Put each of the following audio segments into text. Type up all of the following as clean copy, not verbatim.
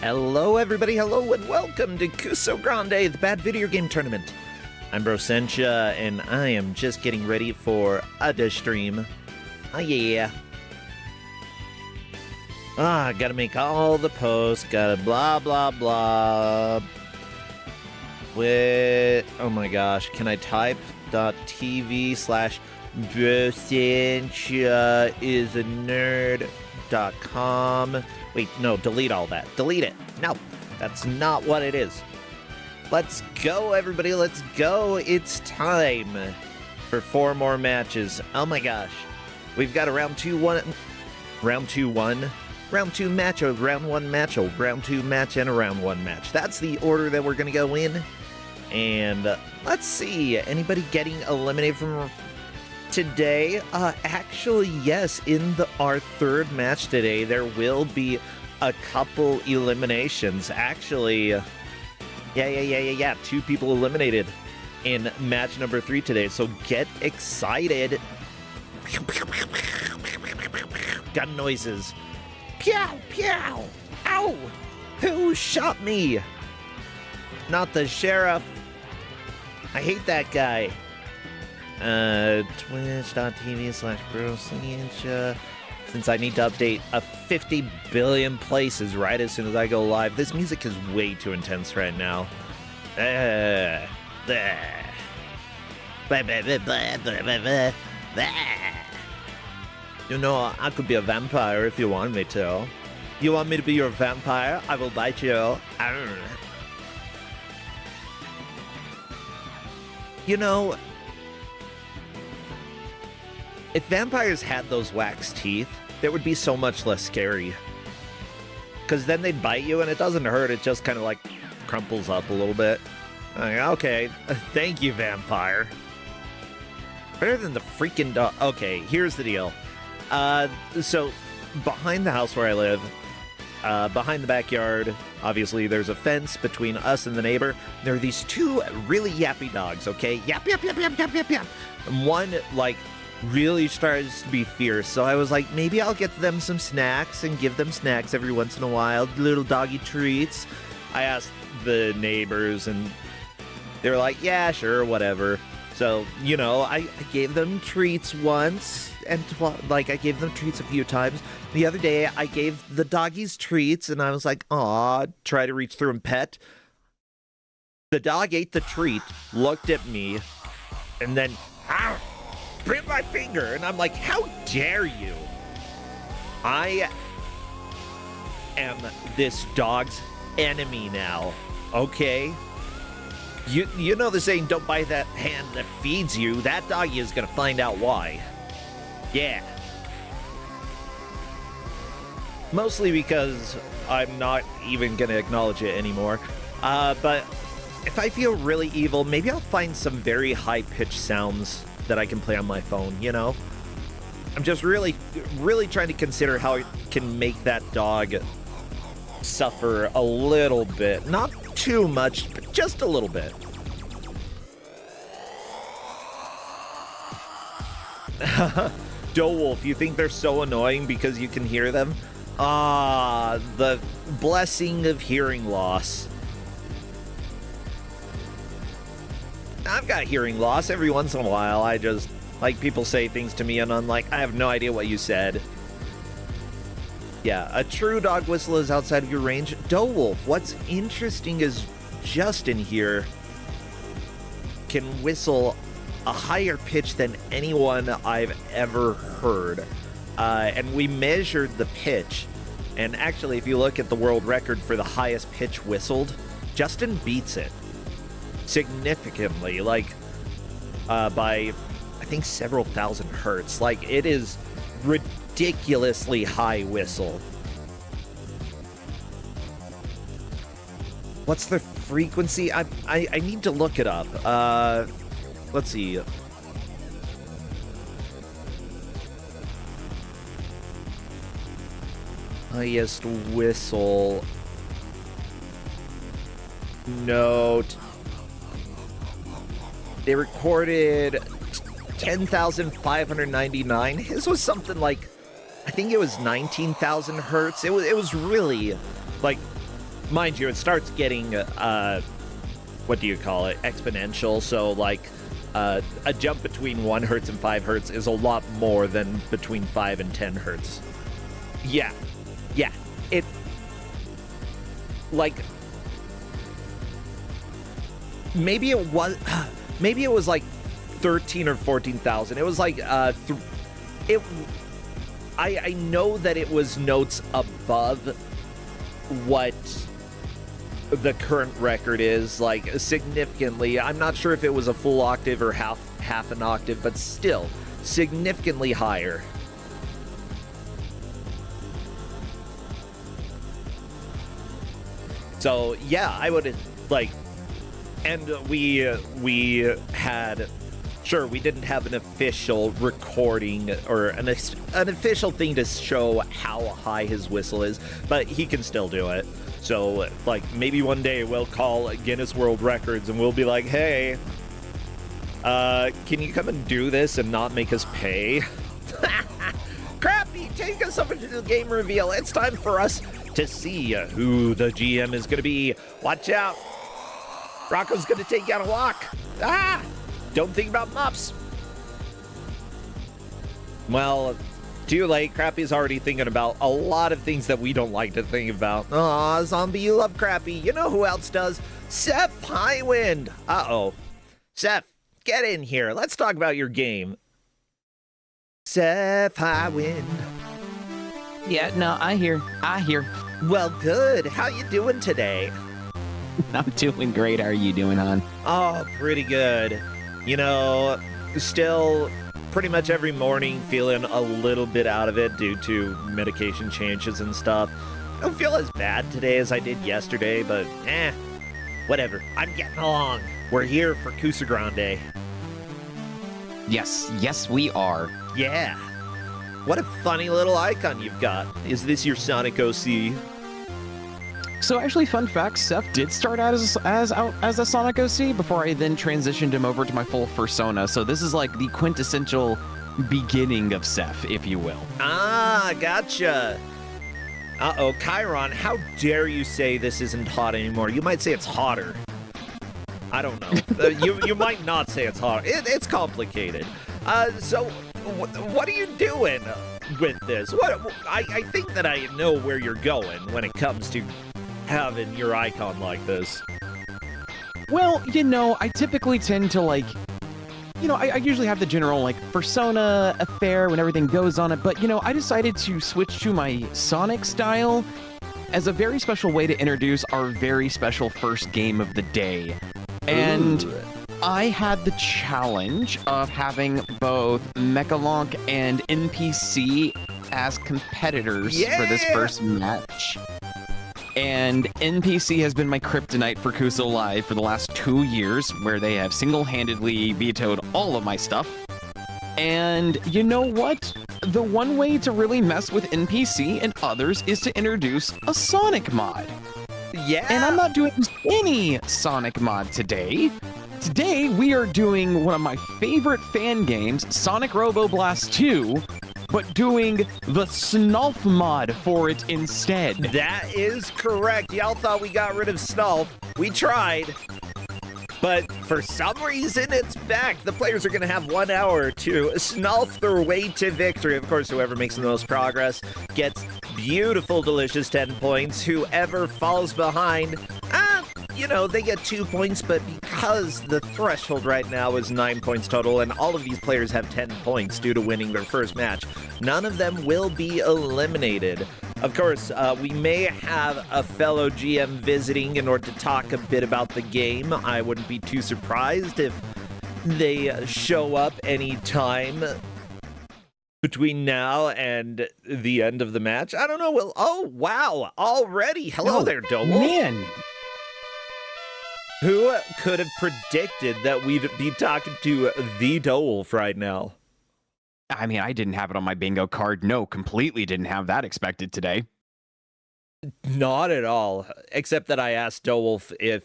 Hello everybody, hello and welcome to Kusogrande, the bad video game tournament. I'm Brossentia and I am just getting ready for a stream. Oh yeah. Gotta make all the posts, gotta blah blah blah. Oh my gosh, can I type .tv/Brossentia is a nerd.com. Wait, no, delete all that. Delete it. No, that's not what it is. Let's go, everybody. Let's go. It's time for 4 more matches. Oh my gosh. We've got a round 2 match, a round 1 match, a round 2 match, and a round 1 match. That's the order that we're going to go in. And let's see. Anybody getting eliminated from today? Actually, yes, in our 3rd match today, there will be a couple eliminations. Actually, yeah. 2 people eliminated in match number 3 today, so get excited. Gun noises. Pew, pew. Ow! Who shot me? Not the sheriff. I hate that guy. Twitch.tv/Brossentia. Since I need to update 50 billion places right as soon as I go live. This music is way too intense right now. You know, I could be a vampire if you want me to. You want me to be your vampire? I will bite you. You know, if vampires had those wax teeth, that would be so much less scary. Because then they'd bite you and it doesn't hurt, it just kind of like crumples up a little bit. Like, okay, thank you, vampire. Better than the freaking dog. Okay, here's the deal. So, behind the house where I live, behind the backyard, obviously there's a fence between us and the neighbor. There are these 2 really yappy dogs, okay? Yap, yap, yap, yap, yap, yap, yap. And one, like, really starts to be fierce, so I was like, maybe I'll get them some snacks and give them snacks every once in a while, little doggy treats. I asked the neighbors and they were like, yeah, sure, whatever. So, you know, I gave them treats once and I gave them treats a few times. The other day I gave the doggies treats and I was like, aw, try to reach through and pet. The dog ate the treat, looked at me, and then bit my finger, and I'm like, how dare you? I am this dog's enemy now, okay? You know the saying, don't bite that hand that feeds you. That doggy is gonna find out why. Yeah. Mostly because I'm not even gonna acknowledge it anymore. But if I feel really evil, maybe I'll find some very high-pitched sounds that I can play on my phone, you know? I'm just really trying to consider how I can make that dog suffer a little bit. Not too much, but just a little bit. Wolf, you think they're so annoying because you can hear them? The blessing of hearing loss. I've got hearing loss every once in a while. I just, like, people say things to me and I'm like, I have no idea what you said. Yeah, a true dog whistle is outside of your range. Wolf, what's interesting is Justin here can whistle a higher pitch than anyone I've ever heard. And we measured the pitch. And actually, if you look at the world record for the highest pitch whistled, Justin beats it. Significantly, like by I think several thousand hertz. Like, it is ridiculously high whistle. What's the frequency? I need to look it up. Let's see. Highest whistle note. They recorded 10,599. His was something like, I think it was 19,000 hertz. It was really, like, mind you, it starts getting, what do you call it, exponential. So, like, a jump between 1 hertz and 5 hertz is a lot more than between 5 and 10 hertz. Yeah. It, like, maybe it was like 13 or 14,000. It was like, I know that it was notes above what the current record is, like, significantly. I'm not sure if it was a full octave or half an octave, but still significantly higher. So yeah, I would, like, and we had, sure, we didn't have an official recording or an official thing to show how high his whistle is, but he can still do it. So, like, maybe one day we'll call Guinness World Records and we'll be like, hey, can you come and do this and not make us pay? Crappy, take us over to the game reveal. It's time for us to see who the GM is going to be. Watch out. Rocco's going to take you on a walk. Don't think about mops. Well, too late. Crappy's already thinking about a lot of things that we don't like to think about. Aw, Zombie, you love Crappy. You know who else does? Seth Highwind. Uh-oh. Seth, get in here. Let's talk about your game. Seth Highwind. Yeah, no, I hear. Well, good. How you doing today? I'm doing great. How are you doing, hon? Oh, pretty good. You know, still pretty much every morning feeling a little bit out of it due to medication changes and stuff. I don't feel as bad today as I did yesterday, but whatever. I'm getting along. We're here for Kusogrande. Yes, we are. Yeah. What a funny little icon you've got. Is this your Sonic OC? So actually, fun fact, Seth did start out as a Sonic OC before I then transitioned him over to my full persona. So this is like the quintessential beginning of Seth, if you will. Ah, gotcha. Uh-oh, Chiron, how dare you say this isn't hot anymore? You might say it's hotter. I don't know. You might not say it's hot. It's complicated. So what are you doing with this? I think that I know where you're going when it comes to having your icon like this. Well, you know, I typically tend to, like, you know, I usually have the general, like, persona affair when everything goes on it, but, you know, I decided to switch to my Sonic style as a very special way to introduce our very special first game of the day. And ooh. I had the challenge of having both Mechalonk and NPC as competitors for this first match. And NPC has been my kryptonite for Kuso Live for the last 2 years, where they have single-handedly vetoed all of my stuff. And you know what? The one way to really mess with NPC and others is to introduce a Sonic mod. Yeah. And I'm not doing any Sonic mod today. Today, we are doing one of my favorite fan games, Sonic Robo Blast 2, but doing the Snulf mod for it instead. That is correct. Y'all thought we got rid of Snulf. We tried. But for some reason, it's back. The players are going to have 1 hour to Snulf their way to victory. Of course, whoever makes the most progress gets beautiful, delicious 10 points. Whoever falls behind, you know, they get 2 points, but because the threshold right now is 9 points total, and all of these players have 10 points due to winning their first match, none of them will be eliminated. Of course, we may have a fellow GM visiting in order to talk a bit about the game. I wouldn't be too surprised if they show up anytime between now and the end of the match. I don't know. Well, oh, wow. Already. Hello there, Domo. Man. Who could have predicted that we'd be talking to the Dowolf right now? I mean, I didn't have it on my bingo card. No, completely didn't have that expected today. Not at all. Except that I asked Dowolf if...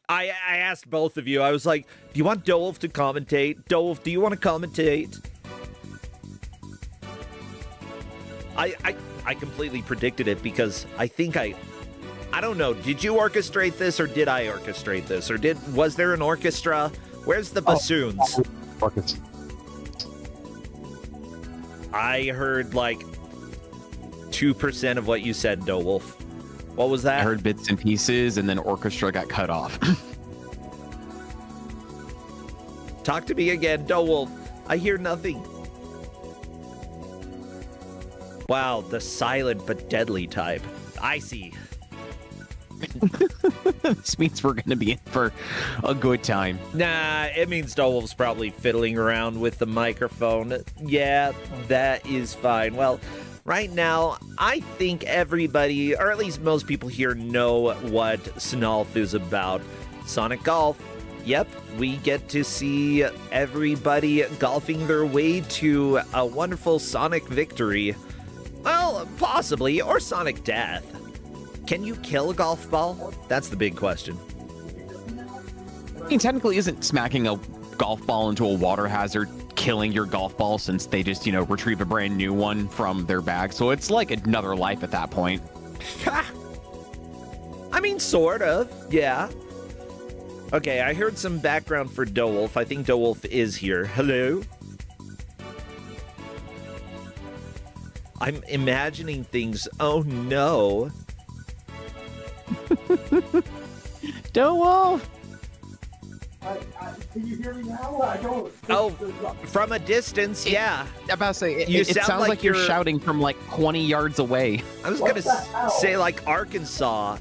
I asked both of you. I was like, do you want Dowolf to commentate? Dowolf, do you want to commentate? I completely predicted it because I think I don't know. Did you orchestrate this, or did I orchestrate this, or was there an orchestra? Where's the bassoons? Orchestra. I heard like 2% of what you said, Doewolf. What was that? I heard bits and pieces, and then orchestra got cut off. Talk to me again, Doewolf. I hear nothing. Wow, the silent but deadly type. I see. This means we're going to be in for a good time. Nah, it means Doewolf's probably fiddling around with the microphone. Yeah, that is fine. Well, right now, I think everybody, or at least most people here, know what Snalf is about. Sonic Golf. Yep, we get to see everybody golfing their way to a wonderful Sonic victory. Well, possibly, or Sonic death. Can you kill a golf ball? That's the big question. I mean, technically, isn't smacking a golf ball into a water hazard killing your golf ball, since they just, retrieve a brand new one from their bag? So it's like another life at that point. I mean, sort of, yeah. Okay, I heard some background for Doewolf. I think Doewolf is here. Hello? I'm imagining things. Oh, no. Doewolf! Can you hear me now? I don't. Oh, from a distance, yeah. I'm about to say, it You sounds sound like, like you're you're- shouting from like 20 yards away. I was What going the hell? to say, like, Arkansas.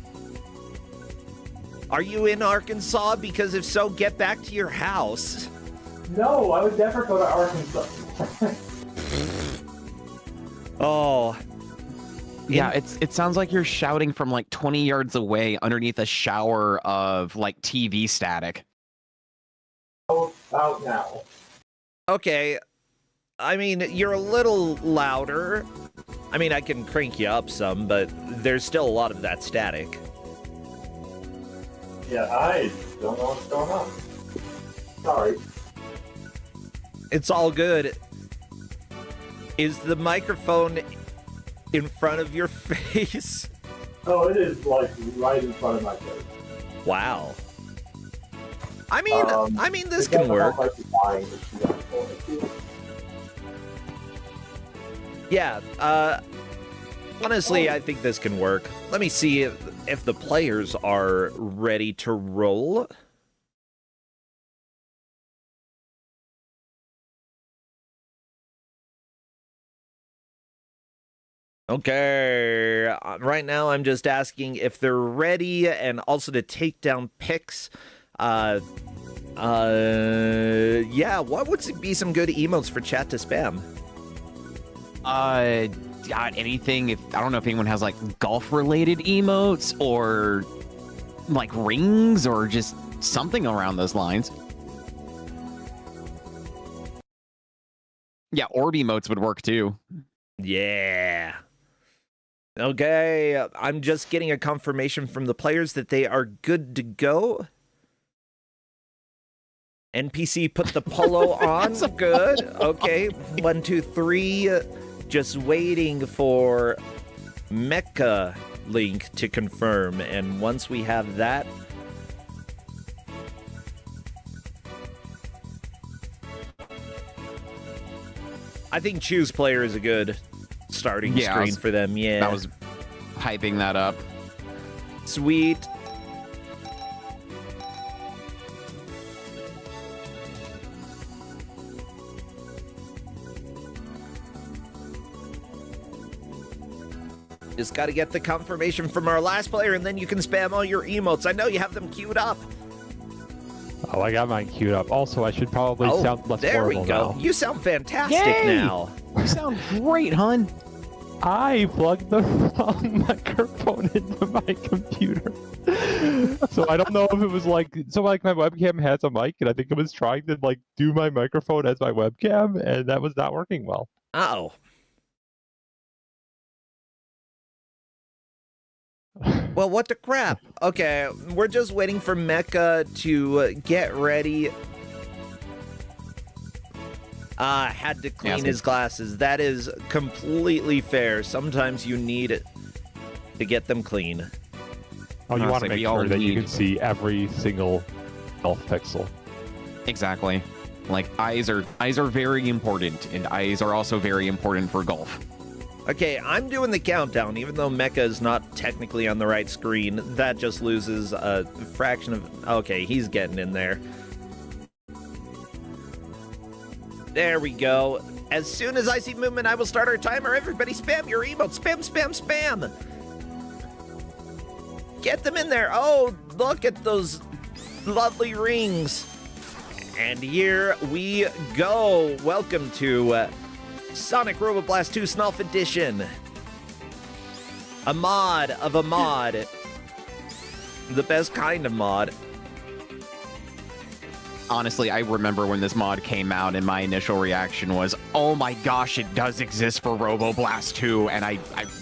Are you in Arkansas? Because if so, get back to your house. No, I would never go to Arkansas. Oh. Yeah, it sounds like you're shouting from like 20 yards away underneath a shower of like TV static. Out now. Okay. I mean, you're a little louder. I mean, I can crank you up some, but there's still a lot of that static. Yeah, I don't know what's going on. Sorry. It's all good. Is the microphone in front of your face? Oh, it is like right in front of my face. Wow. I mean, this can work. Yeah, honestly, I think this can work. Let me see if the players are ready to roll. Okay, right now I'm just asking if they're ready and also to take down picks. Yeah, what would be some good emotes for chat to spam? God, anything. I don't know if anyone has like golf-related emotes or like rings or just something around those lines. Yeah, orb emotes would work too. Yeah. Okay, I'm just getting a confirmation from the players that they are good to go. NPC put the polo on. Good. Okay. 1, 2, 3. Just waiting for Mecha Link to confirm. And once we have that, I think choose player is a good starting screen for them. Yeah. I was hyping that up. Sweet. Just got to get the confirmation from our last player, and then you can spam all your emotes. I know you have them queued up. Oh, I got mine queued up. Also, I should probably sound less there we horrible go. now. You sound fantastic Yay! now. You sound great, hun. I plugged the wrong microphone into my computer. So I don't know if it was like my webcam has a mic, and I think it was trying to like do my microphone as my webcam, and that was not working well. Uh-oh. Well, what the crap? Okay, we're just waiting for Mecha to get ready. Had to clean his glasses. That is completely fair. Sometimes you need it to get them clean. Oh, you want to Honestly, make we all sure that you need- can see every single health pixel. Exactly. Like, eyes are very important, and eyes are also very important for golf. Okay, I'm doing the countdown, even though Mecha is not technically on the right screen. That just loses a fraction of... Okay, he's getting in there. There we go. As soon as I see movement, I will start our timer. Everybody spam your emotes. Spam, spam, spam. Get them in there. Oh, look at those lovely rings. And here we go. Welcome to Sonic Robo Blast 2 Snulf Edition. A mod of a mod. The best kind of mod. Honestly, I remember when this mod came out, and my initial reaction was, oh my gosh, it does exist for Robo Blast 2, and I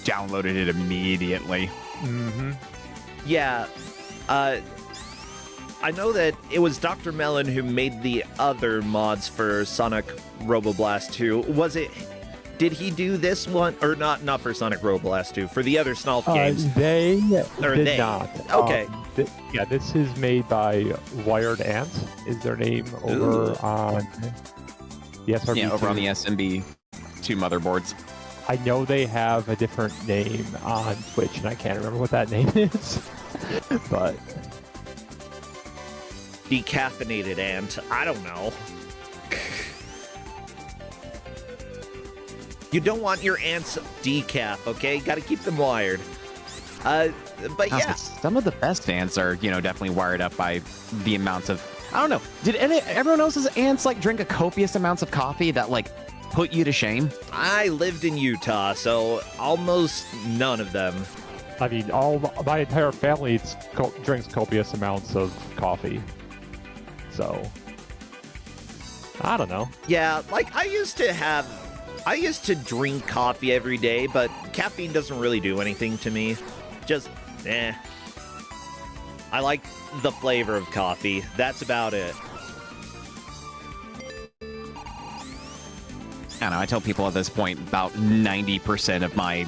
downloaded it immediately. Mm-hmm. Yeah. I know that it was Dr. Melon who made the other mods for Sonic Robo Blast 2. Was it... Did he do this one? Or not for Sonic Robo Blast 2, for the other Snulf games? They Or did they. not. Okay. Yeah, this is made by Wired Ant, is their name, over on the SRB2. Yeah, over on the SMB 2 motherboards. I know they have a different name on Twitch, and I can't remember what that name is. But Decaffeinated ant. I don't know. You don't want your ants decaf, okay? Got to keep them wired. But yeah. Some of the best ants are, definitely wired up by the amounts of... I don't know. Did everyone else's ants, drink a copious amounts of coffee that, put you to shame? I lived in Utah, so almost none of them. I mean, my entire family drinks copious amounts of coffee. So, I don't know. Yeah, I used to drink coffee every day, but caffeine doesn't really do anything to me. Just, I like the flavor of coffee. That's about it. I don't know, I tell people at this point about 90% of my,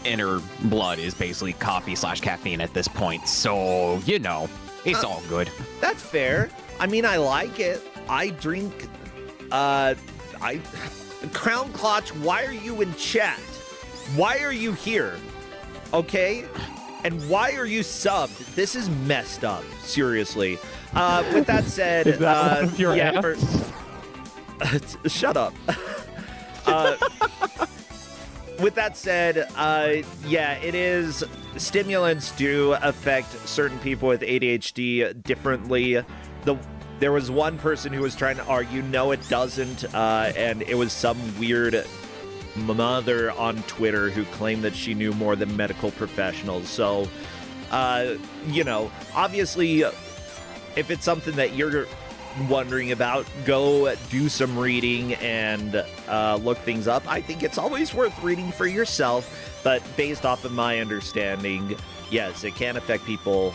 inner blood is basically coffee / caffeine at this point. So, it's all good. That's fair. I mean, I like it. I drink, Crown Clutch, why are you in chat? Why are you here? Okay? And why are you subbed? This is messed up. Seriously. With that said, Is that one of your yeah, ants? shut up. With that said, yeah, it is. Stimulants do affect certain people with ADHD differently. There was one person who was trying to argue, no, it doesn't, and it was some weird mother on Twitter who claimed that she knew more than medical professionals. So, obviously, if it's something that you're wondering about, go do some reading and look things up. I think it's always worth reading for yourself, but based off of my understanding, yes, it can affect people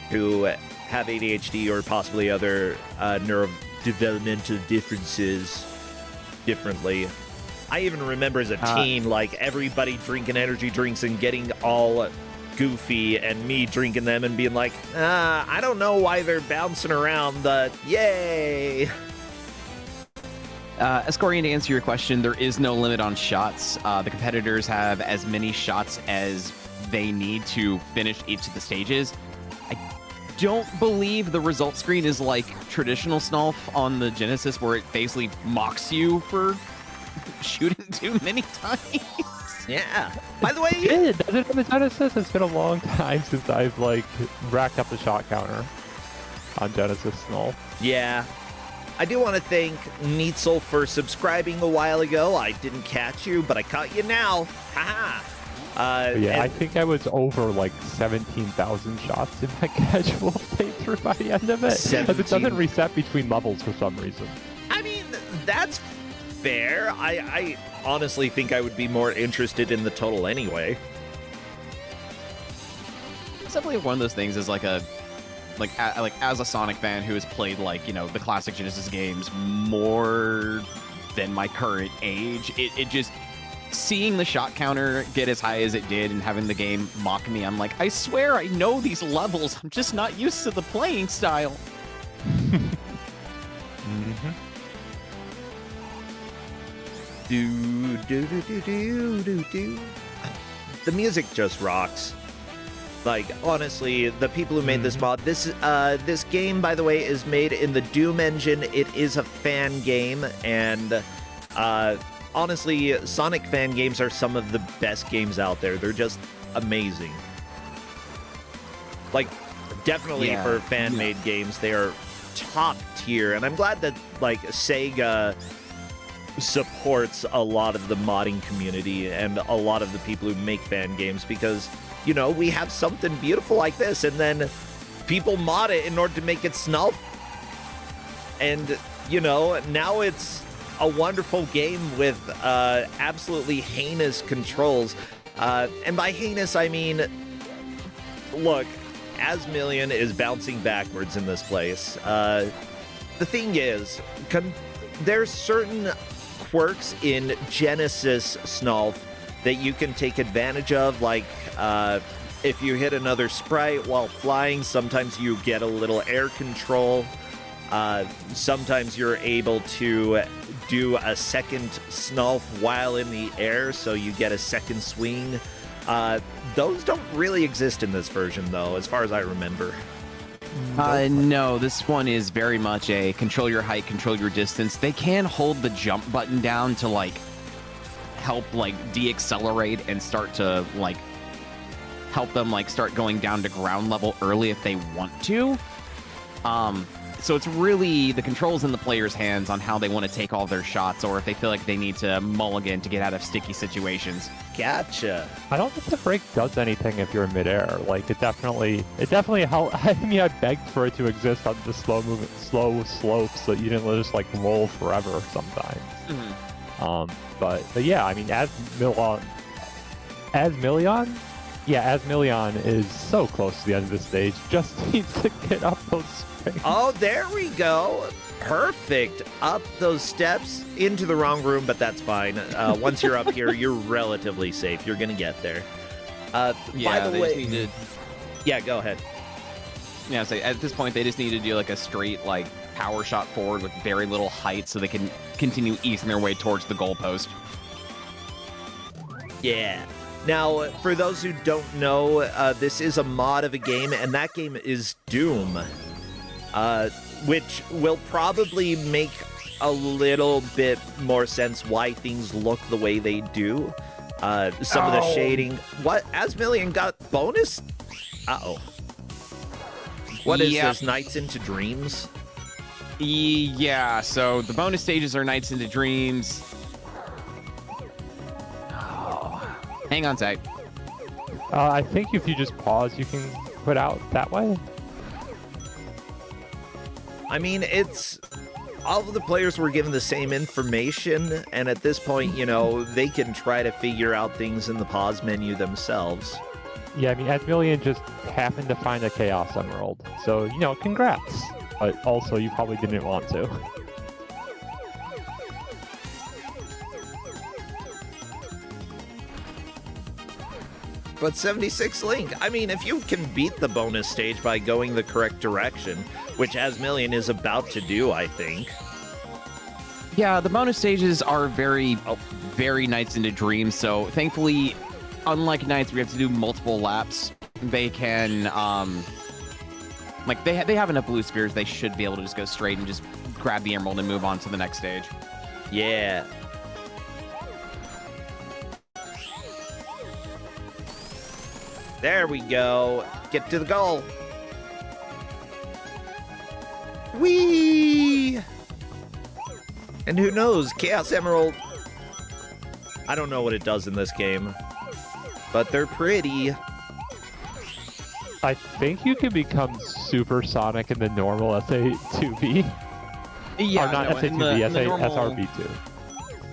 who have ADHD or possibly other neurodevelopmental differences differently. I even remember as a teen, everybody drinking energy drinks and getting all goofy, and me drinking them and being like, I don't know why they're bouncing around, but yay! Escorian, to answer your question, there is no limit on shots. The competitors have as many shots as they need to finish each of the stages. I don't believe the result screen is like traditional Snulf on the Genesis, where it basically mocks you for shooting too many times. Yeah. By the way, Does it on the Genesis? It's been a long time since I've racked up the shot counter on Genesis Snulf. yeah. I do want to thank Neitzel for subscribing a while ago. I didn't catch you, but I caught you now. Haha. I think I was over 17,000 shots in my casual playthrough by the end of it. Because it 17. doesn't reset between levels for some reason. I mean, that's fair. I honestly think I would be more interested in the total anyway. It's definitely one of those things is as a Sonic fan who has played the classic Genesis games more than my current age, it just seeing the shot counter get as high as it did and having the game mock me, I'm like, I swear I know these levels. I'm just not used to the playing style. Do do do do do do do. The music just rocks. Like, honestly, the people who made this mod, this game, by the way, is made in the Doom engine. It is a fan game, and honestly, Sonic fan games are some of the best games out there. They're just amazing. Like, definitely for fan-made games, they are top tier, and I'm glad that, like, Sega supports a lot of the modding community and a lot of the people who make fan games, because, you know, we have something beautiful like this, and then people mod it in order to make it snuff. And, you know, now it's a wonderful game with absolutely heinous controls. And by heinous, I mean, look, Asmillion is bouncing backwards in this place. The thing is, there's certain quirks in Genesis Snulf that you can take advantage of, like if you hit another sprite while flying, sometimes you get a little air control. Sometimes you're able to do a second Snulf while in the air, so you get a second swing. Those don't really exist in this version, though, as far as I remember. No, this one is very much a control your height, control your distance. They can hold the jump button down to, like, help, like, de-accelerate and start to, like, help them, like, start going down to ground level early if they want to. So it's really the controls in the player's hands on how they want to take all their shots, or if they feel like they need to mulligan to get out of sticky situations. Gotcha. I don't think the break does anything if you're in midair. Like, it definitely helped. I mean, I begged for it to exist on the slow slopes so you didn't just, like, roll forever sometimes. But yeah, I mean, Asmillion is so close to the end of the stage. Just needs to get up those springs. Oh, there we go. Perfect. Up those steps into the wrong room, but that's fine. Once you're up here, you're relatively safe. You're gonna get there. By the way, yeah, go ahead. Yeah, so at this point, they just need to do like a straight, like, power shot forward with very little height so they can continue easing their way towards the goalpost. Yeah. Now, for those who don't know, this is a mod of a game, and that game is Doom, which will probably make a little bit more sense why things look the way they do. Some of the shading. What? Asmillion got bonus? Uh-oh. What is this, Nights into Dreams? Yeah, so the bonus stages are Nights into Dreams. Hang on tight. I think if you just pause, you can put out that way. I mean, it's... all of the players were given the same information, and at this point, you know, they can try to figure out things in the pause menu themselves. Yeah, I mean, Asmillion just happened to find a Chaos Emerald. So, you know, congrats. But also, you probably didn't want to. But 76 Link, I mean, if you can beat the bonus stage by going the correct direction, which Asmillion is about to do, I think. Yeah, the bonus stages are very Nights into Dreams, so thankfully, unlike Nights where you have to do multiple laps, they can, like, they have enough blue spheres, they should be able to just go straight and just grab the emerald and move on to the next stage. Yeah. There we go. Get to the goal. Whee! And who knows, Chaos Emerald... I don't know what it does in this game, but they're pretty. I think you can become supersonic in the normal SA2B. Yeah, or not SA2B, SRB2.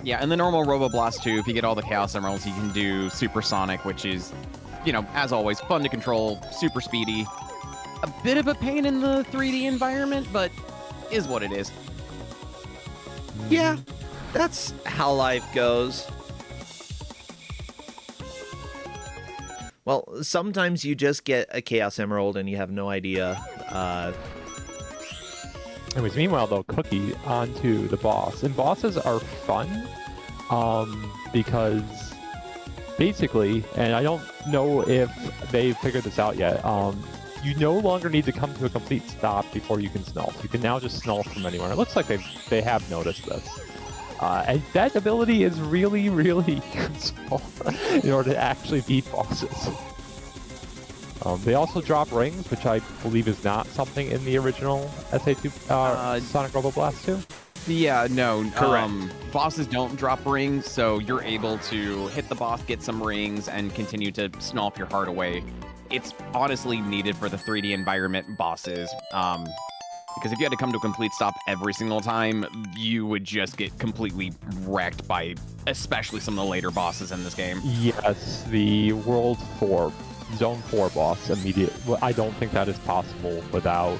Yeah, in the normal Roboblast 2, if you get all the Chaos Emeralds, you can do Supersonic, which is, you know, as always, fun to control, super speedy. A bit of a pain in the 3D environment, but is what it is. Yeah, that's how life goes. Well, sometimes you just get a Chaos Emerald and you have no idea. Anyways, meanwhile, though, Cookie onto the boss. And bosses are fun because basically, and I don't know if they've figured this out yet, you no longer need to come to a complete stop before you can snulf. You can now just snulf from anywhere. It looks like they have noticed this. And that ability is really, really useful in order to actually beat bosses. They also drop rings, which I believe is not something in the original SA2 Sonic Robo Blast 2. Yeah, no, Correct. Bosses don't drop rings, so you're able to hit the boss, get some rings, and continue to snulf your heart away. It's honestly needed for the 3D environment bosses, because if you had to come to a complete stop every single time, you would just get completely wrecked by especially some of the later bosses in this game. Yes, the World 4, Zone 4 boss immediate. Well, I don't think that is possible without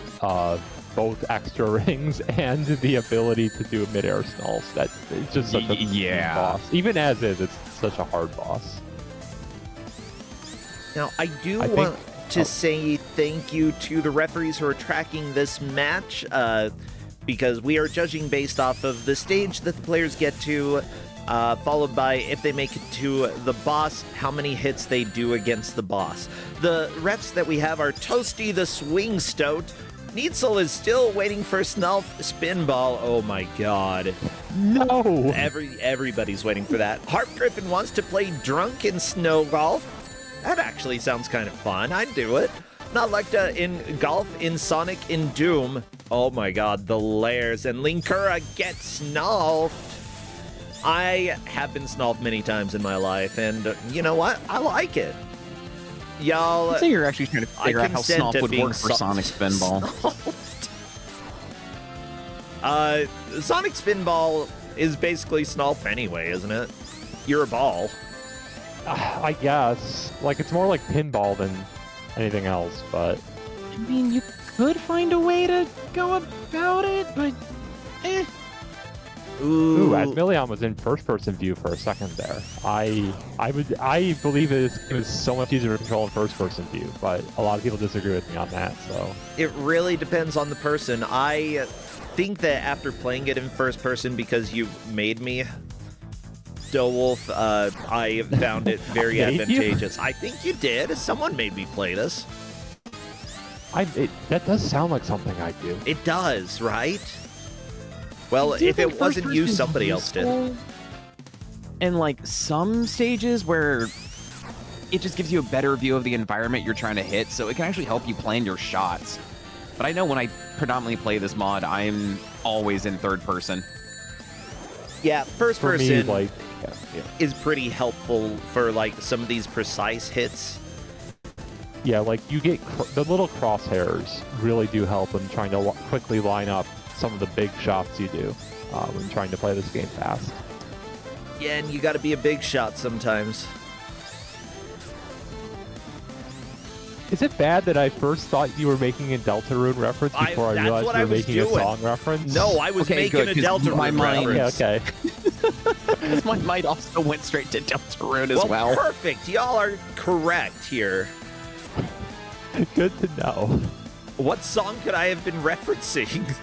both extra rings and the ability to do mid-air snulls. That it's just such a Yeah. boss. Even as is, it's such a hard boss. Now, I do I think- want to say thank you to the referees who are tracking this match, because we are judging based off of the stage that the players get to, followed by if they make it to the boss, how many hits they do against the boss. The refs that we have are Toasty the Swing Stoat. Neitzel is still waiting for Snulf Spinball. Oh my god. No! Everybody's waiting for that. Harp Griffin wants to play Drunken Snow Golf. That actually sounds kind of fun. I'd do it. Nalecta in Golf, in Sonic, in Doom. Oh my god, the layers. And Linkura gets snulfed. I have been snulfed many times in my life, and you know what? I like it. Y'all... So you're actually trying to figure out how consent snulf to would being work for Sonic Spinball. Sonic Spinball is basically snulf anyway, isn't it? You're a ball. I guess. Like, it's more like pinball than anything else, but... I mean, you could find a way to go about it, but Ooh, Admillion was in first-person view for a second there. I believe it was so much easier to control in first-person view, but a lot of people disagree with me on that, so... It really depends on the person. I think that after playing it in first person, because you made me, Stowolf, I found it very Made you? advantageous. I think you did. Someone made me play this. That does sound like something I do. It does, right? Well, if it wasn't you, somebody else did. And like some stages where it just gives you a better view of the environment you're trying to hit, so it can actually help you plan your shots. But I know when I predominantly play this mod, I'm always in third person. Yeah, first For person me, like... Yeah. is pretty helpful for like some of these precise hits. Yeah, like you get the little crosshairs really do help in trying to quickly line up some of the big shots you do when trying to play this game fast. Yeah, and you got to be a big shot sometimes. Is it bad that I first thought you were making a Deltarune reference before I that's realized what you I were was making doing. a song reference? No, I was Okay, making good, a 'cause Delta my mind- reference. Yeah, okay. My mind also went straight to Deltarune as well. Perfect. Y'all are correct here. Good to know. What song could I have been referencing?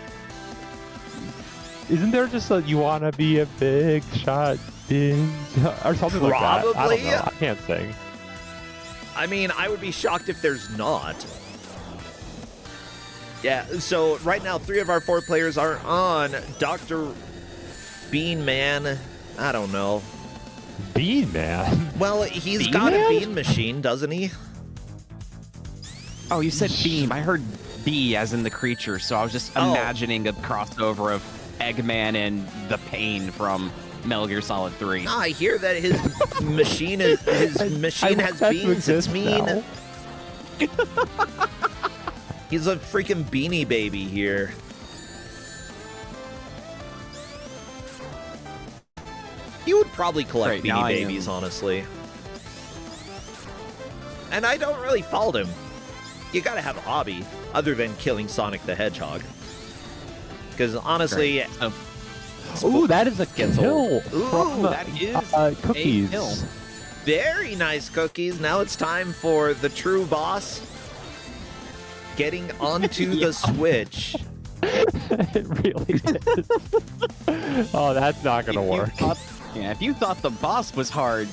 Isn't there just a "You Wanna Be a Big Shot" or something like that? I Probably. don't know. I can't sing. I mean, I would be shocked if there's not. Yeah, so right now, 3 of our 4 players are on Dr. Bean Man. I don't know. Bean Man. Well, he's Bean got Man? a bean machine, doesn't he? Oh, you said beam. I heard bee as in the creature, so I was just Oh. imagining a crossover of Eggman and the Pain from Metal Gear Solid 3. I hear that his machine is I has want that to beans. It's exist mean. now. He's a freaking beanie baby here. He would probably collect Great, now beanie I babies, am- honestly. And I don't really fault him. You gotta have a hobby other than killing Sonic the Hedgehog. Because honestly, Great. Ooh, that is a Gets kill old. from that is a Cookies. kill. Very nice, Cookies. Now it's time for the true boss getting onto the Switch. It really is. Oh, that's not gonna work. If you thought the boss was hard,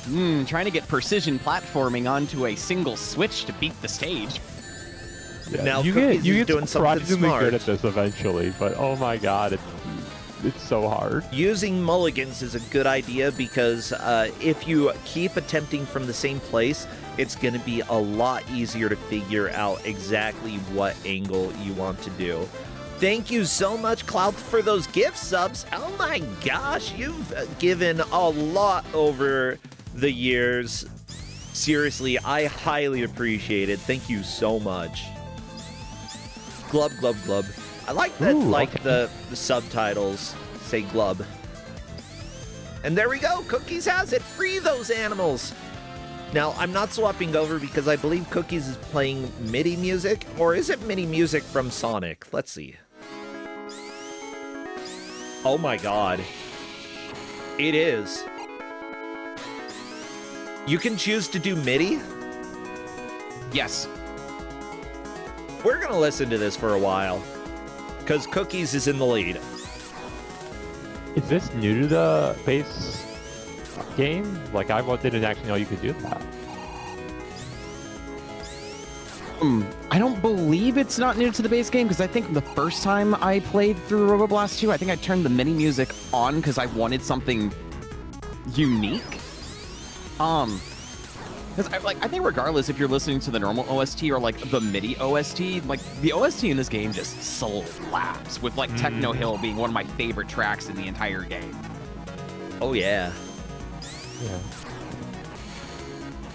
trying to get precision platforming onto a single Switch to beat the stage. Yeah, Now you Cookies get is doing something surprisingly smart. good at this eventually, but oh my god, it's so hard. Using mulligans is a good idea because if you keep attempting from the same place, it's going to be a lot easier to figure out exactly what angle you want to do. Thank you so much, Cloud, for those gift subs. Oh my gosh, you've given a lot over the years. Seriously, I highly appreciate it. Thank you so much. Glub, glub, glub. I like that, the subtitles say glub. And there we go. Cookies has it. Free those animals. Now, I'm not swapping over because I believe Cookies is playing MIDI music. Or is it MIDI music from Sonic? Let's see. Oh my god. It is. You can choose to do MIDI? Yes. We're going to listen to this for a while. Because Cookies is in the lead. Is this new to the base game? Like, I didn't actually know you could do that. I don't believe it's not new to the base game, because I think the first time I played through Roboblast 2, I think I turned the MIDI music on because I wanted something unique. Because I think regardless if you're listening to the normal OST or like the MIDI OST, like the OST in this game just slaps, with like Techno Hill being one of my favorite tracks in the entire game. Oh yeah. Yeah.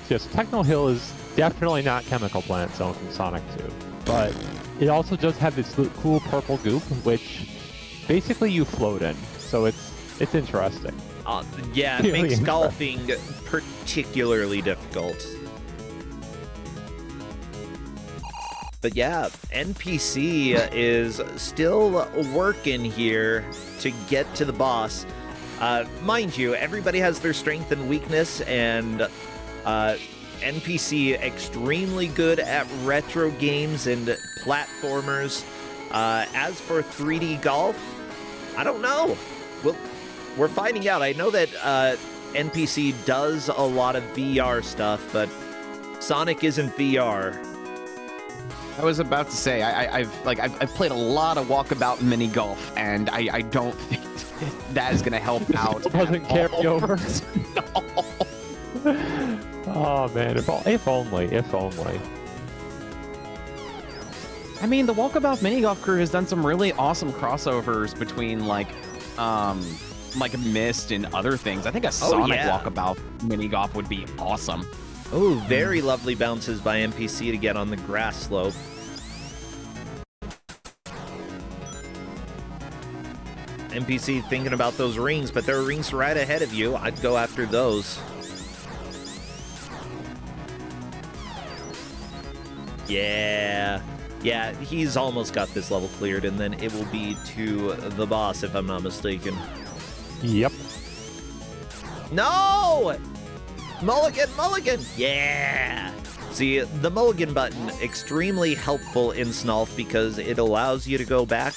Yes, Techno Hill is definitely not Chemical Plant Zone from Sonic 2, but it also does have this cool purple goop, which basically you float in, so it's interesting. Yeah, it makes golfing particularly difficult. But yeah, NPC is still working here to get to the boss. Mind you, everybody has their strength and weakness, and NPC extremely good at retro games and platformers. As for 3D golf, I don't know. We're finding out. I know that NPC does a lot of VR stuff, but Sonic isn't VR. I was about to say I've played a lot of walkabout mini golf, and I don't think that is going to help out. It doesn't carry over. No. Oh man, if only. I mean, the Walkabout Mini Golf crew has done some really awesome crossovers between like Myst and other things. I think a Sonic Walkabout Mini Golf would be awesome. Oh, very lovely bounces by NPC to get on the grass slope. NPC thinking about those rings, but there are rings right ahead of you. I'd go after those. Yeah. Yeah, he's almost got this level cleared, and then it will be to the boss, if I'm not mistaken. Yep. No! Mulligan! Yeah! See, the mulligan button, extremely helpful in Snulf because it allows you to go back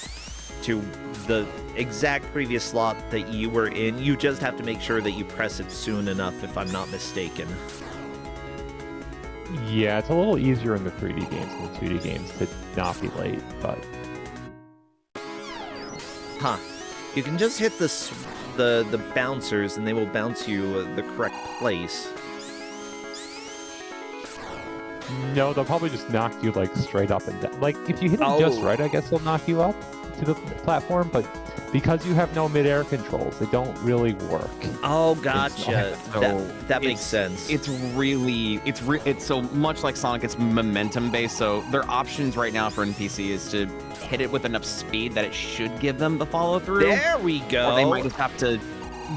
to the exact previous slot that you were in. You just have to make sure that you press it soon enough, if I'm not mistaken. Yeah, it's a little easier in the 3D games than the 2D games to not be late, but... Huh. You can just hit the bouncers and they will bounce you the correct place. No, they'll probably just knock you, like, straight up and down. Like, if you hit them just right, I guess they'll knock you up to the platform, but because you have no mid-air controls, they don't really work. Oh, gotcha. That makes sense. It's so much like Sonic, it's momentum-based, so their options right now for NPC is to hit it with enough speed that it should give them the follow-through. There we go. Or they might just have to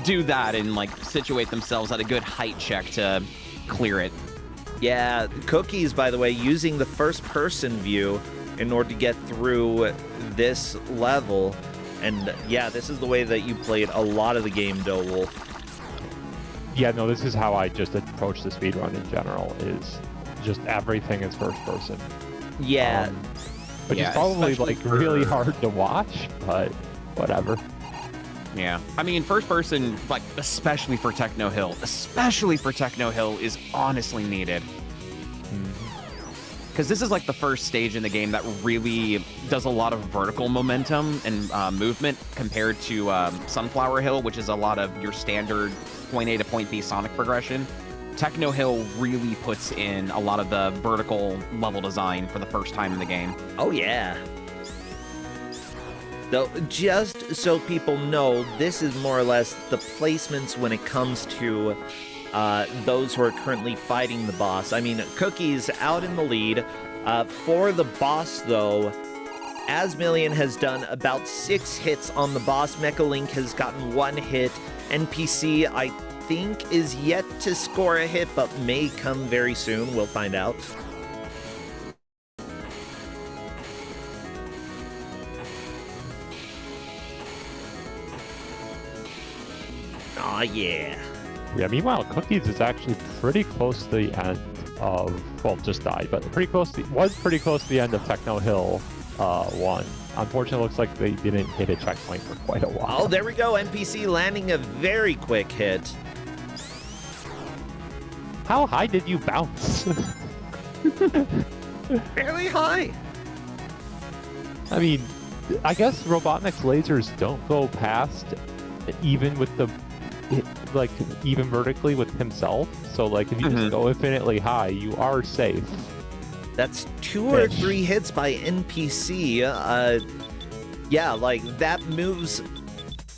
do that and, like, situate themselves at a good height check to clear it. Yeah, Cookies, by the way, using the first-person view in order to get through this level. And yeah, this is the way that you played a lot of the game, Doe Wolf. yeah, no, this is how I just approach the speedrun in general, is just everything is first person. Yeah. Which Yeah, is probably especially like really for- hard to watch, but whatever. Yeah, I mean, first person, like, especially for Techno Hill, is honestly needed. Because this is like the first stage in the game that really does a lot of vertical momentum and movement compared to Sunflower Hill, which is a lot of your standard point A to point B Sonic progression. Techno Hill really puts in a lot of the vertical level design for the first time in the game. Oh, yeah. Though, just so people know, this is more or less the placements when it comes to those who are currently fighting the boss. I mean, Cookie's out in the lead. For the boss, though, Asmillion has done about 6 hits on the boss. Mechalink has gotten 1 hit. NPC, I think, is yet to score a hit, but may come very soon. We'll find out. Aw, yeah. Yeah, meanwhile, Cookies is actually pretty close to the end of, well, just died, but was pretty close to the end of Techno Hill 1. Unfortunately, it looks like they didn't hit a checkpoint for quite a while. Oh, there we go. NPC landing a very quick hit. How high did you bounce? Fairly high. I mean, I guess Robotnik's lasers don't go past even with the, like, even vertically with himself. So, like, if you just go infinitely high, you are safe. That's 2 or 3 hits by NPC. Yeah, like, that moves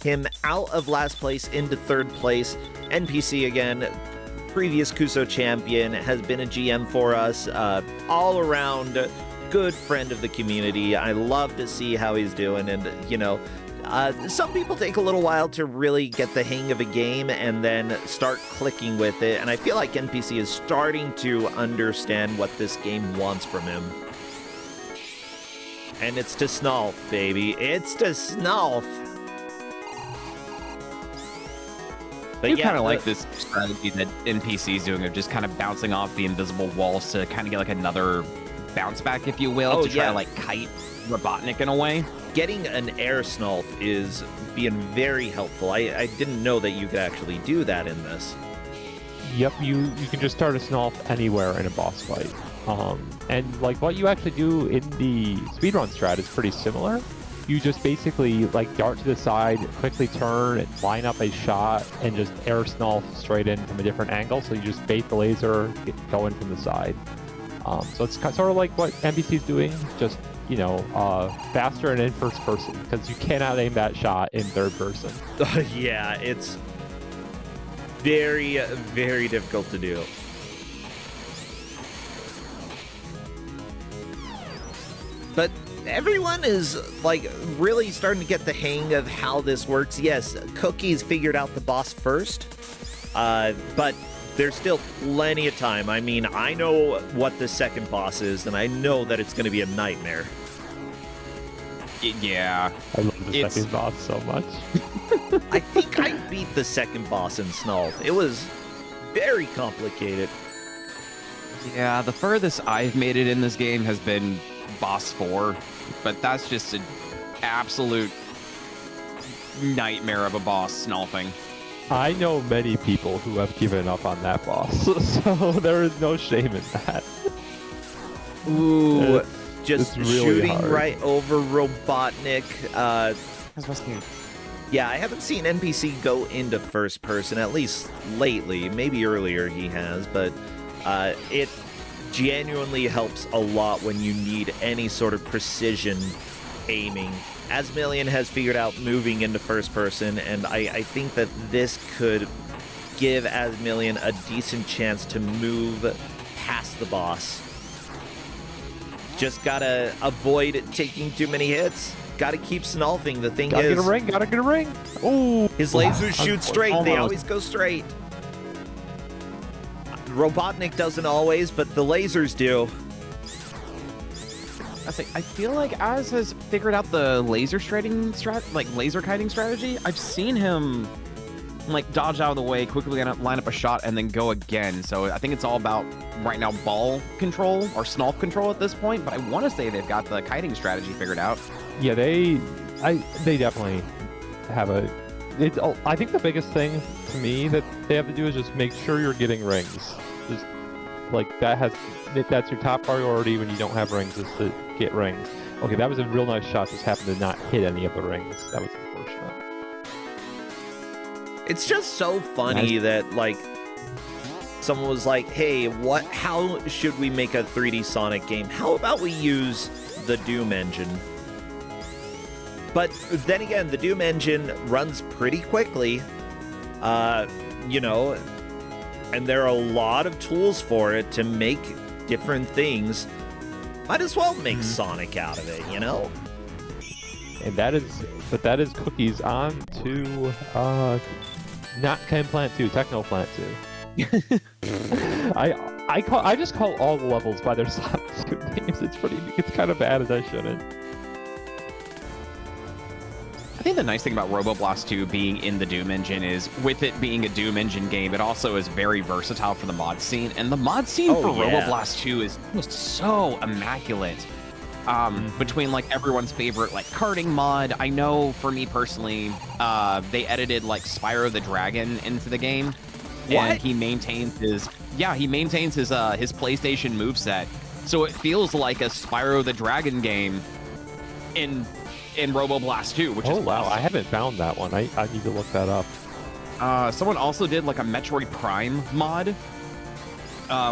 him out of last place into 3rd place. NPC, again, previous Kuso champion, has been a GM for us. All around good friend of the community. I love to see how he's doing, and, you know, some people take a little while to really get the hang of a game and then start clicking with it, and I feel like NPC is starting to understand what this game wants from him. And it's to Snalf, baby. It's to Snalf! But You yeah, kind of like this strategy that NPC's doing of just kind of bouncing off the invisible walls to kind of get like another bounce back, if you will, to try to like kite Robotnik in a way. Getting an air Snalf is being very helpful. I didn't know that you could actually do that in this. Yep, you can just start a Snalf anywhere in a boss fight. And like what you actually do in the speedrun strat is pretty similar. You just basically like dart to the side, quickly turn, and line up a shot, and just air Snalf straight in from a different angle. So you just bait the laser, go in from the side. So it's sort of like what NPC's doing, just, you know, faster and in first person, because you cannot aim that shot in third person. Yeah, it's very, very difficult to do. But everyone is, like, really starting to get the hang of how this works. Yes, Cookie's figured out the boss first, but there's still plenty of time. I mean, I know what the second boss is, and I know that it's going to be a nightmare. Yeah. I love the second boss so much. I think I beat the second boss in Snalf. It was very complicated. Yeah, the furthest I've made it in this game has been boss 4, but that's just an absolute nightmare of a boss snalfing. I know many people who have given up on that boss, so there is no shame in that. Ooh, just it's really shooting hard. right over Robotnik. That's Yeah, I haven't seen NPC go into first person, at least lately. Maybe earlier he has, but it genuinely helps a lot when you need any sort of precision aiming. Asmillion has figured out moving into first person, and I think that this could give Asmillion a decent chance to move past the boss. Just gotta avoid taking too many hits. Gotta keep snalfing. The thing Gotta is, get a ring, gotta get a ring. Ooh. his lasers shoot straight. They Almost. always go straight. Robotnik doesn't always, but the lasers do. I feel like Az has figured out the laser kiting strategy. I've seen him like dodge out of the way, quickly line up a shot, and then go again. So I think it's all about right now ball control or snarf control at this point. But I want to say they've got the kiting strategy figured out. Yeah, they definitely have a. I think the biggest thing to me that they have to do is just make sure you're getting rings. Just like that's your top priority when you don't have rings, is to get rings. Okay, that was a real nice shot. Just happened to not hit any of the rings. That was unfortunate. It's just so funny that like someone was like, "Hey, how should we make a 3D Sonic game? How about we use the Doom engine?" But then again, the Doom engine runs pretty quickly, you know, and there are a lot of tools for it to make different things. Might as well make Sonic out of it, you know? And that is cookies on to not Chem Plant 2, Techno Plant 2. I just call all the levels by their Sonic 2 names. It's kind of bad, as I shouldn't. I think the nice thing about Roboblast 2 being in the Doom engine is, with it being a Doom engine game, it also is very versatile for the mod scene. And the mod scene for Roboblast 2 is just so immaculate. Between like everyone's favorite like karting mod, I know for me personally, they edited like Spyro the Dragon into the game. What? And he maintains his PlayStation moveset. So it feels like a Spyro the Dragon game in Roboblast 2, which is wow, awesome. I haven't found that one. I need to look that up. Someone also did like a Metroid Prime mod,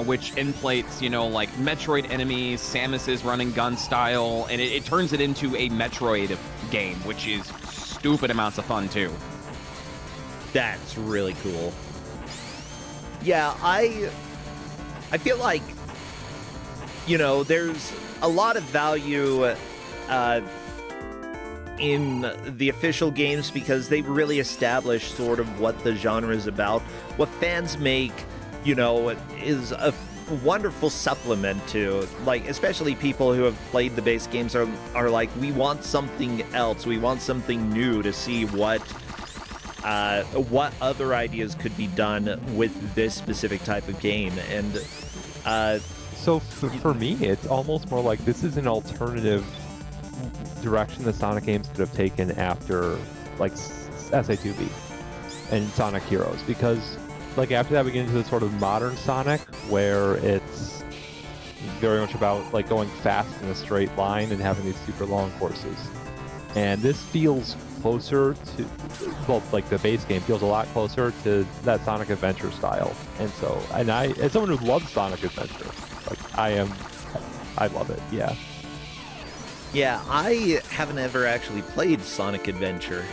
which inflates, you know, like Metroid enemies, Samus's running gun style, and it turns it into a Metroid game, which is stupid amounts of fun too. That's really cool. Yeah, I feel like, you know, there's a lot of value in the official games because they really establish sort of what the genre is about. What fans make, you know, is a wonderful supplement to, like, especially people who have played the base games are like, we want something else. We want something new to see what other ideas could be done with this specific type of game. And so for me, it's almost more like this is an alternative direction the Sonic games could have taken after like SA2B and Sonic Heroes, because like after that we get into the sort of modern Sonic where it's very much about like going fast in a straight line and having these super long courses, and this feels closer to, well, like the base game feels a lot closer to that Sonic Adventure style. And so, and I, as someone who loves Sonic Adventure, like I love it. Yeah. Yeah, I haven't ever actually played Sonic Adventure.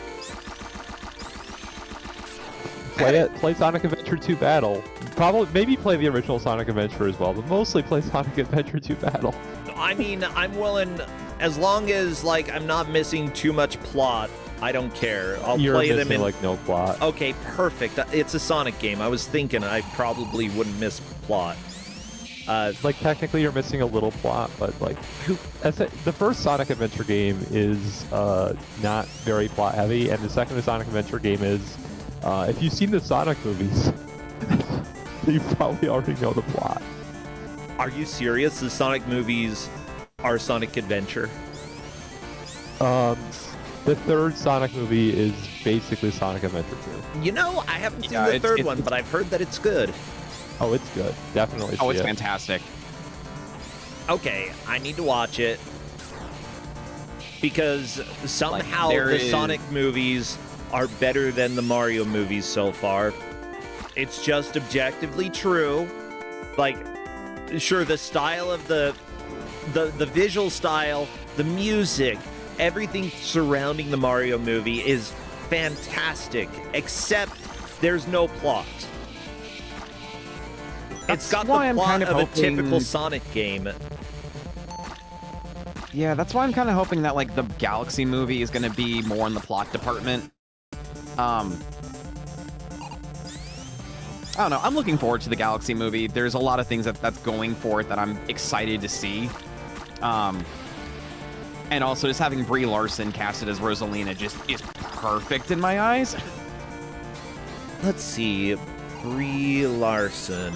Play Sonic Adventure 2 Battle. Probably, maybe play the original Sonic Adventure as well, but mostly play Sonic Adventure 2 Battle. I mean, I'm willing, as long as, like, I'm not missing too much plot, I don't care. You're play missing, them in, like, no plot. Okay, perfect. It's a Sonic game. I was thinking I probably wouldn't miss plot. Like, technically you're missing a little plot, but, like, the first Sonic Adventure game is not very plot heavy, and the second Sonic Adventure game is, if you've seen the Sonic movies, you probably already know the plot. Are you serious? The Sonic movies are Sonic Adventure? The third Sonic movie is basically Sonic Adventure 2. You know, I haven't seen the third one, but I've heard that it's good. Oh, it's good. Definitely. Oh, it's fantastic. Okay, I need to watch it. Because somehow like, the Sonic movies are better than the Mario movies so far. It's just objectively true. Like, sure, the style of the visual style, the music, everything surrounding the Mario movie is fantastic, except there's no plot. It's got the plot of a typical Sonic game. Yeah, that's why I'm kind of hoping that, like, the Galaxy movie is going to be more in the plot department. I don't know. I'm looking forward to the Galaxy movie. There's a lot of things that's going for it that I'm excited to see. And also, just having Brie Larson casted as Rosalina just is perfect in my eyes. let's see. Brie Larson.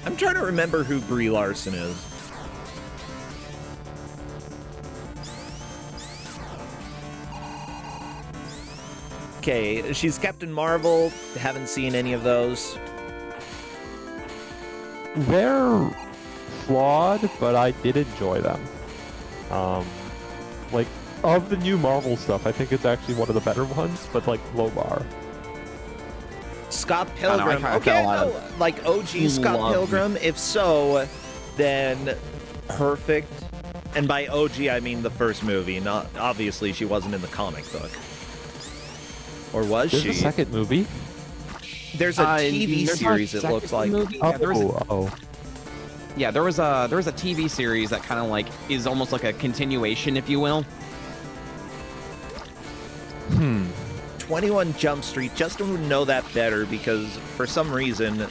I'm trying to remember who Brie Larson is. Okay, she's Captain Marvel. Haven't seen any of those. They're flawed, but I did enjoy them. Like, of the new Marvel stuff, I think it's actually one of the better ones, but like low bar. Scott I Pilgrim. kinda Okay, fell out no, like OG Scott love. Pilgrim. If so, then perfect. And by OG, I mean the first movie. Not obviously, she wasn't in the comic book, or was There's she? a second movie. There's a TV there's series. not a It looks second like. movie. Yeah, there was a, Oh. yeah, there was a TV series that kind of like is almost like a continuation, if you will. 21 Jump Street. Justin would know that better because for some reason.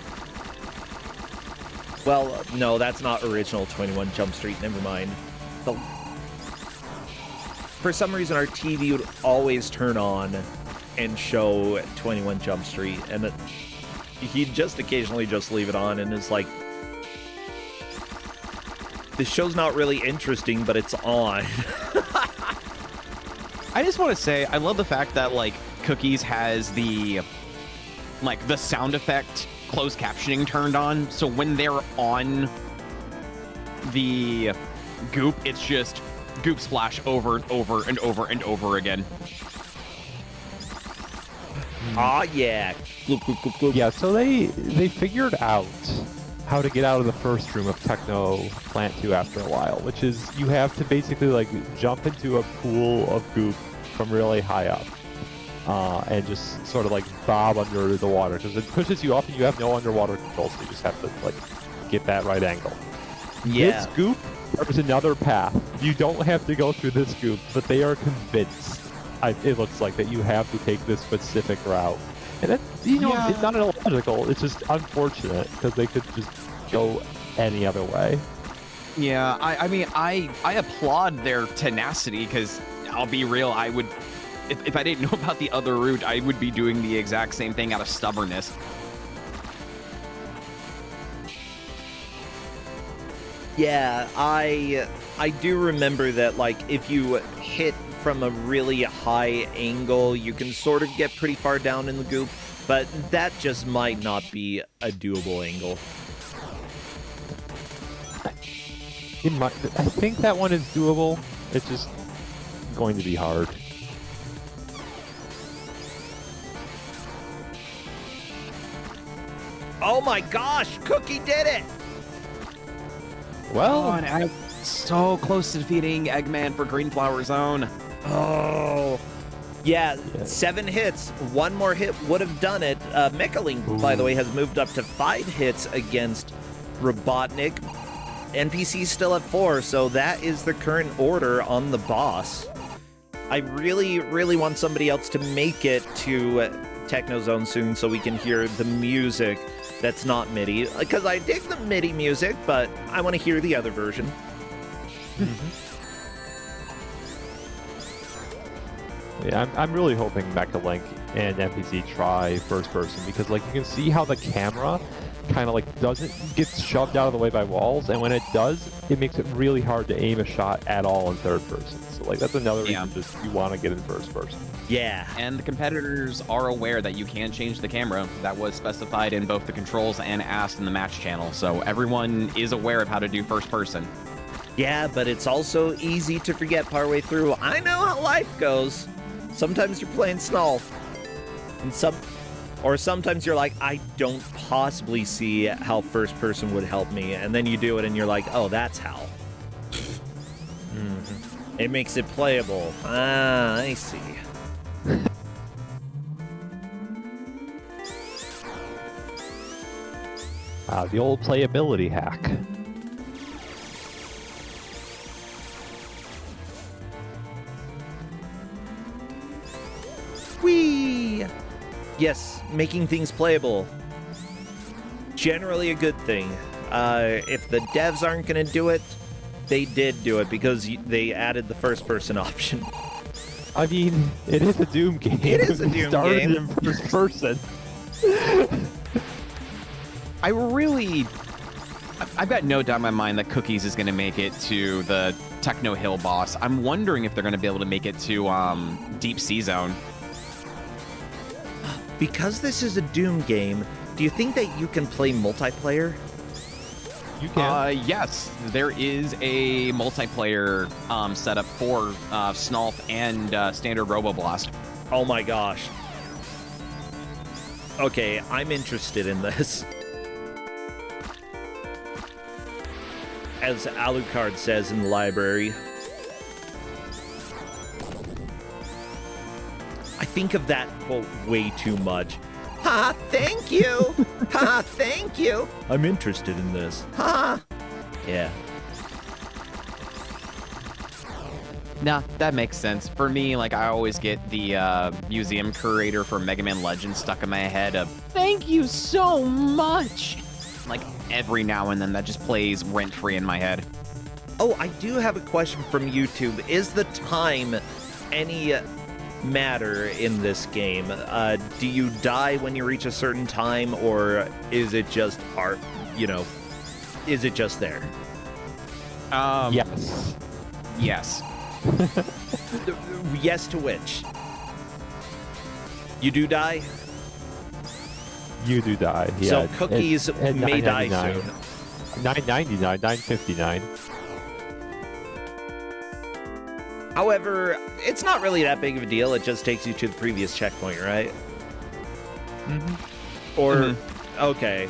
Well, no, that's not original 21 Jump Street. Never mind. For some reason, our TV would always turn on and show 21 Jump Street, and he'd just occasionally just leave it on, and it's like, this show's not really interesting, but it's on. I just want to say, I love the fact that like Cookies has the sound effect closed captioning turned on, so when they're on the goop, it's just goop splash over and over and over and over again. Ah, yeah. Gloop, gloop, gloop, gloop. Yeah, so they figured out how to get out of the first room of Techno Plant 2 after a while, which is you have to basically like jump into a pool of goop from really high up and just sort of like bob under the water because it pushes you up and you have no underwater control, so you just have to like get that right angle. Yeah. This goop, there's another path. You don't have to go through this goop, but they are convinced, it looks like, that you have to take this specific route. And it, Yeah. it's not illogical, it's just unfortunate because they could just go any other way. Yeah, I mean, I applaud their tenacity because I'll be real, I would, if I didn't know about the other route, I would be doing the exact same thing out of stubbornness. Yeah, I do remember that, like, if you hit from a really high angle, you can sort of get pretty far down in the goop, but that just might not be a doable angle. I think that one is doable. It's just going to be hard. Oh my gosh, Cookie did it! Well, and I'm so close to defeating Eggman for Green Flower Zone. Oh. Yeah, 7 hits. One more hit would have done it. Mechaling, by the way, has moved up to 5 hits against Robotnik. NPC's still at 4, so that is the current order on the boss. I really, really want somebody else to make it to Techno Zone soon so we can hear the music that's not MIDI. Because I dig the MIDI music, but I want to hear the other version. yeah, I'm really hoping Mechalink and NPC try first person because, like, you can see how the camera kind of like doesn't get shoved out of the way by walls, and when it does, it makes it really hard to aim a shot at all in third person. So like that's another reason just you want to get in first person. Yeah. And the competitors are aware that you can change the camera. That was specified in both the controls and asked in the match channel, so everyone is aware of how to do first person. Yeah, but it's also easy to forget partway through. I know how life goes. Sometimes you're playing Snarl, and sometimes you're like, I don't possibly see how first person would help me, and then you do it and you're like, oh, that's how. It makes it playable. Ah, I see. The old playability hack. Whee! Yes, making things playable. Generally a good thing. If the devs aren't going to do it, they did do it because they added the first person option. I mean, it is a Doom game. It is a We Doom started game. in first person. I've got no doubt in my mind that Cookies is going to make it to the Techno Hill boss. I'm wondering if they're going to be able to make it to Deep Sea Zone. Because this is a Doom game, do you think that you can play multiplayer? You can. Yes, there is a multiplayer setup for Snalf and standard Roboblast. Oh my gosh. Okay, I'm interested in this. As Alucard says in the library. I think of that quote way too much. Ha, thank you! Ha, thank you! I'm interested in this. Ha! Yeah. Nah, that makes sense. For me, like, I always get the museum curator for Mega Man Legends stuck in my head of, thank you so much! Like, every now and then that just plays rent-free in my head. Oh, I do have a question from YouTube. Is the time any matter in this game? Do you die when you reach a certain time, or is it just art, is it just there? Yes. Yes. Yes to which? You do die? You do die. Yeah. So Cookies at may die $9.99. soon. $9.99, $9.59. However, it's not really that big of a deal. It just takes you to the previous checkpoint, right? Mm-hmm. Or, okay.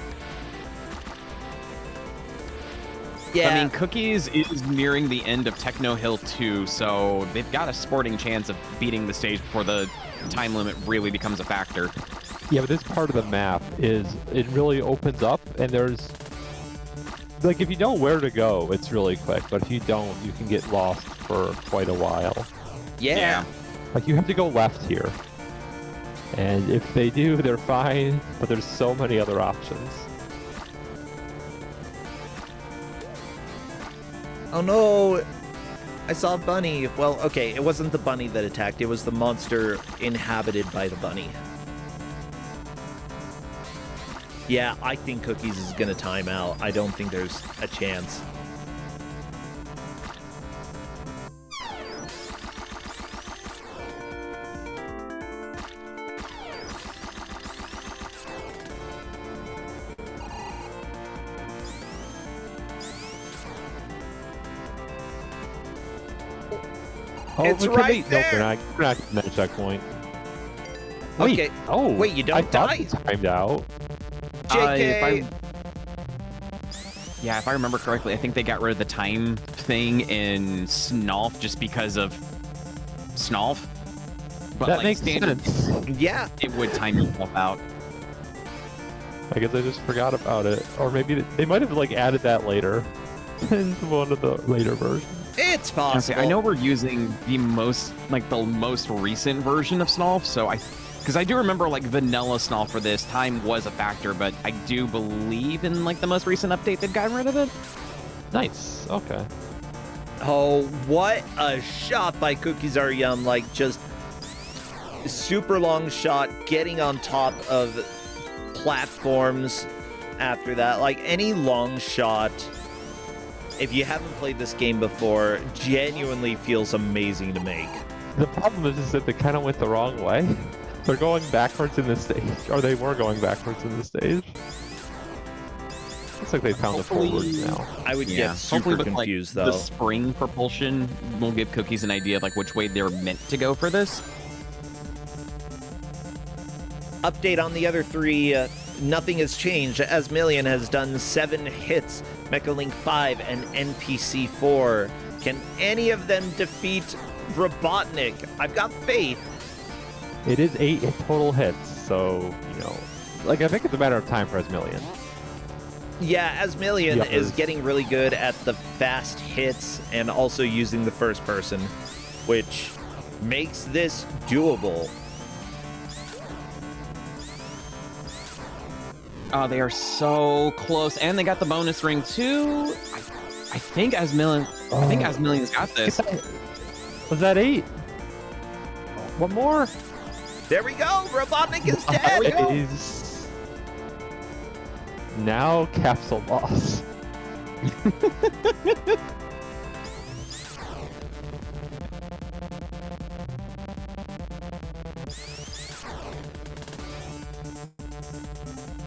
Yeah. I mean, Cookies is nearing the end of Techno Hill 2, so they've got a sporting chance of beating the stage before the time limit really becomes a factor. Yeah, but this part of the map it really opens up, and there's, like, if you know where to go, it's really quick, but if you don't, you can get lost for quite a while. Yeah. Like, you have to go left here. And if they do, they're fine, but there's so many other options. Oh no! I saw a bunny. Well, okay, it wasn't the bunny that attacked. It was the monster inhabited by the bunny. Yeah, I think Cookies is gonna time out. I don't think there's a chance. Oh, It's we can right beat- Nope, there! we're not getting that checkpoint. Wait, Okay. Oh, Wait, you I don't thought die? it timed out. JK! If I remember correctly, I think they got rid of the time thing in Snalf just because of Snalf. But That like, makes standard, sense. Yeah. it would time yourself out. I guess I just forgot about it. Or maybe they might have, like, added that later. In one of the later versions. It's Okay, possible. I know we're using the most recent version of Snalf, so because I do remember like vanilla Snalf for this time was a factor, but I do believe in like the most recent update they've gotten rid of it. Nice. Okay. Oh, what a shot by Cookies Are Yum. Like, just super long shot, getting on top of platforms after that. Like, any long shot, if you haven't played this game before, genuinely feels amazing to make. The problem is that they kind of went the wrong way. They're going backwards in the stage, or they were going backwards in the stage. Looks like they found the forwards now. I would get super Hopefully with, confused, like, though. the spring propulsion will give Cookies an idea of like which way they're meant to go for this. Update on the other three, nothing has changed. Asmillion has done 7 hits, Mechalink 5 and NPC 4. Can any of them defeat Robotnik? I've got faith. It is 8 total hits, so, like, I think it's a matter of time for Asmillion. Yeah, Asmillion The is others. getting really good at the fast hits and also using the first person, which makes this doable. Oh, they are so close, and they got the bonus ring too. I think Asmillion's got this. Was that 8? One more. There we go. Robotnik is dead. It is now Capsule Boss.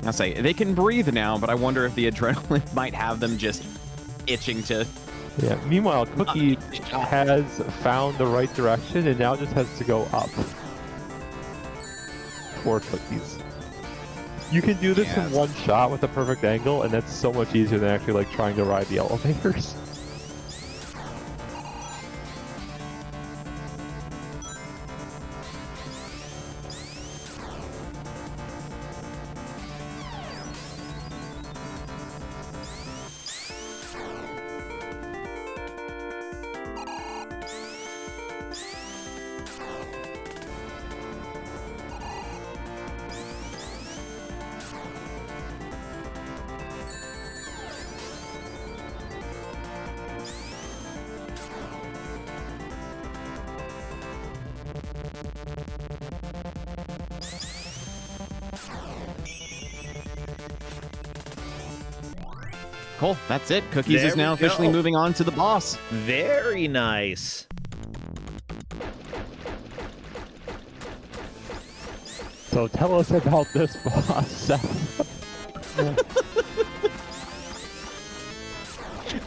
I'll say they can breathe now, but I wonder if the adrenaline might have them just itching to. Yeah. Meanwhile, Cookie has found the right direction and now just has to go up. Poor Cookies. You can do this in one shot with a perfect angle, and that's so much easier than actually like trying to ride the elevators. Cool, that's it. Cookies There is now we officially go. moving on to the boss. Very nice. So tell us about this boss, Seth.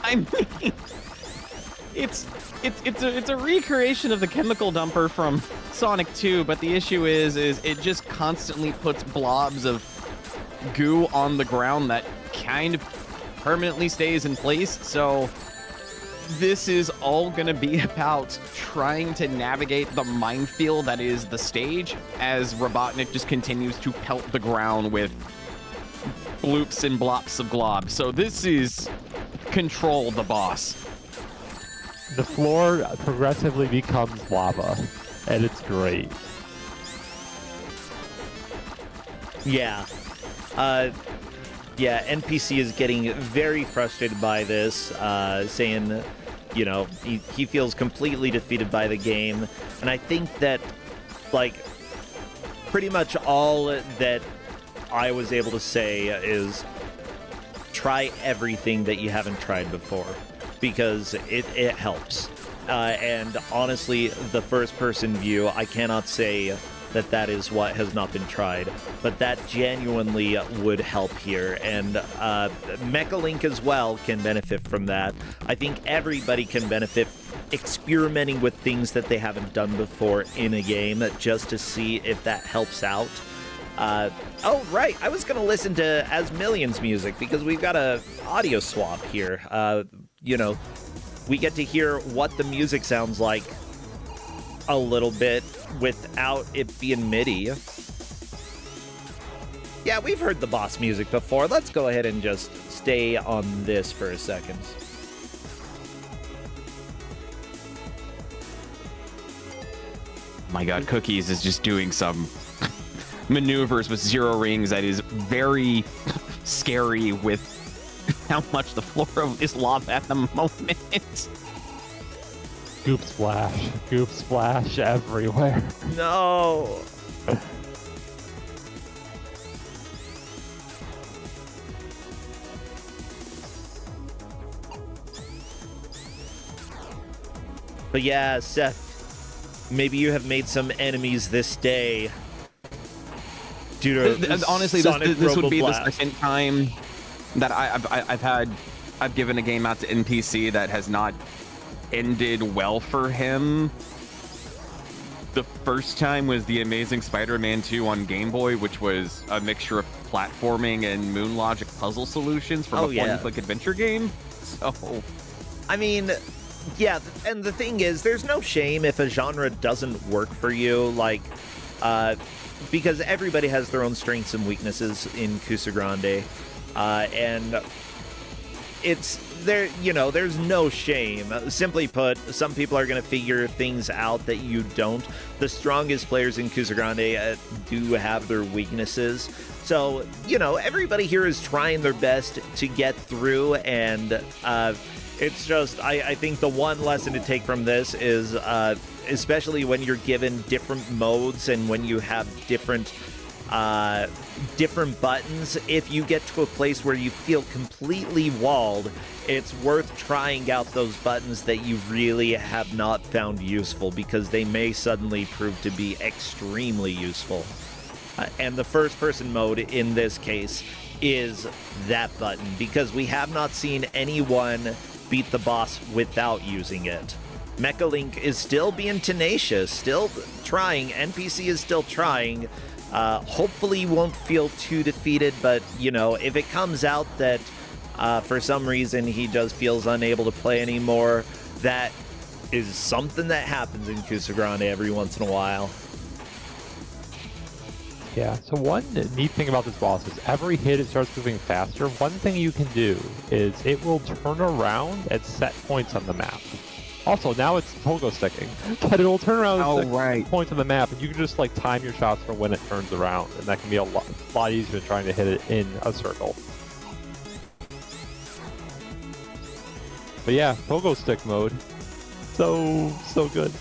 I mean, it's a recreation of the chemical dumper from Sonic 2, but the issue is it just constantly puts blobs of goo on the ground that kind of permanently stays in place. So this is all gonna be about trying to navigate the minefield that is the stage as Robotnik just continues to pelt the ground with bloops and blops of glob. So this is Control the boss. The floor progressively becomes lava, and it's great. Yeah. Yeah, NPC is getting very frustrated by this, saying, you know, he feels completely defeated by the game. And I think that, like, pretty much all that I was able to say is try everything that you haven't tried before, because it helps. And honestly, the first-person view, I cannot say that is what has not been tried, but that genuinely would help here. And Mecha Link as well can benefit from that. I think everybody can benefit experimenting with things that they haven't done before in a game, just to see if that helps out. Oh, right, I was going to listen to As Million's music, because we've got a audio swap here. You know, we get to hear what the music sounds like a little bit without it being MIDI. Yeah, we've heard the boss music before. Let's go ahead and just stay on this for a second. My god, Cookies is just doing some maneuvers with zero rings that is very scary with how much the floor is lava at the moment. Goop splash everywhere. No. But yeah, Seth, maybe you have made some enemies this day due to honestly, Sonic this would be Roboblast. the second time that I've given a game out to NPC that has not ended well for him. The first time was the Amazing Spider-Man 2 on Game Boy, which was a mixture of platforming and Moon Logic puzzle solutions from a point-and-click adventure game. So, I mean, yeah, and the thing is, there's no shame if a genre doesn't work for you, like, because everybody has their own strengths and weaknesses in Kusogrande, and it's there, you know, there's no shame. Simply put, some people are going to figure things out that you don't. The strongest players in Kusogrande do have their weaknesses. So, you know, everybody here is trying their best to get through, and it's just, I think the one lesson to take from this is especially when you're given different modes and when you have different buttons. If you get to a place where you feel completely walled, it's worth trying out those buttons that you really have not found useful, because they may suddenly prove to be extremely useful. And the first-person mode in this case is that button, because we have not seen anyone beat the boss without using it. Mecha Link is still being tenacious, still trying. NPC is still trying. Hopefully you won't feel too defeated, but, you know, if it comes out that for some reason he just feels unable to play anymore, that is something that happens in Kusogrande every once in a while. Yeah, so one neat thing about this boss is every hit it starts moving faster. One thing you can do is it will turn around at set points on the map. Also, now it's pogo sticking, but it'll turn around at set points on the map, and you can just like time your shots for when it turns around, and that can be a lot easier than trying to hit it in a circle. But yeah, pogo stick mode, so good.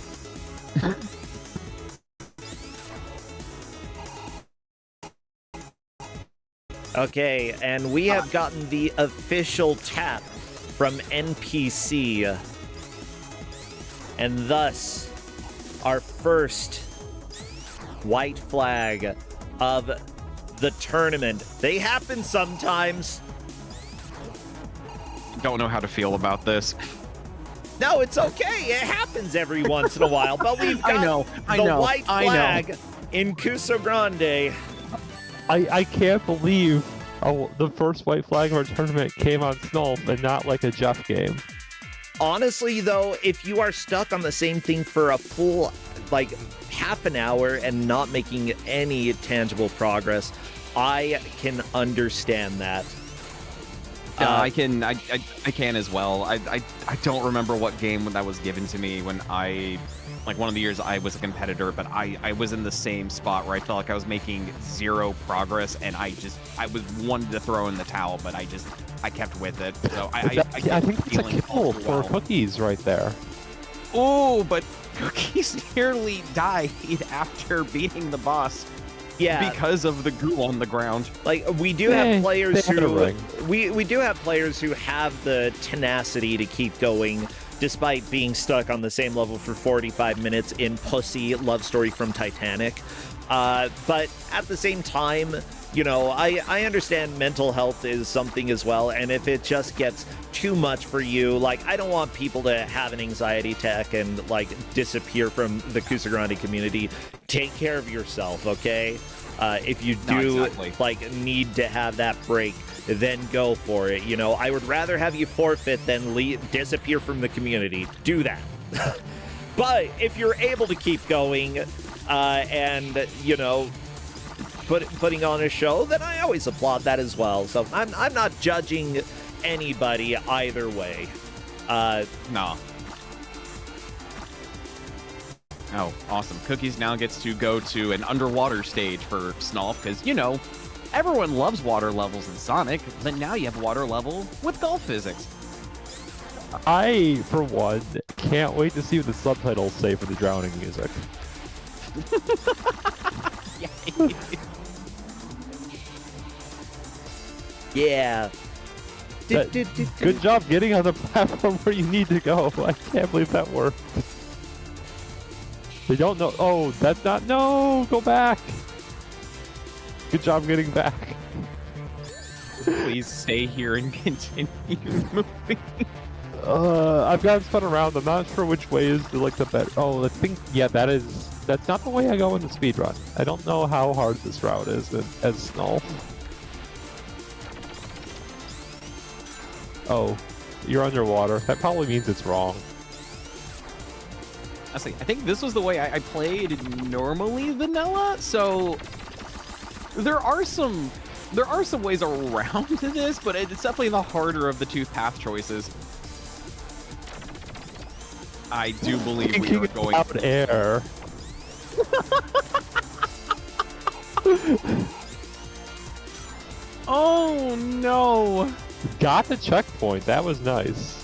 Okay, and we have gotten the official tap from NPC. And thus, our first white flag of the tournament. They happen sometimes. Don't know how to feel about this. No, it's okay. It happens every once in a while. But we've got the white flag in Kusogrande. I can't believe the first white flag of our tournament came on Snulf and not like a Jeff game. Honestly, though, if you are stuck on the same thing for a full, like, half an hour and not making any tangible progress, I can understand that. I can as well. I don't remember what game that was given to me when like one of the years I was a competitor, but I was in the same spot where I felt like I was making zero progress, and I was wanted to throw in the towel, but I kept with it. So I think it's a kill for Cookies right there. Oh, but Cookies nearly died after beating the boss. Yeah, because of the goo on the ground. Like, we do have players who we do have players who have the tenacity to keep going despite being stuck on the same level for 45 minutes in Pussy Love Story from Titanic. But at the same time, you know, I understand mental health is something as well, and if it just gets too much for you, like, I don't want people to have an anxiety attack and, like, disappear from the Kusogrande community. Take care of yourself, okay? If you do, like, need to have that break, then go for it. You know, I would rather have you forfeit than disappear from the community. Do that. But if you're able to keep going and, you know, putting on a show, then I always applaud that as well. So I'm not judging anybody either way. No. Oh, awesome. Cookies now gets to go to an underwater stage for Snulf, because, you know, everyone loves water levels in Sonic, but now you have water level with golf physics. I, for one, can't wait to see what the subtitles say for the drowning music. Yeah. Good job getting on the platform where you need to go. I can't believe that worked. They don't know. Oh, that's not. No, go back. Good job getting back. Please stay here and continue moving. I've got to spin around. I'm not sure which way is the better. Oh, I think, yeah, that's not the way I go in the speedrun. I don't know how hard this route is as Snull. Oh, you're underwater. That probably means it's wrong. Honestly, I think this was the way I played normally vanilla, so there are some ways around this, but it's definitely the harder of the two path choices. I do believe we are going out air. Oh no! Got the checkpoint. That was nice.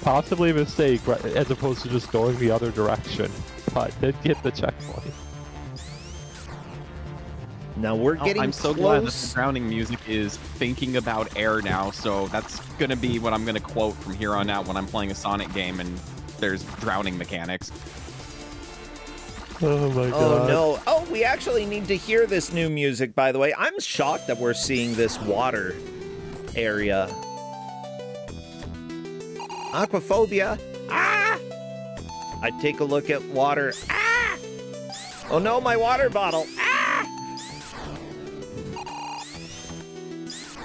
possibly a mistake, right, as opposed to just going the other direction. But did get the checkpoint. Now we're getting I'm so glad that the close. drowning music is thinking about air now, so that's gonna be what I'm gonna quote from here on out when I'm playing a Sonic game and there's drowning mechanics. Oh my god. Oh no. Oh, we actually need to hear this new music, by the way. I'm shocked that we're seeing this water area. Aquaphobia. Ah! I take a look at water. Ah! Oh no, my water bottle. Ah!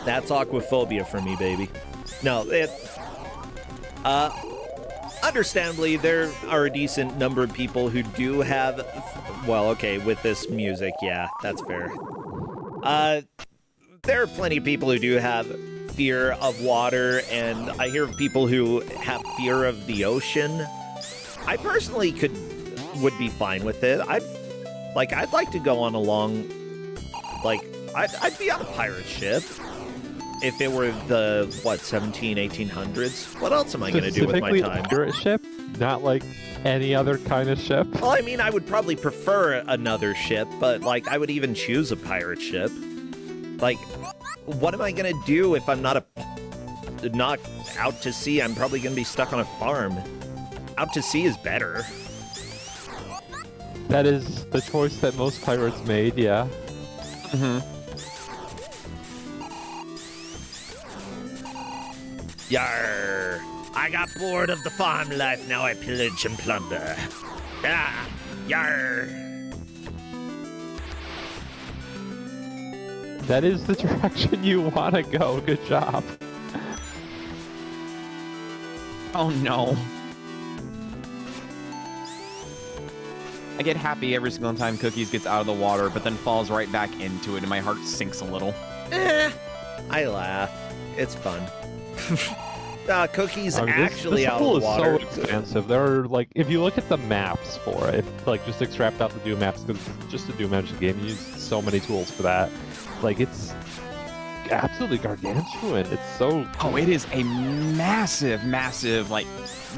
That's aquaphobia for me, baby. No, understandably, there are a decent number of people who do have, well, okay, with this music, yeah, that's fair. There are plenty of people who do have fear of water, and I hear of people who have fear of the ocean. I personally would be fine with it. I'd like to go on a long, I'd be on a pirate ship. If it were the, 1800s? What else am I going to do with my time? A pirate ship, not like any other kind of ship. Well, I mean, I would probably prefer another ship, but, I would even choose a pirate ship. What am I going to do if I'm not out to sea? I'm probably going to be stuck on a farm. Out to sea is better. That is the choice that most pirates made, yeah. Mm-hmm. Yarr! I got bored of the farm life, now I pillage and plunder. Ah! Yarr! That is the direction you want to go. Good job. Oh no. I get happy every single time Cookies gets out of the water, but then falls right back into it, and my heart sinks a little. I laugh. It's fun. Cookies I mean, actually this out of the water. Is so expansive. There are if you look at the maps for it, just extract out the Doom maps because it's just a Doom engine game. You use so many tools for that. It's absolutely gargantuan. It's so. Oh, it is a massive, massive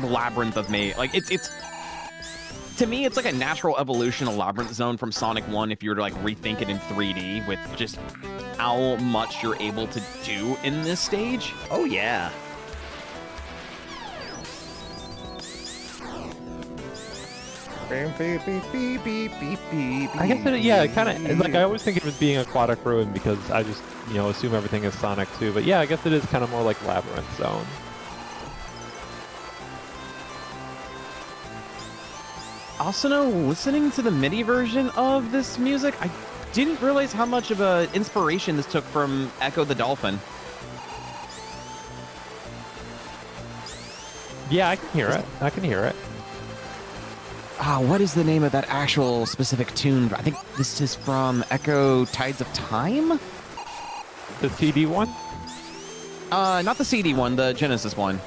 labyrinth of me. It's. To me, it's like a natural evolution of Labyrinth Zone from Sonic 1 if you were to rethink it in 3D with just how much you're able to do in this stage. Oh, yeah. I guess it kind of I always think of it as being Aquatic Ruin because I just assume everything is Sonic 2. But yeah, I guess it is kind of more like Labyrinth Zone. Also, listening to the MIDI version of this music, I didn't realize how much of an inspiration this took from Echo the Dolphin. Yeah, I can hear it. I can hear it. What is the name of that actual specific tune? I think this is from Echo Tides of Time? The CD one? Not the CD one, the Genesis one.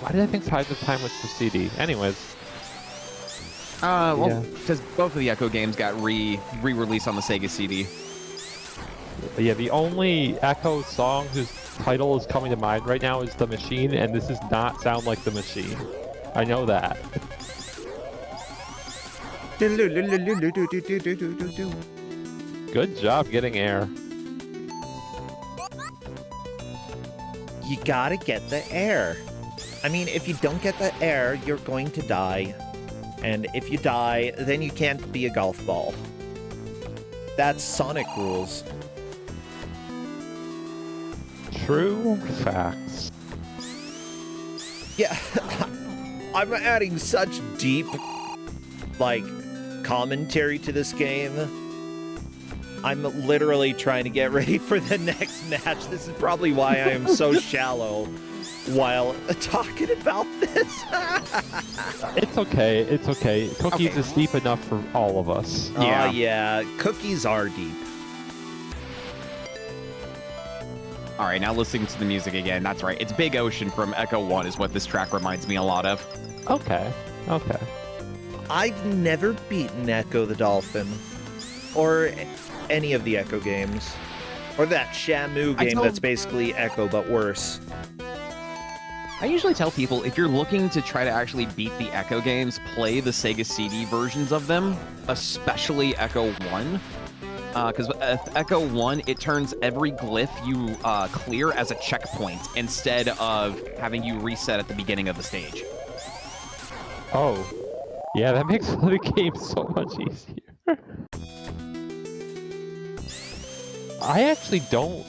Why did I think Tides of Time was the CD? Anyways. Because both of the Echo games got re-released on the Sega CD. But yeah, the only Echo song whose title is coming to mind right now is The Machine, and this does not sound like The Machine. I know that. Good job getting air. You gotta get the air. I mean, if you don't get the air, you're going to die. And if you die, then you can't be a golf ball. That's Sonic rules. True facts. Yeah, I'm adding such deep, commentary to this game. I'm literally trying to get ready for the next match. This is probably why I am so shallow while talking about this. It's okay. It's okay. Cookies is deep enough for all of us. Yeah. Yeah. Cookies are deep. All right, now listening to the music again. That's right. It's Big Ocean from Echo 1 is what this track reminds me a lot of. Okay. Okay. I've never beaten Echo the Dolphin. Or any of the Echo games. Or that Shamu game that's basically Echo but worse. I usually tell people if you're looking to try to actually beat the Echo games, play the Sega CD versions of them, especially Echo 1. Because Echo 1, it turns every glyph you clear as a checkpoint instead of having you reset at the beginning of the stage. Oh, yeah, that makes the game so much easier. I actually don't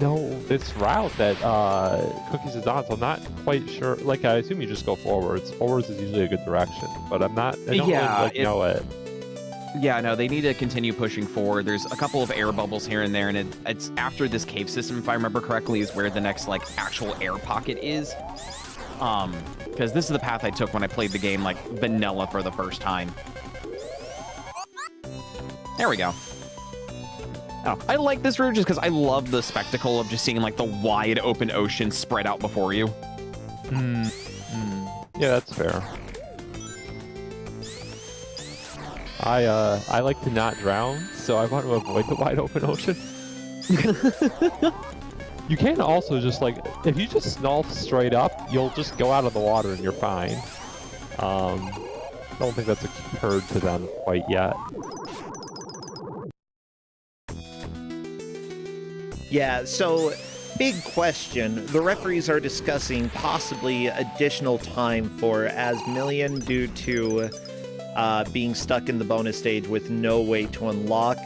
know this route that Cookies is on, so I'm not quite sure. Like, I assume you just go forwards. Forwards is usually a good direction, but I don't really know it. Yeah, no, they need to continue pushing forward. There's a couple of air bubbles here and there, and it's after this cave system, if I remember correctly, is where the next, like, actual air pocket is. Because this is the path I took when I played the game, like, vanilla for the first time. There we go. Oh, I like this route just because I love the spectacle of just seeing, like, the wide open ocean spread out before you. Yeah, that's fair. I like to not drown, so I want to avoid the wide open ocean. You can also just, like, if you just snuff straight up, you'll just go out of the water and you're fine. I don't think that's occurred to them quite yet. Yeah, so big question. The referees are discussing possibly additional time for Asmillion due to being stuck in the bonus stage with no way to unlock,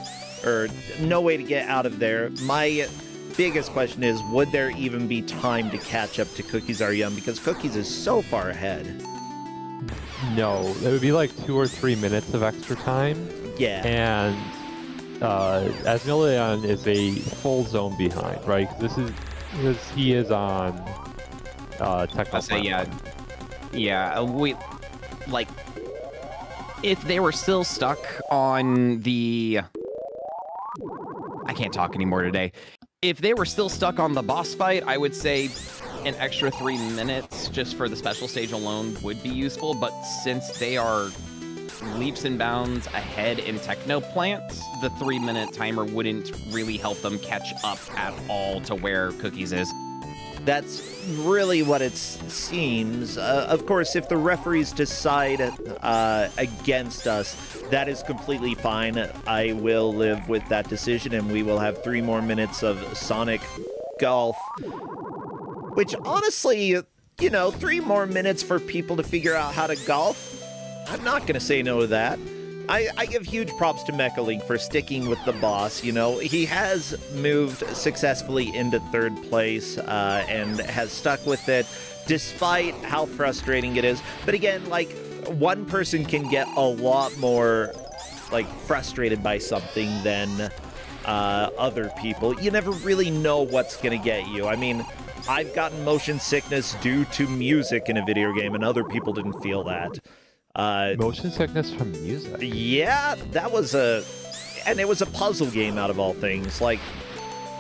or no way to get out of there. My biggest question is, would there even be time to catch up to Cookies Are Yum? Because Cookies is so far ahead. No, it would be like 2 or 3 minutes of extra time. Yeah. And Asmillion is a full zone behind, right? Because he is on technical. I'll say, yeah. We like, if they were still stuck on the, I can't talk anymore today. If they were still stuck on the boss fight, I would say an extra 3 minutes just for the special stage alone would be useful. But since they are leaps and bounds ahead in Techno Plants, the 3-minute timer wouldn't really help them catch up at all to where Cookies is. That's really what it seems. Of course, if the referees decide against us, that is completely fine. I will live with that decision, and we will have 3 more minutes of Sonic Golf. Which, honestly, 3 more minutes for people to figure out how to golf, I'm not going to say no to that. I give huge props to Mecha Link for sticking with the boss. He has moved successfully into 3rd place and has stuck with it despite how frustrating it is. But again, like, one person can get a lot more, like, frustrated by something than other people. You never really know what's going to get you. I mean, I've gotten motion sickness due to music in a video game, and other people didn't feel that. Motion sickness from music? Yeah, that was and it was a puzzle game out of all things, like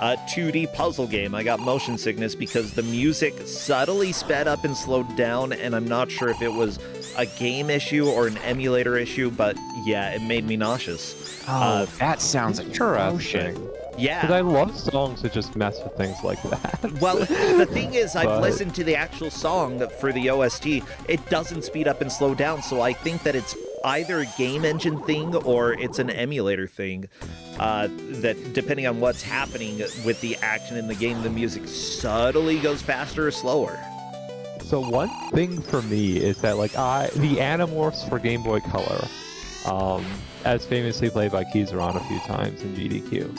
a 2D puzzle game. I got motion sickness because the music subtly sped up and slowed down, and I'm not sure if it was a game issue or an emulator issue, but yeah, it made me nauseous. Oh, that sounds atrocious. Yeah. Because I love songs that just mess with things like that. Well, the thing is, I've listened to the actual song for the OST. It doesn't speed up and slow down, so I think that it's either a game engine thing or it's an emulator thing. That, depending on what's happening with the action in the game, the music subtly goes faster or slower. So one thing for me is that, like, the Animorphs for Game Boy Color, as famously played by Kus9rande a few times in GDQ,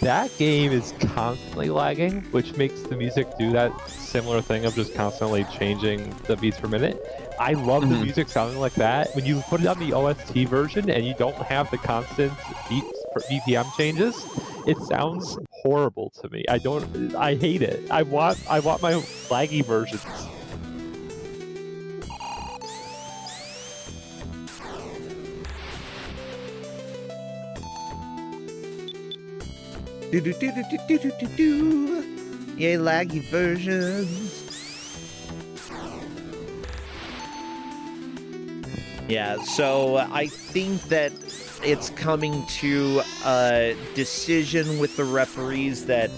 that game is constantly lagging, which makes the music do that similar thing of just constantly changing the beats per minute. I love the music sounding like that. When you put it on the OST version and you don't have the constant BPM changes, it sounds horrible to me. I hate it. I want my laggy versions. Do. Yay, laggy versions. Yeah, so I think that it's coming to a decision with the referees that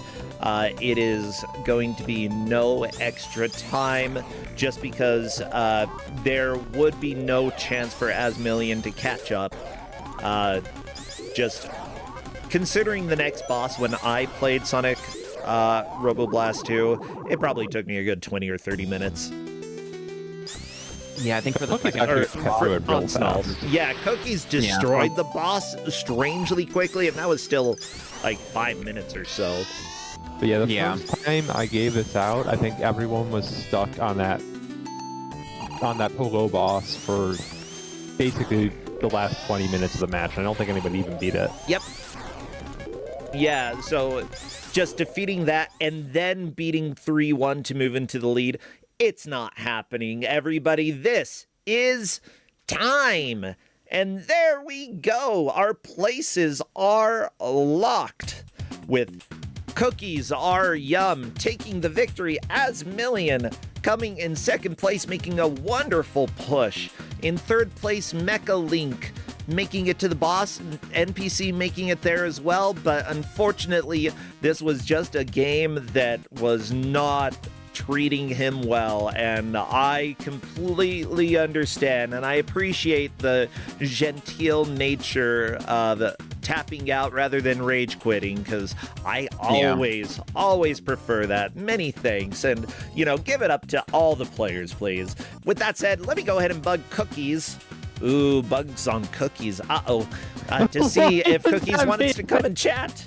it is going to be no extra time, just because there would be no chance for Asmillion to catch up. Just considering the next boss, when I played Sonic Roboblast 2, it probably took me a good 20 or 30 minutes. Yeah, I think for the Cookies second actually got through it real fast. Yeah, Cookies destroyed the boss strangely quickly, and that was still like 5 minutes or so. But yeah, the first time I gave this out, I think everyone was stuck on that Polo boss for basically the last 20 minutes of the match. I don't think anybody even beat it. Yep. Yeah, so just defeating that and then beating 3-1 to move into the lead, it's not happening, everybody. This is time. And there we go. Our places are locked with Cookies Are Yum taking the victory, Asmillion coming in second place, making a wonderful push. In third place, Mecha Link making it to the boss, NPC making it there as well, but unfortunately, this was just a game that was not treating him well, and I completely understand, and I appreciate the genteel nature of tapping out rather than rage quitting, because I always prefer that. Many thanks, and, give it up to all the players, please. With that said, let me go ahead and bug Cookies. Ooh, bugs on Cookies. To see if Cookies wanted to come and chat.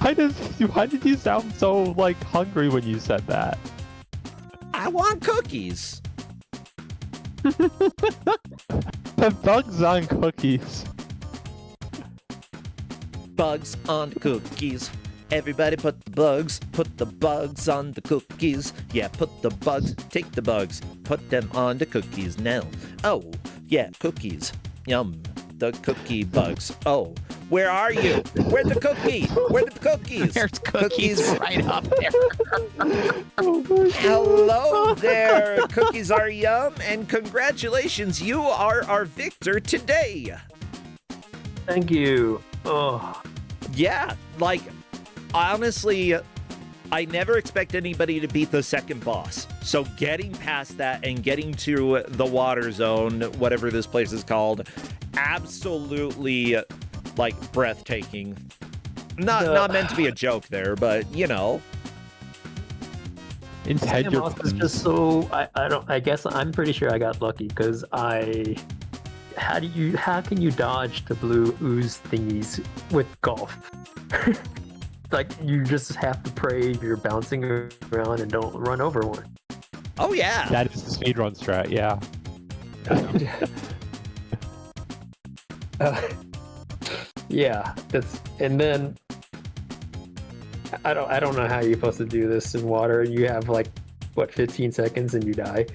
Why did you sound so, hungry when you said that? I want cookies. The bugs on Cookies. Bugs on cookies. Everybody put the bugs on the cookies. Yeah, put the bugs, take the bugs, put them on the cookies now. Oh, yeah, cookies. Yum. The cookie bugs. Oh, where are you? Where's the cookie? Where the cookies? There's cookies right up there. Hello there, Cookies Are Yum, and congratulations, you are our victor today. Thank you. Oh, Yeah, honestly, I never expect anybody to beat the second boss. So getting past that and getting to the water zone, whatever this place is called, absolutely breathtaking. Not meant to be a joke there, but Instead, Sam Ross is just so I guess I'm pretty sure I got lucky because how can you dodge the blue ooze thingies with golf? You just have to pray you're bouncing around and don't run over one. Oh yeah. that is the speedrun strat, yeah. Yeah, and then I don't know how you're supposed to do this in water. You have 15 seconds and you die.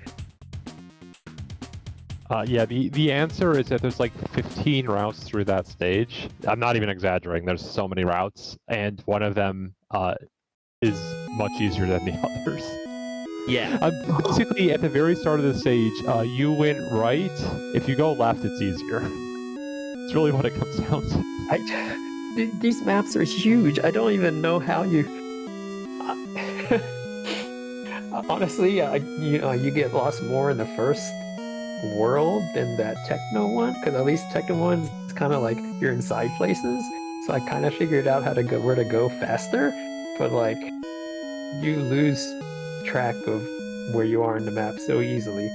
Yeah, the answer is that there's 15 routes through that stage. I'm not even exaggerating. There's so many routes, and one of them is much easier than the others. Yeah. Basically, at the very start of the stage, you went right. If you go left, it's easier. It's really what it comes down to. These maps are huge. I don't even know how you. Honestly, you get lost more in the first world than that Techno one, because at least Techno one's kind of you're inside places. So I kind of figured out where to go faster, but you lose track of where you are in the map so easily.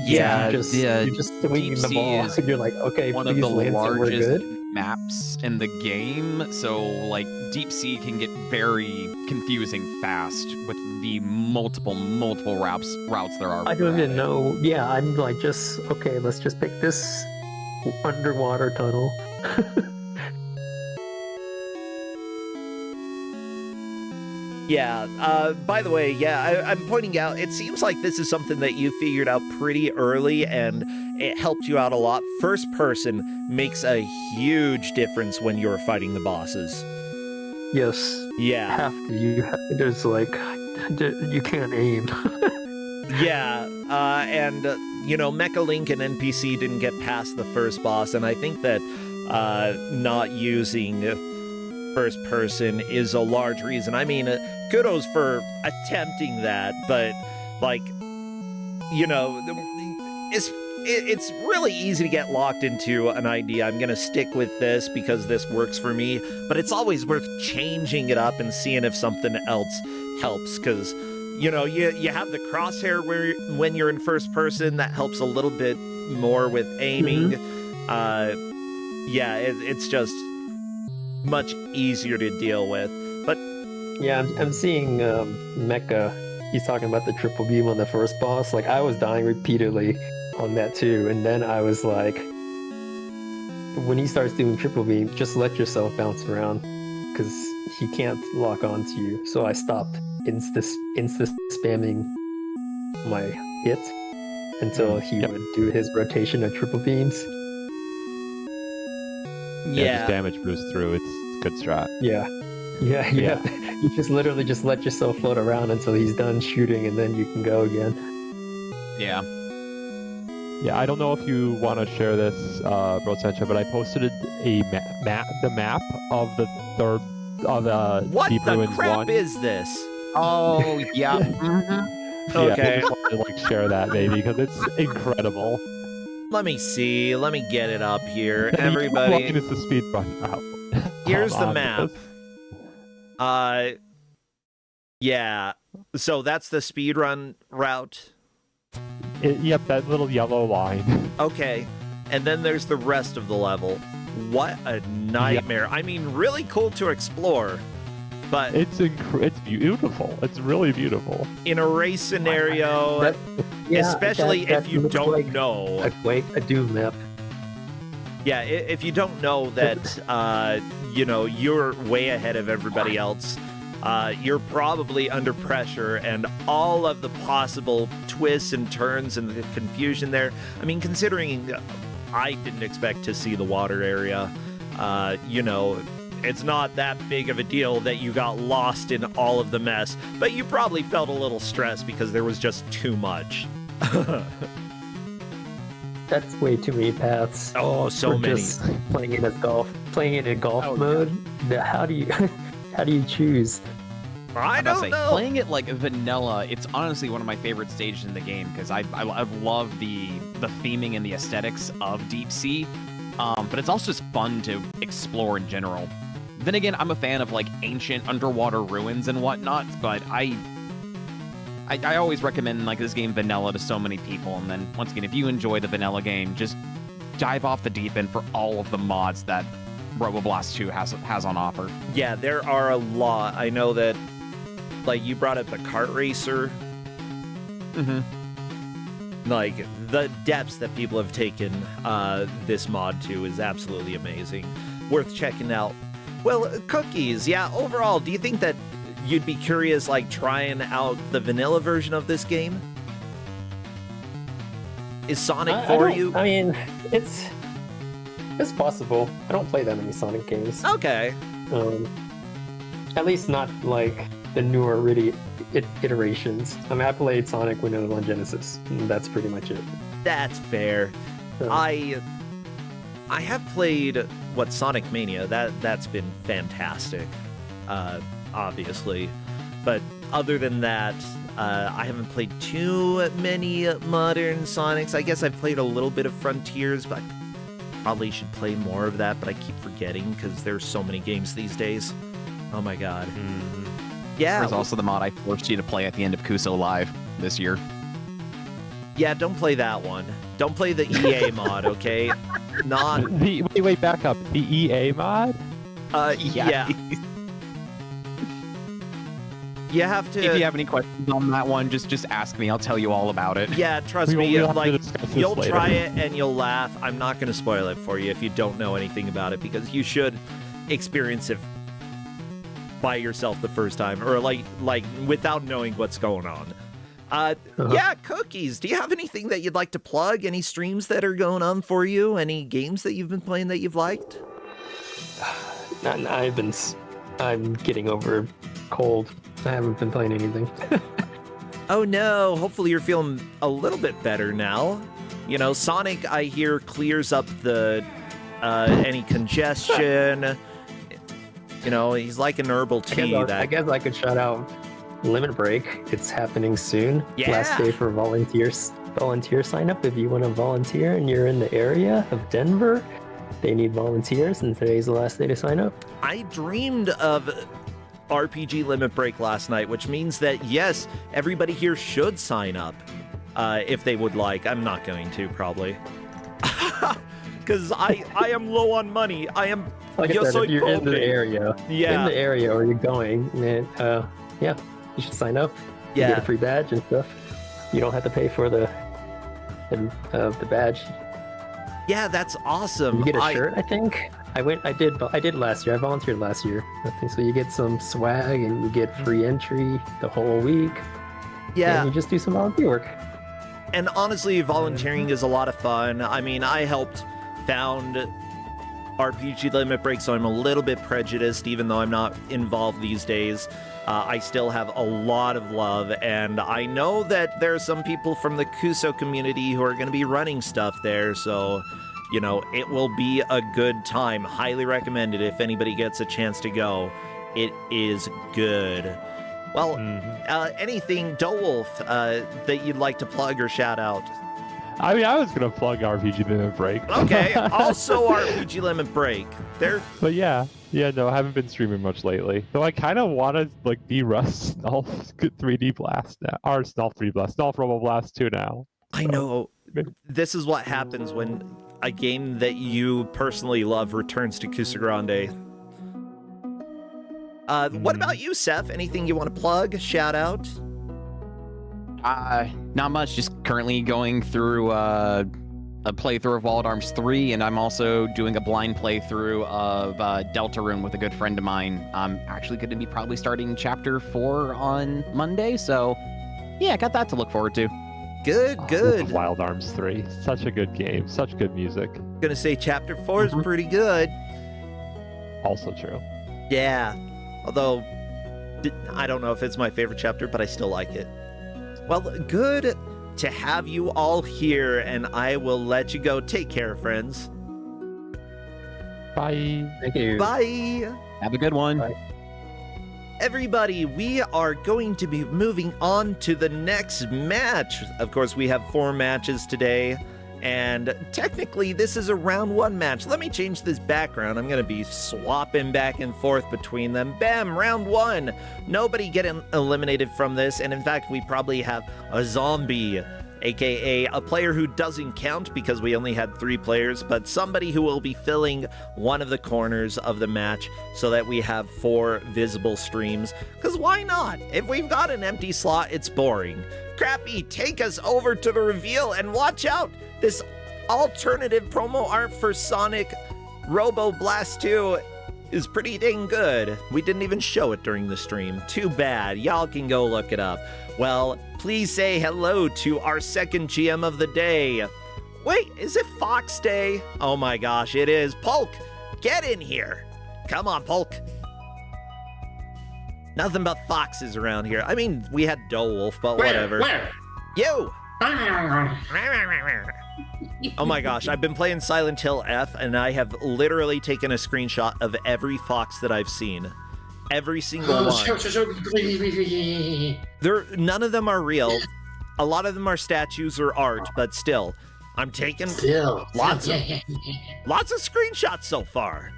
Yeah, you're just swinging the ball, and you're okay, one please of the land somewhere largest good. maps in the game, so Deep Sea can get very confusing fast with the multiple routes there are. I don't even know. Yeah, I'm just okay. Let's just pick this underwater tunnel. Yeah, by the way, I'm pointing out, it seems like this is something that you figured out pretty early, and it helped you out a lot. First person makes a huge difference when you're fighting the bosses. Yes. Yeah. There's you can't aim. Yeah, and Mecha Link and NPC didn't get past the first boss, and I think that not using first person is a large reason. I mean, kudos for attempting that, but it's really easy to get locked into an idea. I'm gonna stick with this because this works for me, but it's always worth changing it up and seeing if something else helps, because you have the crosshair when you're in first person, that helps a little bit more with aiming. It's just much easier to deal with. But yeah, I'm seeing Mecha. He's talking about the triple beam on the first boss. Like, I was dying repeatedly on that too, and then I was like, when he starts doing triple beam, just let yourself bounce around, because he can't lock onto you. So I stopped insta spamming my hit until he would do his rotation of triple beams. Just damage boost through. It's a good strat. Yeah. You just literally just let yourself float around until he's done shooting, and then you can go again. Yeah. Yeah, I don't know if you want to share this, Brosencha, but I posted the map of the third what Deep the Ruins crap 1. is this? Oh, yeah. Okay. I just wanted to share that maybe because it's incredible. Let me see. Let me get it up here. And Everybody, it's the speed run route. here's the on map. this. Yeah. So that's the speedrun route. Yep, that little yellow line. Okay. And then there's the rest of the level. What a nightmare. I mean, really cool to explore, but It's beautiful. It's really beautiful. in a race scenario, especially if you looks don't like know. a Doom map. Yeah, if you don't know that, you're way ahead of everybody else, you're probably under pressure, and all of the possible twists and turns and the confusion there. I mean, considering I didn't expect to see the water area, it's not that big of a deal that you got lost in all of the mess, but you probably felt a little stressed because there was just too much. That's way too many paths. Oh, so for many. Just playing it in golf mode. How do you choose? I don't know. Playing it like vanilla, it's honestly one of my favorite stages in the game because I love the theming and the aesthetics of Deep Sea, but it's also just fun to explore in general. Then again, I'm a fan of like ancient underwater ruins and whatnot, but I always recommend like this game vanilla to so many people. And then once again, if you enjoy the vanilla game, just dive off the deep end for all of the mods that Roboblast 2 has on offer. Yeah, there are a lot. I know that, like, you brought up the kart racer. Like, the depths that people have taken this mod to is absolutely amazing. Worth checking out. Well, Cookies, yeah, overall, do you think that you'd be curious, like, trying out the vanilla version of this game? Is Sonic for you? I mean, it's possible. I don't play that many Sonic games. Okay. At least not like the newer iterations. I mean, I played Sonic when it was on Genesis, and that's pretty much it. That's fair. I have played Sonic Mania. That's been fantastic, obviously. But other than that, I haven't played too many modern Sonics. I guess I've played a little bit of Frontiers, but I probably should play more of that. But I keep forgetting because there's so many games these days. Oh my god. Yeah. There's also the mod I forced you to play at the end of Kuso Live this year. Yeah, don't play that one. Don't play the EA mod, okay? Not wait, back up. The EA mod? yeah. You have to. If you have any questions on that one, just ask me. I'll tell you all about it. Yeah, trust me. We'll have to Like, discuss this you'll later. try it and you'll laugh. I'm not going to spoil it for you if you don't know anything about it, because you should experience it by yourself the first time, or like without knowing what's going on. Yeah, Cookies, do you have anything that you'd like to plug? Any streams that are going on for you? Any games that you've been playing that you've liked? I'm getting over cold. I haven't been playing anything. Oh no, hopefully you're feeling a little bit better now. You know, Sonic, I hear, clears up the any congestion. You know, he's like an herbal tea. I guess I could shout out Limit Break. It's happening soon. Yeah. Last day for volunteers. Volunteer sign up if you want to volunteer and you're in the area of Denver. They need volunteers, and today's the last day to sign up. I dreamed of RPG Limit Break last night, which means that, yes, everybody here should sign up if they would like. I'm not going to, probably. Because I am low on money. I am... Like I said, if you're in the area, or you're going, then, yeah, you should sign up. You get a free badge and stuff. You don't have to pay for the badge. Yeah, that's awesome. You get a shirt, I think. I did last year. I volunteered last year. I think so. You get some swag and you get free entry the whole week. Yeah. And you just do some volunteer work. And honestly, volunteering is a lot of fun. I mean, I helped found RPG Limit Break, so I'm a little bit prejudiced, even though I'm not involved these days. I still have a lot of love, and I know that there are some people from the Kuso community who are going to be running stuff there, so, you know, it will be a good time. Highly recommended if anybody gets a chance to go. It is good. Well, anything, Dowolf, that you'd like to plug or shout out? I mean, I was gonna plug RPG Limit Break. Okay, also RPG Limit Break. But yeah, no, I haven't been streaming much lately. Though I kind of want to like be Russ Snulf 3D Blast now, or Snulf 3D Blast, Snulf Robo Blast 2 now. I know. This is what happens when a game that you personally love returns to Kusogrande. What about you, Seth? Anything you want to plug? Shout out? Not much. Just currently going through a playthrough of Wild Arms 3, and I'm also doing a blind playthrough of Deltarune with a good friend of mine. I'm actually going to be probably starting Chapter 4 on Monday, so yeah, got that to look forward to. Good. Wild Arms 3. Such a good game. Such good music. Gonna say Chapter 4 is pretty good. Also true. Yeah. Although, I don't know if it's my favorite chapter, but I still like it. Well, good to have you all here, and I will let you go. Take care, friends. Bye. Thank you. Bye. Have a good one. Bye. Everybody, we are going to be moving on to the next match. Of course, we have 4 matches today, and technically this is a round 1 match. Let me change this background. I'm going to be swapping back and forth between them. Bam, round 1. Nobody getting eliminated from this, and in fact, we probably have a zombie, aka a player who doesn't count because we only had 3 players, but somebody who will be filling one of the corners of the match so that we have 4 visible streams. Because why not? If we've got an empty slot, it's boring. Crappy, take us over to the reveal, and watch out! This alternative promo art for Sonic Robo Blast 2 is pretty dang good. We didn't even show it during the stream. Too bad. Y'all can go look it up. Well, please say hello to our second GM of the day. Wait, is it Fox Day? Oh my gosh, it is. Polk, get in here. Come on, Polk. Nothing but foxes around here. I mean, we had Dowolf, but whatever. Where? You! Oh my gosh, I've been playing Silent Hill F, and I have literally taken a screenshot of every fox that I've seen. Every single one. None of them are real. A lot of them are statues or art, but still, I'm taking lots of screenshots so far.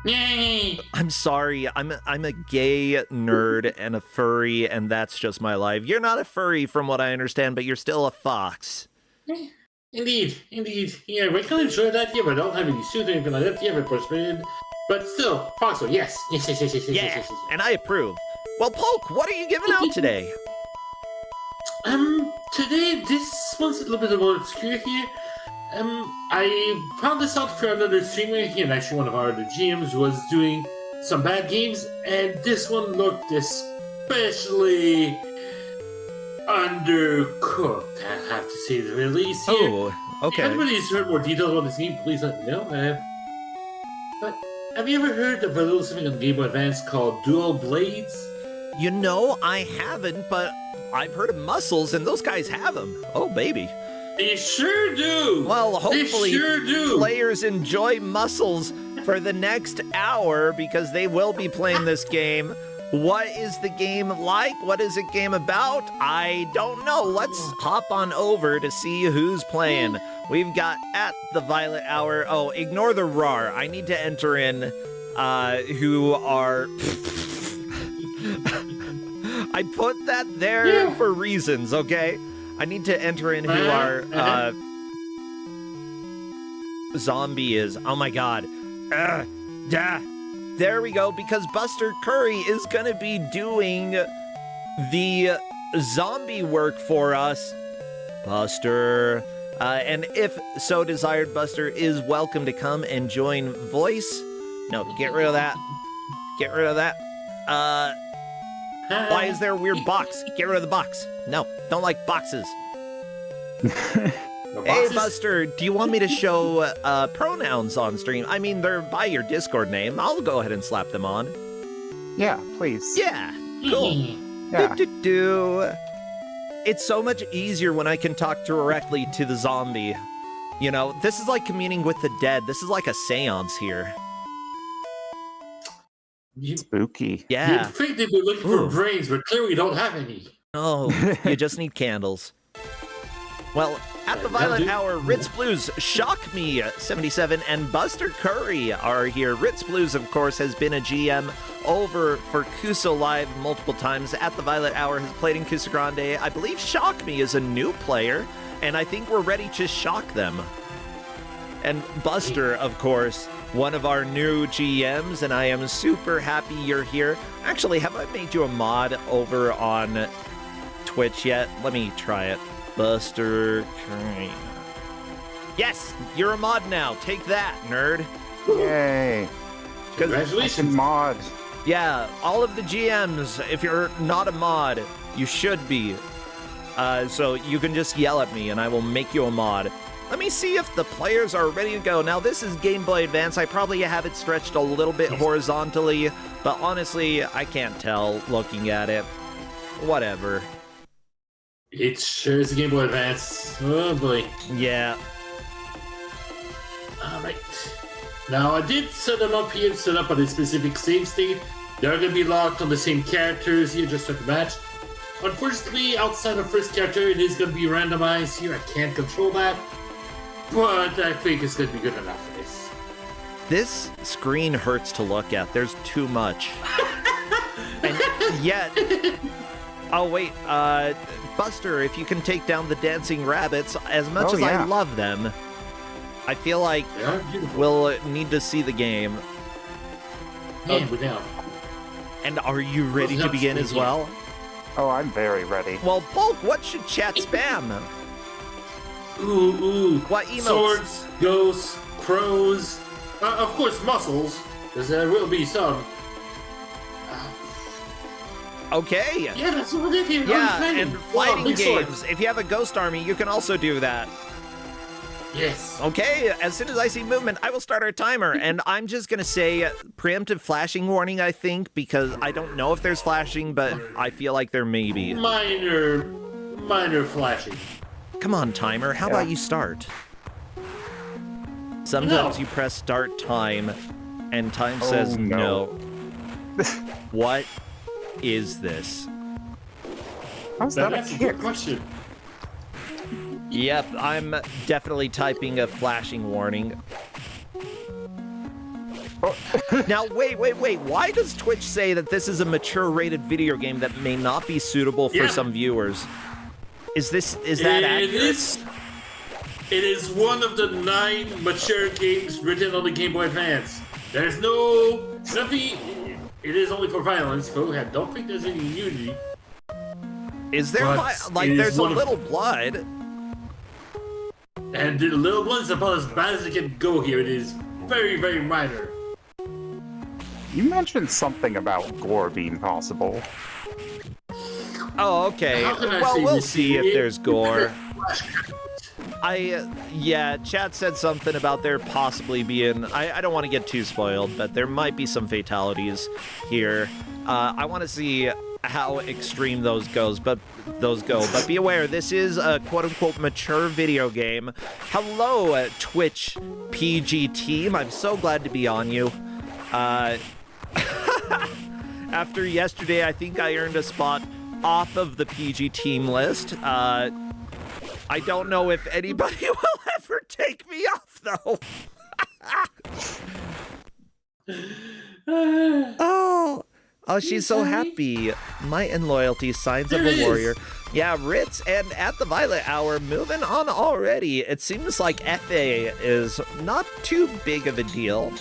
Yay! I'm sorry, I'm a gay nerd and a furry, and that's just my life. You're not a furry from what I understand, but you're still a fox. Indeed. Yeah, we can enjoy that. Yeah, but I don't have any suit or anything like that. Yeah, but persuaded. But still, Foxo, yes. Yes. And I approve. Well, Polk, what are you giving out today? Today, this one's a little bit more obscure here. I found this out for another streamer here, and actually one of our other GMs was doing some bad games, and this one looked especially undercooked, I have to say the release here. Oh, okay. If anybody's heard more details on this game, please let me know. But have you ever heard of a little something on Game Boy Advance called Dual Blades? You know, I haven't, but I've heard of Muscles, and those guys have them. Oh, baby. They sure do. Well, hopefully they sure do. players enjoy Muscles for the next hour because they will be playing this game. What is the game like? What is the game about? I don't know. Let's hop on over to see who's playing. We've got at the Violet Hour. Oh, ignore the RAR. I need to enter in who are... I put that there for reasons, okay? I need to enter in who our zombie is. Oh my god. There we go, because Buster Curry is going to be doing the zombie work for us. Buster. And if so desired, Buster is welcome to come and join voice. No, get rid of that. Get rid of that. Why is there a weird box? Get rid of the box. No, don't like boxes. Hey, Buster, do you want me to show pronouns on stream? I mean, they're by your Discord name. I'll go ahead and slap them on. Yeah, please. Yeah, cool. Yeah. It's so much easier when I can talk directly to the zombie. You know, this is like communing with the dead. This is like a seance here. Spooky. Yeah. You'd think they'd be looking for brains, but clearly don't have any. Oh, you just need candles. Well, at the Violet Hour, Ritz Blues, Shock Me 77, and Buster Curry are here. Ritz Blues, of course, has been a GM over for Kuso Live multiple times. At the Violet Hour has played in Kusogrande. I believe Shock Me is a new player, and I think we're ready to shock them. And Buster, of course, one of our new GMs, and I am super happy you're here. Actually, have I made you a mod over on Twitch yet? Let me try it. Buster Curry. Yes, you're a mod now. Take that, nerd. Yay. Congratulations. Mod. Yeah, all of the GMs, if you're not a mod, you should be. So you can just yell at me and I will make you a mod. Let me see if the players are ready to go. Now, this is Game Boy Advance. I probably have it stretched a little bit horizontally, but honestly, I can't tell looking at it. Whatever. It sure is a Game Boy Advance. Oh boy. Yeah. Alright. Now, I did set them up here, set up on a specific save state. They're going to be locked on the same characters here, just like the match. Unfortunately, outside of first character, it is going to be randomized here. I can't control that. But I think it's going to be good enough for this. This screen hurts to look at. There's too much. And yet... Oh, wait. Buster, if you can take down the dancing rabbits, as much as I love them, I feel like we'll need to see the game. Man, we're down. And are you ready to begin as well? Oh, I'm very ready. Well, Bulk, what should chat spam? Ooh. What emotes? Swords, ghosts, crows, of course muscles, because there will be some. Okay. Yeah, that's what we did here. Yeah, and fighting big games. sword. If you have a ghost army, you can also do that. Yes. Okay, as soon as I see movement, I will start our timer. And I'm just going to say preemptive flashing warning, I think, because I don't know if there's flashing, but I feel like there may be. Minor flashing. Come on, timer. How about you start? Sometimes you press start time, and time says no. What is this? How's that a That's a kick? good question. Yep, I'm definitely typing a flashing warning. Now, wait. Why does Twitch say that this is a mature-rated video game that may not be suitable for some viewers? Is that accurate? It is one of the 9 mature games written on the Game Boy Advance. There's nothing. It is only for violence, so I don't think there's any nudity. Is there there's a little blood? And the little blood's about as bad as it can go here. It is very, very minor. You mentioned something about gore being possible. Oh, okay. Well, we'll see if there's gore. Chat said something about there possibly being, I don't want to get too spoiled, but there might be some fatalities here. I want to see how extreme those go. But be aware, this is a quote-unquote mature video game. Hello, Twitch PG team. I'm so glad to be on you. After yesterday, I think I earned a spot off of the PG team list. I don't know if anybody will ever take me off, though. Oh, she's so happy. Might and loyalty, signs of a warrior. Yeah, Ritz and At the Violet Hour moving on already. It seems like FA is not too big of a deal.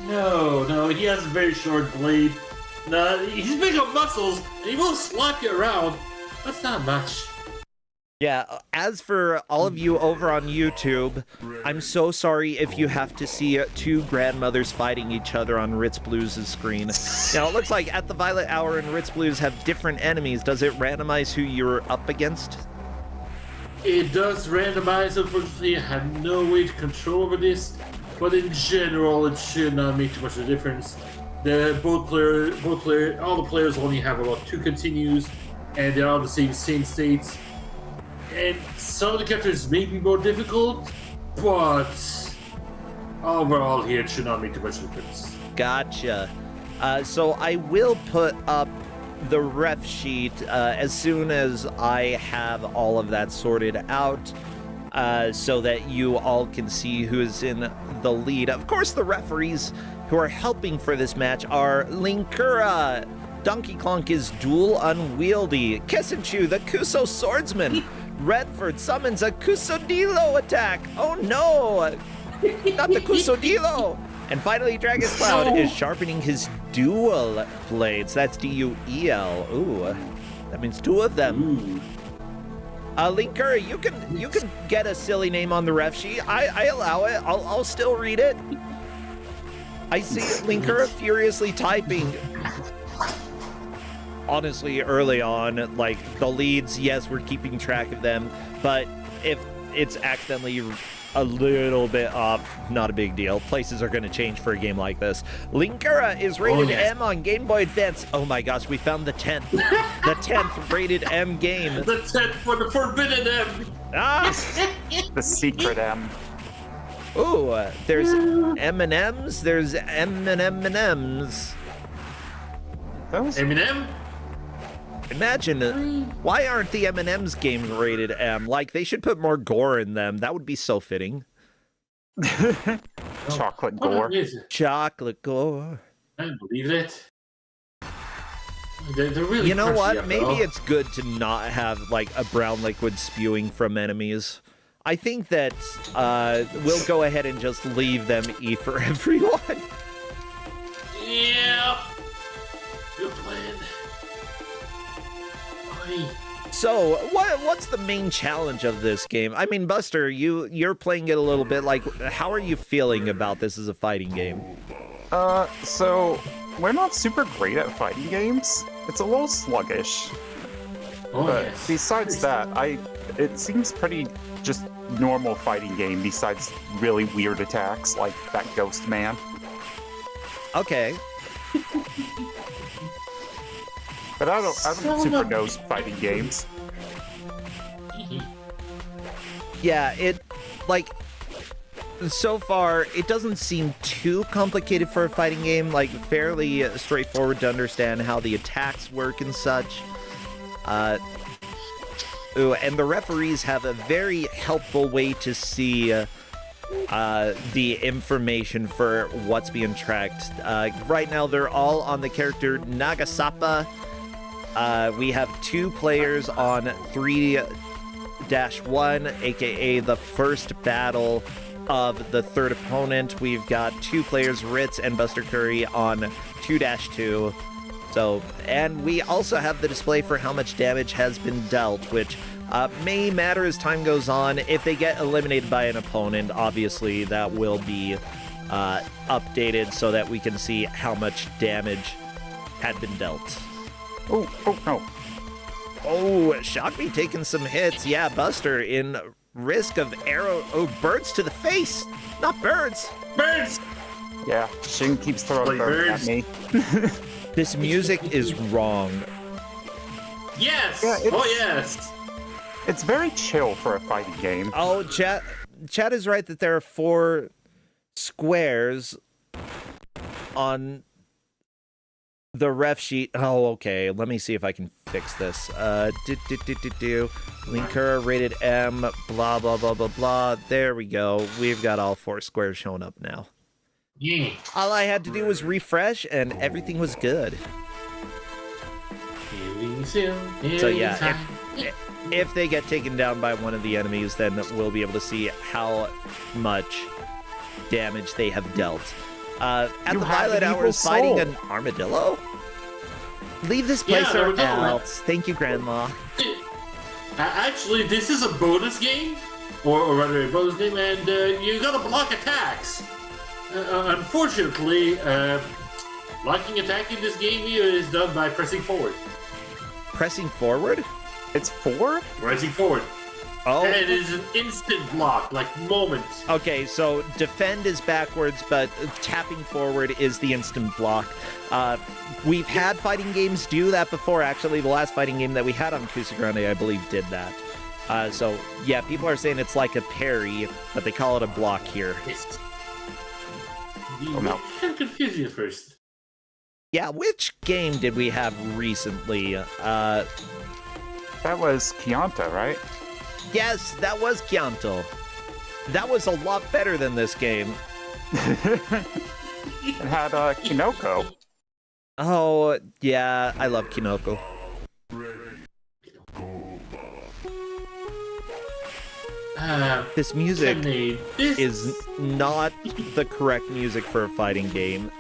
No, he has a very short blade. No, he's big on muscles, and he will slap you around. That's not much. Yeah, as for all of you over on YouTube, I'm so sorry if you have to see two grandmothers fighting each other on Ritz Blues' screen. Now, it looks like At the Violet Hour and Ritz Blues have different enemies. Does it randomize who you're up against? It does randomize. Unfortunately, I have no way to control over this, but in general, it should not make too much of a difference. All the players only have about 2 continues, and they're all the same states. And some of the characters may be more difficult, but overall here it should not make too much difference. Gotcha. So I will put up the ref sheet as soon as I have all of that sorted out, so that you all can see who is in the lead. Of course, the referees who are helping for this match are Linkura. Donkey Konk is dual unwieldy. Kissinchu, the Kuso swordsman. Redford summons a Kusodilo attack. Oh no, not the Kusodilo. And finally, Dragon's Cloud is sharpening his dual blades. That's D-U-E-L. Ooh, that means 2 of them. Linker, you can get a silly name on the ref sheet. I allow it. I'll still read it. I see Linker furiously typing. Honestly, early on, like, the leads, yes, we're keeping track of them, but if it's accidentally a little bit off, not a big deal. Places are going to change for a game like this. Linkura is rated M on Game Boy Advance. Oh my gosh, we found the 10th. The 10th rated M game. The 10th for the forbidden M. Ah! The secret M. Ooh, there's M&Ms, there's M&Ms. Eminem? Imagine, why aren't the M&M's games rated M? Like, they should put more gore in them. That would be so fitting. Chocolate gore. Chocolate gore. I believe it. They're really. You know what? up, Maybe though. it's good to not have, like, a brown liquid spewing from enemies. I think that we'll go ahead and just leave them E for everyone. Yeah. Good plan. So, what's the main challenge of this game? I mean, Buster, you're playing it a little bit. Like, how are you feeling about this as a fighting game? So we're not super great at fighting games. It's a little sluggish. But besides that, it seems pretty just normal fighting game. Besides really weird attacks like that ghost man. Okay. But I don't super know fighting games. Yeah, so far, it doesn't seem too complicated for a fighting game, like, fairly straightforward to understand how the attacks work and such. And the referees have a very helpful way to see the information for what's being tracked. Right now, they're all on the character Nagasapa. We have 2 players on 3-1, aka the first battle of the third opponent. We've got 2 players, Ritz and Buster Curry, on 2-2. So, and we also have the display for how much damage has been dealt, which may matter as time goes on. If they get eliminated by an opponent, obviously that will be updated so that we can see how much damage had been dealt. Oh, no. Oh, Shockme taking some hits. Yeah, Buster in risk of arrow. Oh, birds to the face. Not birds. Birds! Yeah, Shin keeps throwing birds at me. This music is wrong. Yes! Yeah, it's- Oh, yes! It's very chill for a fighting game. Oh, chat is right that there are 4 squares on the ref sheet. Oh, okay. Let me see if I can fix this. Linker rated M, blah, blah, blah, blah, blah. There we go. We've got all 4 squares showing up now. Yeah. All I had to do was refresh, and everything was good. So yeah, if they get taken down by one of the enemies, then we'll be able to see how much damage they have dealt. At You the have Violet an evil Hours fighting soul. an armadillo? Leave this place Yeah, or armadillo. else. Thank you, Grandma. Actually, this is a bonus game, or rather a bonus game, and you gotta block attacks. Unfortunately, blocking attack in this game here is done by pressing forward. Pressing forward? It's 4? Pressing forward. Oh. And it is an instant block, like moments. Okay, so defend is backwards, but tapping forward is the instant block. We've had fighting games do that before, actually. The last fighting game that we had on Kusogrande, I believe, did that. So, yeah, people are saying it's like a parry, but they call it a block here. Yes. Oh, no. Kind of confusing at first. Yeah, which game did we have recently? That was Chianti, right? Yes, that was Chianto. That was a lot better than this game. It had Kinoko. Oh, yeah, I love Kinoko. This music Kenny, is not the correct music for a fighting game.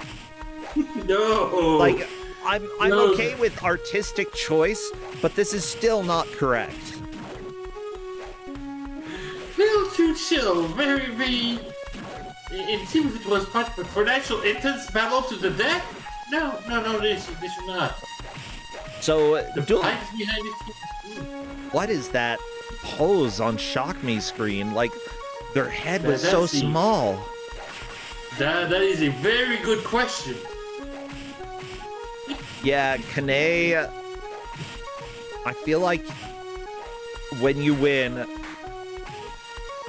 no. Like, I'm No. okay with artistic choice, but this is still not correct. little too chill. Very, very. It seems it was part, but for an actual intense battle to the death? No, this is not. So, The dual, pipes behind it. what is that pose on Shock Me screen? Like, their head was so That's the- small. That is a very good question. Yeah, Kane, I feel like when you win,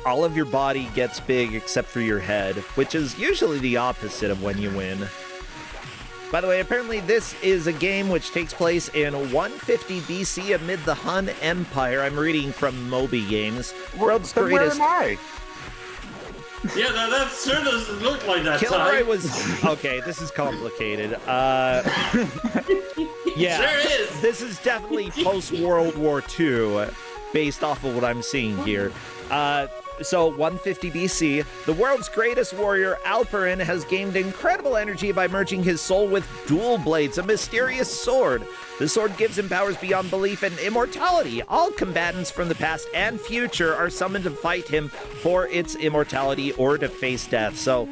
all of your body gets big except for your head, which is usually the opposite of when you win. By the way, apparently this is a game which takes place in 150 BC amid the Han Empire. I'm reading from Moby Games. World's Then greatest... Where am I? Yeah, that sure doesn't look like that Kilroy time. was... Okay, this is complicated. Yeah, Sure is. this is definitely post-World War II, based off of what I'm seeing here. So, 150 BC, the world's greatest warrior, Alperin, has gained incredible energy by merging his soul with dual blades, a mysterious sword. The sword gives him powers beyond belief and immortality. All combatants from the past and future are summoned to fight him for its immortality or to face death. So,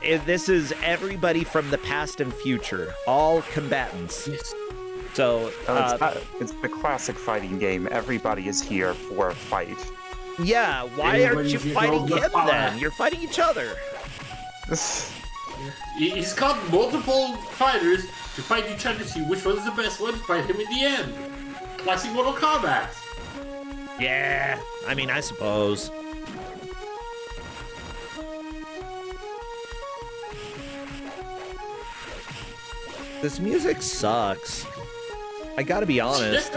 this is everybody from the past and future, all combatants. So, It's the classic fighting game. Everybody is here for a fight. yeah, why aren't you Everybody's fighting involved him with then? power. You're fighting each other. He's got multiple fighters to fight each other to see which one is the best one to fight him in the end. Classic Mortal Kombat. Yeah, I mean, I suppose. This music sucks. I gotta be honest.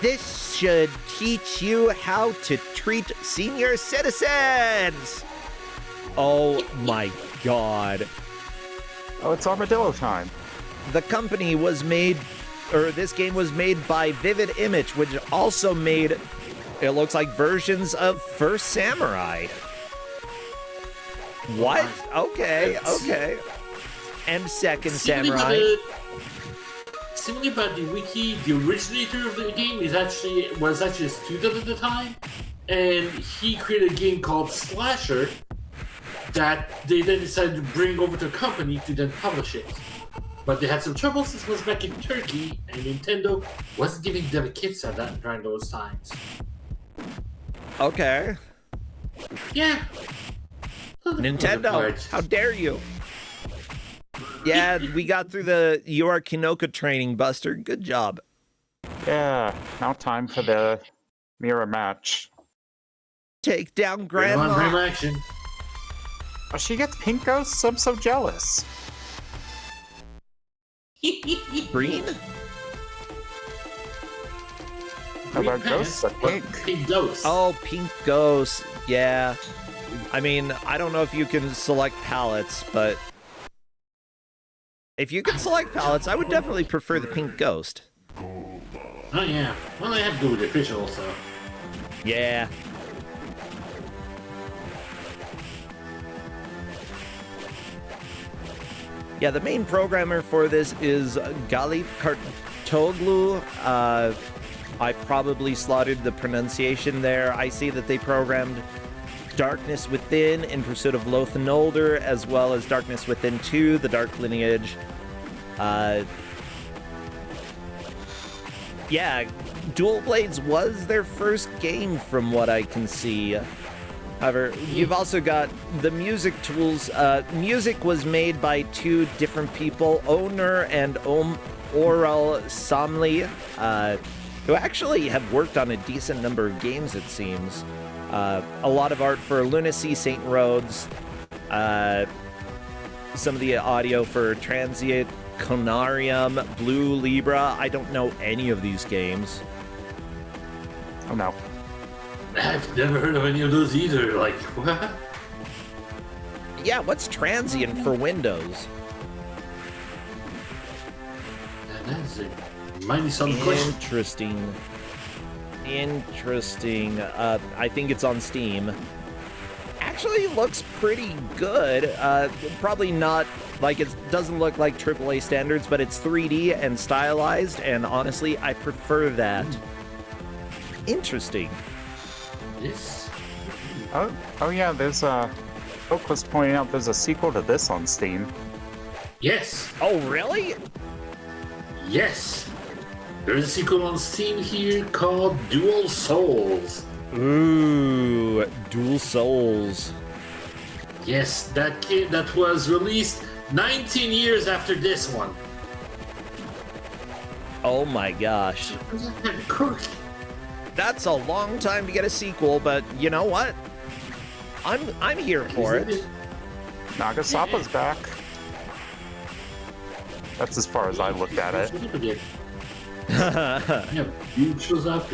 This should teach you how to treat senior citizens! Oh my god. Oh, it's armadillo time. The company was made, or this game was made by Vivid Image, which also made, it looks like, versions of First Samurai. What? Okay, okay. And Second Samurai. Similarly, about the wiki, the originator of the game was actually a student at the time, and he created a game called Slasher that they then decided to bring over to a company to then publish it. But they had some trouble since it was back in Turkey, and Nintendo wasn't giving them kits at that during those times. Okay. Yeah. Nintendo, how dare you? Yeah, we got through the You Are Kinoka training, Buster. Good job. Yeah, now time for the mirror match. Take down Bring on Grandma. Prime action. Oh, she gets pink ghosts? I'm so jealous. Green? How about ghosts are pink? Pink ghost. Oh, pink ghost. Yeah. I mean, I don't know if you can select palettes, but if you can select palettes, I would definitely prefer the pink ghost. Oh yeah. Well, I have to go with the official, so. Yeah. Yeah, the main programmer for this is Galip Kartoglu. I probably slaughtered the pronunciation there. I see that they programmed Darkness Within, In Pursuit of Lothan Older, as well as Darkness Within 2, The Dark Lineage. Yeah, Dual Blades was their first game from what I can see. However, you've also got the music tools. Music was made by two different people, Owner and Oral Samli, who actually have worked on a decent number of games, it seems. A lot of art for Lunacy, Saint Rhodes, some of the audio for Transient, Conarium, Blue Libra. I don't know any of these games. Oh no. I've never heard of any of those either. Like, what? Yeah, what's Transient for Windows? That's a mighty solid question. Interesting. I think it's on Steam. Actually looks pretty good. Probably not, like, it doesn't look like AAA standards, but it's 3D and stylized, and honestly, I prefer that. Interesting. This? Oh yeah, there's a... Oak was pointing out there's a sequel to this on Steam. Yes. Oh, really? Yes. There's a sequel on Steam here called Dual Souls. Ooh, Dual Souls. Yes, that was released 19 years after this one. Oh my gosh. That's a long time to get a sequel, but you know what? I'm here for it. Nagasapa's back. That's as far as I looked at it. Yeah, Dude shows up.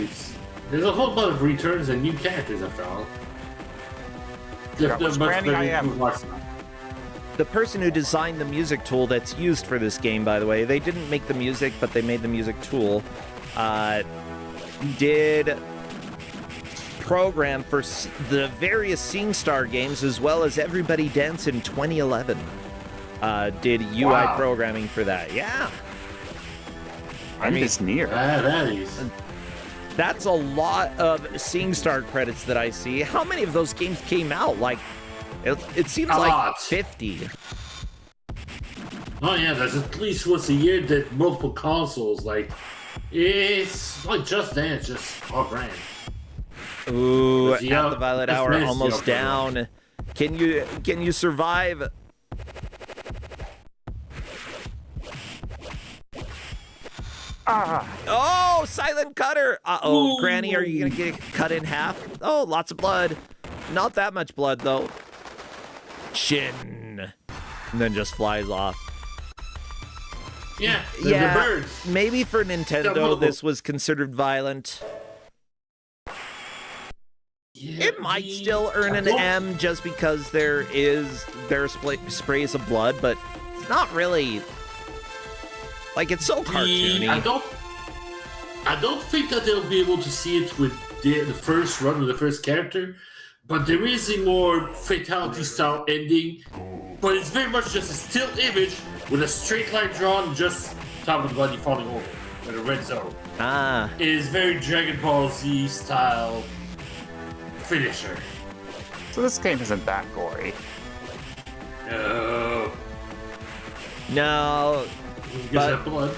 There's a whole bunch of returns and new characters after all. The person who designed the music tool that's used for this game, by the way, they didn't make the music, but they made the music tool, did program for the various SingStar games, as well as Everybody Dance in 2011. Did UI programming for that. Yeah. I mean, it's near. That is. That's a lot of SingStar credits that I see. How many of those games came out? Like, it seems like 50. Oh yeah, there's at least once a year that multiple consoles. Like, it's like Just Dance, just all brand. Ooh, at the Violet Hour, almost down. Can you survive? Oh, Silent Cutter! Uh-oh, Granny, are you gonna get cut in half? Oh, lots of blood. Not that much blood, though. Shin. And then just flies off. Yeah, the birds. Maybe for Nintendo, this was considered violent. Yeah, It might still earn an M just because there are sprays of blood, but it's not really... Like, it's so cartoony. I don't think that they'll be able to see it with the first run with the first character, but there is a more fatality-style ending, but it's very much just a still image with a straight line drawn just top of the body falling over with a red zone. Ah. It is very Dragon Ball Z style finisher. So this game isn't that gory. No. But, blood.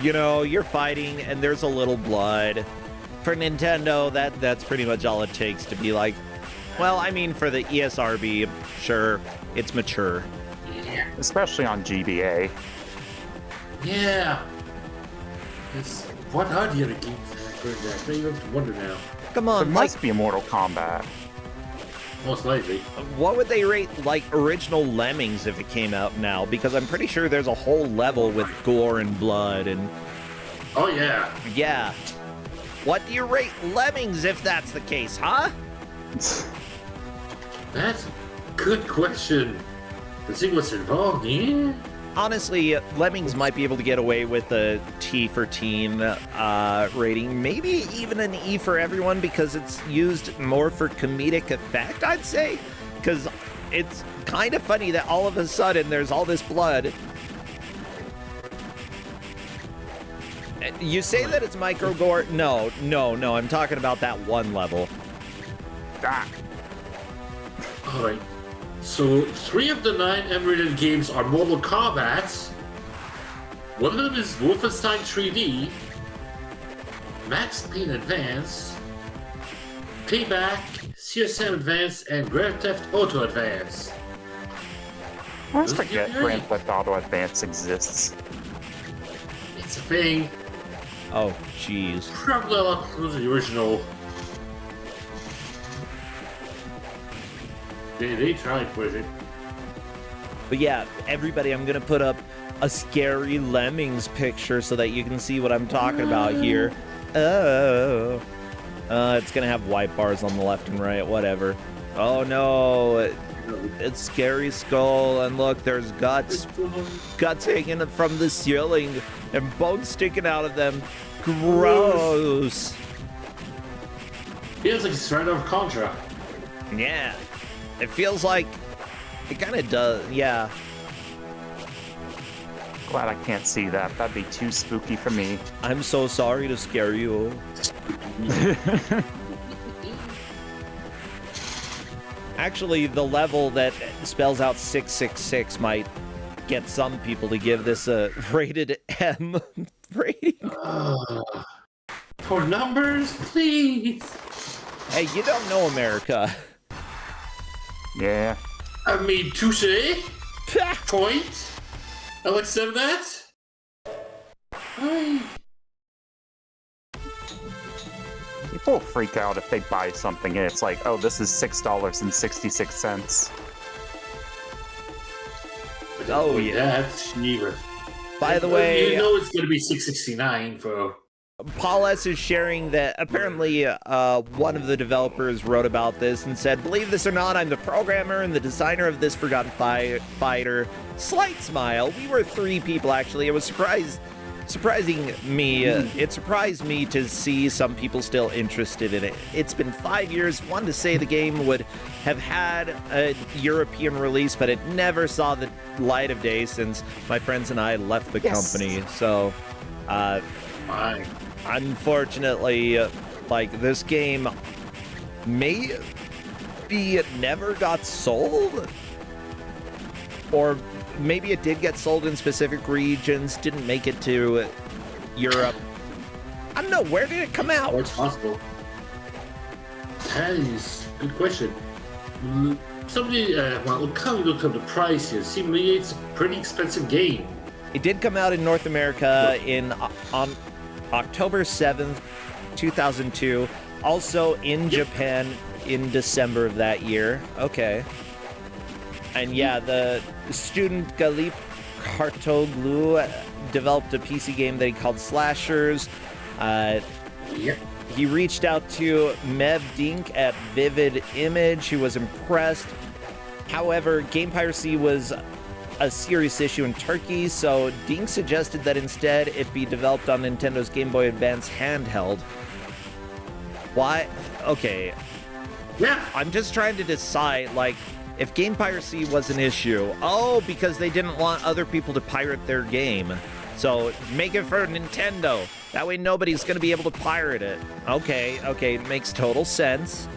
You know, you're fighting and there's a little blood. For Nintendo, that's pretty much all it takes to be like, Well, I mean, for the ESRB, sure, it's mature. Yeah. Especially on GBA. Yeah. What are the other games for that? I even have to wonder now. Come There on, like, must be a Mortal Kombat. Most likely. what would they rate, like, original Lemmings if it came out now? Because I'm pretty sure there's a whole level with gore and blood and... Oh, yeah. Yeah. What do you rate Lemmings if that's the case, huh? That's a good question. Let's see what's involved, yeah? Honestly, Lemmings might be able to get away with a T for teen rating, maybe even an E for everyone because it's used more for comedic effect, I'd say. Because it's kind of funny that all of a sudden there's all this blood. You say that it's micro gore? No, I'm talking about that one level. Ah, Alright. So, 3 of the 9 M-rated games are Mortal Kombat. One of them is Wolfenstein 3D, Max Payne Advance, Payback, CSM Advance, and Grand Theft Auto Advance. I Those forget are Grand Theft Auto Advance exists. It's a thing. Oh, jeez. Probably a lot closer to the original. They tried with it. But yeah, everybody, I'm gonna put up a scary Lemmings picture so that you can see what I'm talking about here. Oh. It's gonna have white bars on the left and right, whatever. Oh no, it's Scary Skull, and look, there's guts hanging from the ceiling, and bones sticking out of them. Gross. Feels like it's right out of Contra. Yeah, it feels like it kind of does. Yeah. Glad I can't see that. That'd be too spooky for me. I'm so sorry to scare you. Actually, the level that spells out 666 might get some people to give this a rated M rating. For numbers, please. Hey, you don't know America. Yeah. I mean, touche. Point. I'll accept that. Aye. People freak out if they buy something and it's like, oh, this is $6.66. Oh, yeah. That's cheaper. By the way, You know it's going to be $6.69 for... Paul S. is sharing that apparently one of the developers wrote about this and said, believe this or not, I'm the programmer and the designer of this Forgotten Fighter. Slight smile. We were 3 people, actually. It was surprising me. It surprised me to see some people still interested in it. It's been 5 years. Wanted to say the game would have had a European release, but it never saw the light of day since my friends and I left the company. So, Fine. unfortunately, like, this game maybe it never got sold, or maybe it did get sold in specific regions, didn't make it to Europe. I don't know, where did it come out? Or it's possible. That is a good question. Somebody, well, kind of looked up the price here. Seemingly, it's a pretty expensive game. It did come out in North America on October 7th, 2002. Also in Japan in December of that year. Okay. And yeah, the student Galip Kartoglu developed a PC game that he called Slashers. Yep. He reached out to Mev Dink at Vivid Image, who was impressed. However, game piracy was a serious issue in Turkey, so Dink suggested that instead it be developed on Nintendo's Game Boy Advance handheld. Why? Okay. Yeah. I'm just trying to decide, like, if game piracy was an issue. Oh, because they didn't want other people to pirate their game. So make it for Nintendo. That way nobody's going to be able to pirate it. Okay, it makes total sense.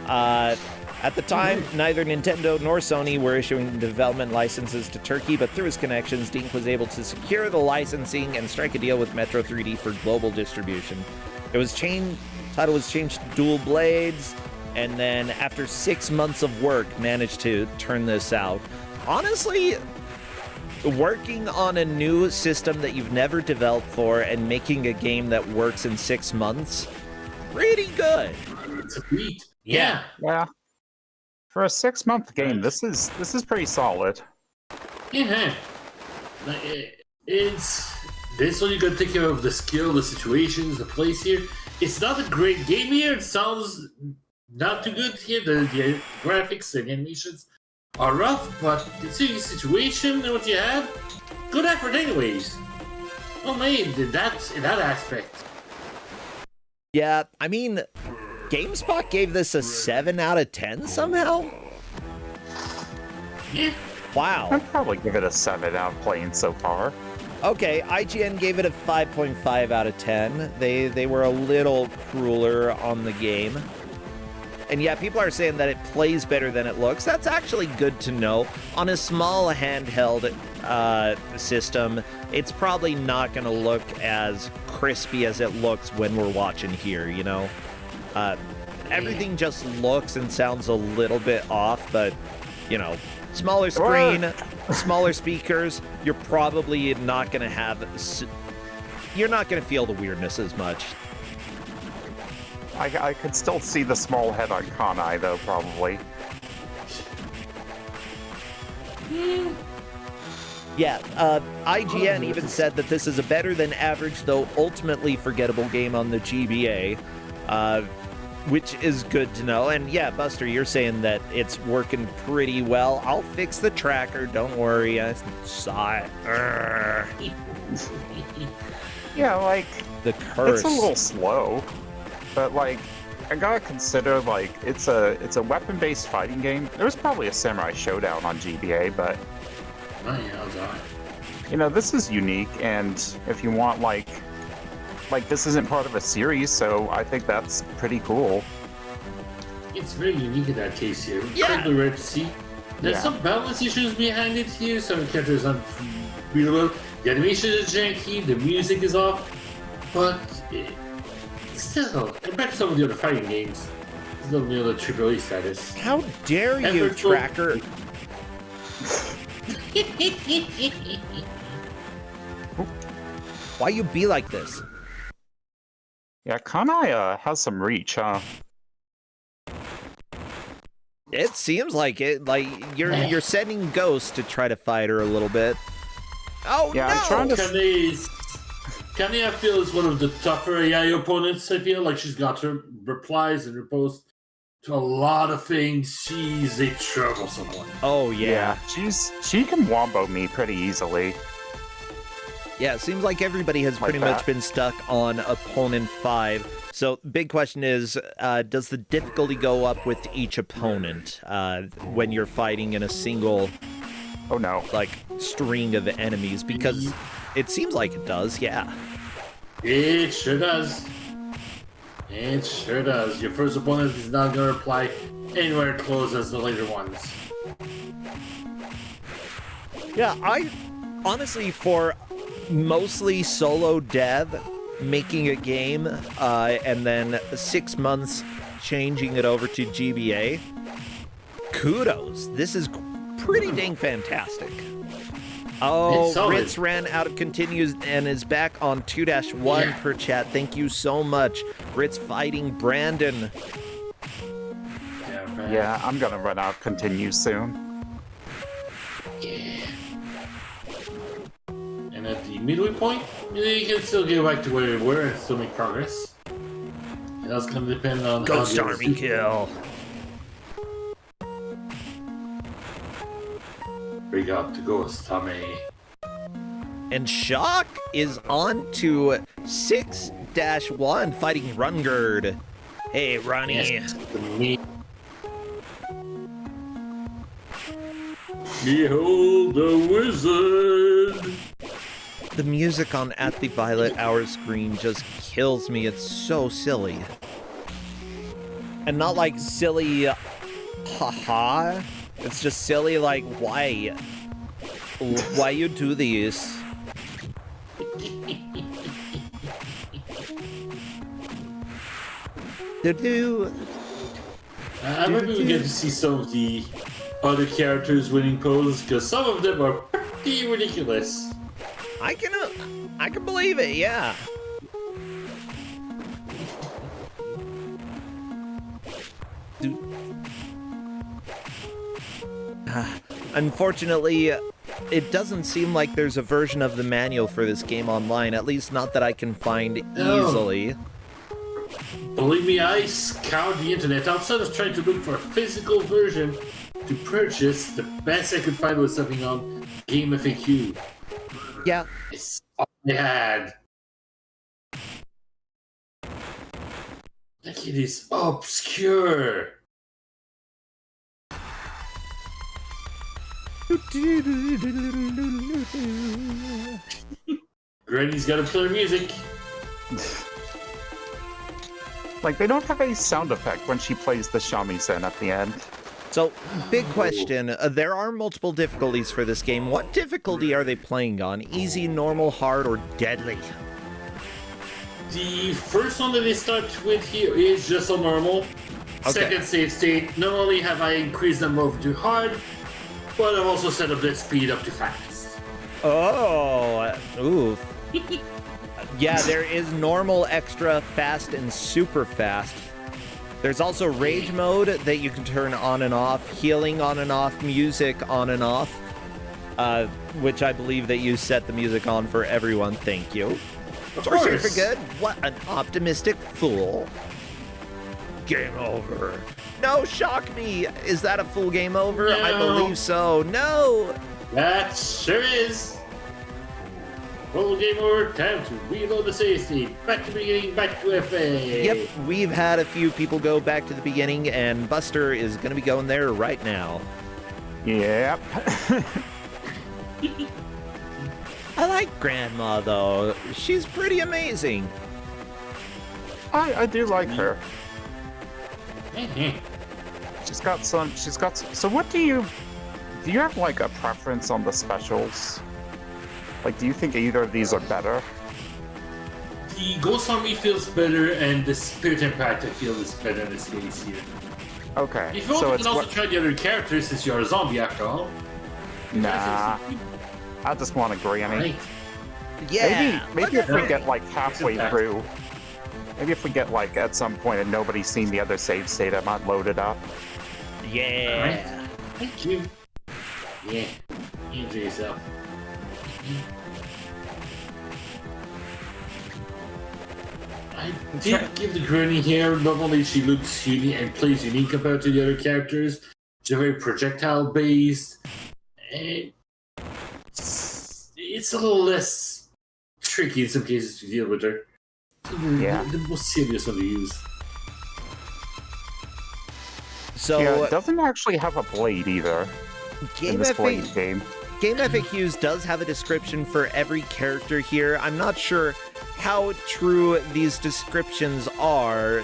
At the time, neither Nintendo nor Sony were issuing development licenses to Turkey, but through his connections, Dink was able to secure the licensing and strike a deal with Metro 3D for global distribution. Title was changed to Dual Blades. and then after 6 months of work, managed to turn this out. Honestly, working on a new system that you've never developed for and making a game that works in 6 months, pretty good. It's a beat. Yeah. Yeah. For a 6-month game, this is pretty solid. Yeah. It's this one you gotta take care of the skill, the situations, the place here. It's not a great game here. It sounds not too good here. The graphics and animations are rough, but considering the situation and what you have, good effort anyways. Oh man, that's in that aspect. Yeah, I mean, GameSpot gave this a 7 out of 10 somehow? Yeah. Wow. I'd probably give it a 7 out of playing so far. Okay, IGN gave it a 5.5 out of 10. They were a little crueler on the game. And yeah, people are saying that it plays better than it looks. That's actually good to know. On a small handheld system, it's probably not going to look as crispy as it looks when we're watching here, you know? Everything just looks and sounds a little bit off, but, you know, smaller screen, smaller speakers, you're probably not going to have... You're not going to feel the weirdness as much. I could still see the small head on Kus9rande, though, probably. Yeah, IGN even said that this is a better than average, though ultimately forgettable game on the GBA, which is good to know. And yeah, Buster, you're saying that it's working pretty well. I'll fix the tracker, don't worry. I saw it. Yeah, like, The curse. it's a little slow, but like, I gotta consider, like, it's a weapon-based fighting game. There was probably a Samurai Showdown on GBA, but Oh yeah, I was alright. you know, this is unique, and if you want, like this isn't part of a series, so I think that's pretty cool. It's very unique in that case here. Yeah. Incredibly rare to see. There's Yeah. some balance issues behind it here. Some characters aren't really well. The animation is janky. The music is off. But still, compared to some of the other fighting games, it's not near the AAA status. How dare you, Effortful- tracker? Why you be like this? Yeah, Kus9rande has some reach, huh? It seems like it. Like you're sending Ghost to try to fight her a little bit. Oh Yeah, no! I'm trying to. Kanye, I feel, is one of the tougher AI opponents. I feel like she's got her replies and her posts to a lot of things. She's a troublesome one. Oh yeah. She can wombo me pretty easily. Yeah, it seems like everybody has Like pretty much that. been stuck on opponent 5. So, big question is, does the difficulty go up with each opponent when you're fighting in a single, Oh no. like, string of enemies? Because it seems like it does, yeah. It sure does. It sure does. Your first opponent is not going to reply anywhere close as the later ones. Yeah, I honestly, for mostly solo dev, making a game, and then 6 months changing it over to GBA, kudos. This is pretty dang fantastic. Oh, It's solid. Ritz ran out of continues and is back on 2-1 Yeah. per chat. Thank you so much. Ritz fighting Brandon. Yeah, man. Yeah, I'm gonna run out of continues soon. Yeah. And at the midway point, you can still get back to where you were and still make progress. And that's going to depend on Ghost how the Army kill. bring up the Ghost Army. And Shock is on to 6-1 fighting Rungard. Hey, Ronnie. Yes, me. Behold the wizard! The music on At the Violet Hour screen just kills me. It's so silly. And not like silly, haha. It's just silly like, why? Why you do this? Do-do. Maybe we get to see some of the other characters winning poses, because some of them are pretty ridiculous. I can believe it, yeah. Unfortunately, it doesn't seem like there's a version of the manual for this game online, at least not that I can find easily. Believe me, I scoured the internet outside of trying to look for a physical version to purchase. The best I could find was something on Game FAQ. Yeah. It's all I had. Like, it is obscure. Granny's gotta play music. Like, they don't have any sound effect when she plays the shamisen at the end. So, big question. There are multiple difficulties for this game. What difficulty are they playing on? Easy, normal, hard, or deadly? The first one that they start with here is just a normal. Okay. Second save state, not only have I increased them over to hard, but I've also set up that speed up to fast. Oh, ooh. Yeah, there is normal, extra, fast, and super fast. There's also rage mode that you can turn on and off, healing on and off, music on and off, which I believe that you set the music on for everyone. Thank you. Of For course. good. What an optimistic fool. Game over. No, shock me. Is that a full game over? No. I believe so. No. That sure is. Roll game over, time to reload the save state. Back to the beginning, back to FA. Yep, we've had a few people go back to the beginning, and Buster is going to be going there right now. Yep. I like Grandma, though. She's pretty amazing. I do like her. Mhm. So what do you have like a preference on the specials? Like, do you think either of these are better? The Ghost Army feels better, and the Spirit Impact I feel is better in this case here. Okay, If you want, so you it's can also what? try the other characters since you're a zombie after all. Nah, I just want a granny. Right. Yeah. Maybe look if at we her. get like halfway Impact. through, maybe if we get like at some point and nobody's seen the other save state, I might load it up. Yeah. Thank you. Yeah. Enjoy yourself. I did give the granny here. Not only she looks unique and plays unique compared to the other characters, she's very projectile based, and it's a little less tricky in some cases to deal with her. Yeah. The most serious one to use. So, Yeah, it doesn't actually have a blade either in Game, this FA- blade game. Game FAQs does have a description for every character here. I'm not sure how true these descriptions are.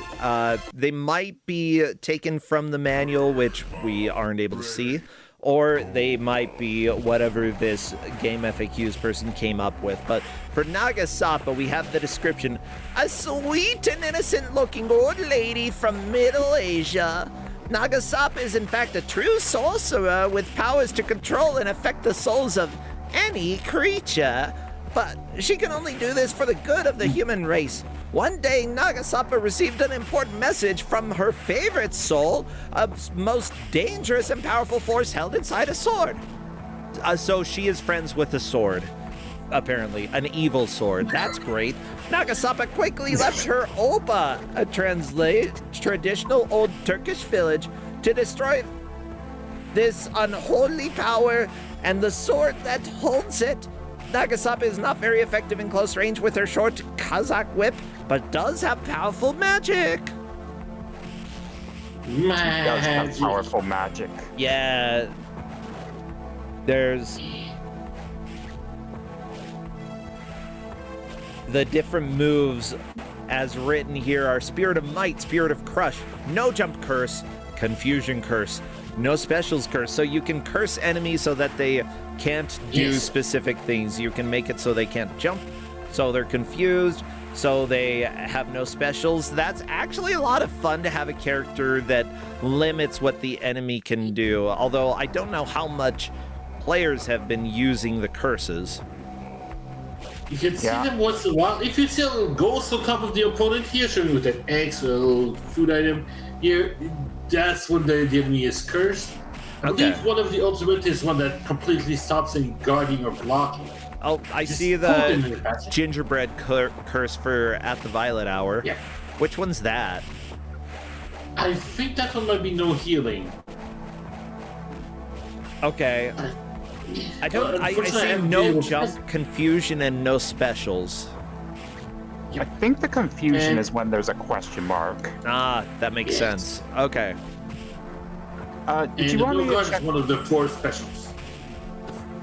They might be taken from the manual, which we aren't able to see, or they might be whatever this Game FAQs person came up with. But for Nagasapa, we have the description: a sweet and innocent-looking old lady from Middle Asia. Nagasapa is in fact a true sorcerer with powers to control and affect the souls of any creature. But she can only do this for the good of the human race. One day, Nagasapa received an important message from her favorite soul, a most dangerous and powerful force held inside a sword. So she is friends with a sword, apparently, an evil sword. That's great. Nagasapa quickly left her Oba, a traditional old Turkish village, to destroy this unholy power and the sword that holds it. Nagasapa is not very effective in close range with her short Kazakh whip, but does have powerful magic. It does have Magic. powerful magic. Yeah. There's the different moves as written here are Spirit of Might, Spirit of Crush, No Jump Curse, Confusion Curse, No Specials Curse. So you can curse enemies so that they can't do Yes. specific things. You can make it so they can't jump, so they're confused. so they have no specials. That's actually a lot of fun to have a character that limits what the enemy can do, although I don't know how much players have been using the curses. You can see them once in a while. If you see a little ghost on top of the opponent here, showing with an X or a little food item here, that's when the enemy is cursed. I believe one of the ultimate is one that completely stops any guarding or blocking. Oh, I see the gingerbread curse for at the Violet Hour. Yeah. Which one's that? I think that one might be no healing. Okay. I see no jump, confusion, and no specials. I think the confusion is when there's a question mark. Ah, that makes sense. Okay. Did you want me to check one of the 4 specials?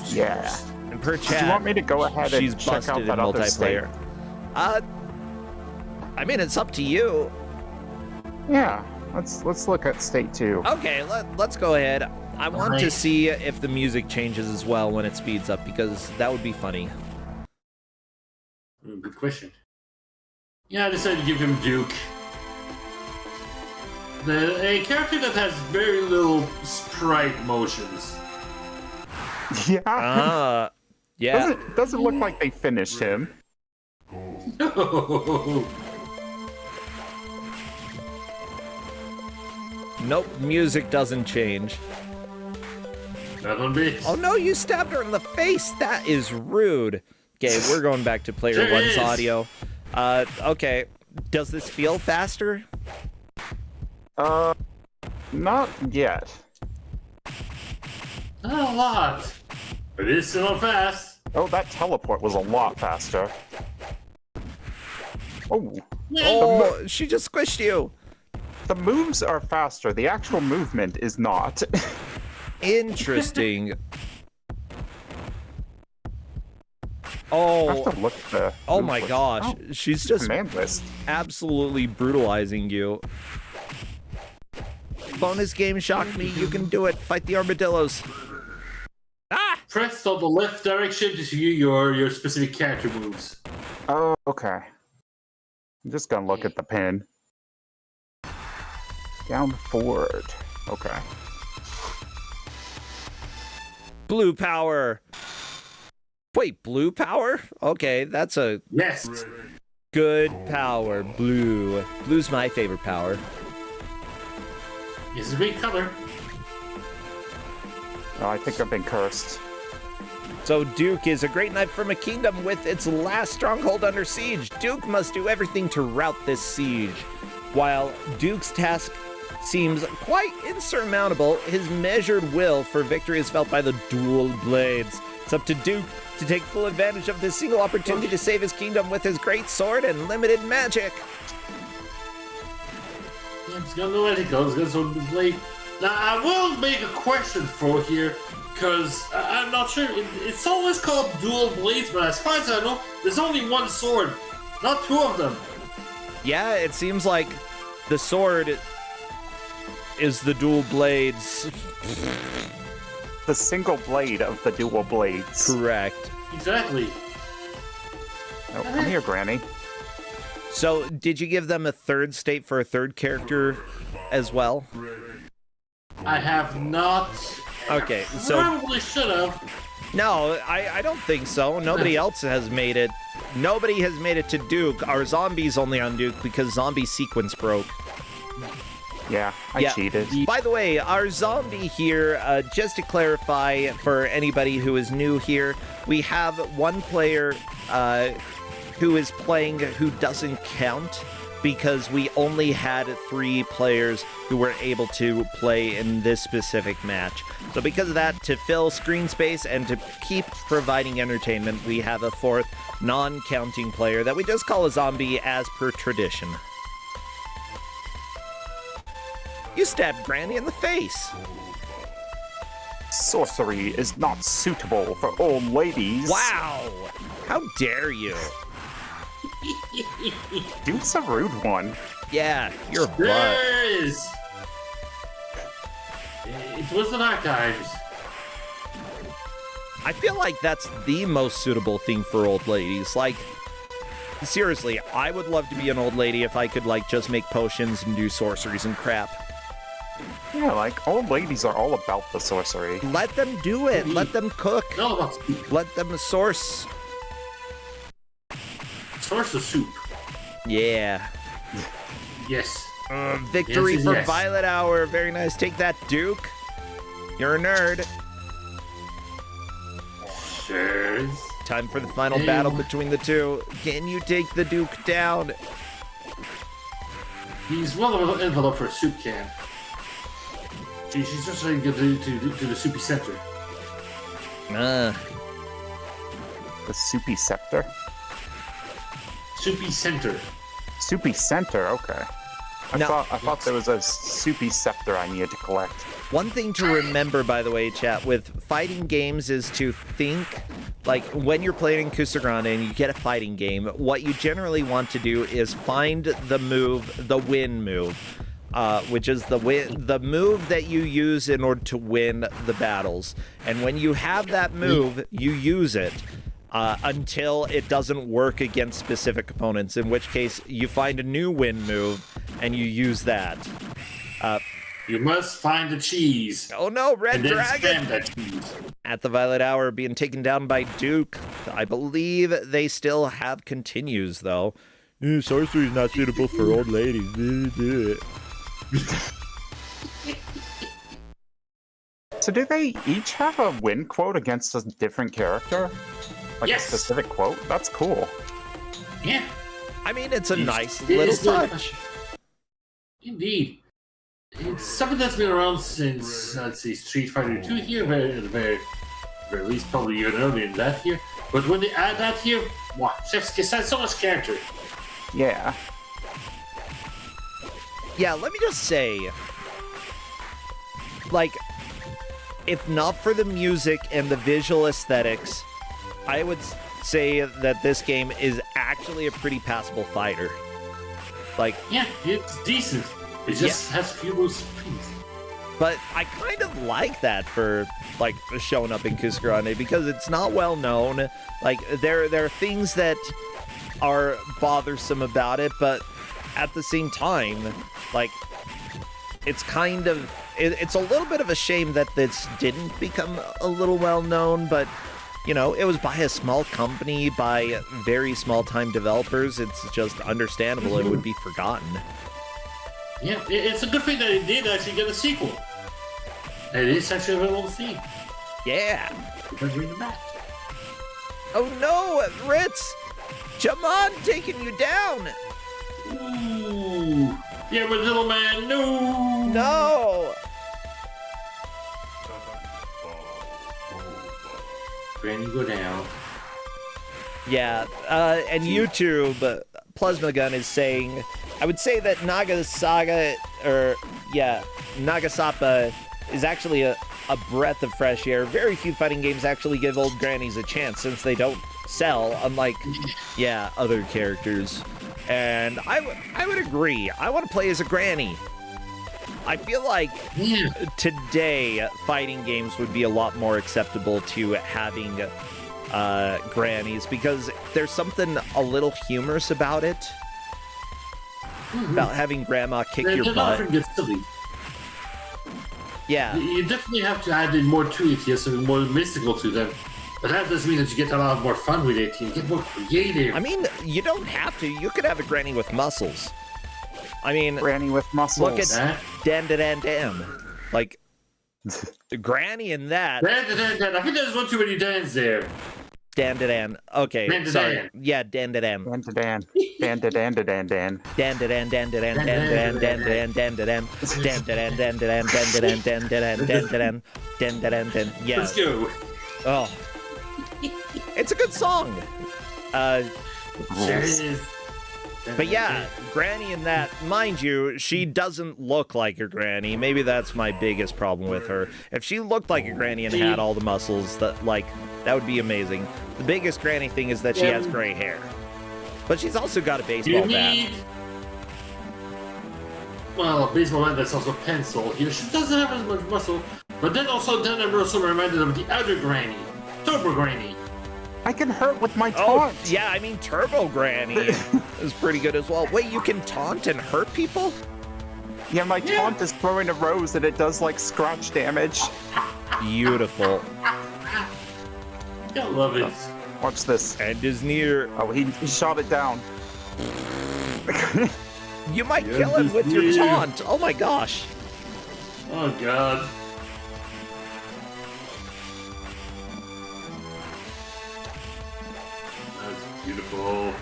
Yeah. And per chat, do you want me to go ahead and check out that other state? I mean, it's up to you. Yeah. Let's look at state 2. Okay, let's go ahead. I want to see if the music changes as well when it speeds up, because that would be funny. Good question. Yeah, I decided to give him Duke. A character that has very little sprite motions. Yeah. Yeah. Doesn't look like they finished him. No. Nope, music doesn't change. Oh no, you stabbed her in the face! That is rude. Okay, we're going back to player 1's audio. Okay. Does this feel faster? Not yet. Not a lot. But it's still fast. Oh, that teleport was a lot faster. Oh. Oh, she just squished you. The moves are faster. The actual movement is not. Interesting. I have to look at the oh my gosh. Oh, she's just command list. Absolutely brutalizing you. Bonus game shocked me. You can do it. Fight the armadillos. Ah! Press on the left direction to see your specific character moves. Oh, okay. I'm just gonna look at the pin. Down forward. Okay. Blue power. Wait, blue power? Okay, that's a good power. Blue. Blue's my favorite power. It's a big color. Oh, I think I've been cursed. So Duke is a great knight from a kingdom with its last stronghold under siege. Duke must do everything to rout this siege. While Duke's task seems quite insurmountable, his measured will for victory is felt by the dual blades. It's up to Duke to take full advantage of this single opportunity to save his kingdom with his great sword and limited magic. Yeah, it's gonna let it go. It's gonna sort of blade. Now, I will make a question for here, because I'm not sure. It's always called dual blades, but as far as I know, there's only one sword, not 2 of them. Yeah, it seems like the sword is the dual blades. The single blade of the dual blades. Correct. Exactly. Oh, come here, Granny. So, did you give them a third state for a third character as well? I have not. Okay, so Probably should have. no, I don't think so. Nobody else has made it. Nobody has made it to Duke. Our zombies only on Duke because zombie sequence broke. Yeah, I cheated. By the way, our zombie here, just to clarify for anybody who is new here, we have one player who is playing who doesn't count because we only had 3 players who were able to play in this specific match. So because of that, to fill screen space and to keep providing entertainment, we have a 4th non-counting player that we just call a zombie as per tradition. You stabbed Granny in the face. Sorcery is not suitable for old ladies. Wow! How dare you? Duke's a rude one. Yeah, you're a butt. Yes! It was the dark times. I feel like that's the most suitable thing for old ladies. Like, seriously, I would love to be an old lady if I could, like, just make potions and do sorceries and crap. Yeah, like, old ladies are all about the sorcery. Let them do it. Let them cook. No, Let them source. source of soup. Yeah. Yes. Victory Yes is for yes. Violet Hour. Very nice. Take that, Duke. You're a nerd. Sure. Time for the final battle between the two. Can you take the Duke down? He's one of an envelope for a soup can. She's just trying to get to the soupy center. The Soupy Scepter? Soupy center. Soupy Center, okay. I thought there was a Soupy Scepter I needed to collect. One thing to remember, by the way, chat, with fighting games is to think, like, when you're playing Kusogrande and you get a fighting game, what you generally want to do is find the move, the win move, which is the move that you use in order to win the battles. And when you have that move, you use it until it doesn't work against specific opponents, in which case you find a new win move and you use that. You must find the cheese. Oh no, Red And then Dragon! spam that cheese. At the Violet Hour being taken down by Duke. I believe they still have continues, though. Sorcery is not suitable for old ladies. So do they each have a win quote against a different character? Like Yes. a specific quote? That's cool. Yeah, I mean, it's a nice It little is good. touch. Indeed. It's something that's been around since, let's see, Street Fighter 2 here, at the very least, probably even earlier than that here. But when they add that here, wow, Chef's Kiss has so much character. Yeah. Yeah, let me just say, like, if not for the music and the visual aesthetics, I would say that this game is actually a pretty passable fighter. Like, Yeah, it's decent. It just has few loose things. but I kind of like that for, like, showing up in Kusogrande because it's not well known. Like, there are things that are bothersome about it, but at the same time, like, it's kind of... It's a little bit of a shame that this didn't become a little well known, but, you know, it was by a small company, by very small-time developers. It's just understandable it would be forgotten. Yeah, it's a good thing that it did actually get a sequel. And it is actually available to see. Yeah. You can read the back. Oh no, Ritz! Jamon taking you down! Ooh. Yeah, but little man, no! No! Granny, go down. Yeah, and YouTube, Plasma Gun is saying, I would say that Nagasapa is actually a breath of fresh air. Very few fighting games actually give old grannies a chance since they don't sell, unlike, yeah, other characters. And I would agree. I want to play as a granny. I feel like today fighting games would be a lot more acceptable to having grannies because there's something a little humorous about it. About having grandma kick your They're butt. not get silly. Yeah. You definitely have to add in more to it here, something more mystical to them. But that doesn't mean that you get a lot more fun with it. You get more creative. I mean, you don't have to. You could have a granny with muscles. I mean, Granny with muscles. look at Dan. Like, the granny in that. Dan. I think there's one too many Dans there. Dan. Okay, Dan. sorry. Yeah, Dan. Dan. Dan. Dan. Yeah. Let's go. Oh. It's a good song. There it is. But yeah, Granny in that, mind you, she doesn't look like a granny. Maybe that's my biggest problem with her. If she looked like a granny and had all the muscles, that would be amazing. The biggest granny thing is that she has gray hair. But she's also got a baseball bat. Well, a baseball bat that's also pencil. Here, she doesn't have as much muscle. But then I'm also reminded of the other granny. Turbo Granny. I can hurt with my Oh, taunt. yeah, I mean, Turbo Granny is pretty good as well. Wait, you can taunt and hurt people? Yeah, my taunt is throwing a rose and it does like scratch damage. Beautiful. I love it. Watch this. End is near. Oh, he shot it down. You might End kill him is with your near. taunt. Oh my gosh. Oh god. That's beautiful.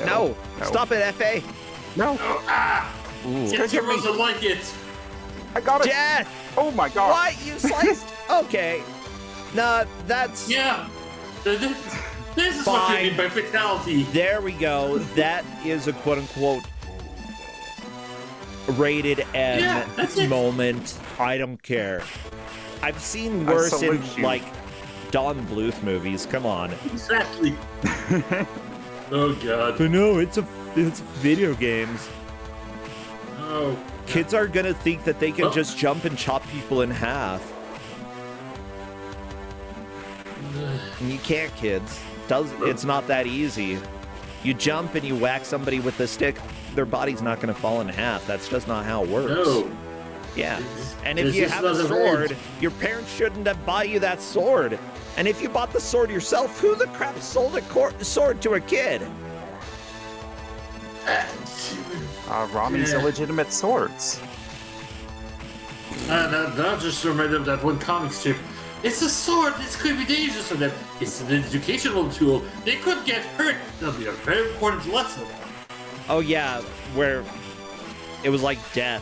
No. Stop it, FA. No. Oh, ah! Ooh. Yes, you doesn't like it. I got it. Death. Oh my god. What? You sliced? Okay. Nah, that's... Yeah. This is what you mean by fatality. There we go. That is a quote-unquote rated M Yeah, that's it. moment. I don't care. I've seen worse in, salute you. like, Don Bluth movies. Come on. Exactly. Oh god. But no, it's video games. Oh. Kids are gonna think that they can Oh. just jump and chop people in half. And you can't, kids. It's not that easy. You jump and you whack somebody with the stick, their body's not gonna fall in half. That's just not how it works. No. Yeah. This- And if this you just have a doesn't sword, work. your parents shouldn't have bought you that sword. And if you bought the sword yourself, who the crap sold a sword to a kid? Rami's Yeah. illegitimate swords. That just reminded of that one comic strip. It's a sword. This could be dangerous for them. It's an educational tool. They could get hurt. That'll be a very important lesson. Oh yeah, where it was like death,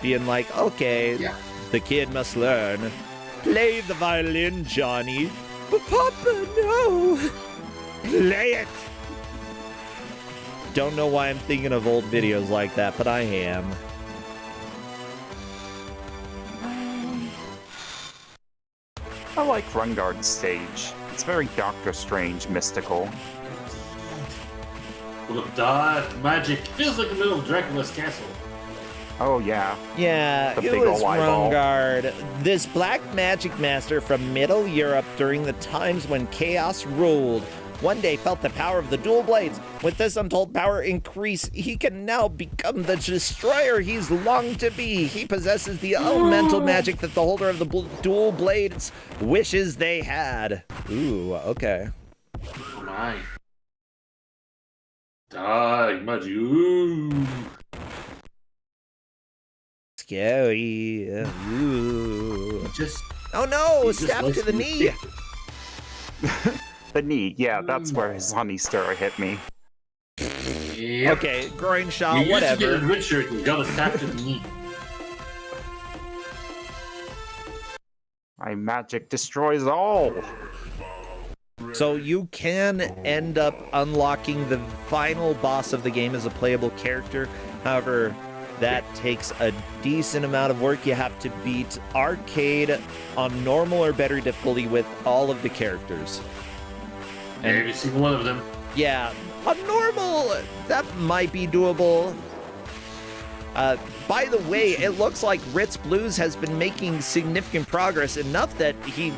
being like, okay, Yeah. the kid must learn. Play the violin, Johnny. But Papa, no. Play it. Don't know why I'm thinking of old videos like that, but I am. I like Rungard's stage. It's very Doctor Strange mystical. Full of dark magic. Feels like the middle of Dracula's castle. Oh yeah. Yeah, The it big was ol' eyeball. Rungard, this black magic master from Middle Europe during the times when chaos ruled. One day felt the power of the dual blades. With this untold power increase, he can now become the destroyer he's longed to be. He possesses the elemental magic that the holder of the dual blades wishes they had. Ooh, okay. Oh my. Dark magic. Ooh. Scary. Ooh. Just. Oh no, He just stab likes to the to knee. The knee, yeah, that's where his honey stir hit me. Yep. Okay, groin You shot, used to whatever. get in Richard. You got a tap to the knee. My magic destroys all. So you can end up unlocking the final boss of the game as a playable character. However, that takes a decent amount of work. You have to beat arcade on normal or better difficulty with all of the characters. And Every single one of them. yeah, on normal, that might be doable. By the way, it looks like Ritz Blues has been making significant progress, enough that he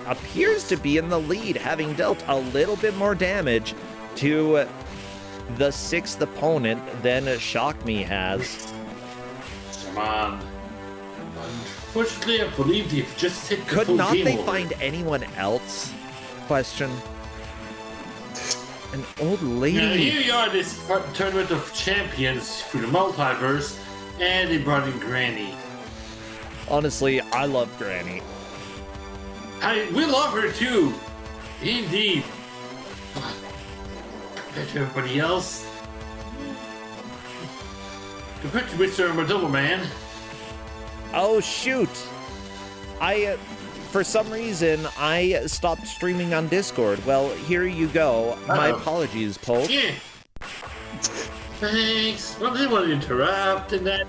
appears to be in the lead, having dealt a little bit more damage to the sixth opponent than Shock Me has. Come on. Unfortunately, I believe they've just hit the Could full not game they over. find anyone else? Question. An old lady. Now, here you are, this tournament of champions for the multiverse, and they brought in Granny. Honestly, I love Granny. We love her too. Indeed. But compared to everybody else, compared to Mr. Armadillo Man, Oh shoot! For some reason, I stopped streaming on Discord. Well, here you go. My Uh-oh. apologies, Polk. yeah. Thanks. Well, I didn't want to interrupt and that.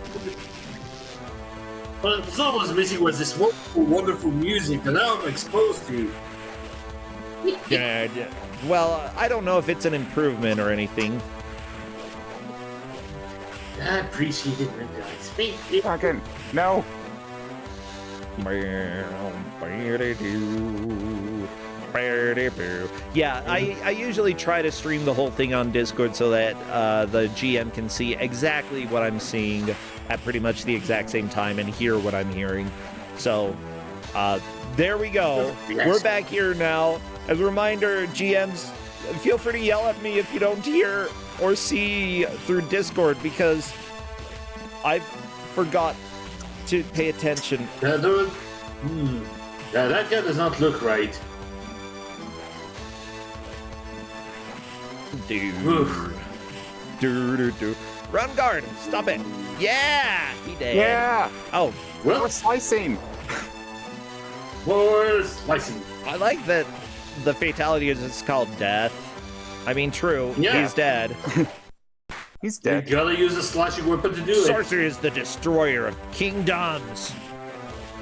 But it's almost missing was this wonderful, wonderful music that now I'm exposed to. Yeah, well, I don't know if it's an improvement or anything. I appreciate it when guys. Thank you. Again, no. Yeah, I usually try to stream the whole thing on Discord so that the GM can see exactly what I'm seeing at pretty much the exact same time and hear what I'm hearing. So, there we go. We're back here now. As a reminder, GMs, feel free to yell at me if you don't hear or see through Discord, because I forgot to pay attention. That guy does not look right. Run guard, stop it. Yeah, he did. Yeah. Oh, Well, We're slicing. for slicing. I like that the fatality is just called death. I mean, true, Yeah. he's dead. He's You dead. gotta use a slashing weapon to do it. Sorcery is the destroyer of kingdoms.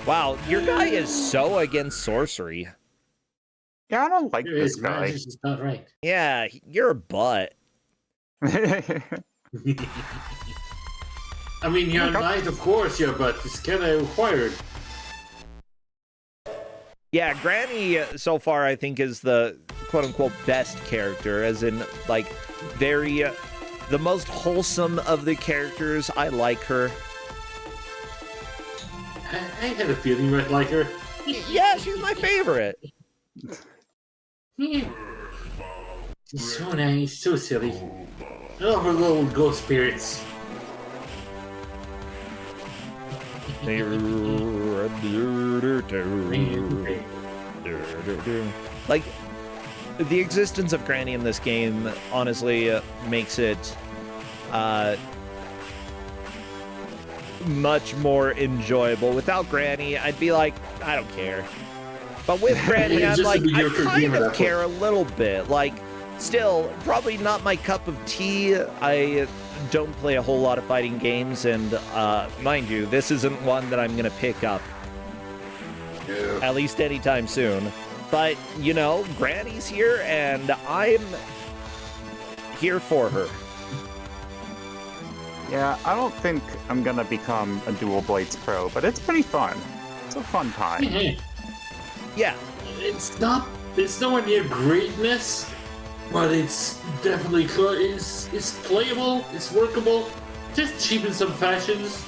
Wow, your guy is so against sorcery. Yeah, I don't like this His guy. magic is not right. Yeah, you're a butt. I mean, you're a God. knight, of course, yeah, but it's kind of required. Yeah, Granny so far I think is the quote-unquote best character, as in, like, very, the most wholesome of the characters. I like her. I had a feeling you might like her. Yeah, she's my favorite. She's so nice, so silly. I love her little ghost spirits. Like, the existence of Granny in this game honestly makes it much more enjoyable. Without Granny, I'd be like, I don't care. But with Granny, It's I'm just a like, I mediocre kind game at of that care a little bit. Like, still, probably not my cup of tea. I don't play a whole lot of fighting games, and mind you, this isn't one that I'm gonna pick up, at least anytime soon. But, you know, Granny's here, and I'm here for her. Yeah, I don't think I'm gonna become a Dual Blades pro, but it's pretty fun. It's a fun time. Yeah, It's nowhere near greatness, but it's definitely it's playable, it's workable, just cheap in some fashions.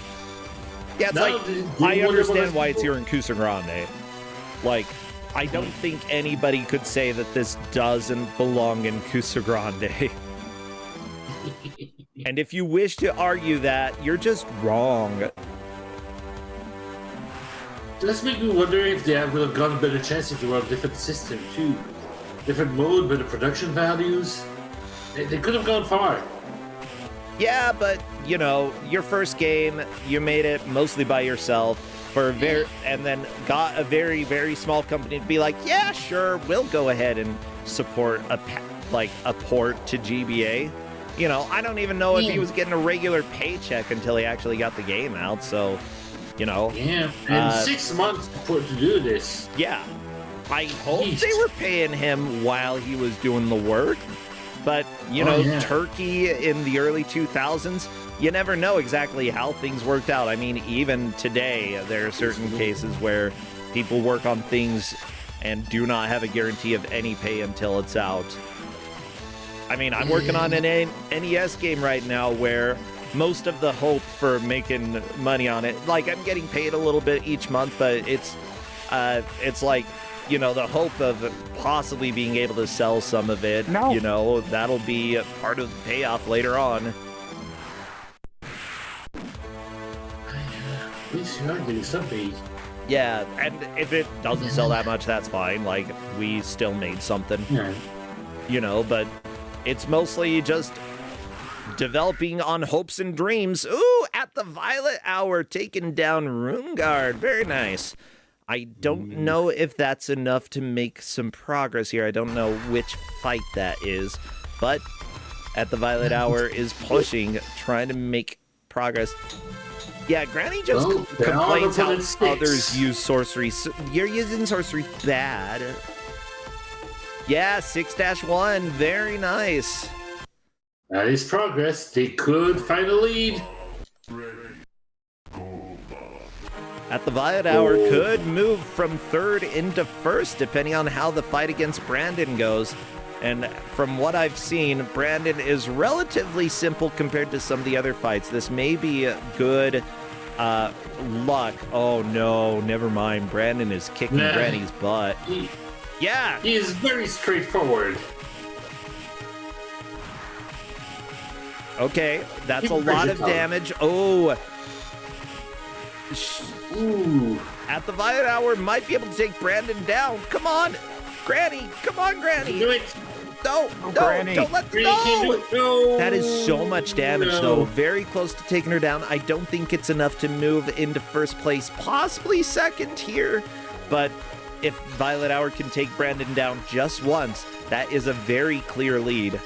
yeah, it's Now, like, do you I wonder what understand other why it's people- here in Kusogrande. Like, I don't think anybody could say that this doesn't belong in Kusogrande. And if you wish to argue that, you're just wrong. Does make me wonder if they would have gotten a better chance if they were on a different system too. Different mode, better production values. They could have gone far. Yeah, but, you know, your first game, you made it mostly by yourself for a and then got a very, very small company to be like, yeah, sure, we'll go ahead and support a port to GBA. You know, I don't even know if he was getting a regular paycheck until he actually got the game out, so, you know. Yeah, and 6 months to do this. Yeah, I hope Jeez. they were paying him while he was doing the work. But, you know, yeah. Turkey in the early 2000s, you never know exactly how things worked out. I mean, even today, there are certain cases where people work on things and do not have a guarantee of any pay until it's out. I mean, I'm working on an NES game right now where most of the hope for making money on it, like, I'm getting paid a little bit each month, but it's like, you know, the hope of possibly being able to sell some of it, No. you know, that'll be part of the payoff later on. At least you are getting some paid. Yeah, and if it doesn't sell that much, that's fine. Like, we still made something, Yeah. you know, but it's mostly just developing on hopes and dreams. Ooh, at the Violet Hour, taking down Runegard. Very nice. I don't know if that's enough to make some progress here. I don't know which fight that is, but at the Violet Hour is pushing, trying to make progress. Yeah, Granny just Well, they're all complains how up on sticks. others use sorcery. So you're using sorcery bad. Yeah, 6-1. Very nice. That is progress. They could find a lead. At the Violet Hour could move from third into first, depending on how the fight against Brandon goes. And from what I've seen, Brandon is relatively simple compared to some of the other fights. This may be good luck. Oh no, never mind. Brandon is kicking Granny's butt. Yeah! He is very straightforward. Okay, that's a lot of damage. Oh! Ooh. At the Violet Hour might be able to take Brandon down. Come on! Granny! Come on, Granny! Do it! No! No! Granny. Don't let Granny can't do no! it. No! That is so much damage, No. though. Very close to taking her down. I don't think it's enough to move into first place. Possibly second here. But if Violet Hour can take Brandon down just once, that is a very clear lead.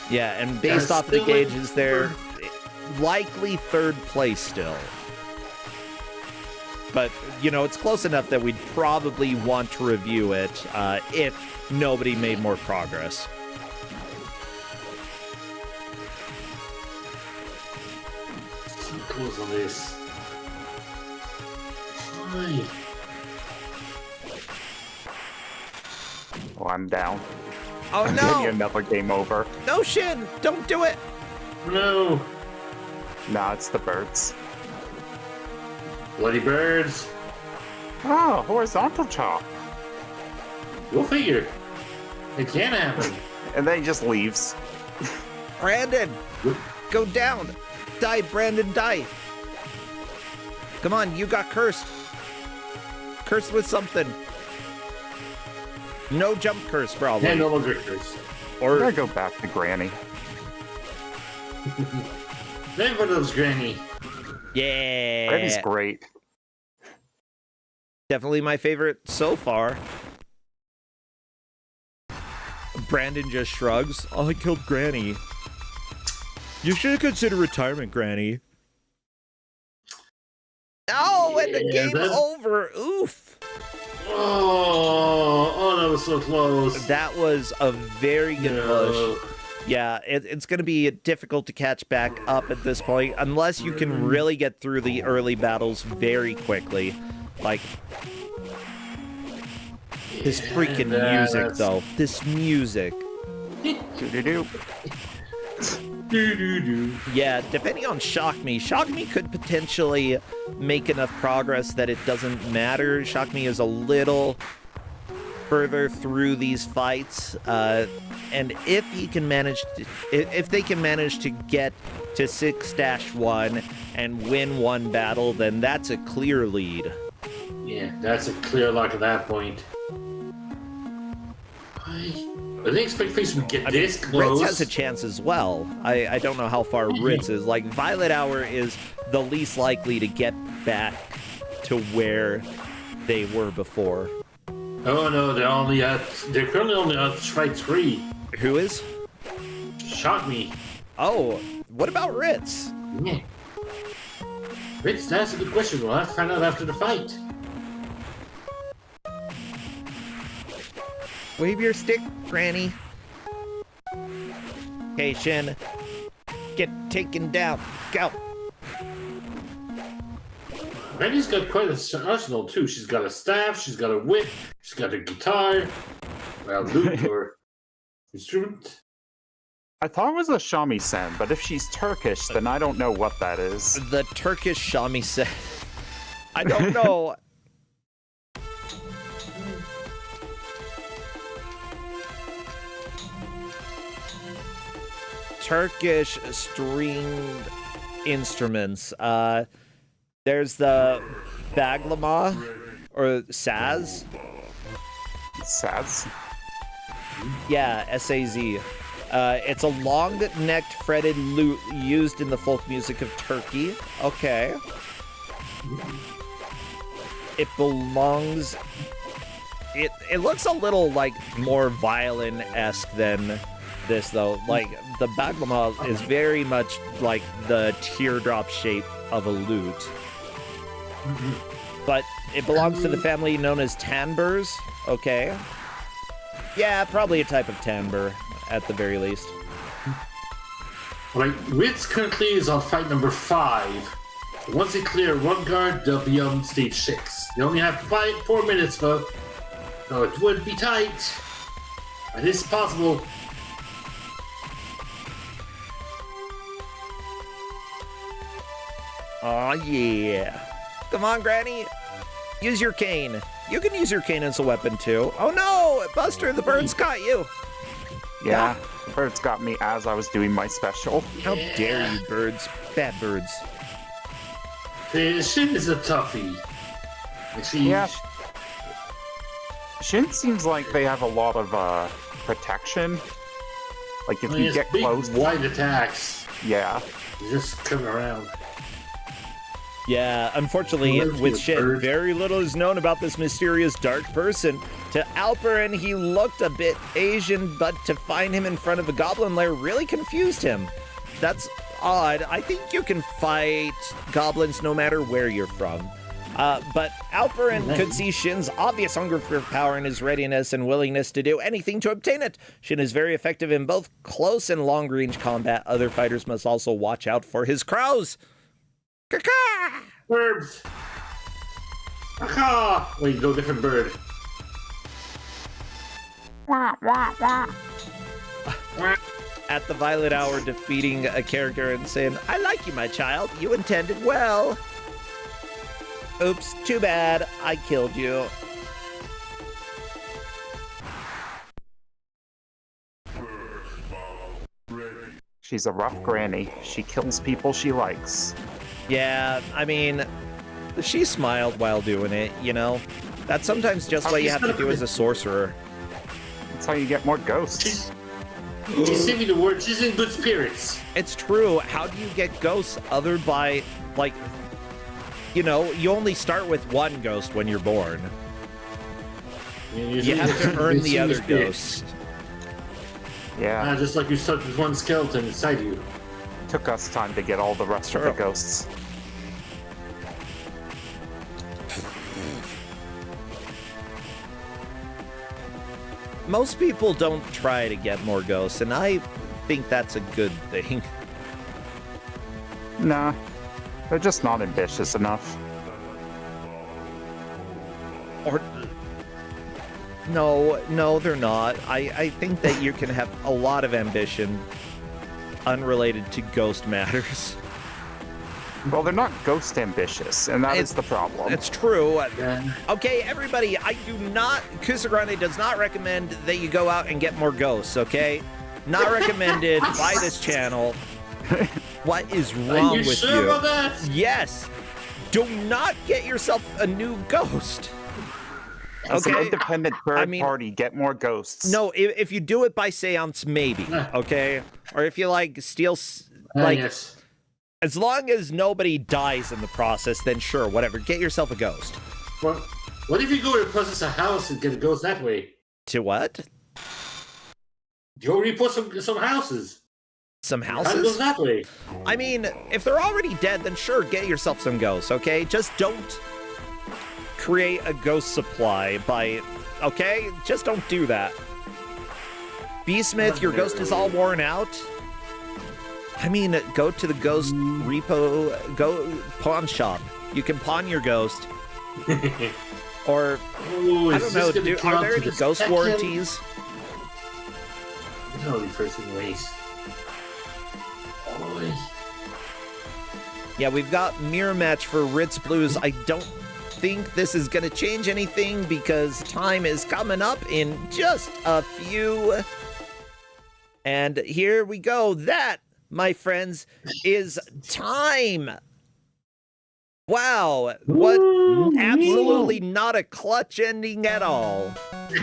Yeah, and based That's off the still gauges, they're likely third place still. But, you know, it's close enough that we'd probably want to review it if nobody made more progress. So close on this. Why? Oh, I'm down. Oh, Maybe no! another game over. No, Shin! Don't do it! No! Nah, it's the birds. Bloody birds. Oh, horizontal chop. Go figure. It can happen. And then he just leaves. Brandon! Go down! Die, Brandon, die! Come on, you got cursed. Cursed with something. No jump curse, probably. And no longer curse. I'm Or gonna go back to Granny. Never loves Granny. yeah, Granny's great. definitely my favorite so far. Brandon just shrugs. Oh, I killed Granny. You should consider retirement, Granny. Oh, and the Yeah, game that- over. Oof. Oh, that was so close. That was a very good push. Yeah, it's going to be difficult to catch back up at this point, unless you can really get through the early battles very quickly. Like, this freaking music, though. This music. Do-do-do. Yeah, depending on Shock Me could potentially make enough progress that it doesn't matter. Shock Me is a little further through these fights, and if he can manage to, if they can manage to get to 6-1 and win one battle, then that's a clear lead. Yeah, that's a clear lock at that point. I didn't expect Face would get this close. Ritz has a chance as well. I don't know how far Ritz is. Like, Violet Hour is the least likely to get back to where they were before. Oh no, they're currently only at strike 3. Who is? Shock Me. Oh, what about Ritz? Yeah. Ritz, that's a good question. We'll have to find out after the fight. Wave your stick, Granny. Okay, Shin. Get taken down. Go. Granny's got quite an arsenal too. She's got a staff, she's got a whip, she's got a guitar, well, lute or instrument. I thought it was a shamisen, but if she's Turkish, then I don't know what that is. The Turkish shamisen. I don't know. Turkish stringed instruments. There's the baglama or saz. Saz? Yeah, S-A-Z. It's a long-necked fretted lute used in the folk music of Turkey. Okay. It belongs... It looks a little, like, more violin-esque than this, though. Like, the baglama is very much like the teardrop shape of a lute. But it belongs to the family known as tamburs. Okay. Yeah, probably a type of timbre, at the very least. Right, Ritz currently is on fight number 5. Once they clear one guard, they'll be on stage 6. You only have 4 minutes, folks. So it would be tight. But it's possible. Aw, yeah. Come on, Granny. Use your cane. You can use your cane as a weapon, too. Oh, no! Buster, the birds caught you. Yeah, the birds got me as I was doing my special. How dare you, birds. Bad birds. Shin is a toughie. Yeah. Shin seems like they have a lot of protection. Like if you get big close, wide attacks. yeah. You just come around. Yeah, unfortunately, with Shin, very little is known about this mysterious dark person. To Alperin, he looked a bit Asian, but to find him in front of a goblin lair really confused him. That's odd. I think you can fight goblins no matter where you're from. But Alperin could see Shin's obvious hunger for power and his readiness and willingness to do anything to obtain it. Shin is very effective in both close and long-range combat. Other fighters must also watch out for his crows. Caw-caw! Birds. Caw! Wait, go different bird. At the Violet Hour, defeating a character and saying, "I like you, my child. You intended well. Oops, too bad. I killed you." She's a rough granny. She kills people she likes. Yeah, I mean, she smiled while doing it, you know? That's sometimes just what you have to do as a sorcerer. That's how you get more ghosts. She's saying the word. She's in good spirits. It's true. How do you get ghosts other by, like, you know, you only start with one ghost when you're born. You have to earn the other ghosts. Yeah. Just like you start with one skeleton inside you. Took us time to get all the rest of the ghosts. Most people don't try to get more ghosts, and I think that's a good thing. Nah, they're just not ambitious enough. Or no, they're not. I think that you can have a lot of ambition unrelated to ghost matters. Well, they're not ghost ambitious, and that is the problem. It's true. Yeah. Okay, everybody, Kusogrande does not recommend that you go out and get more ghosts, okay? Not recommended by this channel. What is wrong with sure you? about that? Yes. Do not get yourself a new ghost. As an Okay? independent third party, get more ghosts. No, if you do it by seance, maybe, okay? Or if you, like, steal, like, yes. as long as nobody dies in the process, then sure, whatever. Get yourself a ghost. Well, what if you go to possess a house and get a ghost that way? To what? You already put some houses. Some How it goes houses? that way? I mean, if they're already dead, then sure, get yourself some ghosts, okay? Just don't create a ghost supply by, okay? Just don't do that. Beasmith, your ghost is all worn out. I mean, go to the ghost pawn shop. You can pawn your ghost. Or, Ooh, I is don't this know, gonna are count there to any the ghost second? warranties? No, the person ways. Oy. Yeah, we've got mirror match for Ritz Blues. I don't think this is going to change anything because time is coming up in just a few. And here we go. That, my friends, is time. Wow, what? Absolutely not a clutch ending at all.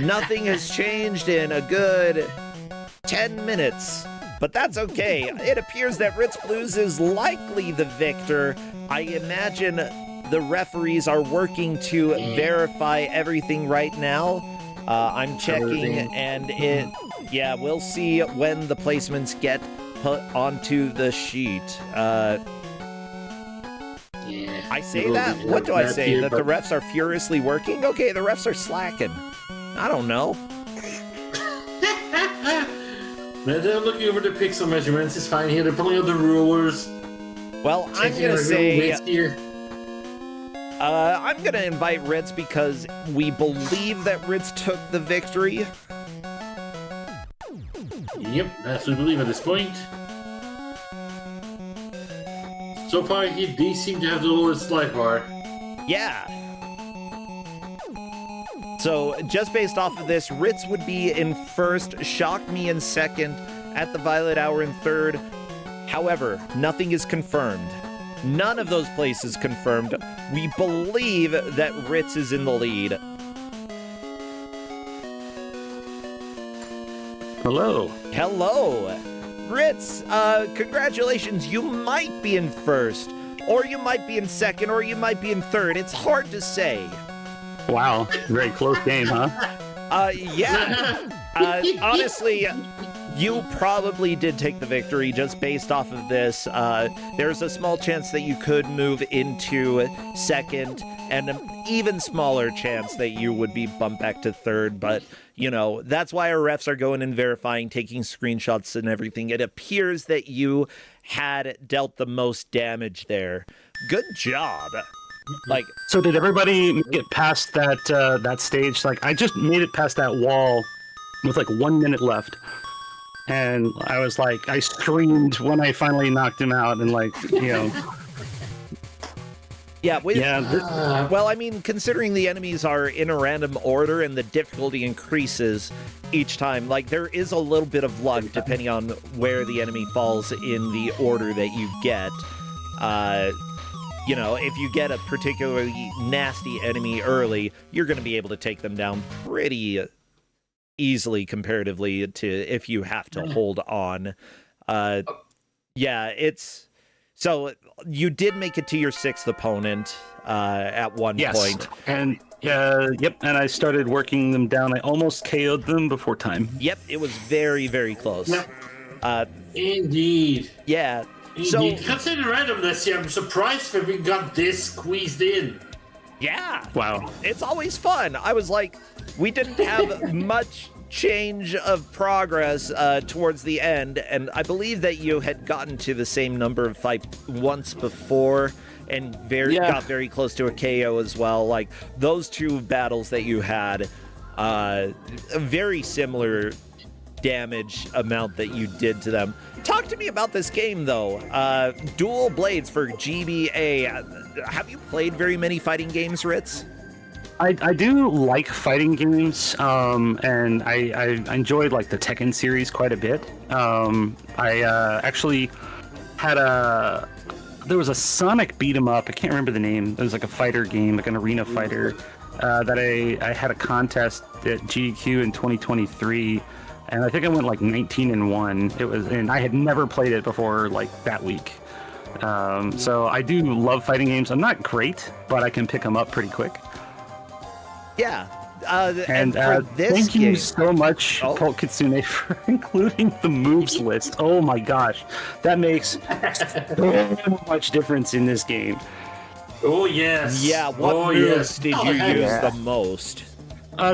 Nothing has changed in a good 10 minutes. But that's okay. It appears that Ritz Blues is likely the victor. I imagine the referees are working to verify everything right now. I'm checking, and yeah, we'll see when the placements get put onto the sheet. Yeah. I say that? What do I say? That the refs are furiously working? Okay, the refs are slacking. I don't know. They're looking over the pixel measurements. It's fine here. They're pulling out the rulers. Well, I'm Taking gonna a say little bit here. I'm gonna invite Ritz because we believe that Ritz took the victory. Yep, that's what we believe at this point. So far, they seem to have the lowest life bar. Yeah. So, just based off of this, Ritz would be in first, Shock Me in second, At the Violet Hour in third. However, nothing is confirmed. None of those places confirmed. We believe that Ritz is in the lead. Hello. Hello. Ritz, congratulations. You might be in first, or you might be in second, or you might be in third. It's hard to say. Wow. Very close game, huh? Yeah. Honestly, you probably did take the victory just based off of this. There's a small chance that you could move into second, and an even smaller chance that you would be bumped back to third. But, you know, that's why our refs are going and verifying, taking screenshots and everything. It appears that you had dealt the most damage there. Good job. Like, So did everybody make it past that stage? Like, I just made it past that wall with like 1 minute left. And I was like, I screamed when I finally knocked him out, and like, you know. yeah, Yeah. well, I mean, considering the enemies are in a random order and the difficulty increases each time, like, there is a little bit of luck depending on where the enemy falls in the order that you get. You know, if you get a particularly nasty enemy early, you're going to be able to take them down pretty easily comparatively to if you have to hold on. Yeah, it's... So, you did make it to your sixth opponent at one point. And, yep, and I started working them down. I almost KO'd them before time. Yep, it was very, very close. Yep. Indeed. Yeah. Indeed. Considering randomness here, I'm surprised that we got this squeezed in. Yeah. Wow. It's always fun. I was like, we didn't have much change of progress towards the end, and I believe that you had gotten to the same number of fights once before and got very close to a KO as well. Like, those two battles that you had, a very similar damage amount that you did to them. Talk to me about this game, though. Dual Blades for GBA. Have you played very many fighting games, Ritz? I do like fighting games, and I enjoyed like the Tekken series quite a bit. I actually had there was a Sonic beat 'em up. I can't remember the name. It was like a fighter game, like an arena fighter, that I had a contest at GDQ in 2023, and I think I went like 19-1. It was, and I had never played it before like that week. So I do love fighting games. I'm not great, but I can pick them up pretty quick. Yeah. And for this thank you game, so much, Paul Kus9rande, for including the moves list. Oh my gosh, that makes so much difference in this game. Oh, yes. yeah, what moves did you use the most?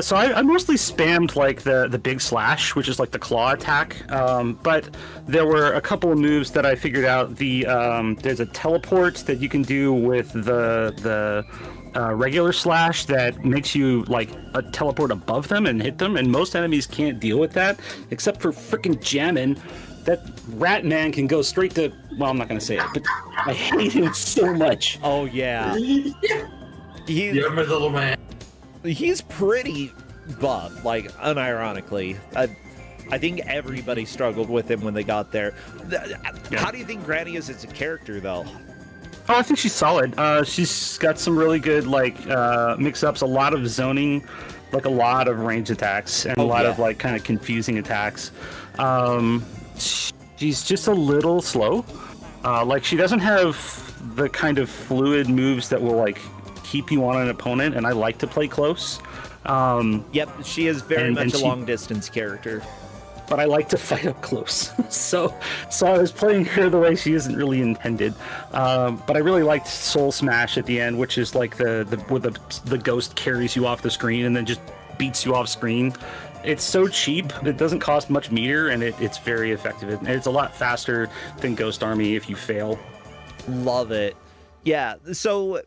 So I mostly spammed like the big slash, which is like the claw attack. But there were a couple of moves that I figured out. There's a teleport that you can do with the regular slash that makes you like a teleport above them and hit them, and most enemies can't deal with that except for freaking jamming. That rat man can go straight to, well, I'm not gonna say it, but I hate him so much. Oh yeah. You're my little man. He's pretty buff, like, unironically. I think everybody struggled with him when they got there. How do you think Granny is as a character, though? Oh, I think she's solid. She's got some really good like mix-ups, a lot of zoning, like a lot of range attacks, and a lot of like kind of confusing attacks. She's just a little slow. Like, she doesn't have the kind of fluid moves that will like keep you on an opponent, and I like to play close. Yep, she is very much a she, long-distance character. But I like to fight up close. so I was playing her the way she isn't really intended. But I really liked Soul Smash at the end, which is like where the ghost carries you off the screen and then just beats you off screen. It's so cheap, it doesn't cost much meter, and it's very effective. And it's a lot faster than Ghost Army if you fail. Love it. Yeah, so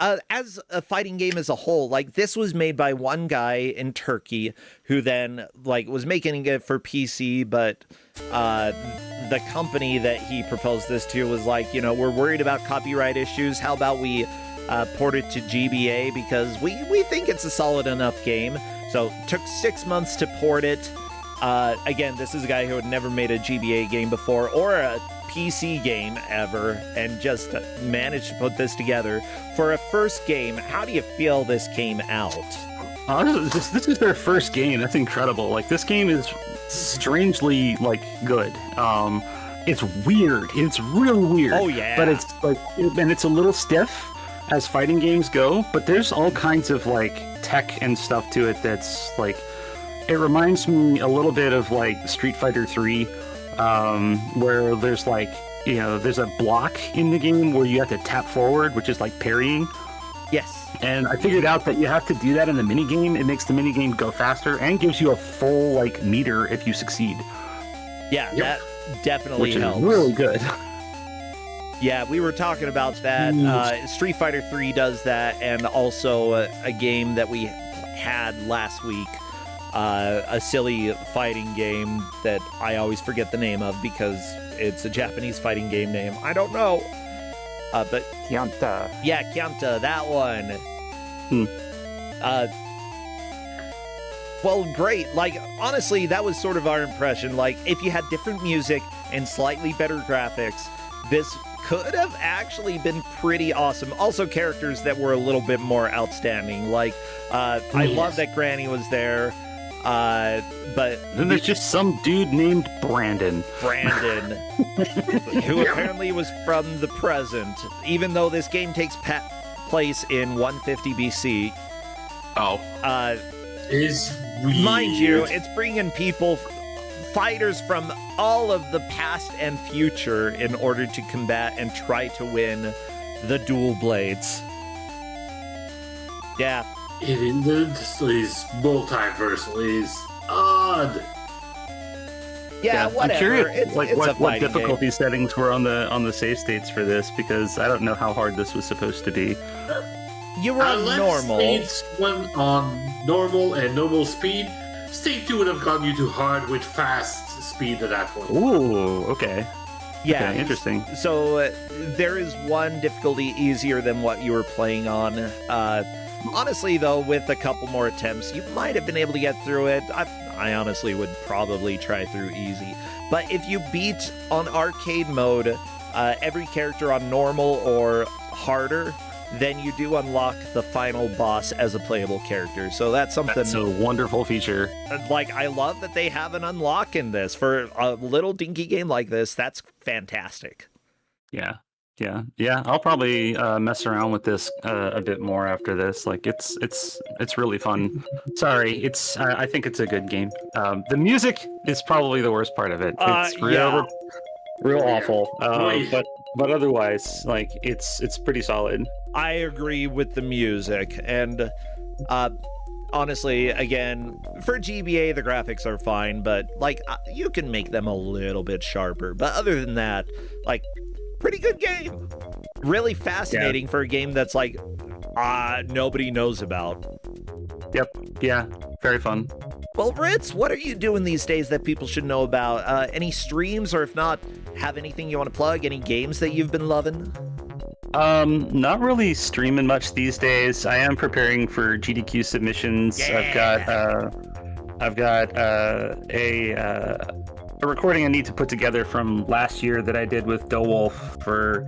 as a fighting game as a whole, like this was made by one guy in Turkey who then like was making it for PC, but the company that he proposed this to was like, we're worried about copyright issues. How about we port it to GBA because we think it's a solid enough game. So took 6 months to port it. Again, this is a guy who had never made a GBA game before or a PC game ever, and just managed to put this together for a first game. How do you feel this came out? This is their first game. That's incredible. Like, this game is strangely like good. It's weird. It's really weird. Oh yeah. But it's like, and it's a little stiff as fighting games go. But there's all kinds of like tech and stuff to it that's like, it reminds me a little bit of like Street Fighter 3. Where there's like, there's a block in the game where you have to tap forward, which is like parrying. Yes. And I figured out that you have to do that in the minigame. It makes the minigame go faster and gives you a full like meter if you succeed. Yeah, that definitely which helps. Is really good. Yeah, we were talking about that. Street Fighter 3 does that, and also a game that we had last week. A silly fighting game that I always forget the name of because it's a Japanese fighting game name. I don't know. But Kyanta. Yeah, Kyanta, that one. Well, great. Like, honestly, that was sort of our impression. Like, if you had different music and slightly better graphics, this could have actually been pretty awesome. Also, characters that were a little bit more outstanding. Like, I love that Granny was there. But then there's just some dude named Brandon, who apparently was from the present, even though this game takes place in 150 BC. Is weird. Mind you, it's bringing fighters from all of the past and future in order to combat and try to win the dual blades. Yeah. It is multiversal. Is odd. Yeah, whatever. I'm curious, It's what difficulty settings were on the save states for this, because I don't know how hard this was supposed to be. You were on normal. States went on normal and normal speed. State 2 would have gotten you to hard with fast speed at that point. Ooh, okay. Yeah, okay, interesting. So there is one difficulty easier than what you were playing on. Honestly, though, with a couple more attempts, you might have been able to get through it. I honestly would probably try through easy. But if you beat on arcade mode every character on normal or harder, then you do unlock the final boss as a playable character. So that's something... That's a wonderful feature. Like, I love that they have an unlock in this. For a little dinky game like this, that's fantastic. Yeah. I'll probably mess around with this a bit more after this. Like, it's really fun. Sorry, I think it's a good game. The music is probably the worst part of it. It's real awful. But otherwise, like, it's pretty solid. I agree with the music, and honestly, again, for GBA, the graphics are fine, but like, you can make them a little bit sharper. But other than that, like, pretty good game. Really fascinating for a game that's like nobody knows about. Yep. Yeah. Very fun. Well, Ritz, what are you doing these days that people should know about? Any streams, or if not, have anything you want to plug? Any games that you've been loving? Not really streaming much these days. I am preparing for GDQ submissions. Yeah. I've got a recording I need to put together from last year that I did with Dowolf for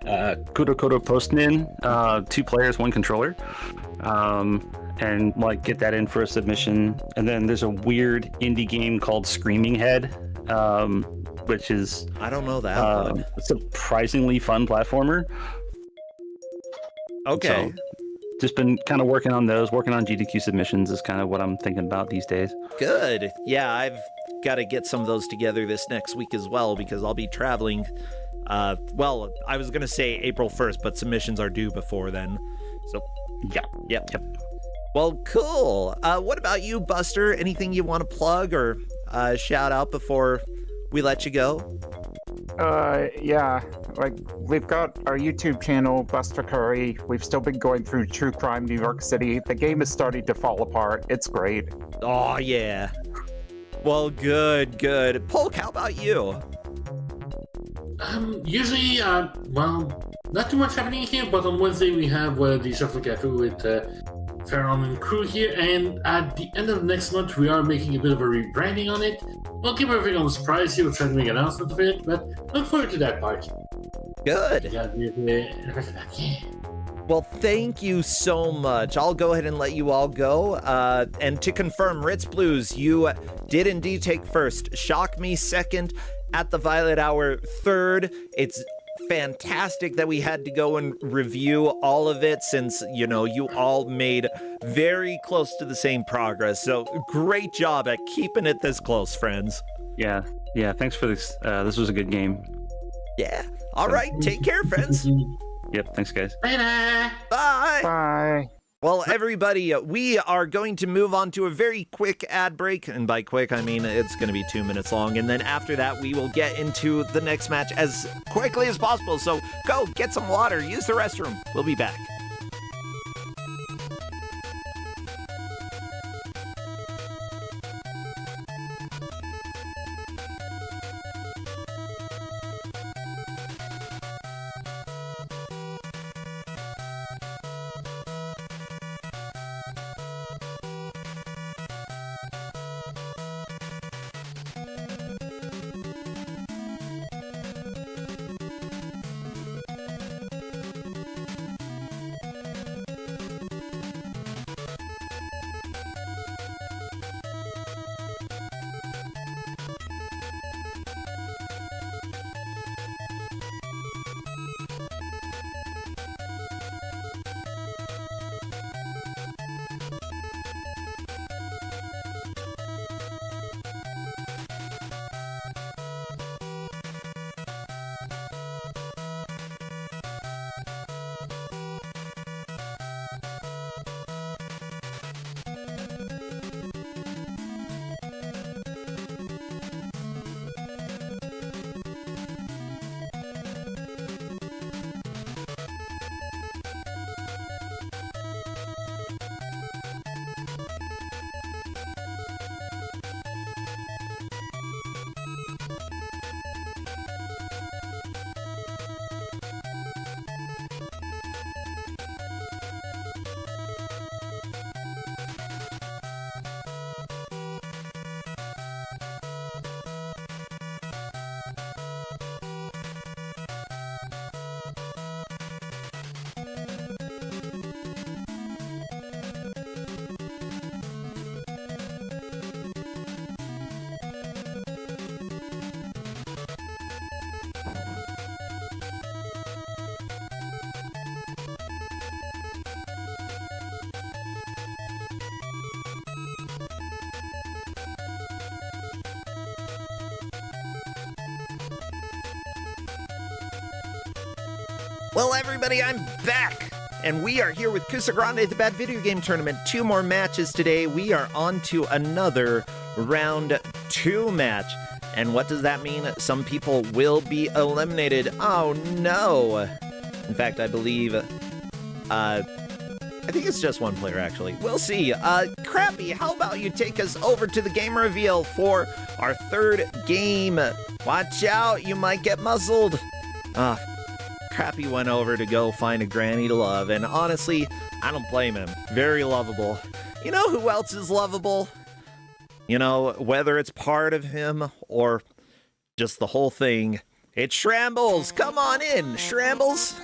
Kus9rande, 2 players, 1 controller. And like get that in for a submission. And then there's a weird indie game called Screaming Head, which is I don't know that one. A surprisingly fun platformer. Okay. So, just been kind of working on those. Working on GDQ submissions is kind of what I'm thinking about these days. Good. Yeah, I've got to get some of those together this next week as well, because I'll be traveling. Well, I was going to say April 1st, but submissions are due before then. So, Yep. Well, cool. What about you, Buster? Anything you want to plug or shout out before we let you go? Yeah. Like, we've got our YouTube channel, Buster Curry. We've still been going through True Crime New York City. The game is starting to fall apart. It's great. Oh, yeah. Well, good. Polk, how about you? Usually, well, not too much happening here, but on Wednesday we have the Shuffle Cafe with Farron and crew here, and at the end of next month we are making a bit of a rebranding on it. We'll keep everything on the surprise here, we'll try to make an announcement of it, but look forward to that part. Good. Yeah. Well, thank you so much. I'll go ahead and let you all go. And to confirm, Ritz Blues, you did indeed take first. Shock Me second. At the Violet Hour third. It's fantastic that we had to go and review all of it since, you know, you all made very close to the same progress. So great job at keeping it this close, friends. Yeah. Thanks for this. This was a good game. Yeah. All right. Take care, friends. Yep. Thanks, guys. Bye. Bye. Bye. Well, everybody, we are going to move on to a very quick ad break. And by quick, I mean it's going to be 2 minutes long. And then after that, we will get into the next match as quickly as possible. So go get some water, use the restroom. We'll be back. Well, everybody, I'm back, and we are here with Kusogrande, the Bad Video Game Tournament. 2 more matches today. We are on to another round 2 match. And what does that mean? Some people will be eliminated. Oh, no. In fact, I believe, I think it's just 1 player, actually. We'll see. Crappy, how about you take us over to the game reveal for our 3rd game? Watch out, you might get muzzled. Crappy went over to go find a granny to love, and honestly, I don't blame him. Very lovable. You know who else is lovable? You know, whether it's part of him or just the whole thing, it's Shrambles. Come on in, Shrambles.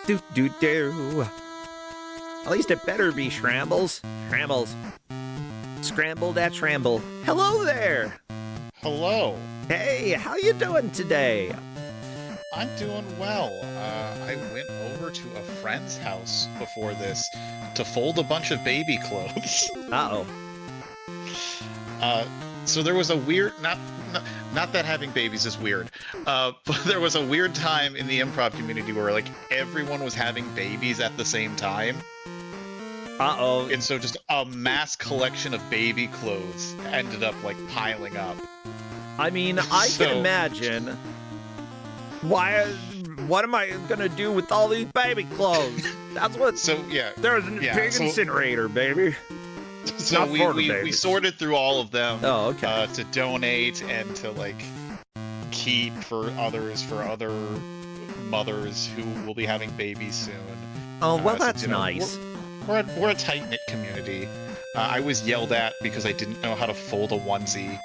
Do. At least it better be Shrambles. Shrambles. Scramble that Shramble. Hello there. Hello. Hey, how you doing today? I'm doing well. I went over to a friend's house before this to fold a bunch of baby clothes. Uh-oh. So there was a weird, not that having babies is weird, but there was a weird time in the improv community where like everyone was having babies at the same time. Uh-oh. And so just a mass collection of baby clothes ended up like piling up. I mean, I So- can imagine. What am I gonna do with all these baby clothes? That's what. So yeah, There's a Yeah, pig so- incinerator, baby. so Not we, for the we babies. sorted through all of them Oh, okay. to donate and to like keep for other mothers who will be having babies soon. Oh, well, so, that's you know, nice. We're a tight knit community. I was yelled at because I didn't know how to fold a onesie.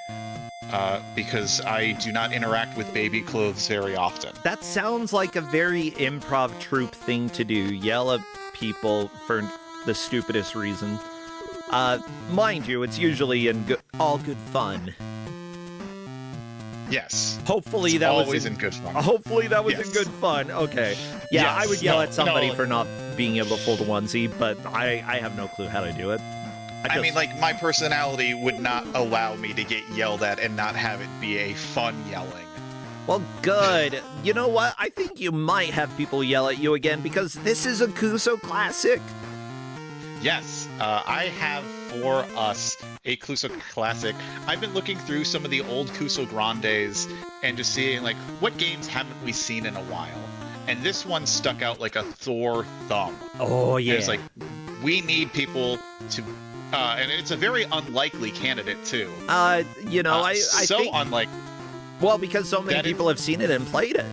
Because I do not interact with baby clothes very often. That sounds like a very improv troupe thing to do. Yell at people for the stupidest reason. Mind you, it's usually in all good fun. Yes. Hopefully It's that was always in good fun. Hopefully that was in Yes. good fun. Okay. Yeah, Yes. I would yell No, at somebody no. for not being able to fold a onesie, but I have no clue how to do it. I mean, like, my personality would not allow me to get yelled at and not have it be a fun yelling. Well, good. You know what? I think you might have people yell at you again because this is a Kuso classic. Yes, I have for us a Kuso classic. I've been looking through some of the old Kusograndes and just seeing, like, what games haven't we seen in a while? And this one stuck out like a Thor thumb. Oh, And yeah. it's like, we need people to... and it's a very unlikely candidate, too. You know, I so think... unlikely. Well, because so many That is- people have seen it and played it.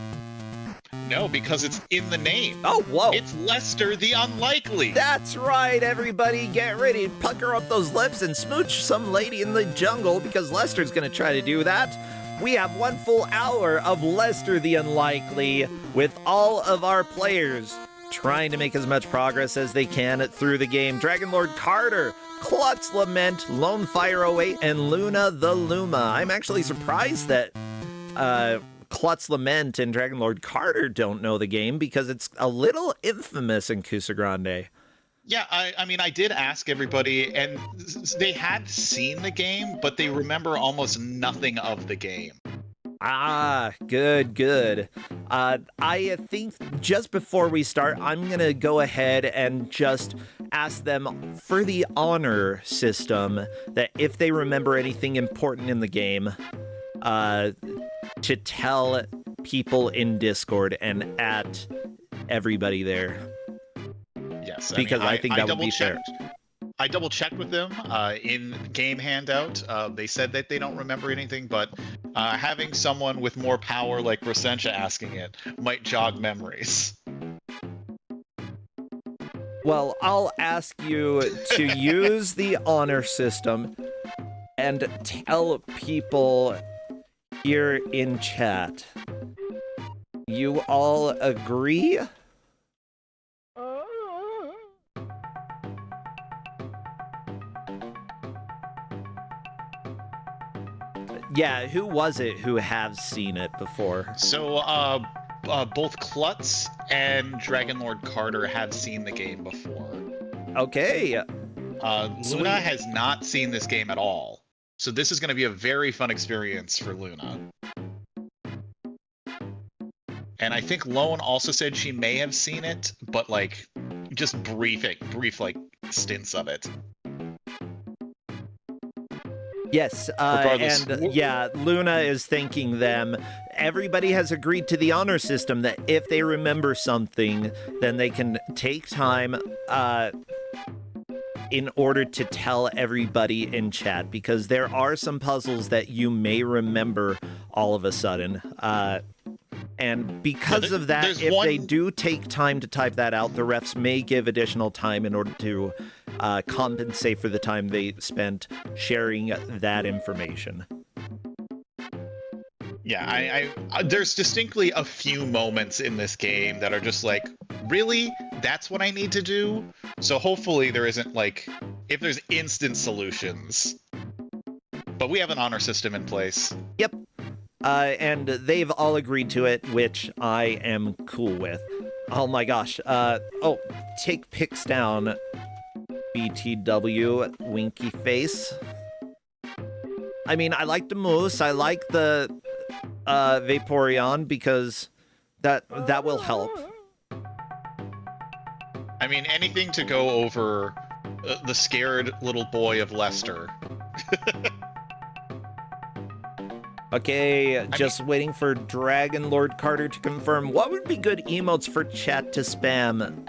No, because it's in the name. Oh, whoa. It's Lester the Unlikely. That's right, everybody. Get ready. Pucker up those lips and smooch some lady in the jungle because Lester's going to try to do that. We have 1 full hour of Lester the Unlikely with all of our players trying to make as much progress as they can through the game. Dragon Lord Carter, Klutz Lament, Lone Fire 08, and Luna the Luma. I'm actually surprised that Klutz Lament and Dragon Lord Carter don't know the game because it's a little infamous in Kusogrande. Yeah, I mean, I did ask everybody, and they had seen the game, but they remember almost nothing of the game. Ah, good. I think just before we start, I'm going to go ahead and just ask them for the honor system that if they remember anything important in the game, to tell people in Discord and at everybody there. Yes, Because I think that would be fair. I double checked with them in game handout. They said that they don't remember anything, but having someone with more power like Rosentia asking it might jog memories. Well, I'll ask you to use the honor system and tell people here in chat. You all agree? Yeah, who was it who has seen it before? So, both Klutz and Dragon Lord Carter have seen the game before. Okay. Sweet. Luna has not seen this game at all. So this is going to be a very fun experience for Luna. And I think Lone also said she may have seen it, but like, just brief like stints of it. Yes, Regardless. and yeah, Luna is thanking them. Everybody has agreed to the honor system that if they remember something, then they can take time in order to tell everybody in chat, because there are some puzzles that you may remember all of a sudden. And because of that, there's if they one- do take time to type that out, the refs may give additional time in order to compensate for the time they spent sharing that information. Yeah, I there's distinctly a few moments in this game that are just like, really? That's what I need to do? So hopefully there isn't like, if there's instant solutions. But we have an honor system in place. Yep. And they've all agreed to it, which I am cool with. Oh my gosh. Oh, take pics down, BTW, winky face. I mean, I like the moose. I like the Vaporeon because that will help. I mean, anything to go over the scared little boy of Lester. Okay, just waiting for Dragon Lord Carter to confirm. What would be good emotes for chat to spam?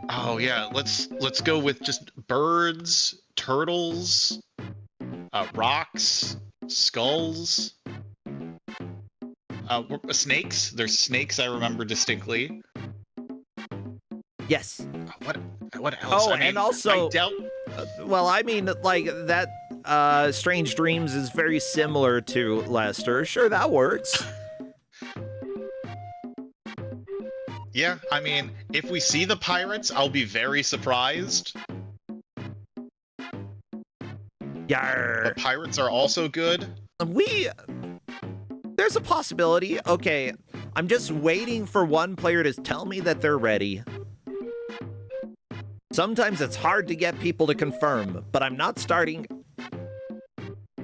Oh yeah, let's go with just birds, turtles, rocks, skulls, snakes. There's snakes I remember distinctly. Yes. What else? Oh, I mean, and also, I doubt... well, I mean, like that. Strange Dreams is very similar to Lester. Sure, that works. Yeah, I mean, if we see the pirates, I'll be very surprised. Yarr. The pirates are also good. There's a possibility. Okay, I'm just waiting for one player to tell me that they're ready. Sometimes it's hard to get people to confirm, but I'm not starting.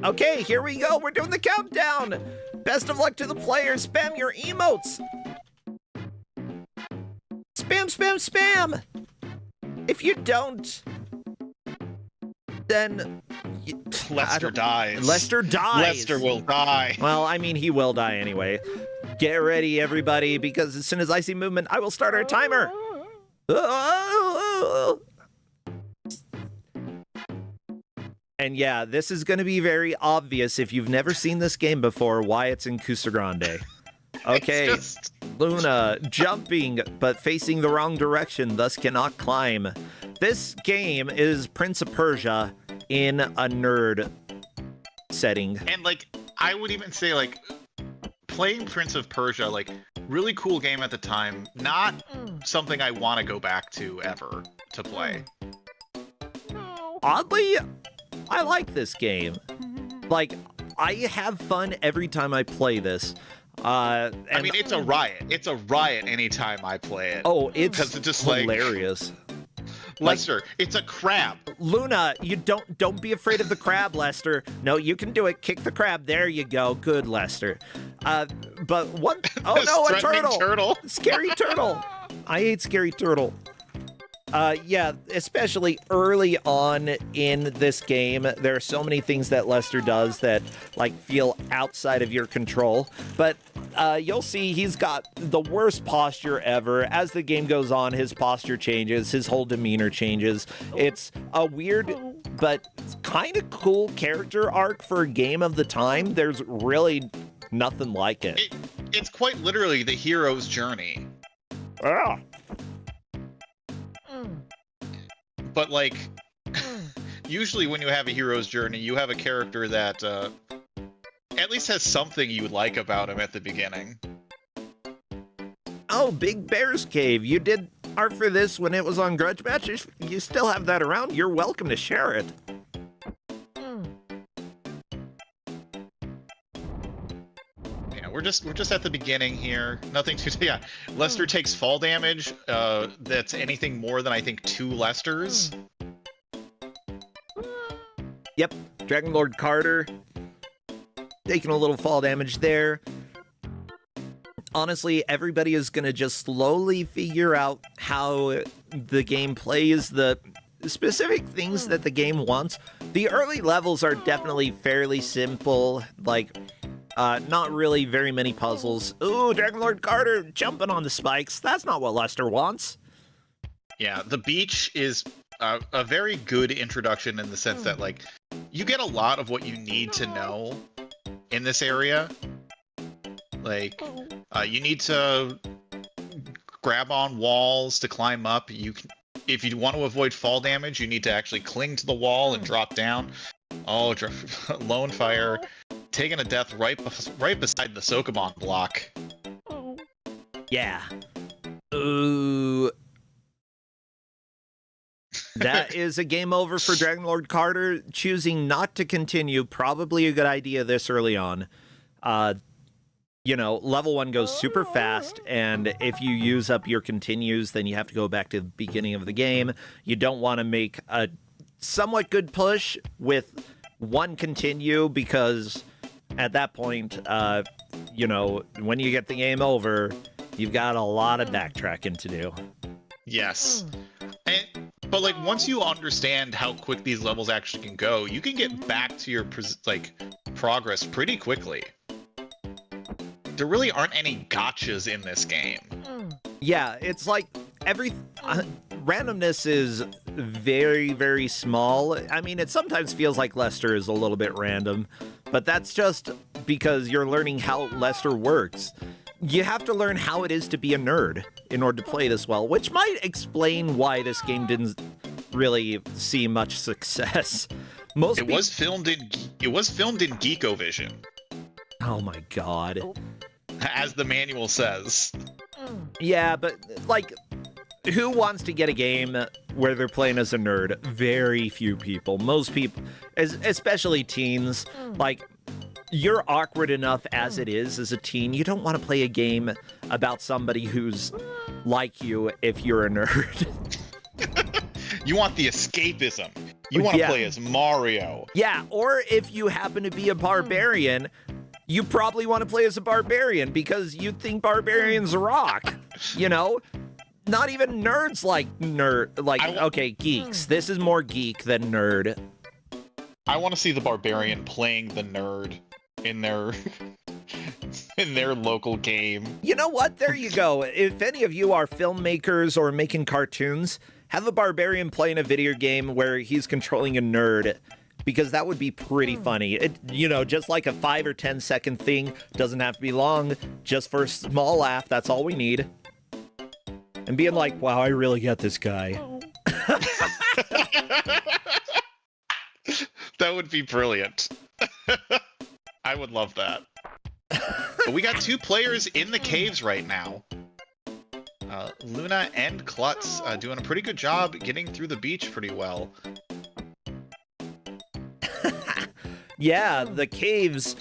Okay, here we go. We're doing the countdown. Best of luck to the players. Spam your emotes. Spam, spam, spam. If you don't, then Lester dies. Lester dies. Lester will die. Well, I mean, he will die anyway. Get ready, everybody, because as soon as I see movement, I will start our timer. And yeah, this is going to be very obvious if you've never seen this game before, why it's in Kusogrande. Okay, Luna, jumping, but facing the wrong direction, thus cannot climb. This game is Prince of Persia in a nerd setting. And, like, I would even say, like, playing Prince of Persia, like, really cool game at the time, not something I want to go back to ever to play. Oddly, I like this game. Like, I have fun every time I play this. I mean, it's a riot. It's a riot anytime I play it. Oh, it's just hilarious. Lester, it's a crab. Luna, you don't be afraid of the crab, Lester. No, you can do it. Kick the crab. There you go. Good, Lester. But one... Oh, no, a turtle. Scary turtle. I hate scary turtle. Yeah, especially early on in this game, there are so many things that Lester does that, like, feel outside of your control. But you'll see he's got the worst posture ever. As the game goes on, his posture changes, his whole demeanor changes. It's a weird but kind of cool character arc for a game of the time. There's really nothing like it. It's quite literally the hero's journey. Ah. But, like, usually when you have a hero's journey, you have a character that at least has something you like about him at the beginning. Oh, Big Bear's Cave. You did art for this when it was on Grudge Match. If you still have that around, you're welcome to share it. Yeah, we're just at the beginning here. Nothing too... Yeah, Lester takes fall damage. That's anything more than, I think, 2 Lesters. Yep, Dragon Lord Carter taking a little fall damage there. Honestly, everybody is going to just slowly figure out how the game plays, the specific things that the game wants. The early levels are definitely fairly simple, like, not really very many puzzles. Ooh, Dragon Lord Carter jumping on the spikes. That's not what Lester wants. Yeah, the beach is a very good introduction in the sense that, like, you get a lot of what you need to know in this area. Like, you need to grab on walls to climb up. You can, if you want to avoid fall damage, you need to actually cling to the wall and drop down. Oh, Lone Fire, taking a death right beside the Sokoban block. Yeah. Ooh. That is a game over for Dragon Lord Carter. Choosing not to continue, probably a good idea this early on. You know, level 1 goes super fast, and if you use up your continues, then you have to go back to the beginning of the game. You don't want to make a somewhat good push with 1 continue, because at that point, you know, when you get the game over, you've got a lot of backtracking to do. Yes. But, like, once you understand how quick these levels actually can go, you can get back to your, like, progress pretty quickly. There really aren't any gotchas in this game. Yeah, it's like randomness is very, very small. I mean, it sometimes feels like Lester is a little bit random, but that's just because you're learning how Lester works. You have to learn how it is to be a nerd in order to play this well, which might explain why this game didn't really see much success. It was filmed in Geekovision. Oh my god. As the manual says. Yeah, but like, who wants to get a game where they're playing as a nerd? Very few people. Most people, especially teens, like, you're awkward enough as it is as a teen. You don't want to play a game about somebody who's like you if you're a nerd. You want the escapism. You want to play as Mario. Yeah, or if you happen to be a barbarian, you probably want to play as a barbarian because you think barbarians rock, you know? Not even nerds like okay, geeks. This is more geek than nerd. I want to see the barbarian playing the nerd in their in their local game. You know what? There you go. If any of you are filmmakers or making cartoons, have a barbarian playing a video game where he's controlling a nerd, because that would be pretty funny. It, you know, just like a 5 or 10 second thing, doesn't have to be long, just for a small laugh, that's all we need. And being like, wow, I really get this guy. That would be brilliant. I would love that. But we got 2 players in the caves right now. Luna and Klutz doing a pretty good job getting through the beach pretty well. Yeah, the caves,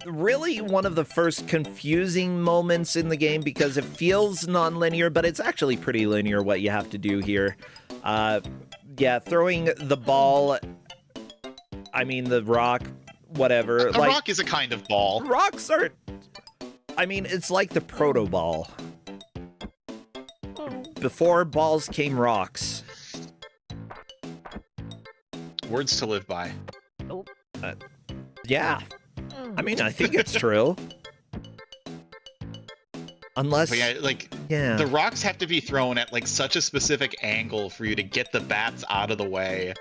really one of the first confusing moments in the game because it feels non-linear, but it's actually pretty linear what you have to do here. Yeah, throwing the ball, I mean the rock, whatever. A rock is a kind of ball. Rocks are, I mean, it's like the proto-ball. Before balls came rocks. Words to live by. Yeah. I mean, I think it's true. Unless... But yeah, like, the rocks have to be thrown at, like, such a specific angle for you to get the bats out of the way.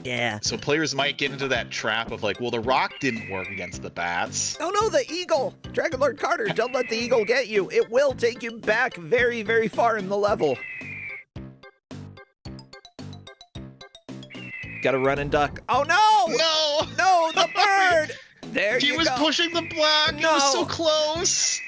Yeah. So players might get into that trap of, like, well, the rock didn't work against the bats. Oh no, the eagle! Dragon Lord Carter, don't let the eagle get you. It will take you back very, very far in the level. Gotta run and duck. Oh no! No! No, the bird! There you go. He was pushing the block! No. It was so close!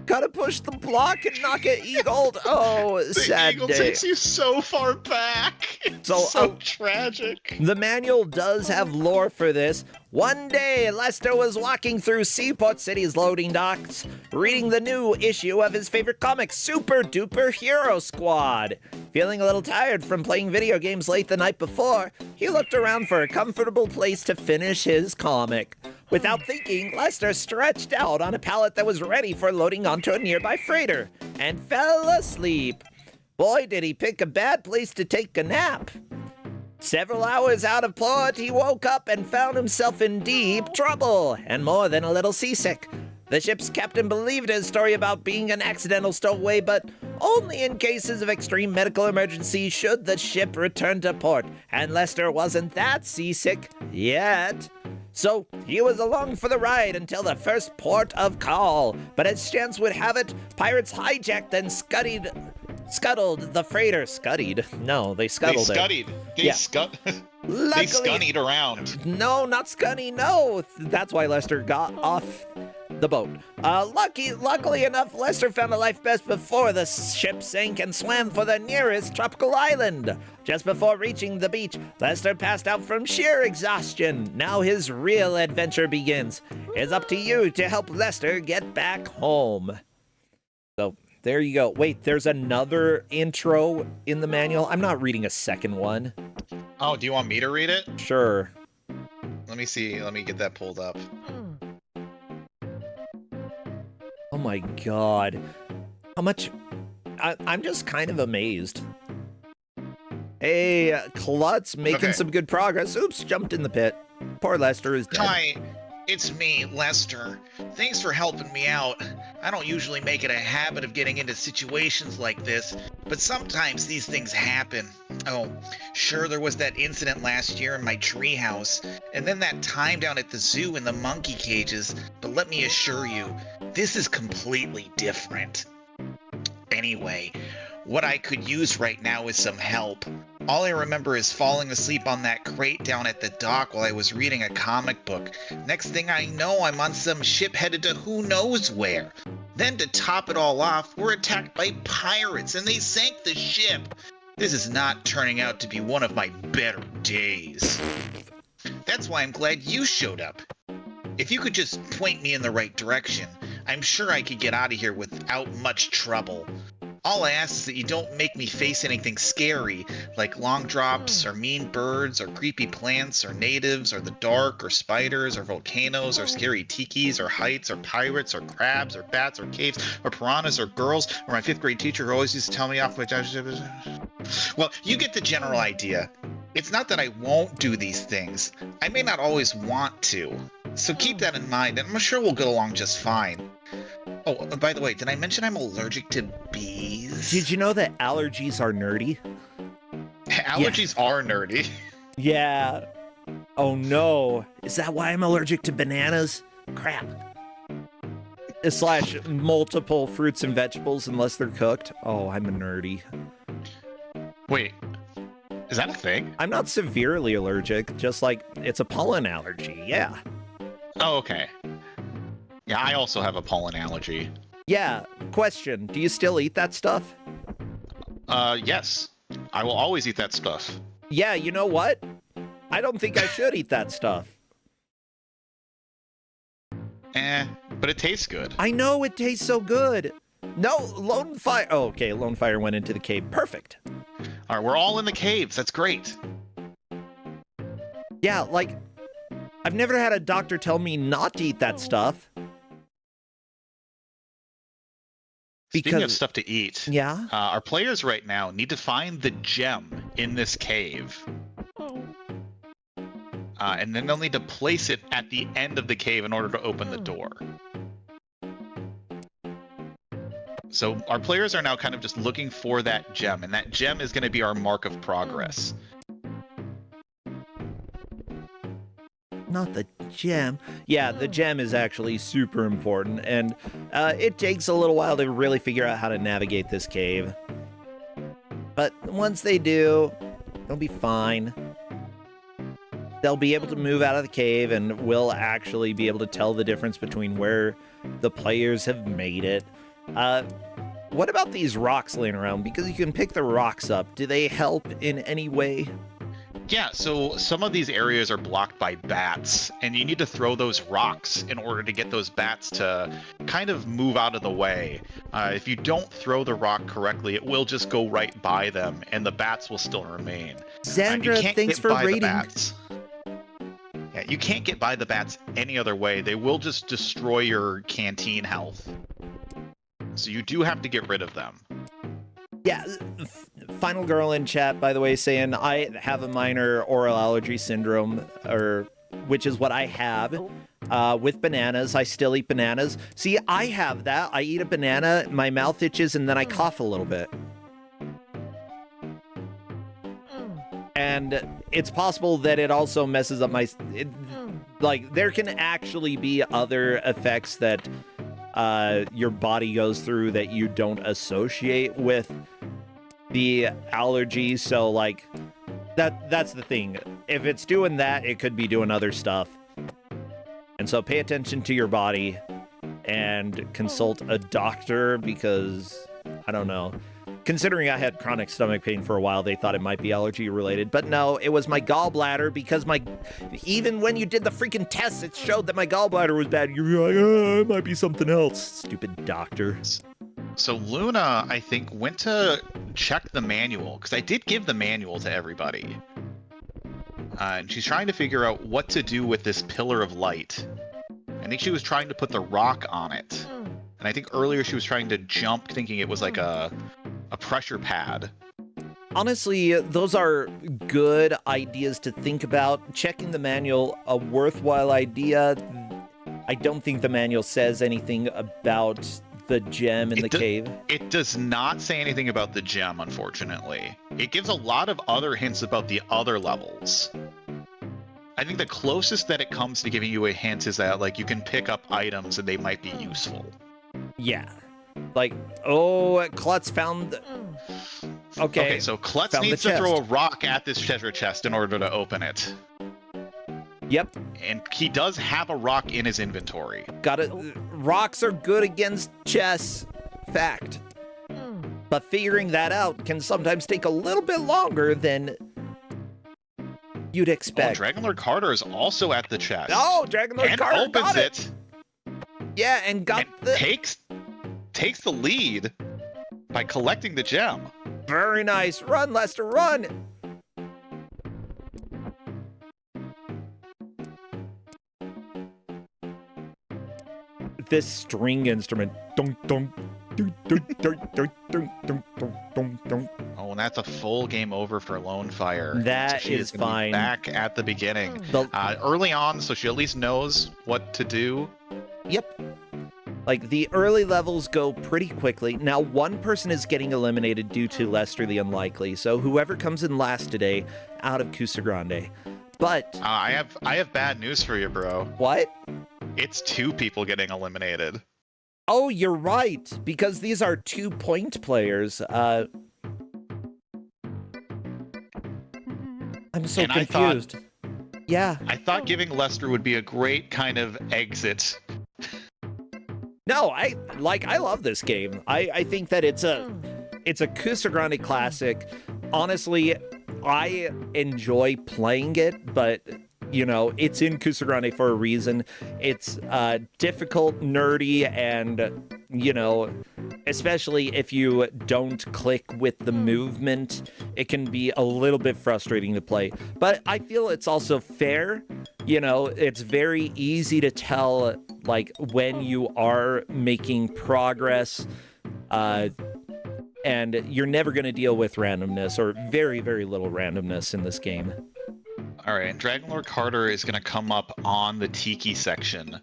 Gotta push the block and not get eagled. Oh, sad eagle day. takes you so far back. It's so tragic. The manual does have lore for this. One day, Lester was walking through Seaport City's loading docks, reading the new issue of his favorite comic, Super Duper Hero Squad. Feeling a little tired from playing video games late the night before, he looked around for a comfortable place to finish his comic. Without thinking, Lester stretched out on a pallet that was ready for loading onto a nearby freighter and fell asleep. Boy, did he pick a bad place to take a nap. Several hours out of port, he woke up and found himself in deep trouble and more than a little seasick. The ship's captain believed his story about being an accidental stowaway, but only in cases of extreme medical emergency should the ship return to port, and Lester wasn't that seasick yet. So he was along for the ride until the first port of call, but as chance would have it, pirates hijacked and scuttled the freighter. Scuddied? No, they scuttled it. They scunnied around. No, not scunny, no. That's why Lester got off the boat. Luckily enough, Lester found a life vest before the ship sank and swam for the nearest tropical island. Just before reaching the beach, Lester passed out from sheer exhaustion. Now his real adventure begins. It's up to you to help Lester get back home. So, there you go. Wait, there's another intro in the manual? I'm not reading a second one. Oh, do you want me to read it? Sure. Let me see. Let me get that pulled up. Oh my god. How much... I'm just kind of amazed. Hey, Klutz making some good progress. Oops, jumped in the pit. Poor Lester is dead. Hi, it's me, Lester. Thanks for helping me out. I don't usually make it a habit of getting into situations like this, but sometimes these things happen. Oh, sure, there was that incident last year in my treehouse, and then that time down at the zoo in the monkey cages, but let me assure you, this is completely different. Anyway, what I could use right now is some help. All I remember is falling asleep on that crate down at the dock while I was reading a comic book. Next thing I know, I'm on some ship headed to who knows where. Then to top it all off, we're attacked by pirates and they sank the ship. This is not turning out to be one of my better days. That's why I'm glad you showed up. If you could just point me in the right direction, I'm sure I could get out of here without much trouble. All I ask is that you don't make me face anything scary, like long drops, or mean birds, or creepy plants, or natives, or the dark, or spiders, or volcanoes, or scary tikis, or heights, or pirates, or crabs, or bats, or caves, or piranhas, or girls, or my 5th grade teacher who always used to tell me off my... Well, you get the general idea. It's not that I won't do these things. I may not always want to. So keep that in mind, and I'm sure we'll get along just fine. Oh, by the way, did I mention I'm allergic to bees? Did you know that allergies are nerdy? Allergies are nerdy. Yeah. Oh no. Is that why I'm allergic to bananas? Crap. Slash multiple fruits and vegetables unless they're cooked. Oh, I'm a nerdy. Wait, is that a thing? I'm not severely allergic, just like it's a pollen allergy, yeah. Oh, okay. Yeah, I also have a pollen allergy. Yeah, question, do you still eat that stuff? Yes. I will always eat that stuff. Yeah, you know what? I don't think I should eat that stuff. But it tastes good. I know it tastes so good. No, Lone Fire. Oh, okay, Lone Fire went into the cave. Perfect. All right, we're all in the caves. That's great. Yeah, like, I've never had a doctor tell me not to eat that stuff. Speaking of stuff to eat, yeah, our players right now need to find the gem in this cave. And then they'll need to place it at the end of the cave in order to open the door. So our players are now kind of just looking for that gem, and that gem is going to be our mark of progress. Not the gem. Yeah, the gem is actually super important, and it takes a little while to really figure out how to navigate this cave. But once they do, they'll be fine. They'll be able to move out of the cave, and we'll actually be able to tell the difference between where the players have made it. What about these rocks laying around? Because you can pick the rocks up. Do they help in any way? Yeah, so some of these areas are blocked by bats, and you need to throw those rocks in order to get those bats to kind of move out of the way. If you don't throw the rock correctly, it will just go right by them, and the bats will still remain. Xandra, thanks for rating. Yeah, you can't get by the bats any other way. They will just destroy your canteen health. So you do have to get rid of them. Yeah, Final Girl in chat, by the way, saying I have a minor oral allergy syndrome, which is what I have with bananas. I still eat bananas. See, I have that. I eat a banana, my mouth itches, and then I cough a little bit. And it's possible that it also messes up my... like, there can actually be other effects that your body goes through that you don't associate with the allergy. So like that's the thing. If it's doing that, it could be doing other stuff. And so pay attention to your body and consult a doctor, because I don't know. Considering I had chronic stomach pain for a while, they thought it might be allergy related, but no, it was my gallbladder, because even when you did the freaking tests, it showed that my gallbladder was bad. You're like, oh, it might be something else. Stupid doctor. So Luna, I think, went to check the manual, because I did give the manual to everybody. And she's trying to figure out what to do with this pillar of light. I think she was trying to put the rock on it. And I think earlier she was trying to jump, thinking it was like a pressure pad. honestly, those are good ideas to think about. Checking the manual, a worthwhile idea. I don't think the manual says anything about the gem in the cave. It does not say anything about the gem, unfortunately. It gives a lot of other hints about the other levels. I think the closest that it comes to giving you a hint is that, like, you can pick up items and they might be useful. Yeah. Like, oh, Klutz found... Okay, so Klutz needs to throw a rock at this treasure chest in order to open it. Yep. And he does have a rock in his inventory. Got it. Rocks are good against chess. Fact. But figuring that out can sometimes take a little bit longer than you'd expect. Oh, Dragonlord Carter is also at the chest. Oh, Dragonlord Carter opens got it. Yeah, and got the... Takes the lead by collecting the gem. Very nice. Run, Lester, run! This string instrument. Dun, dun, dun, dun, dun, dun, dun, dun, dun, dun. Oh, and that's a full game over for Lone Fire. That so is fine. Back at the beginning. Early on, so she at least knows what to do. Yep. Like, the early levels go pretty quickly. Now, one person is getting eliminated due to Lester the Unlikely, so whoever comes in last today, out of Kusogrande. But... I have bad news for you, bro. What? It's 2 people getting eliminated. Oh, you're right, because these are 2-point players. I'm so confused. I thought giving Lester would be a great kind of exit. No, I love this game. I think that it's a Kusogrande classic. Honestly, I enjoy playing it, but you know, it's in Kusogrande for a reason. It's difficult, nerdy, and you know, especially if you don't click with the movement, it can be a little bit frustrating to play. But I feel it's also fair. You know, it's very easy to tell, like, when you are making progress, and you're never going to deal with randomness, or very, very little randomness in this game. All right, and Dragonlord Carter is going to come up on the Tiki section.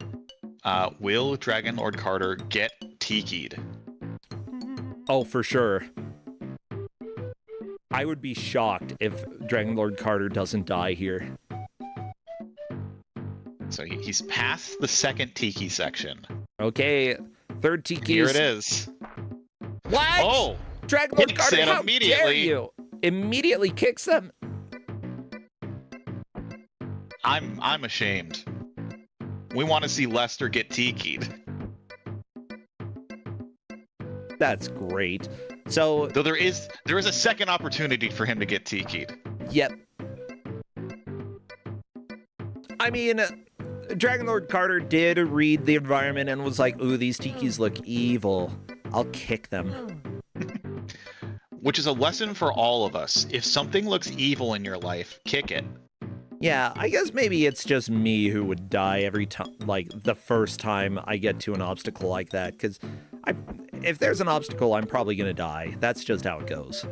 Will Dragonlord Carter get Tiki'd? Oh, for sure. I would be shocked if Dragonlord Carter doesn't die here. So he's past the second Tiki section. Okay, third Tiki. Here it is. What? Oh! Dragonlord Carter, how dare you? Immediately kicks them. I'm ashamed. We want to see Lester get Tiki'd. That's great. So though there is a second opportunity for him to get Tiki'd. Yep. I mean, Dragonlord Carter did read the environment and was like, ooh, these Tikis look evil. I'll kick them. Which is a lesson for all of us. If something looks evil in your life, kick it. Yeah, I guess maybe it's just me who would die every time, like, the first time I get to an obstacle like that, because if there's an obstacle, I'm probably going to die. That's just how it goes.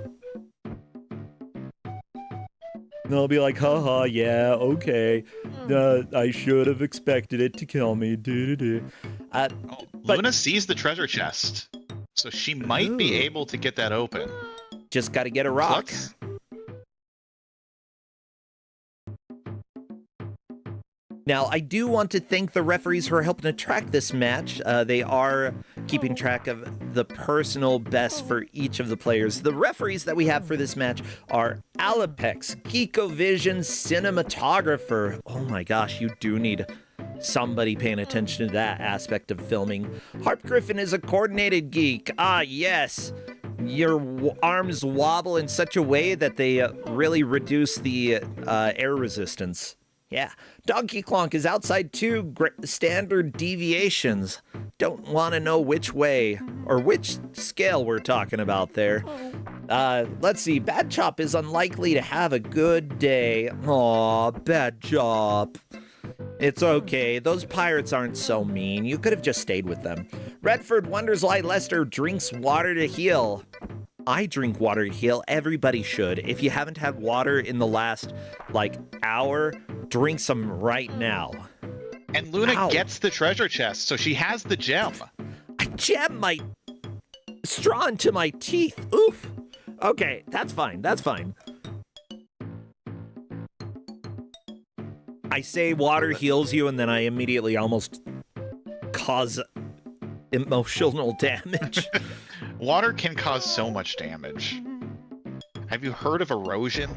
And I'll be like, haha, yeah, okay. I should have expected it to kill me. Luna sees the treasure chest, so she might be able to get that open. Just got to get a rock. Now, I do want to thank the referees who are helping to track this match. They are keeping track of the personal best for each of the players. The referees that we have for this match are Alapex, Geekovision, Cinematographer. Oh my gosh, you do need somebody paying attention to that aspect of filming. Harp Griffin is a coordinated geek. Ah, yes. Your arms wobble in such a way that they really reduce the air resistance. Yeah, Donkey Klonk is outside 2 standard deviations. Don't want to know which way or which scale we're talking about there. Let's see, Bad Chop is unlikely to have a good day. Aw, Bad Chop. It's okay, those pirates aren't so mean. You could have just stayed with them. Redford wonders why Lester drinks water to heal. I drink water to heal. Everybody should. If you haven't had water in the last, hour, drink some right now. And Luna Ow. gets the treasure chest, so she has the gem. I jam my straw into my teeth. Oof. Okay, that's fine. That's fine. I say water heals you, and then I immediately almost cause emotional damage. Water can cause so much damage. Have you heard of erosion?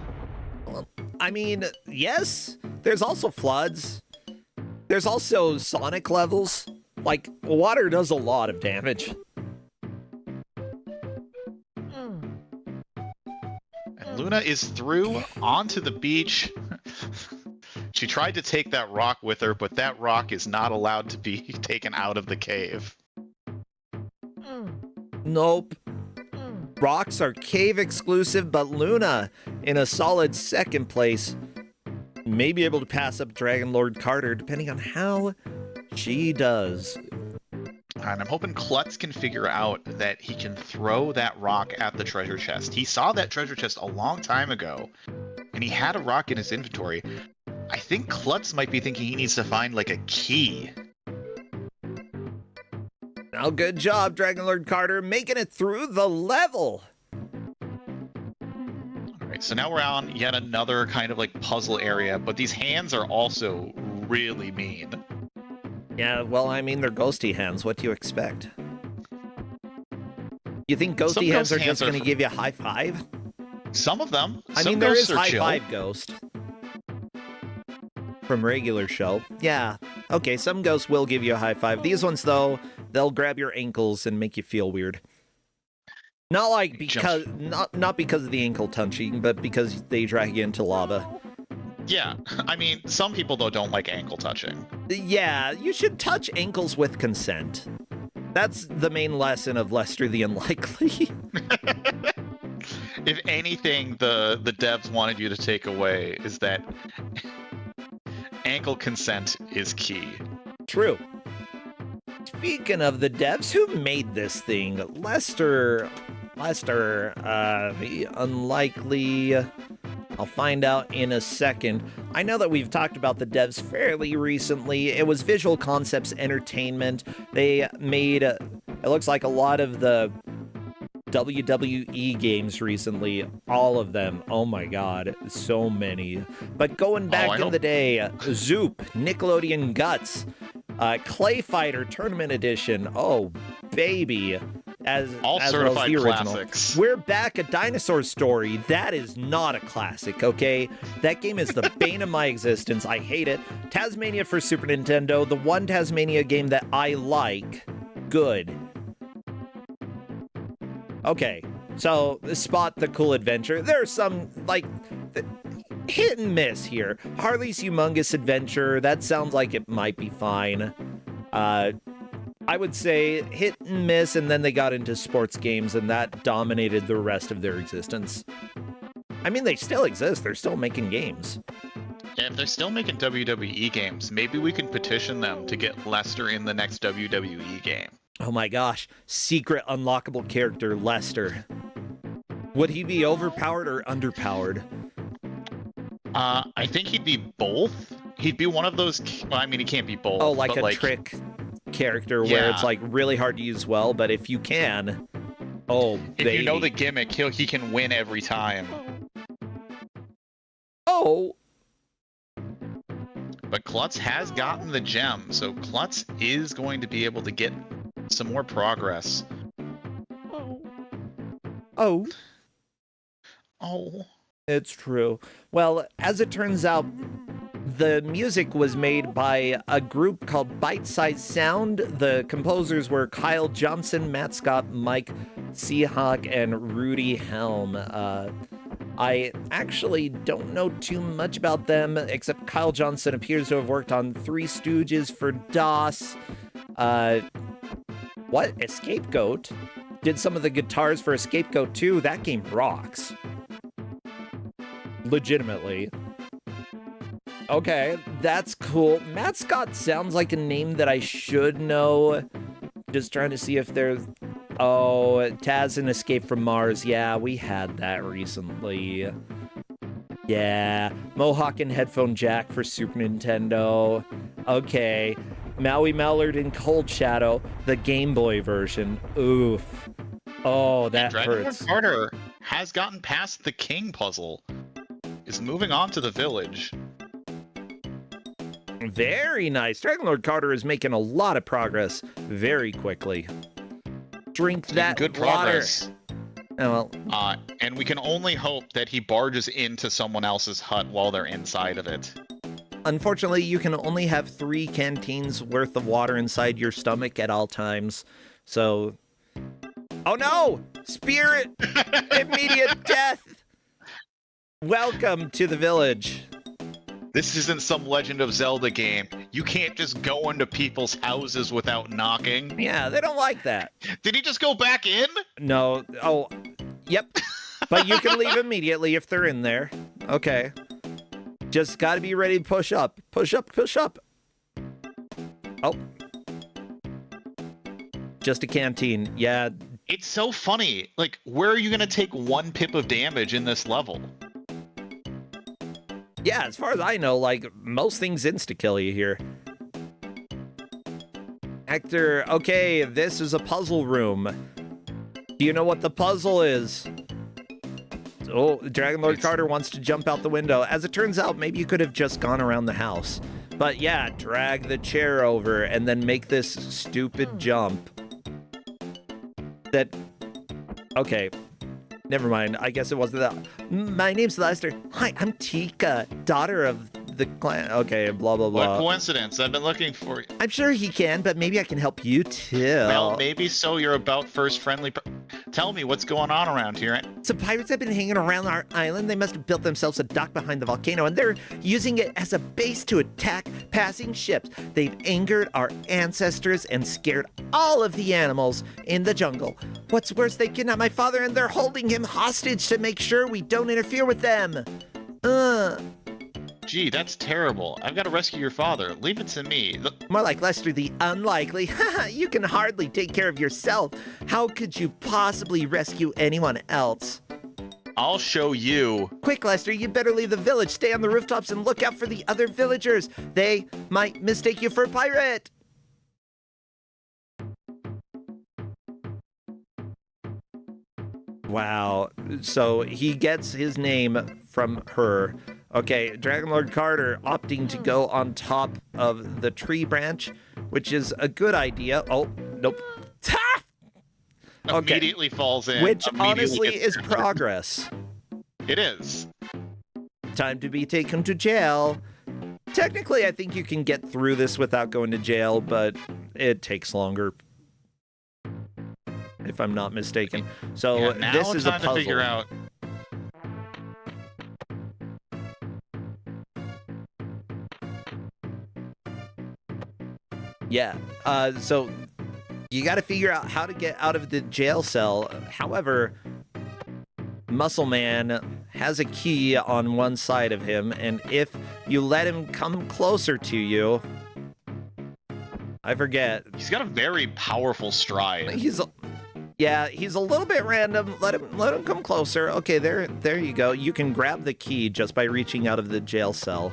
I mean, yes. There's also floods. There's also sonic levels. Water does a lot of damage. And Luna is through onto the beach. She tried to take that rock with her, but that rock is not allowed to be taken out of the cave. Nope. Rocks are cave exclusive, but Luna, in a solid second place, may be able to pass up Dragon Lord Carter, depending on how she does. And I'm hoping Klutz can figure out that he can throw that rock at the treasure chest. He saw that treasure chest a long time ago, and he had a rock in his inventory. I think Klutz might be thinking he needs to find, a key. Oh, good job, Dragon Lord Carter, making it through the level. All right, so now we're on yet another kind of puzzle area, but these hands are also really mean. Yeah, well, I mean, they're ghosty hands. What do you expect? You think Some ghosty hands ghost are just hands are going to give you a high five? Some of them. I Some mean, there ghosts is are high chill. five ghost from regular show. Yeah. Okay, some ghosts will give you a high five. These ones, though, they'll grab your ankles and make you feel weird. Not not because of the ankle touching, but because they drag you into lava. Yeah, I mean, some people though don't like ankle touching. Yeah, you should touch ankles with consent. That's the main lesson of Lester the Unlikely. If anything, the devs wanted you to take away is that ankle consent is key. True. Speaking of the devs, who made this thing? Lester, the Unlikely. I'll find out in a second. I know that we've talked about the devs fairly recently. It was Visual Concepts Entertainment. They made, it looks like a lot of the WWE games recently. All of them. Oh my god, so many. But going back in the day, Zoop, Nickelodeon Guts, Clay Fighter Tournament Edition. Oh, baby. As certified the original. classics. We're back, A Dinosaur Story. That is not a classic, okay? That game is the bane of my existence. I hate it. Tasmania for Super Nintendo, the one Tasmania game that I like. Good. Okay, so spot the cool adventure. There's some, hit and miss here. Harley's Humongous Adventure, that sounds like it might be fine. I would say hit and miss, and then they got into sports games, and that dominated the rest of their existence. I mean, they still exist. They're still making games. Yeah, if they're still making WWE games, maybe we can petition them to get Lester in the next WWE game. Oh my gosh. Secret unlockable character, Lester. Would he be overpowered or underpowered? I think he'd be both. He'd be one of those... Well, I mean, he can't be both. Oh, like but a trick character where it's really hard to use well, but if you can, if you know the gimmick, he can win every time. But Klutz has gotten the gem, so Klutz is going to be able to get some more progress. Oh, It's true. Well, as it turns out, the music was made by a group called Bite Size Sound. The composers were Kyle Johnson, Matt Scott, Mike Seahawk, and Rudy Helm. I actually don't know too much about them, except Kyle Johnson appears to have worked on Three Stooges for DOS. Escapegoat? Did some of the guitars for Escapegoat 2. That game rocks. Legitimately. Okay, that's cool. Matt Scott sounds like a name that I should know. Just trying to see if there's Oh, Taz and Escape from Mars. Yeah, we had that recently. Yeah, Mohawk and Headphone Jack for Super Nintendo. Okay, Maui Mallard and Cold Shadow, the Game Boy version. Oof. Oh, that Dragon hurts. Lord Carter has gotten past the king puzzle. Is moving on to the village. Very nice. Dragon Lord Carter is making a lot of progress very quickly. Drink that good water. progress. Oh, well. And we can only hope that he barges into someone else's hut while they're inside of it. Unfortunately, you can only have 3 canteens worth of water inside your stomach at all times. So, oh no! Spirit! Immediate death! Welcome to the village. This isn't some Legend of Zelda game. You can't just go into people's houses without knocking. Yeah, they don't like that. Did he just go back in? No. Oh, yep. But you can leave immediately if they're in there. Okay. Just gotta be ready to push up. Push up, push up. Oh. Just a canteen. Yeah. It's so funny. Like, where are you going to take 1 pip of damage in this level? Yeah, as far as I know, like, most things insta-kill you here. Hector, okay, this is a puzzle room. Do you know what the puzzle is? Oh, Dragon Lord Carter wants to jump out the window. As it turns out, maybe you could have just gone around the house. But yeah, drag the chair over and then make this stupid jump. That... Okay. Never mind. I guess it wasn't that. My name's Lester. Hi, I'm Tika, daughter of the clan. Okay, blah, blah, blah. What coincidence. I've been looking for you. I'm sure he can, but maybe I can help you too. Well, maybe so. You're about first friendly. Tell me what's going on around here. Some pirates have been hanging around our island. They must have built themselves a dock behind the volcano, and they're using it as a base to attack passing ships. They've angered our ancestors and scared all of the animals in the jungle. What's worse, they kidnapped my father, and they're holding him hostage to make sure we don't interfere with them. Gee, that's terrible. I've got to rescue your father. Leave it to me. More like Lester the Unlikely. Haha, you can hardly take care of yourself. How could you possibly rescue anyone else? I'll show you. Quick, Lester, you better leave the village. Stay on the rooftops and look out for the other villagers. They might mistake you for a pirate. Wow. So he gets his name from her. Okay, Dragon Lord Carter opting to go on top of the tree branch, which is a good idea. Oh, nope. Okay. Immediately falls in. Which honestly is progress. It is. Time to be taken to jail. Technically, I think you can get through this without going to jail, but it takes longer. If I'm not mistaken. So Yeah, now this is a time puzzle. to figure out. Yeah. So you got to figure out how to get out of the jail cell. However, Muscle Man has a key on one side of him, and if you let him come closer to you, I forget. He's got a very powerful stride. He's a little bit random. Let him come closer. Okay, there you go. You can grab the key just by reaching out of the jail cell.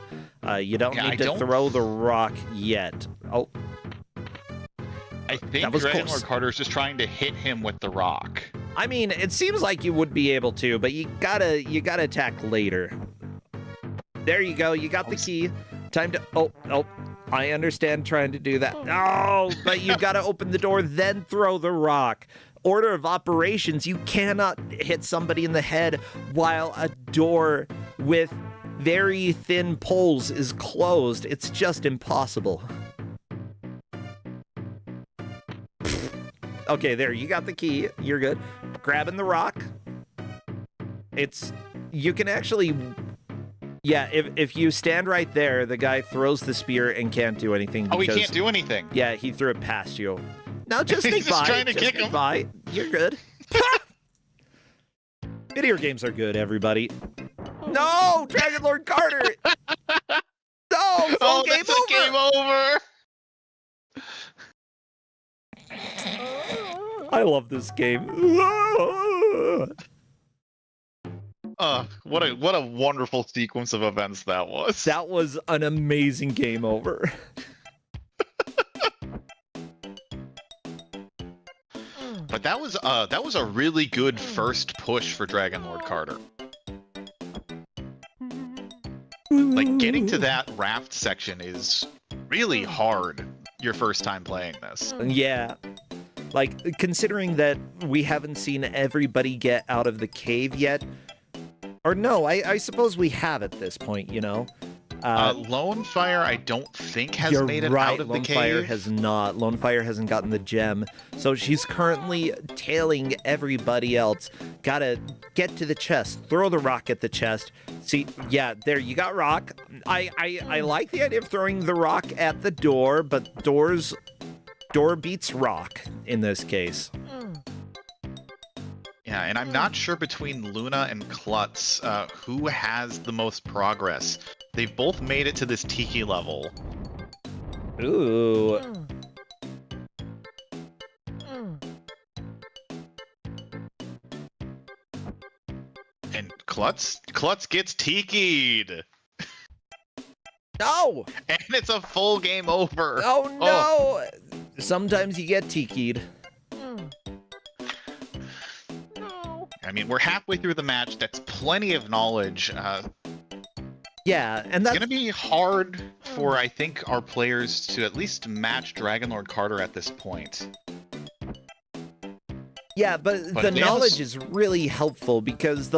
You don't need to throw the rock yet. Oh. I think Dragon Lord Carter is just trying to hit him with the rock. I mean, it seems like you would be able to, but you gotta attack later. There you go. You got the key. Time to... Oh. I understand trying to do that. No, but you gotta open the door, then throw the rock. Order of operations, you cannot hit somebody in the head while a door with very thin poles is closed. It's just impossible. Okay, there, you got the key. You're good. Grabbing the rock. You can actually... Yeah, if you stand right there, the guy throws the spear and can't do anything. Oh, he can't do anything. Yeah, he threw it past you. No, just sneak He's just by. trying to kick him. By. You're good. Video games are good, everybody. No, Dragon Lord Carter. No, full game over. Game over. I love this game. What a wonderful sequence of events that was. That was an amazing game over. But that was a really good first push for Dragon Lord Carter. Like, getting to that raft section is really hard your first time playing this. Yeah. Like, considering that we haven't seen everybody get out of the cave yet. Or no, I suppose we have at this point, you know? Lonefire, I don't think has made it out of the cave. Lonefire has not. Lonefire hasn't gotten the gem. So she's currently tailing everybody else. Gotta get to the chest. Throw the rock at the chest. See, yeah, there, you got rock. I like the idea of throwing the rock at the door, but door beats rock in this case. Yeah, and I'm not sure between Luna and Klutz who has the most progress. They've both made it to this Tiki level. Ooh. And Klutz gets Tiki'd. No! And it's a full game over. Oh no! Sometimes you get Tiki'd. I mean, we're halfway through the match. That's plenty of knowledge. Yeah, and that's gonna be hard for, I think, our players to at least match Dragon Lord Carter at this point. Yeah, but the knowledge is really helpful because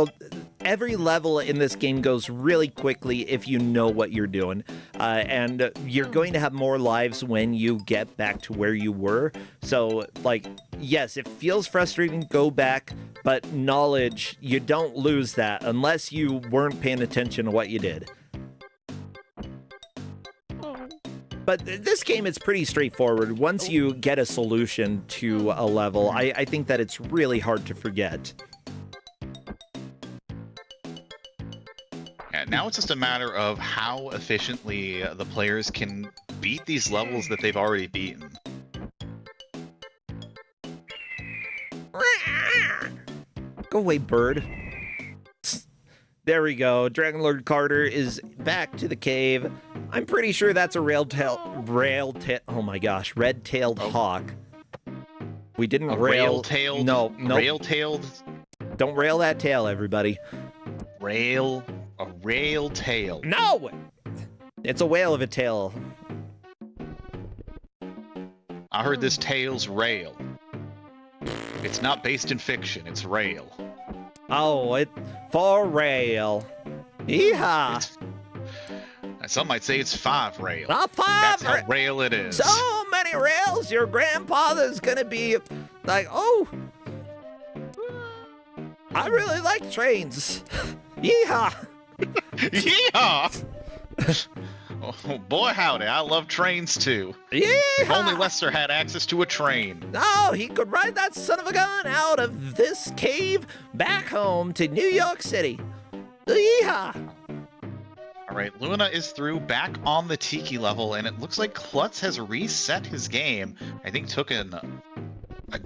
every level in this game goes really quickly if you know what you're doing. And you're going to have more lives when you get back to where you were. So, like, yes, it feels frustrating to go back, but knowledge, you don't lose that unless you weren't paying attention to what you did. But this game is pretty straightforward. Once you get a solution to a level, I think that it's really hard to forget. Yeah, now it's just a matter of how efficiently the players can beat these levels that they've already beaten. Go away, bird. There we go. Dragon Lord Carter is back to the cave. I'm pretty sure that's a oh my gosh, red-tailed hawk. We didn't rail-tailed? No. Rail-tailed? Don't rail that tail, everybody. A rail tail. No! It's a whale of a tail. I heard this tail's rail. It's not based in fiction, it's rail. Oh, for rail. Yeehaw! Some might say it's 5 rail. Five That's how rail it is. So many rails, your grandfather's gonna be like, oh, I really like trains. Yeehaw! Yeehaw! Oh boy howdy, I love trains too. Yeah! If only Lester had access to a train. Oh, he could ride that son of a gun out of this cave back home to New York City. Yeehaw! Alright, Luna is through, back on the Tiki level, and it looks like Klutz has reset his game. I think took a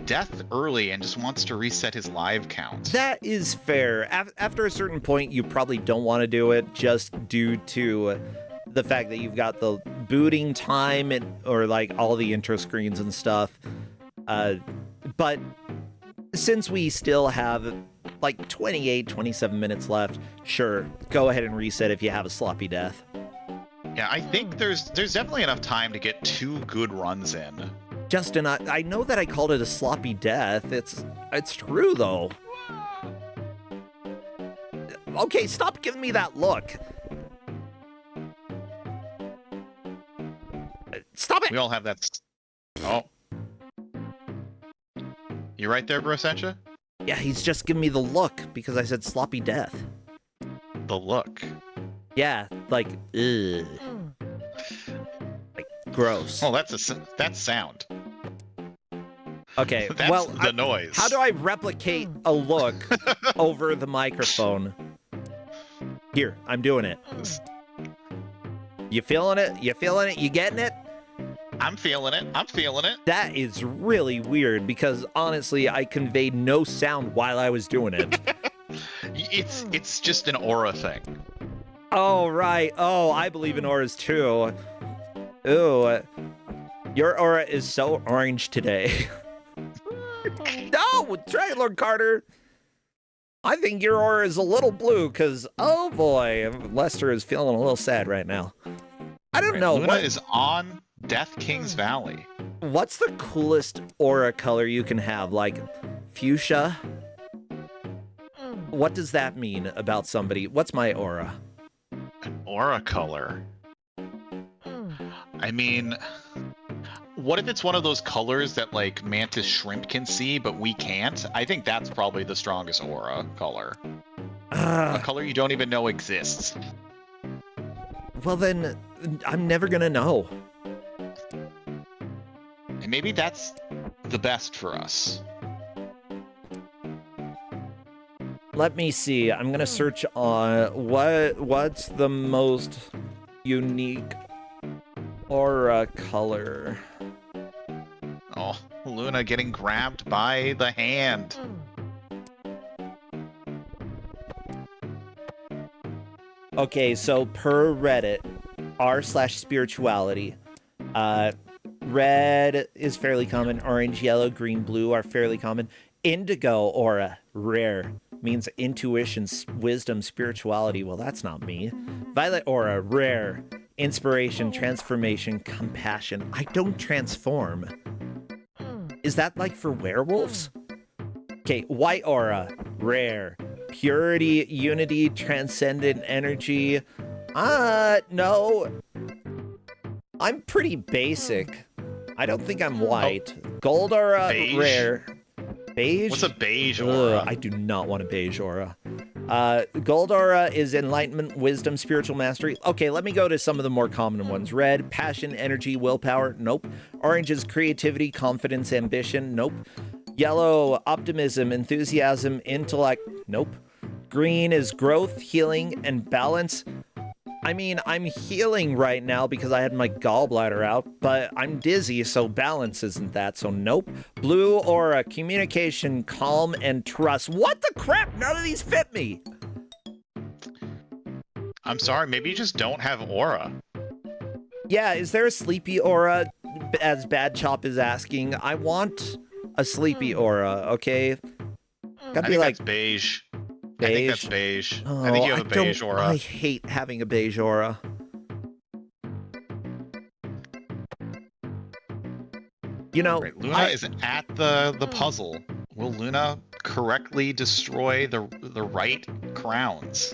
death early and just wants to reset his live count. That is fair. After a certain point, you probably don't want to do it just due to the fact that you've got the booting time or like all the intro screens and stuff. But since we still have like 27 minutes left, sure, go ahead and reset if you have a sloppy death. Yeah, I think there's definitely enough time to get 2 good runs in. Justin, I know that I called it a sloppy death. It's true though. Okay, stop giving me that look. Stop it! We all have that. Oh. You right there, Brosentia? Yeah, he's just giving me the look because I said sloppy death. The look. Yeah, like, ugh. Like, gross. Oh, that's sound. Okay, That's well, the noise. How do I replicate a look over the microphone? Here, I'm doing it. You feeling it? You feeling it? You getting it? I'm feeling it. I'm feeling it. That is really weird because honestly, I conveyed no sound while I was doing it. It's just an aura thing. Oh, right. Oh, I believe in auras too. Ooh, your aura is so orange today. No, Dragon Lord Carter. I think your aura is a little blue because, oh boy, Lester is feeling a little sad right now. I don't know. Luna is on Death King's Valley. What's the coolest aura color you can have? Like fuchsia? What does that mean about somebody? What's my aura? An aura color. I mean, what if it's one of those colors that like mantis shrimp can see, but we can't? I think that's probably the strongest aura color. A color you don't even know exists. Well then, I'm never gonna know. And maybe that's the best for us. Let me see. I'm gonna search on what's the most unique aura color. Oh, Luna getting grabbed by the hand. Okay, so per Reddit, r/spirituality, red is fairly common. Orange, yellow, green, blue are fairly common. Indigo aura, rare. Means intuition, wisdom, spirituality. Well, that's not me. Violet aura, rare. Inspiration, transformation, compassion. I don't transform. Is that like for werewolves? Okay, white aura, rare. Purity, unity, transcendent energy. No. I'm pretty basic. I don't think I'm white. Gold aura, Beige? rare. Beige? What's a beige aura? Ugh, I do not want a beige aura. Gold aura is enlightenment, wisdom, spiritual mastery. Okay, let me go to some of the more common ones. Red, passion, energy, willpower. Nope. Orange is creativity, confidence, ambition. Nope. Yellow, optimism, enthusiasm, intellect. Nope. Green is growth, healing, and balance. I mean, I'm healing right now because I had my gallbladder out, but I'm dizzy, so balance isn't that, so nope. Blue aura, communication, calm, and trust. What the crap? None of these fit me. I'm sorry, maybe you just don't have aura. Yeah, is there a sleepy aura, as Bad Chop is asking? I want a sleepy aura, okay? Gotta be like that's beige. beige. I think that's beige. Oh, I think you have a beige aura. I hate having a beige aura. You know, Right, Luna is at the puzzle. Will Luna correctly destroy the right crowns?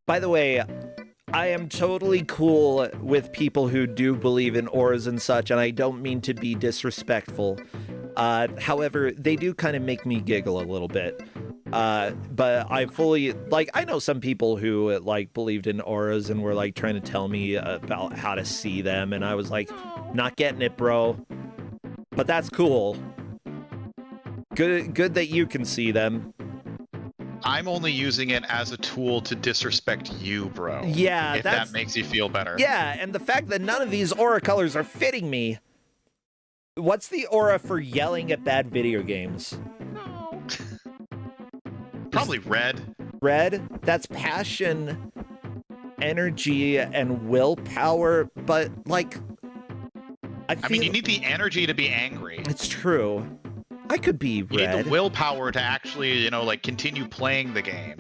by the way, I am totally cool with people who do believe in auras and such, and I don't mean to be disrespectful. However, they do kind of make me giggle a little bit. But I fully, like, I know some people who, like, believed in auras and were, like, trying to tell me about how to see them, and I was like, not getting it, bro. But that's cool. Good that you can see them. I'm only using it as a tool to disrespect you, bro. Yeah, if that makes you feel better. Yeah, and the fact that none of these aura colors are fitting me. What's the aura for yelling at bad video games? Probably red. Red? That's passion, energy, and willpower, but, like, I mean, you need the energy to be angry. It's true. I could be red. You need the willpower to actually, you know, like, continue playing the game.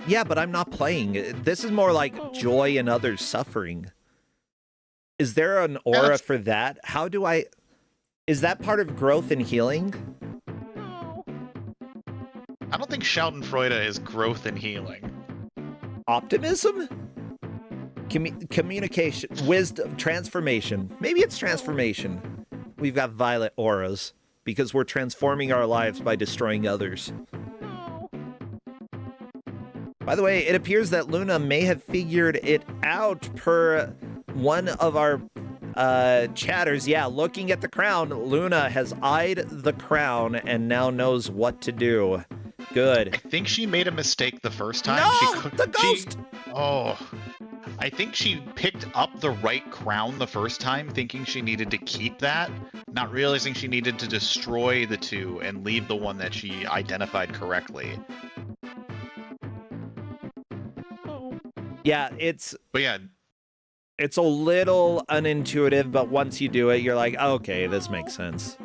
Yeah, but I'm not playing. This is more like joy in others' suffering. Is there an aura for that? How do I... Is that part of growth and healing? I don't think Schadenfreude is growth and healing. Optimism? Communication, wisdom, transformation. Maybe it's transformation. We've got violet auras because we're transforming our lives by destroying others. By the way, it appears that Luna may have figured it out per one of our chatters. Yeah, looking at the crown, Luna has eyed the crown and now knows what to do. Good. I think she made a mistake the first time. No! The ghost! Oh. I think she picked up the right crown the first time, thinking she needed to keep that, not realizing she needed to destroy the two and leave the one that she identified correctly. Yeah, But yeah, it's a little unintuitive, but once you do it, you're like, okay, this makes sense.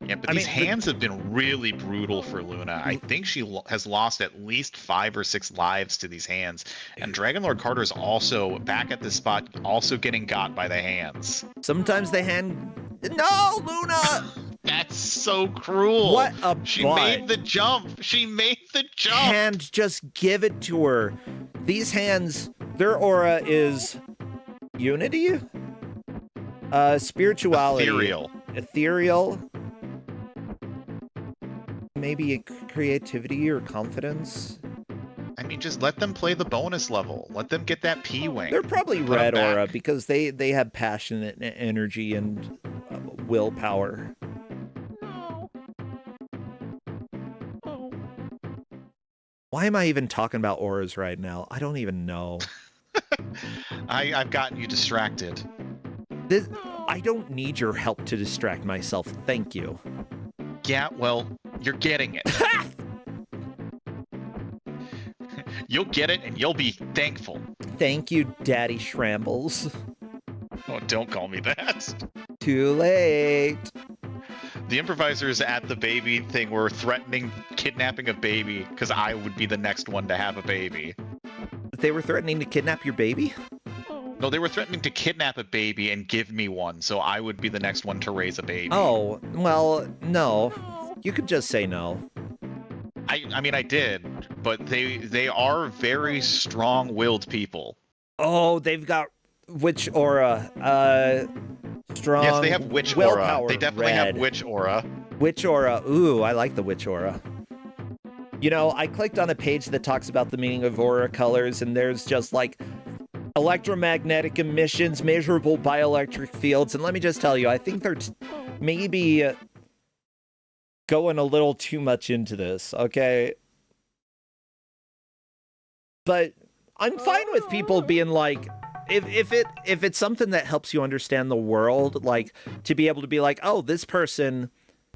yeah, but these hands have been really brutal for Luna. I think she has lost at least 5 or 6 lives to these hands. And Dragon Lord Carter's also back at this spot, also getting got by the hands. Sometimes the hand... No, Luna! That's so cruel. What a She butt. made the jump. She made the jump. Hand, just give it to her. These hands, their aura is unity? Spirituality. Ethereal. Maybe creativity or confidence. I mean, just let them play the bonus level. Let them get that P-Wing. They're probably Put 'em red back. aura because they have passion and energy and willpower. Why am I even talking about auras right now? I don't even know. I've gotten you distracted. I don't need your help to distract myself. Thank you. Yeah, well, you're getting it. You'll get it, and you'll be thankful. Thank you, Daddy Shrambles. Oh, don't call me that. Too late. The improvisers at the baby thing were threatening kidnapping a baby because I would be the next one to have a baby. They were threatening to kidnap your baby? No, they were threatening to kidnap a baby and give me one, so I would be the next one to raise a baby. Oh, well, no. You could just say no. I mean, I did, but they are very strong-willed people. Oh, they've got witch aura. Strong. Yes, they have witch willpower, aura. They definitely red. have witch aura. Witch aura. Ooh, I like the witch aura. You know, I clicked on a page that talks about the meaning of aura colors, and there's just like electromagnetic emissions, measurable bioelectric fields, and let me just tell you, I think they're maybe going a little too much into this, okay? But I'm fine with people being like, if it's something that helps you understand the world, like to be able to be like, oh, this person,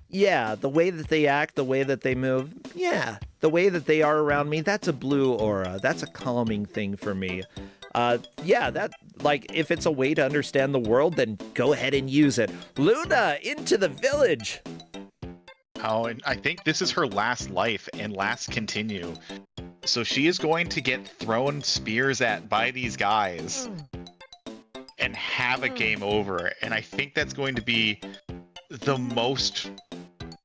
yeah, the way that they act, the way that they move, yeah, the way that they are around me, that's a blue aura. That's a calming thing for me. Yeah, that, like, if it's a way to understand the world, then go ahead and use it. Luna, into the village! Oh, and I think this is her last life and last continue. So she is going to get thrown spears at by these guys and have a game over. And I think that's going to be the most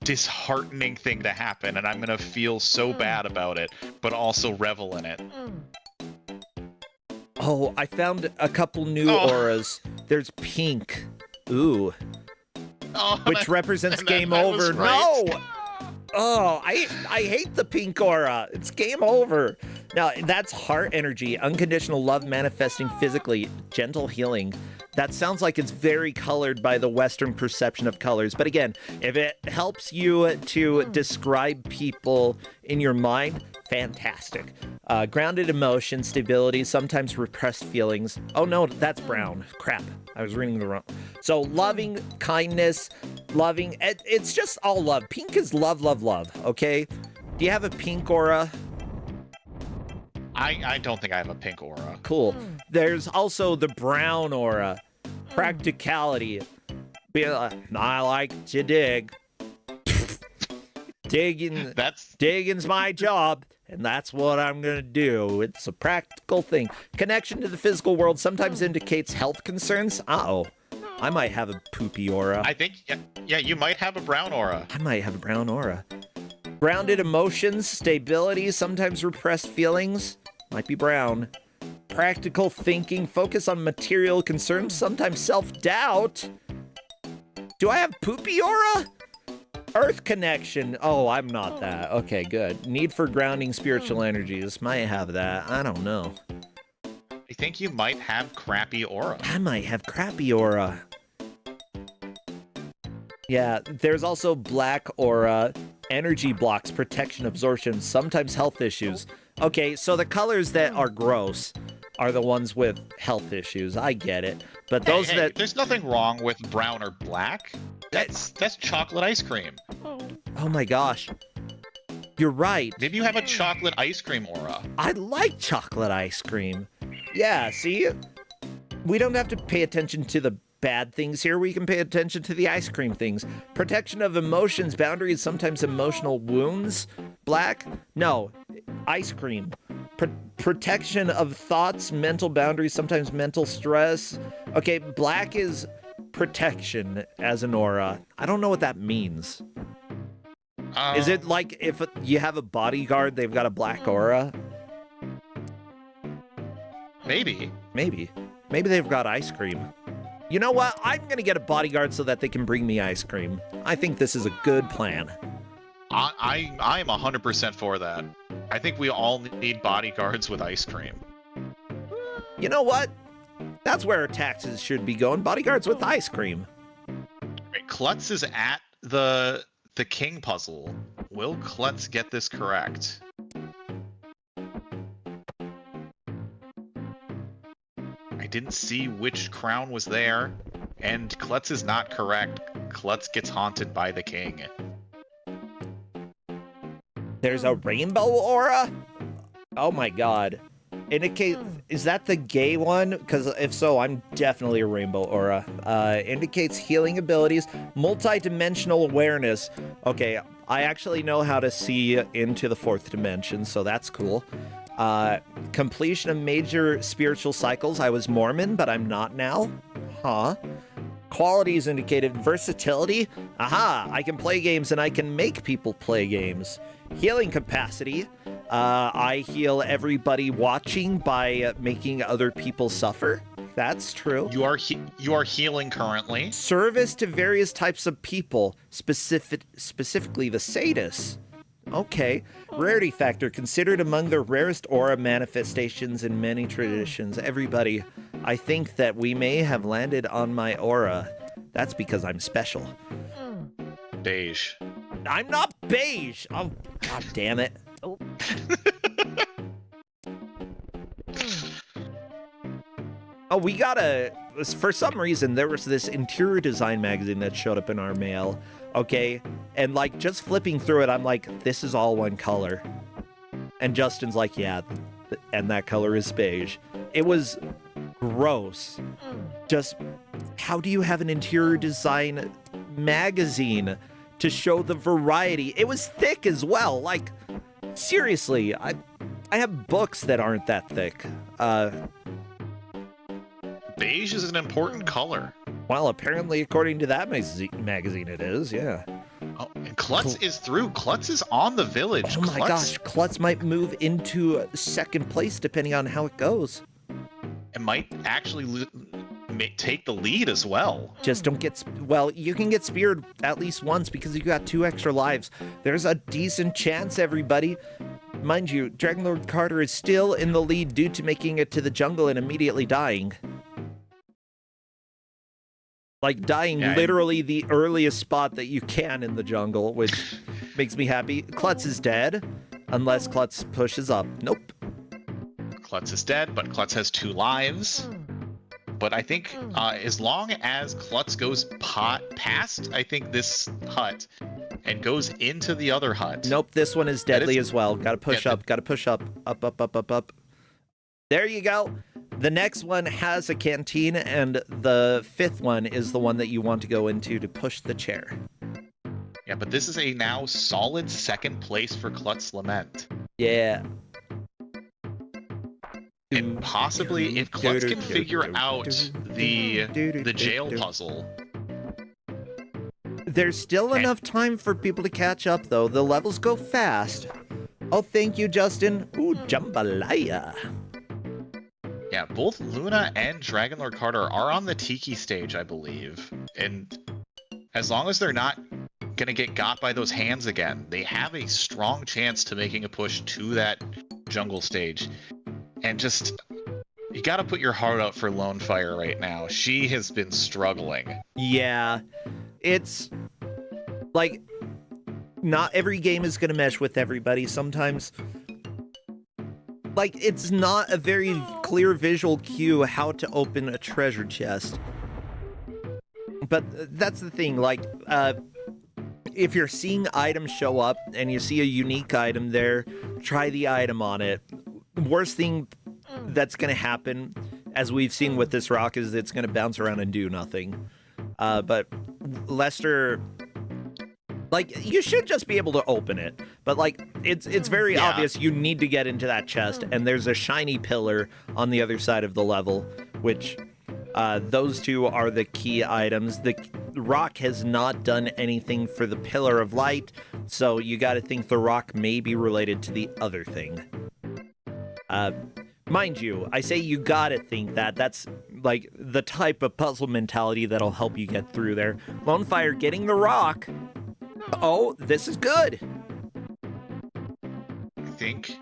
disheartening thing to happen. And I'm going to feel so bad about it, but also revel in it. Oh, I found a couple new auras. There's pink. Ooh. Oh, which represents game that over. was right. No! Oh, I hate the pink aura. It's game over. Now, that's heart energy, unconditional love manifesting physically, gentle healing. That sounds like it's very colored by the Western perception of colors. But again, if it helps you to describe people in your mind, fantastic. Grounded emotion, stability, sometimes repressed feelings. Oh no, that's brown. Crap, I was reading the wrong. So loving, kindness, loving, it's just all love. Pink is love, love, love, okay? Do you have a pink aura? I don't think I have a pink aura. Cool. There's also the brown aura. Practicality. I like to dig. Digging's my job, and that's what I'm gonna do. It's a practical thing. Connection to the physical world sometimes indicates health concerns. Uh-oh. I might have a poopy aura. I think, yeah, you might have a brown aura. I might have a brown aura. Grounded emotions, stability, sometimes repressed feelings. Might be brown. Practical thinking, focus on material concerns, sometimes self-doubt. Do I have poopy aura? Earth connection. Oh, I'm not that. Okay, good. Need for grounding spiritual energies. Might have that. I don't know. I think you might have crappy aura. I might have crappy aura. Yeah, there's also black aura, energy blocks, protection, absorption, sometimes health issues. Okay, so the colors that are gross. are the ones with health issues. I get it. But those Hey, that there's nothing wrong with brown or black. That's chocolate ice cream. oh my gosh. You're right. Maybe you have a chocolate ice cream aura. I like chocolate ice cream. Yeah, see? We don't have to pay attention to the bad things here. We can pay attention to the ice cream things. Protection of emotions, boundaries, sometimes emotional wounds. Black? No. Ice cream. Protection of thoughts, mental boundaries, sometimes mental stress. Okay, black is protection as an aura. I don't know what that means. Is it like if you have a bodyguard, they've got a black aura? Maybe. Maybe they've got ice cream. You know what? I'm going to get a bodyguard so that they can bring me ice cream. I think this is a good plan. I'm 100% for that. I think we all need bodyguards with ice cream. You know what? That's where our taxes should be going. Bodyguards with ice cream. Right, Klutz is at the king puzzle. Will Klutz get this correct? I didn't see which crown was there, and Klutz is not correct. Klutz gets haunted by the king. There's a rainbow aura? Oh my god. Is that the gay one? Because if so, I'm definitely a rainbow aura. Indicates healing abilities, multi-dimensional awareness. Okay, I actually know how to see into the 4th dimension, so that's cool. Completion of major spiritual cycles. I was Mormon, but I'm not now. Huh. Qualities indicated versatility. Aha, I can play games and I can make people play games. Healing capacity. I heal everybody watching by making other people suffer. That's true. You are healing currently. Service to various types of people, specifically the sadists. Okay. Rarity factor, considered among the rarest aura manifestations in many traditions. Everybody, I think that we may have landed on my aura. That's because I'm special. Beige. I'm not beige! Oh, god damn it. Oh. Oh, we got for some reason, there was this interior design magazine that showed up in our mail, okay? And, like, just flipping through it, I'm like, this is all one color. And Justin's like, yeah, and that color is beige. It was gross. Just, how do you have an interior design magazine to show the variety? It was thick as well. Like, seriously, I have books that aren't that thick. Beige is an important color. Well, apparently, according to that magazine, it is, yeah. Oh, and Klutz is through. Klutz is on the village. Oh my gosh, Klutz might move into 2nd place depending on how it goes. It might actually take the lead as well. Just don't get... Well, you can get speared at least once because you got 2 extra lives. There's a decent chance, everybody. Mind you, Dragonlord Carter is still in the lead due to making it to the jungle and immediately dying. Like, dying literally the earliest spot that you can in the jungle, which makes me happy. Klutz is dead, unless Klutz pushes up. Nope. Klutz is dead, but Klutz has 2 lives. But I think as long as Klutz goes past, I think, this hut and goes into the other hut. Nope, this one is deadly as well. Gotta push up, gotta push up. Up, up, up, up, up. There you go. The next one has a canteen, and the 5th one is the one that you want to go into to push the chair. Yeah, but this is a now solid 2nd place for Klutz Lament. Yeah. And possibly, if Klutz can figure out the jail puzzle. There's still enough time for people to catch up, though. The levels go fast. Oh, thank you, Justin. Ooh, jambalaya. Yeah, both Luna and Dragonlord Carter are on the Tiki stage, I believe. And as long as they're not gonna get got by those hands again, they have a strong chance to making a push to that jungle stage. And just, you gotta put your heart out for Lone Fire right now. She has been struggling. Yeah, it's like, not every game is gonna mesh with everybody. Sometimes like, it's not a very clear visual cue how to open a treasure chest. But that's the thing, like, if you're seeing items show up and you see a unique item there, try the item on it. Worst thing that's going to happen, as we've seen with this rock, is it's going to bounce around and do nothing. But Lester, like, you should just be able to open it. But, like, it's very obvious you need to get into that chest, and there's a shiny pillar on the other side of the level, which... those two are the key items. The rock has not done anything for the Pillar of Light, so you gotta think the rock may be related to the other thing. Mind you, I say you gotta think that. That's, like, the type of puzzle mentality that'll help you get through there. Lonefire getting the rock. Oh, this is good. I think.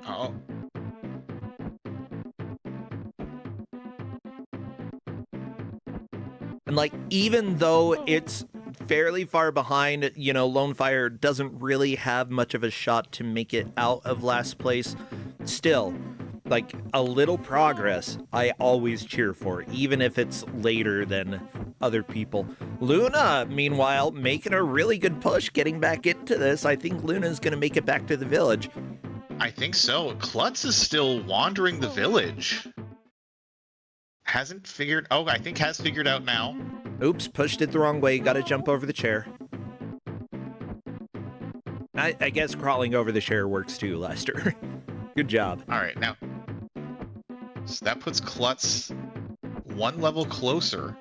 Oh. And, like, even though it's fairly far behind, you know, Lonefire doesn't really have much of a shot to make it out of last place, still, like, a little progress I always cheer for, even if it's later than other people. Luna, meanwhile, making a really good push, getting back into this. I think Luna's going to make it back to the village. I think so. Klutz is still wandering the village. Hasn't figured... Oh, I think has figured out now. Oops, pushed it the wrong way. Gotta jump over the chair. I guess crawling over the chair works too, Lester. Good job. All right, now... So that puts Klutz one level closer.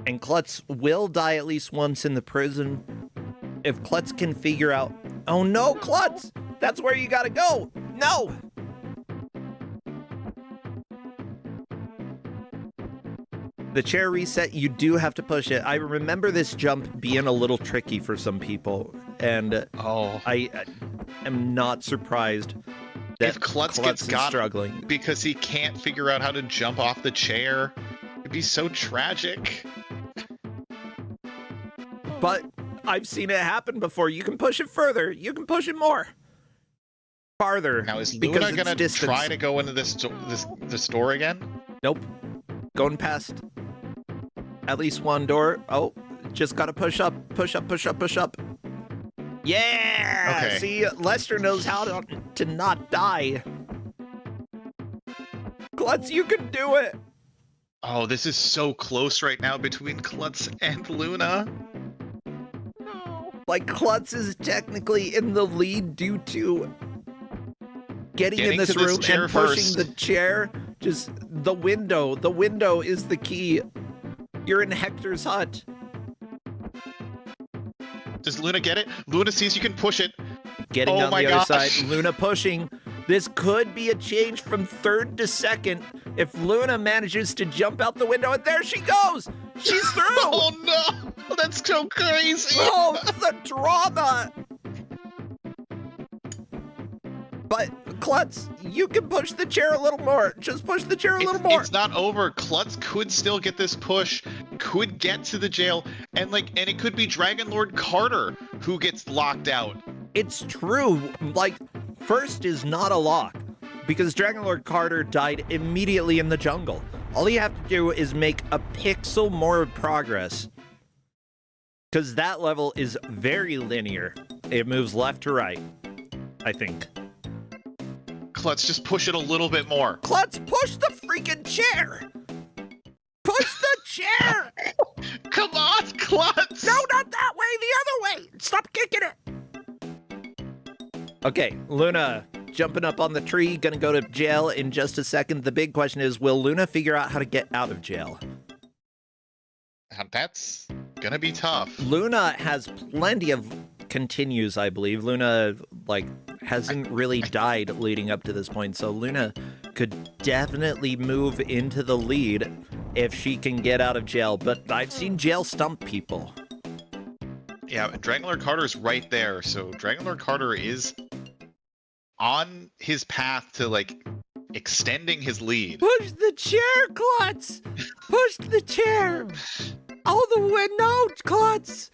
And Klutz will die at least once in the prison. If Klutz can figure out... Oh no, Klutz! That's where you gotta go! No! The chair reset, you do have to push it. I remember this jump being a little tricky for some people, and I am not surprised that if Klutz is gets struggling. Because he can't figure out how to jump off the chair. It'd be so tragic. But I've seen it happen before. You can push it further. You can push it more. Farther. Now, is Luna going to try to go into this door again? Nope. Going past at least one door. Oh, just gotta push up, push up, push up, push up. Yeah! Okay. See, Lester knows how to not die. Klutz, you can do it! Oh, this is so close right now between Klutz and Luna. Like, Klutz is technically in the lead due to getting in this room and pushing the chair. Just the window. The window is the key. You're in Hector's hut. Does Luna get it? Luna sees you can push it. Getting on the other side. Luna pushing. This could be a change from third to second if Luna manages to jump out the window, and there she goes! She's through! Oh no! That's so crazy! Oh, the drama! But, Klutz, you can push the chair a little more. Just push the chair a little more. It's not over. Klutz could still get this push, could get to the jail, and it could be Dragon Lord Carter who gets locked out. It's true. Like, first is not a lock, because Dragon Lord Carter died immediately in the jungle. All you have to do is make a pixel more progress, because that level is very linear. It moves left to right, I think. Klutz, just push it a little bit more. Klutz, push the freaking chair! Push the chair! Come on, Klutz! No, not that way, the other way! Stop kicking it! Okay, Luna jumping up on the tree, gonna go to jail in just a second. The big question is, will Luna figure out how to get out of jail? That's gonna be tough. Luna has plenty of continues, I believe. Luna, hasn't really died leading up to this point, so Luna could definitely move into the lead if she can get out of jail, but I've seen jail stump people. Yeah, Dragon Lord Carter's right there, so Dragon Lord Carter is on his path to, extending his lead. Push the chair, Klutz! Push the chair! All the way, no, Klutz!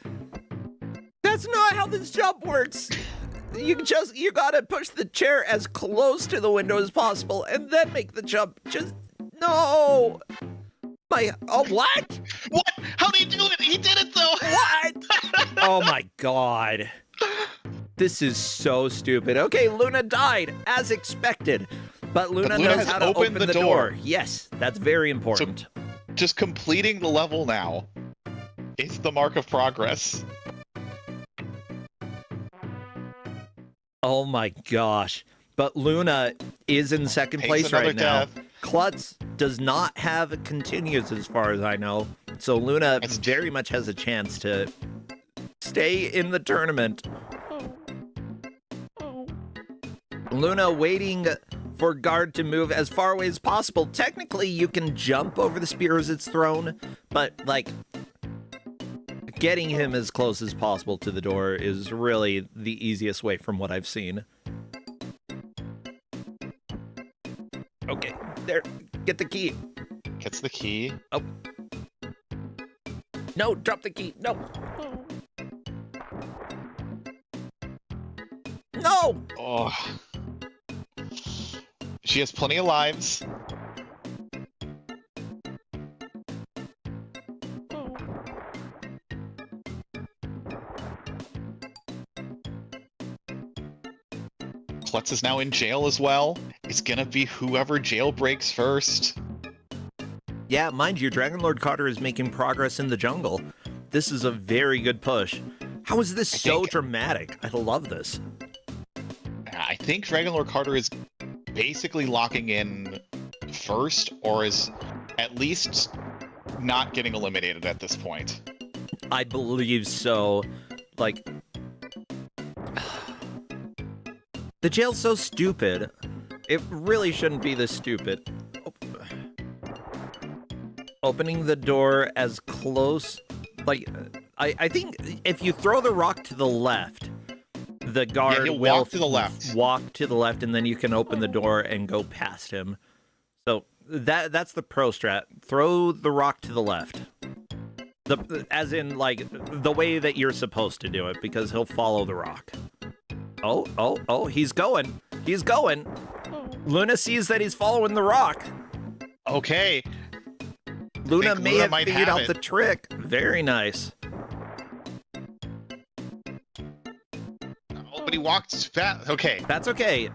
That's not how this jump works! You gotta push the chair as close to the window as possible and then make the jump. Just no. What? What? How did he do it? He did it though. What? Oh my god. This is so stupid. Okay, Luna died as expected, but Luna knows how to open the door. Yes, that's very important. So, just completing the level now is the mark of progress. Oh my gosh. But Luna is in second place right now. Klutz does not have continues as far as I know. So Luna very much has a chance to stay in the tournament. Luna waiting for guard to move as far away as possible. Technically, you can jump over the spear as it's thrown, but like getting him as close as possible to the door is really the easiest way from what I've seen. Okay, there, get the key. Gets the key. Oh. No, drop the key, no. No! Oh. She has plenty of lives. Klutz is now in jail as well. It's gonna be whoever jailbreaks first. Yeah, mind you, Dragon Lord Carter is making progress in the jungle. This is a very good push. How is this so dramatic? I love this. I think Dragon Lord Carter is basically locking in first, or is at least not getting eliminated at this point. I believe so. Like, the jail's so stupid. It really shouldn't be this stupid. Opening the door as close, like, I think if you throw the rock to the left, the guard will walk to the left. Walk to the left, and then you can open the door and go past him. So that's the pro strat. Throw the rock to the left. As in, like, the way that you're supposed to do it, because he'll follow the rock. Oh, he's going. He's going. Luna sees that he's following the rock. Okay. Luna may have figured out the trick. Very nice. Oh, but he walked fast. Okay. That's okay.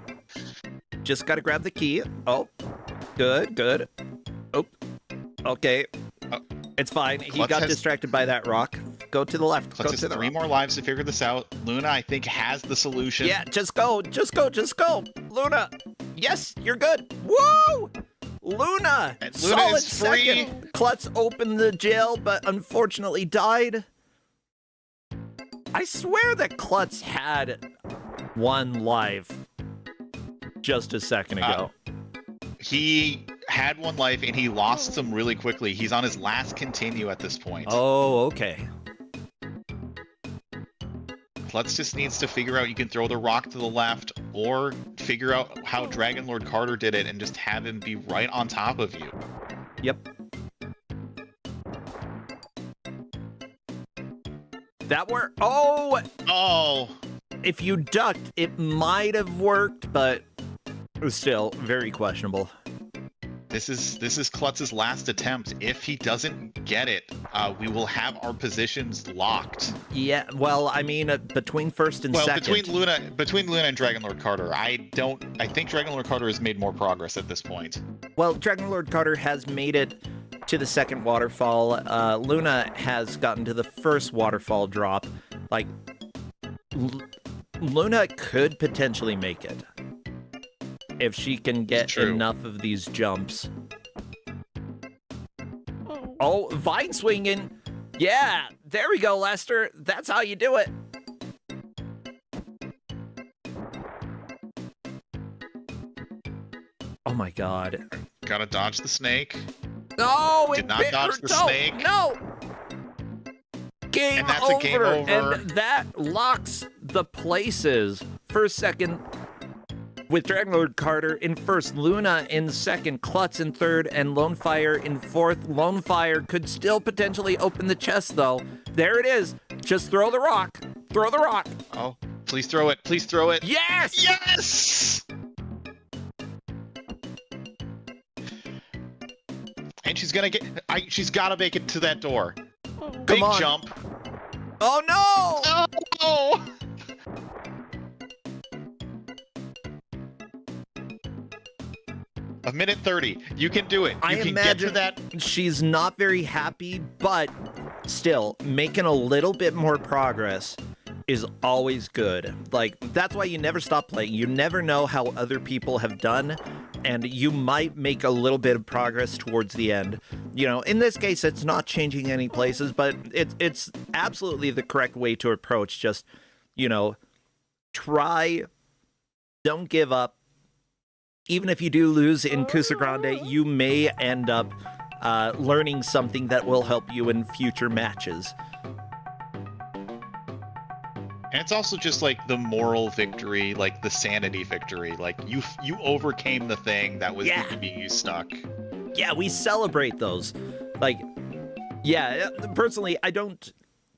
Just gotta grab the key. Oh, good. Oh, okay. It's fine. He got distracted by that rock. Go to the left. Klutz has 3 more lives to figure this out. Luna, I think, has the solution. Yeah, just go. Luna. Yes, you're good. Woo! Luna solid is free. Second. Klutz opened the jail, but unfortunately died. I swear that Klutz had 1 life just a second ago. He had 1 life, and he lost some really quickly. He's on his last continue at this point. Oh, okay. Klutz just needs to figure out you can throw the rock to the left, or figure out how Dragon Lord Carter did it and just have him be right on top of you. Yep. That worked. Oh! If you ducked, it might have worked, but it was still very questionable. This is Klutz's last attempt. If he doesn't get it, we will have our positions locked. Yeah, well, I mean, between first and second. Between Luna and Dragon Lord Carter, I think Dragon Lord Carter has made more progress at this point. Well, Dragon Lord Carter has made it to the second waterfall. Luna has gotten to the first waterfall drop. Like, Luna could potentially make it if she can get enough of these jumps. Oh, vine swinging. Yeah, there we go, Lester. That's how you do it. Oh my god. Gotta dodge the snake. No, Did not dodge the snake. No. Game and that's over. A game over. And that locks the places. First, second, with Dragon Lord Carter in first, Luna in second, Klutz in third, and Lonefire in fourth. Lonefire could still potentially open the chest, though. There it is. Just throw the rock. Throw the rock. Oh, Please throw it. Please throw it. Yes! Yes! And she's gonna get. She's gotta make it to that door. Big on. jump. Oh no! Oh! A minute 30. You can do it. You can get to that. She's not very happy, but still, making a little bit more progress is always good. Like, that's why you never stop playing. You never know how other people have done, and you might make a little bit of progress towards the end. You know, in this case, it's not changing any places, but it's absolutely the correct way to approach. Just, you know, try, don't give up. Even if you do lose in Kusogrande, you may end up learning something that will help you in future matches. And it's also just like the moral victory, like the sanity victory. Like you overcame the thing that was keeping you stuck. Yeah, we celebrate those. Like, yeah, personally, I don't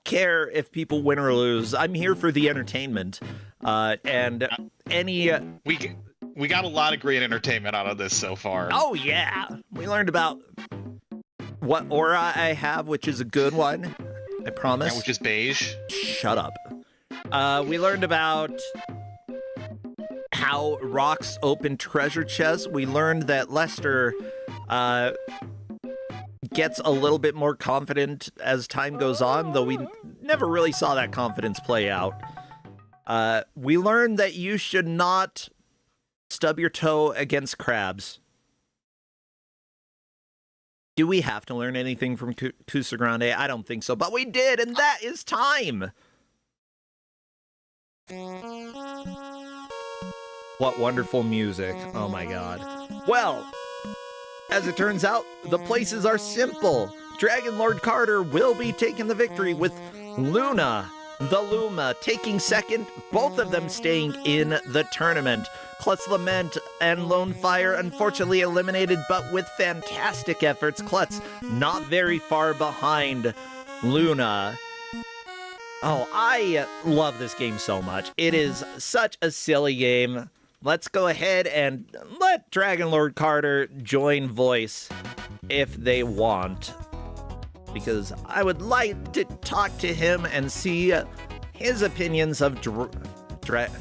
care if people win or lose. I'm here for the entertainment. And any... We got a lot of great entertainment out of this so far. Oh, yeah. We learned about what aura I have, which is a good one. I promise. Yeah, which is beige. Shut up. We learned about how rocks open treasure chests. We learned that Lester gets a little bit more confident as time goes on, though we never really saw that confidence play out. We learned that you should not stub your toe against crabs. Do we have to learn anything from Kusogrande? I don't think so, but we did, and that is time! What wonderful music. Oh my god. Well, as it turns out, the places are simple. Dragon Lord Carter will be taking the victory with Luna, the Luma, taking second, both of them staying in the tournament. Klutz Lament and Lone Fire unfortunately eliminated, but with fantastic efforts, Klutz not very far behind Luna. Oh, I love this game so much. It is such a silly game. Let's go ahead and let Dragon Lord Carter join voice if they want, because I would like to talk to him and see his opinions of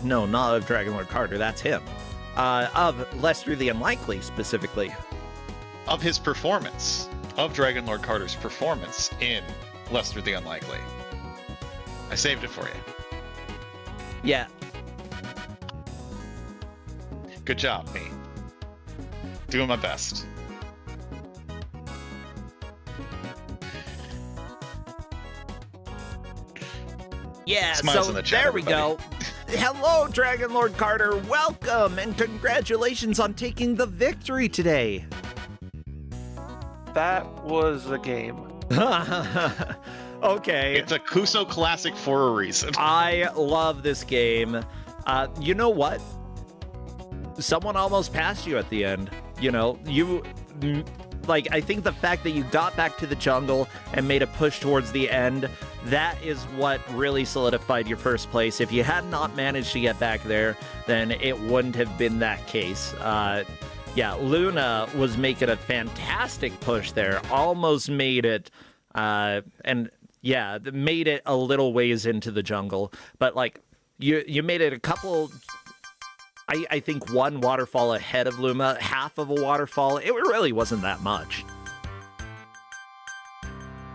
not of Dragon Lord Carter, that's him. Of Lester the Unlikely, specifically. Of his performance. Of Dragon Lord Carter's performance in Lester the Unlikely. I saved it for you. Yeah. Good job, me. Doing my best. Yeah, Smiles so in the chat, there we everybody. go. Hello, Dragon Lord Carter. Welcome and congratulations on taking the victory today. That was a game. Okay. It's a Kuso classic for a reason. I love this game. You know what? Someone almost passed you at the end. You know, I think the fact that you got back to the jungle and made a push towards the end, that is what really solidified your first place. If you had not managed to get back there, then it wouldn't have been that case. Yeah, Luna was making a fantastic push there, almost made it, and yeah, made it a little ways into the jungle. But like, you made it a couple. I think one waterfall ahead of Luma, half of a waterfall. It really wasn't that much.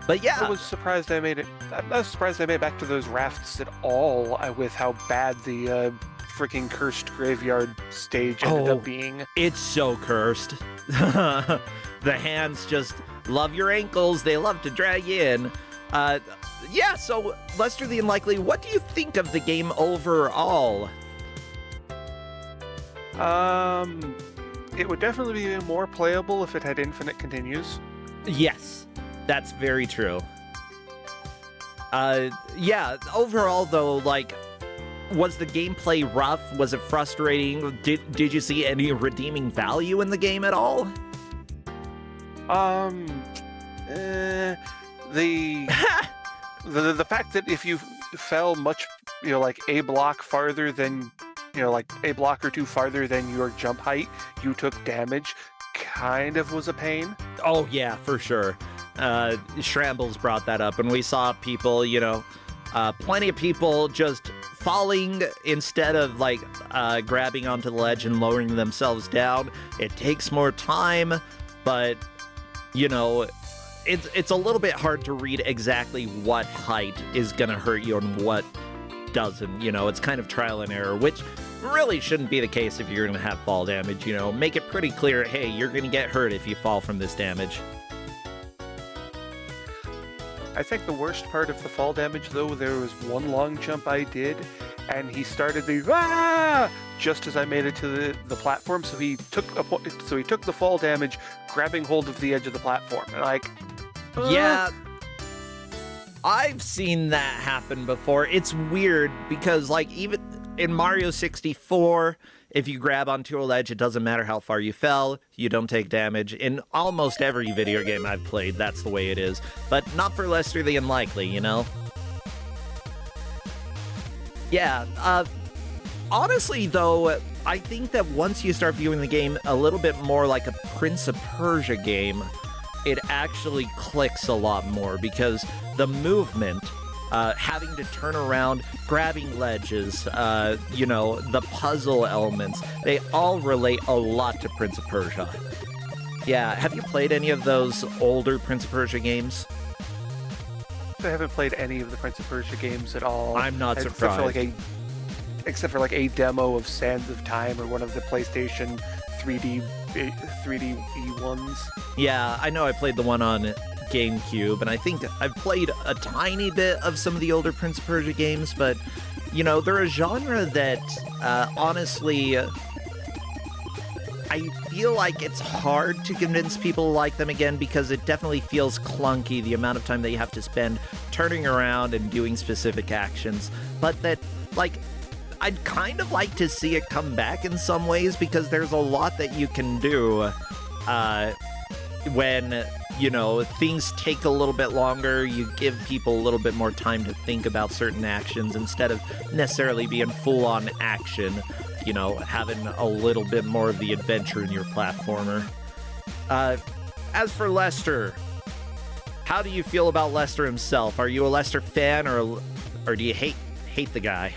But yeah, I was surprised I made it. I was surprised I made it back to those rafts at all with how bad the freaking cursed graveyard stage ended up being. It's so cursed. The hands just love your ankles. They love to drag you in. Yeah, so Lester the Unlikely, what do you think of the game overall? It would definitely be more playable if it had infinite continues. Yes, that's very true. Yeah, overall though, like, was the gameplay rough? Was it frustrating? Did you see any redeeming value in the game at all? The fact that if you fell much like a block farther than, like a block or two farther than your jump height, you took damage, kind of was a pain. Oh, yeah, for sure. Shrambles brought that up, and we saw people, plenty of people just falling instead of, like, grabbing onto the ledge and lowering themselves down. It takes more time, but, it's a little bit hard to read exactly what height is going to hurt you and what doesn't. It's kind of trial and error, which really shouldn't be the case if you're going to have fall damage. Make it pretty clear, hey, you're going to get hurt if you fall from this damage. I think the worst part of the fall damage, though, there was one long jump I did, and he started the just as I made it to the platform. So he took the fall damage, grabbing hold of the edge of the platform, and yeah, I've seen that happen before. It's weird because, like, even in Mario 64, if you grab onto a ledge, it doesn't matter how far you fell, you don't take damage. In almost every video game I've played, that's the way it is. But not for Lester the Unlikely, Yeah, honestly, though, I think that once you start viewing the game a little bit more like a Prince of Persia game, it actually clicks a lot more because the movement, having to turn around, grabbing ledges, the puzzle elements, they all relate a lot to Prince of Persia. Yeah, have you played any of those older Prince of Persia games? I haven't played any of the Prince of Persia games at all. I'm not surprised. Except for a demo of Sands of Time or one of the PlayStation 3D ones. Yeah, I know I played the one on GameCube, and I think I've played a tiny bit of some of the older Prince of Persia games, but, they're a genre that, honestly, I feel like it's hard to convince people to like them again because it definitely feels clunky, the amount of time that you have to spend turning around and doing specific actions, but that, like, I'd kind of like to see it come back in some ways because there's a lot that you can do when, things take a little bit longer. You give people a little bit more time to think about certain actions instead of necessarily being full-on action, having a little bit more of the adventure in your platformer. As for Lester, how do you feel about Lester himself? Are you a Lester fan or do you hate the guy?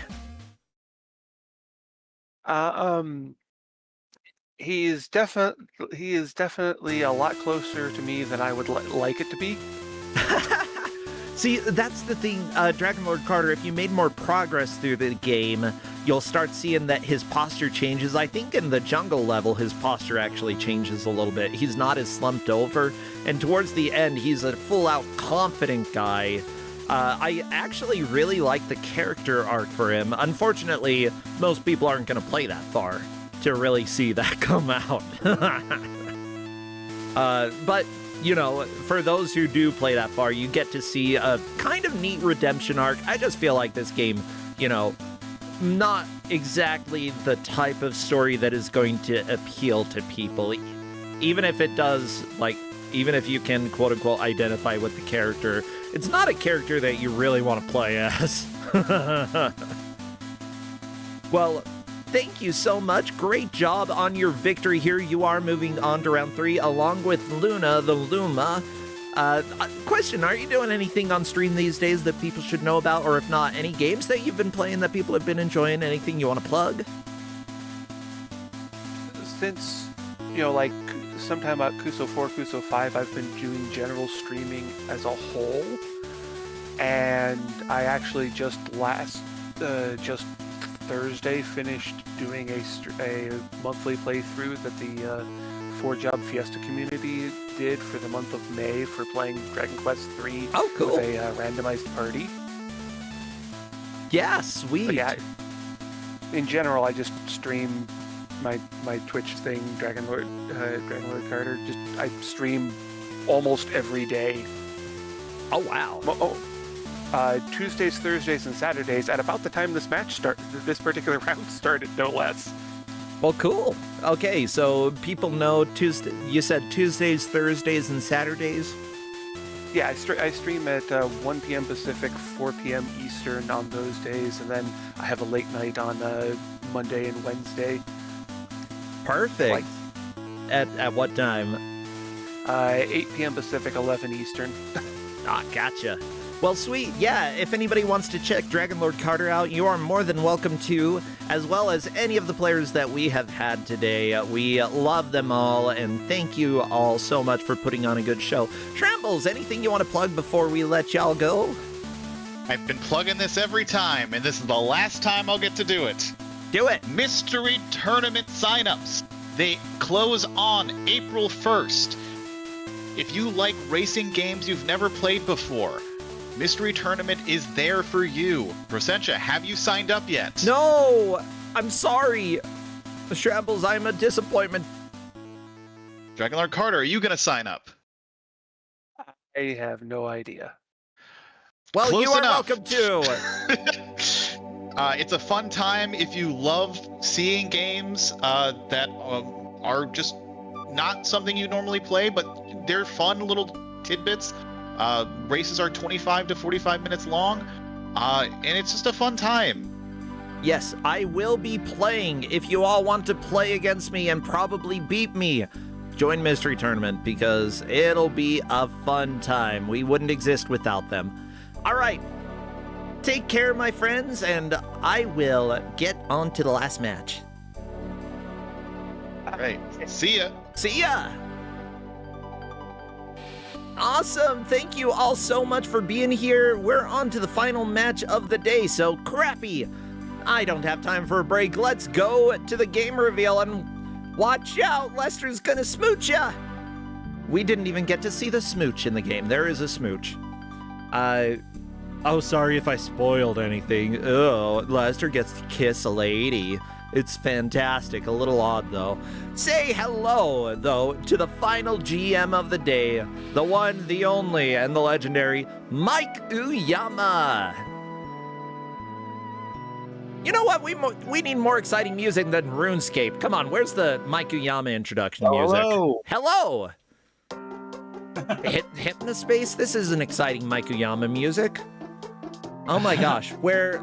He is definitely a lot closer to me than I would like it to be. See, that's the thing, Dragon Lord Carter, if you made more progress through the game, you'll start seeing that his posture changes. I think in the jungle level, his posture actually changes a little bit. He's not as slumped over, and towards the end, he's a full-out confident guy. I actually really like the character arc for him. Unfortunately, most people aren't going to play that far to really see that come out. But, for those who do play that far, you get to see a kind of neat redemption arc. I just feel like this game, not exactly the type of story that is going to appeal to people. Even if it does, even if you can, quote-unquote, identify with the character, it's not a character that you really want to play as. Well, thank you so much. Great job on your victory here. You are moving on to round 3, along with Luna the Luma. Question, are you doing anything on stream these days that people should know about? Or if not, any games that you've been playing that people have been enjoying? Anything you want to plug? Since, sometime about Kuso4, Kuso5, I've been doing general streaming as a whole. And I actually just Thursday finished doing a monthly playthrough that the 4-Job Fiesta community did for the month of May for playing Dragon Quest III. Oh, cool. With a randomized party. Yeah, sweet. But yeah, in general, I just stream my Twitch thing, Dragon Lord Carter. I stream almost every day. Oh, wow. Tuesdays, Thursdays, and Saturdays at about the time this particular round started, no less. Well, cool. Okay, so people know you said Tuesdays, Thursdays, and Saturdays? Yeah, I stream at 1 p.m. Pacific, 4 p.m. Eastern on those days, and then I have a late night on Monday and Wednesday. Perfect. At what time? 8 p.m. Pacific, 11 Eastern. Ah, gotcha. Well, sweet. Yeah, if anybody wants to check Dragon Lord Carter out, you are more than welcome to, as well as any of the players that we have had today. We love them all, and thank you all so much for putting on a good show. Trambles, anything you want to plug before we let y'all go? I've been plugging this every time, and this is the last time I'll get to do it. Do it. Mystery Tournament signups. They close on April 1st. If you like racing games you've never played before, Mystery Tournament is there for you. Rosentia, have you signed up yet? No! I'm sorry. Trambles, I'm a disappointment. Dragonlord Carter, are you going to sign up? I have no idea. Well, Close you are enough. welcome to. It's a fun time if you love seeing games that are just not something you normally play, but they're fun little tidbits. Races are 25 to 45 minutes long, and it's just a fun time. Yes, I will be playing. If you all want to play against me and probably beat me, join Mystery Tournament because it'll be a fun time. We wouldn't exist without them. All right. Take care, my friends, and I will get on to the last match. All right. See ya. See ya! Awesome! Thank you all so much for being here. We're on to the final match of the day, so crappy! I don't have time for a break. Let's go to the game reveal and watch out! Lester's gonna smooch ya! We didn't even get to see the smooch in the game. There is a smooch. Oh, sorry if I spoiled anything. Oh, Lester gets to kiss a lady. It's fantastic. A little odd, though. Say hello, though, to the final GM of the day, the one, the only, and the legendary Mike Uyama. You know what? We need more exciting music than RuneScape. Come on, where's the Mike Uyama introduction music? Hello! Hypnospace? This is an exciting Mike Uyama music. Oh my gosh, where...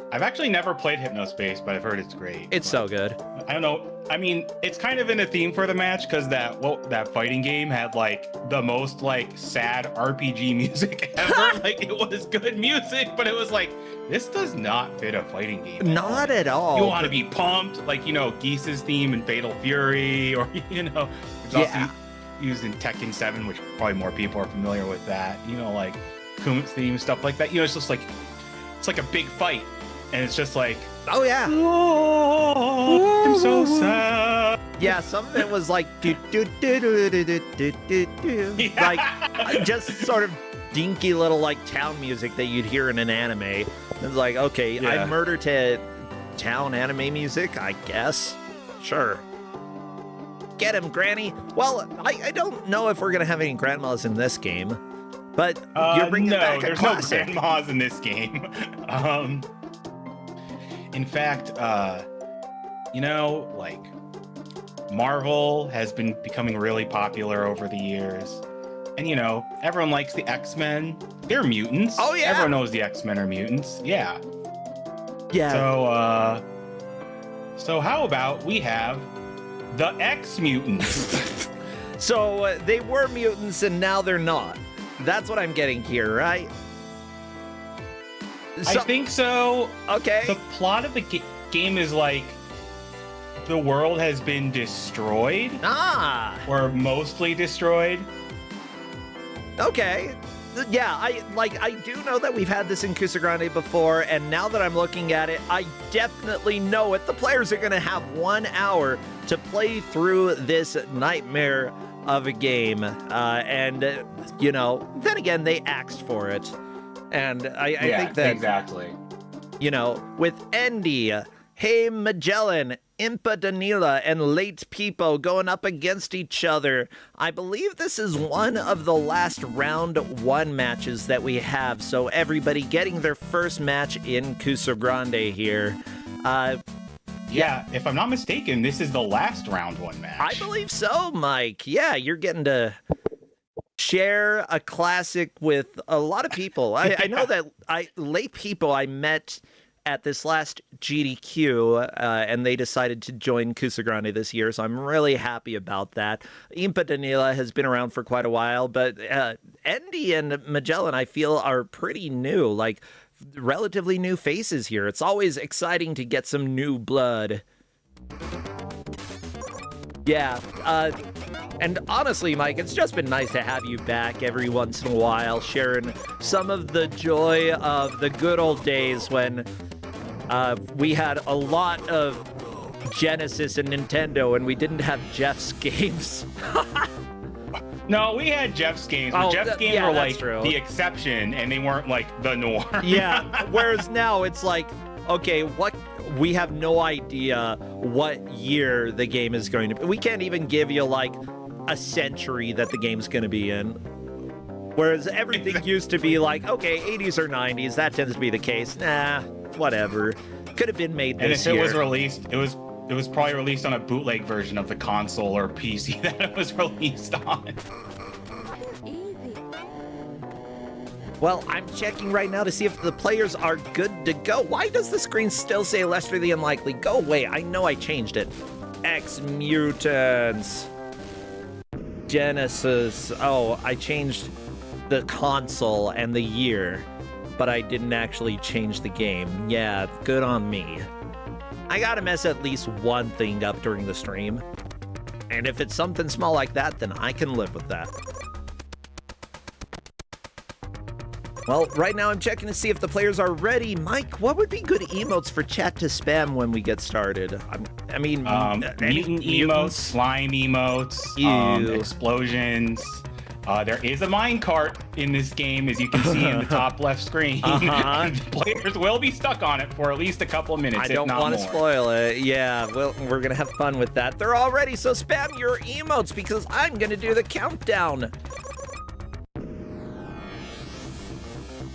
I've actually never played Hypnospace, but I've heard it's great. It's so good. I don't know. I mean, it's kind of in the theme for the match because that fighting game had like the most like sad RPG music ever. Like it was good music, but it was like this does not fit a fighting game. Not at all. You want to be pumped, like Geese's theme in Fatal Fury, or it's also used in Tekken 7, which probably more people are familiar with that. Like Kumit's theme, stuff like that. It's just like it's like a big fight. And it's just like, oh yeah, oh, I'm so sad. Yeah, some of it was like do do do do do do do do, like just sort of dinky little like town music that you'd hear in an anime. It's like, okay, I murder to town anime music, I guess. Sure. Get him, Granny. Well, I don't know if we're gonna have any grandmas in this game, but you're bringing back a classic. There's no grandmas in this game. In fact, like Marvel has been becoming really popular over the years. And everyone likes the X-Men. They're mutants. Oh yeah. Everyone knows the X-Men are mutants. Yeah. Yeah. So how about we have the X-Mutants? So they were mutants and now they're not. That's what I'm getting here, right? I think so. Okay. The plot of the game is like the world has been destroyed. Or mostly destroyed. Okay. Yeah, I do know that we've had this in Kusogrande before, and now that I'm looking at it, I definitely know it. The players are going to have 1 hour to play through this nightmare of a game. And, then again, they asked for it. And I think that... Exactly. With Andy, Hey Magellan, Impa Danila, and Late Peepo going up against each other, I believe this is one of the last round 1 matches that we have. So everybody getting their first match in Kusogrande here. Yeah, if I'm not mistaken, this is the last round 1 match. I believe so, Mike. Yeah, you're getting to share a classic with a lot of people. I know that late people I met at this last GDQ, and they decided to join Kusogrande this year, so I'm really happy about that. Impa Danila has been around for quite a while, but Andy and Magellan, I feel, are pretty new, like relatively new faces here. It's always exciting to get some new blood. Yeah, and honestly, Mike, it's just been nice to have you back every once in a while, sharing some of the joy of the good old days when we had a lot of Genesis and Nintendo, and we didn't have Jeff's games. No, we had Jeff's games, but Jeff's games were like the exception, and they weren't like the norm. Yeah, whereas now it's like, okay, we have no idea what year the game is going to be. We can't even give you like a century that the game's going to be in. Whereas everything used to be like, okay, 80s or 90s, that tends to be the case. Nah, whatever. Could have been made this year. And if it was released, it was probably released on a bootleg version of the console or PC that it was released on. Well, I'm checking right now to see if the players are good to go. Why does the screen still say Lester the Unlikely? Go away. I know I changed it. X-Mutants. Genesis. Oh, I changed the console and the year, but I didn't actually change the game. Yeah, good on me. I gotta mess at least one thing up during the stream. And if it's something small like that, then I can live with that. Well, right now I'm checking to see if the players are ready. Mike, what would be good emotes for chat to spam when we get started? I mean, mutant emotes, slime emotes, explosions. There is a minecart in this game, as you can see in the top left screen. Players will be stuck on it for at least a couple of minutes. I don't want to spoil it. Yeah, well, we're going to have fun with that. They're all ready, so spam your emotes because I'm going to do the countdown.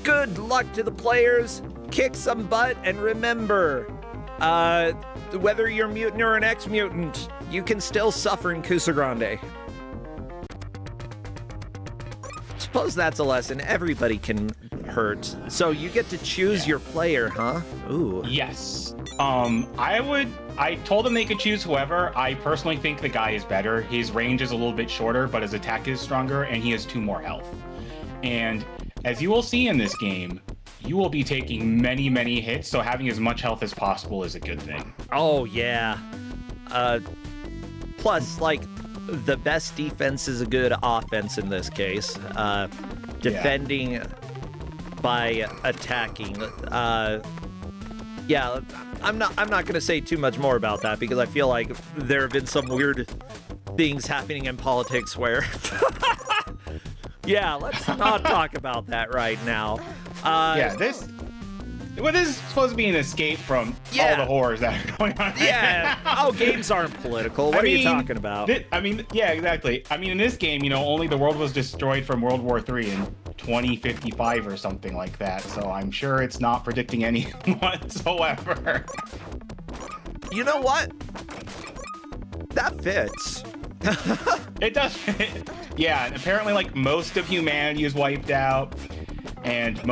Good luck to the players. Kick some butt, and remember, whether you're mutant or an ex-mutant, you can still suffer in Kusogrande. Suppose that's a lesson. Everybody can hurt. So you get to choose your player, huh? Ooh. Yes. I told them they could choose whoever. I personally think the guy is better. His range is a little bit shorter, but his attack is stronger, and he has 2 more health. And as you will see in this game, you will be taking many, many hits, so having as much health as possible is a good thing. Oh, yeah. Plus, like, the best defense is a good offense in this case. Defending by attacking. Yeah, I'm not going to say too much more about that because I feel like there have been some weird things happening in politics where... Yeah, let's not talk about that right now. This is supposed to be an escape from all the horrors that are going on. Oh, games aren't political. What are you talking about? Yeah, exactly. I mean, in this game, only the world was destroyed from World War III in 2055 or something like that. So I'm sure it's not predicting any whatsoever. You know what? That fits. It does fit. Yeah, and apparently like most of humanity is wiped out, and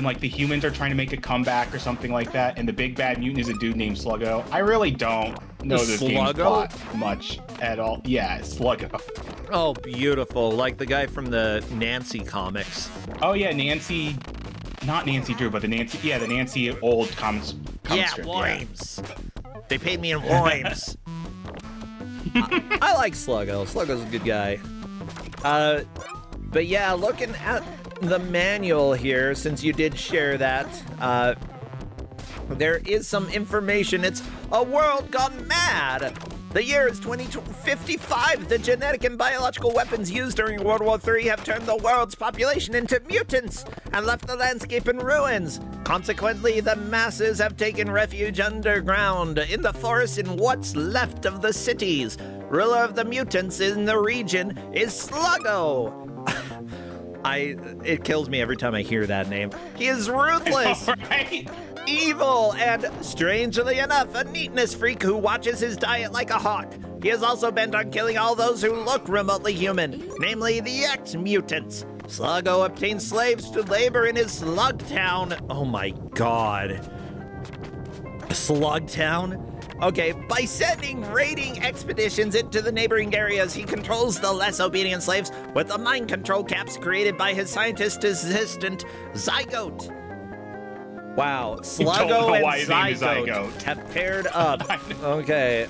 like the humans are trying to make a comeback or something like that, and the big bad mutant is a dude named Sluggo. I really don't know this game's plot much at all. Yeah, Sluggo. Oh, beautiful. Like the guy from the Nancy comics. Oh yeah, Nancy, not Nancy Drew, but the Nancy old comics. Yeah, Worms. They paid me in Worms. I like Sluggo. Sluggo's a good guy. But yeah, looking at the manual here, since you did share that, there is some information. It's a world gone mad. The year is 2055. The genetic and biological weapons used during World War III have turned the world's population into mutants and left the landscape in ruins. Consequently, the masses have taken refuge underground in the forests in what's left of the cities. Ruler of the mutants in the region is Sluggo. It kills me every time I hear that name. He is ruthless, right? Evil, and strangely enough, a neatness freak who watches his diet like a hawk. He is also bent on killing all those who look remotely human, namely the X-mutants. Sluggo obtains slaves to labor in his slug town. Oh my god. Slug town? Okay, by sending raiding expeditions into the neighboring areas, he controls the less obedient slaves with the mind control caps created by his scientist assistant, Zygote. Wow, Sluggo and Zygote have paired up. Okay.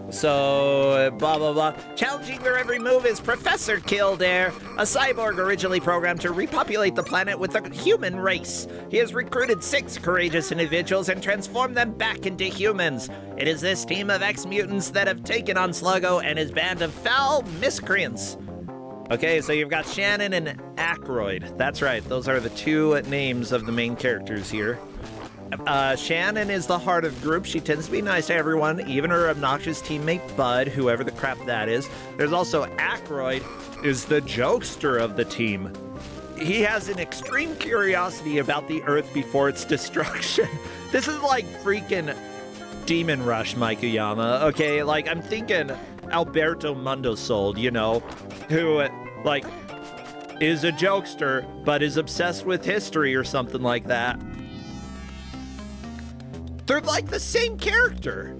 So, blah, blah, blah. Challenging their every move is Professor Kildare, a cyborg originally programmed to repopulate the planet with the human race. He has recruited 6 courageous individuals and transformed them back into humans. It is this team of X-mutants that have taken on Sluggo and his band of foul miscreants. Okay, so you've got Shannon and Ackroyd. That's right, those are the 2 names of the main characters here. Shannon is the heart of the group. She tends to be nice to everyone, even her obnoxious teammate Bud, whoever the crap that is. There's also Ackroyd, is the jokester of the team. He has an extreme curiosity about the Earth before its destruction. This is like freaking Demon Rush, Mikuyama. Okay, like I'm thinking Alberto Mundosold, you know, who like is a jokester but is obsessed with history or something like that. They're like the same character.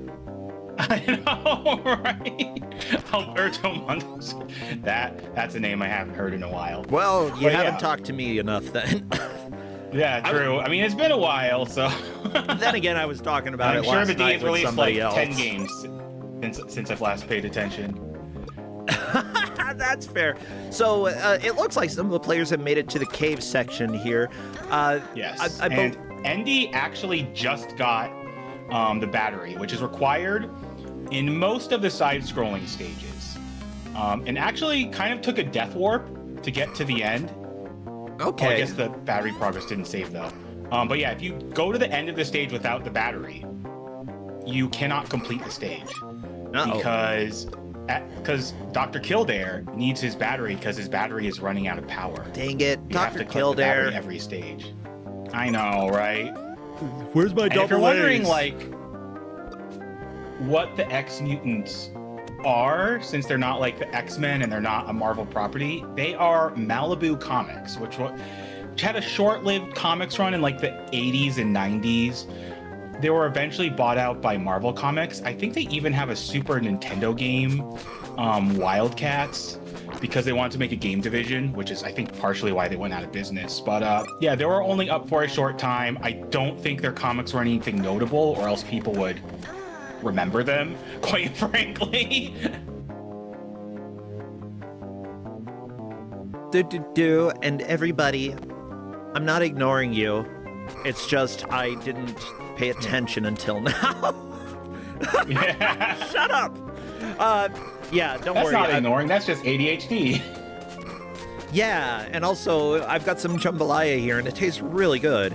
I know, right? Alberto Mundos. That's a name I haven't heard in a while. Well, you haven't talked to me enough then. Yeah, true. I mean, it's been a while, so. Then again, I was talking about I'm it sure last the night D's with released somebody like else. 10 games since I've last paid attention. That's fair. So it looks like some of the players have made it to the cave section here. Yes. And Andy actually just got the battery, which is required in most of the side-scrolling stages. And actually kind of took a death warp to get to the end. Okay. Oh, I guess the battery progress didn't save, though. But yeah, if you go to the end of the stage without the battery, you cannot complete the stage. Because Dr. Kildare needs his battery because his battery is running out of power. Dang it, you Dr. have to Kildare. Every stage. I know, right? Where's my double If you're wondering, A's? like, what the X-Mutants are, since they're not like the X-Men and they're not a Marvel property, they are Malibu Comics, which had a short-lived comics run in like the 80s and 90s. They were eventually bought out by Marvel Comics. I think they even have a Super Nintendo game, Wildcats, because they wanted to make a game division, which is, I think, partially why they went out of business. But yeah, they were only up for a short time. I don't think their comics were anything notable, or else people would remember them, quite frankly. And everybody, I'm not ignoring you. It's just I didn't pay attention until now. Shut up. Yeah, don't worry. That's not ignoring, that's just ADHD. Yeah, and also I've got some jambalaya here and it tastes really good.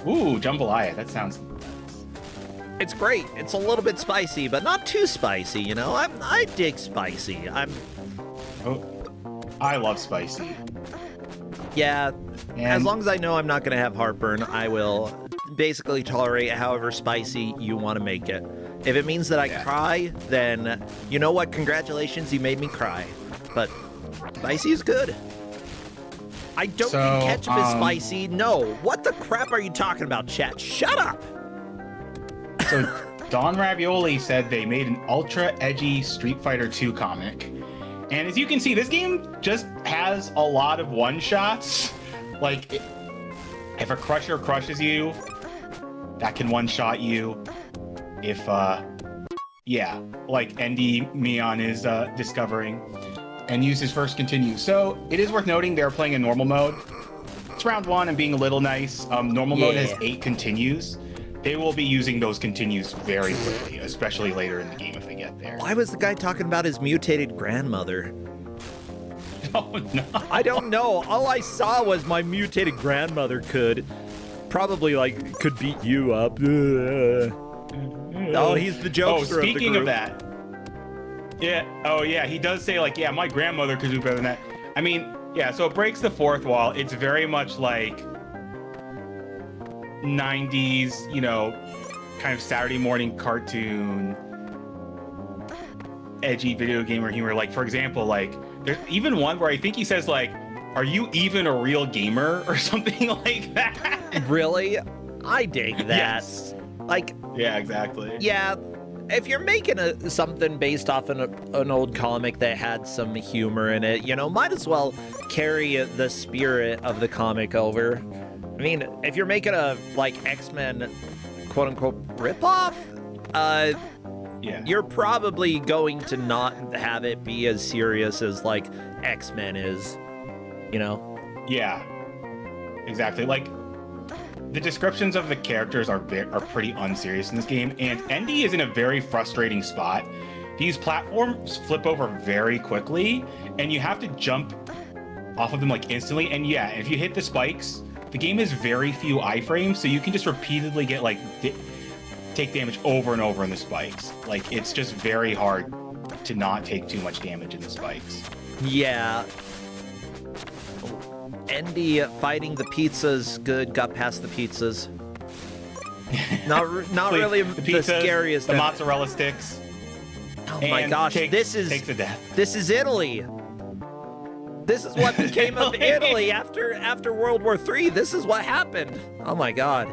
Ooh, jambalaya, that sounds... It's great. It's a little bit spicy, but not too spicy, you know? I dig spicy. I love spicy. Yeah, as long as I know I'm not going to have heartburn, I will basically tolerate however spicy you want to make it. If it means that I cry, then you know what? Congratulations, you made me cry. But spicy is good. I don't think ketchup is spicy. No. What the crap are you talking about, chat? Shut up! So Don Ravioli said they made an ultra edgy Street Fighter 2 comic. And as you can see, this game just has a lot of one-shots. Like, if a Crusher crushes you, that can one-shot you. If, yeah, like Andy Mion is discovering. And uses first continue. So it is worth noting they're playing in normal mode. It's round 1 and being a little nice. Normal mode has 8 continues. They will be using those continues very quickly, especially later in the game if they get there. Why was the guy talking about his mutated grandmother? Oh, no. I don't know. All I saw was my mutated grandmother could beat you up. Oh, he's the jokester of the speaking group. of that. Yeah. Oh, yeah. He does say, like, yeah, my grandmother could do better than that. I mean, yeah, so it breaks the fourth wall. It's very much like 90s, you know, kind of Saturday morning cartoon. edgy video gamer humor. Like, for example, like there's even one where I think he says like, "Are you even a real gamer?" or something like that. Really? I dig that. Yes. Like, Yeah, exactly. yeah, if you're making something based off an old comic that had some humor in it, you know, might as well carry the spirit of the comic over. I mean, if you're making a, like, X-Men quote-unquote ripoff, Yeah. you're probably going to not have it be as serious as, like, X-Men is, you know? Yeah. Exactly. Like, the descriptions of the characters are pretty unserious in this game, and Endy is in a very frustrating spot. These platforms flip over very quickly, and you have to jump off of them like instantly. And yeah, if you hit the spikes, the game has very few iframes, so you can just repeatedly get like take damage over and over in the spikes. Like, it's just very hard to not take too much damage in the spikes. Yeah. Endy fighting the pizzas, good, got past the pizzas. Not Like, really the the pizzas, scariest. the mozzarella sticks. Oh my and gosh, takes a death. this is Italy. This is what became of Italy after World War III. This is what happened. Oh my god.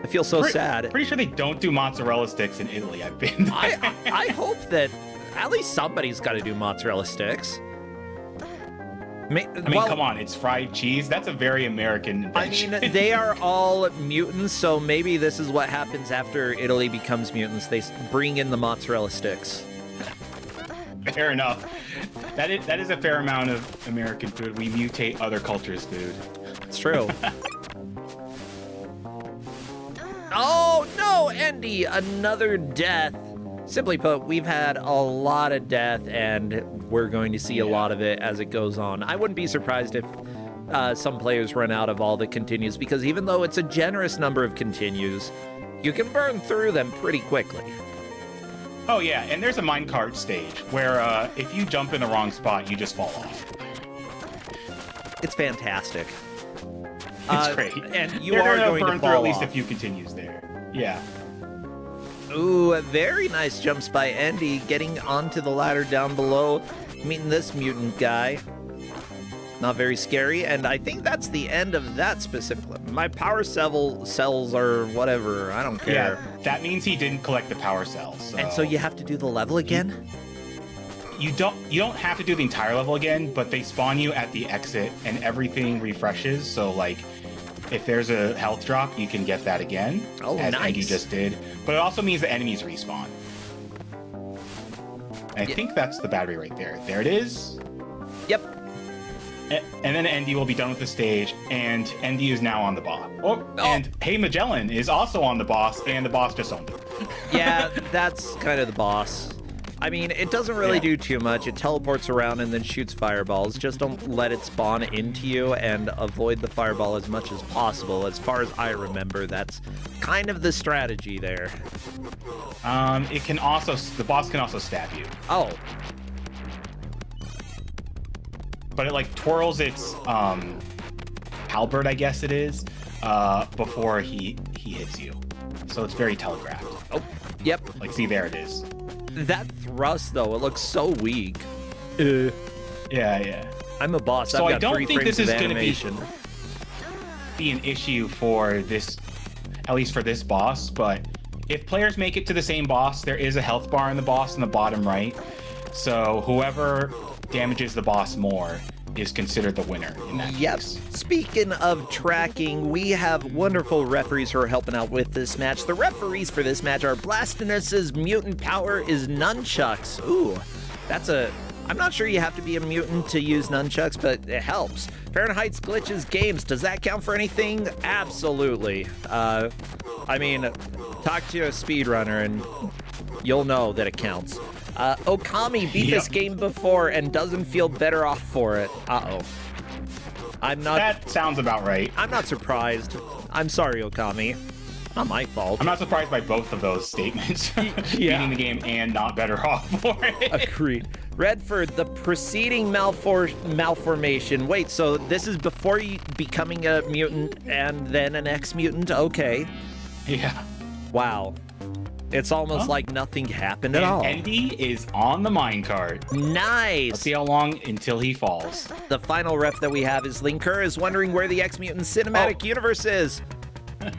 I feel so sad. Pretty sure they don't do mozzarella sticks in Italy. I've been there. I hope that at least somebody's got to do mozzarella sticks. I mean, come on, it's fried cheese. That's a very American invention. I mean, they are all mutants, so maybe this is what happens after Italy becomes mutants. They bring in the mozzarella sticks. Fair enough. That is a fair amount of American food. We mutate other cultures' food. It's true. Oh no, Endy, another death. Simply put, we've had a lot of death, and we're going to see a lot of it as it goes on. I wouldn't be surprised if some players run out of all the continues, because even though it's a generous number of continues, you can burn through them pretty quickly. Oh yeah, and there's a minecart stage where if you jump in the wrong spot, you just fall off. It's fantastic. It's great. And you You're are gonna going burn to through fall at least off. a few continues there. Yeah. Ooh, very nice jumps by Endy, getting onto the ladder down below, meeting this mutant guy. Not very scary, and I think that's the end of that specific one. My power cells are whatever, I don't care. Yeah, that means he didn't collect the power cells. So. And so you have to do the level again? You don't have to do the entire level again, but they spawn you at the exit and everything refreshes. So like, if there's a health drop, you can get that again. Oh, as nice. Endy just did. But it also means the enemies respawn. I think that's the battery right there. There it is. Yep. And then Endy will be done with the stage, and Endy is now on the boss. And Hey Magellan is also on the boss, and the boss just owned it. Yeah, that's kind of the boss. I mean, it doesn't really do too much. It teleports around and then shoots fireballs. Just don't let it spawn into you and avoid the fireball as much as possible. As far as I remember, that's kind of the strategy there. The boss can also stab you. Oh. But it like twirls its halberd, I guess it is, before he hits you. So it's very telegraphed. Oh, yep. Like, see, there it is. That thrust, though, it looks so weak. Yeah. I'm a boss. So I've got I don't 3 think frames this is of going to animation. be an issue for this, at least for this boss. But if players make it to the same boss, there is a health bar in the boss in the bottom right. So whoever damages the boss more is considered the winner in that case. Speaking of tracking, we have wonderful referees who are helping out with this match. The referees for this match are Blastinus's mutant power is nunchucks. Ooh, I'm not sure you have to be a mutant to use nunchucks, but it helps. Fahrenheit's glitches games, does that count for anything? Absolutely. I mean, talk to a speedrunner and you'll know that it counts. Okami beat this game before and doesn't feel better off for it. Uh-oh. That sounds about right. I'm not surprised. I'm sorry, Okami. Not my fault. I'm not surprised by both of those statements. Beating the game and not better off for it. Agreed. Redford, the preceding malformation. Wait, so this is before you becoming a mutant and then an ex-mutant? Okay. Yeah. Wow. It's almost like nothing happened at all. Andy is on the minecart. Nice. Let's see how long until he falls. The final ref that we have is Linker is wondering where the X-Mutant cinematic universe is.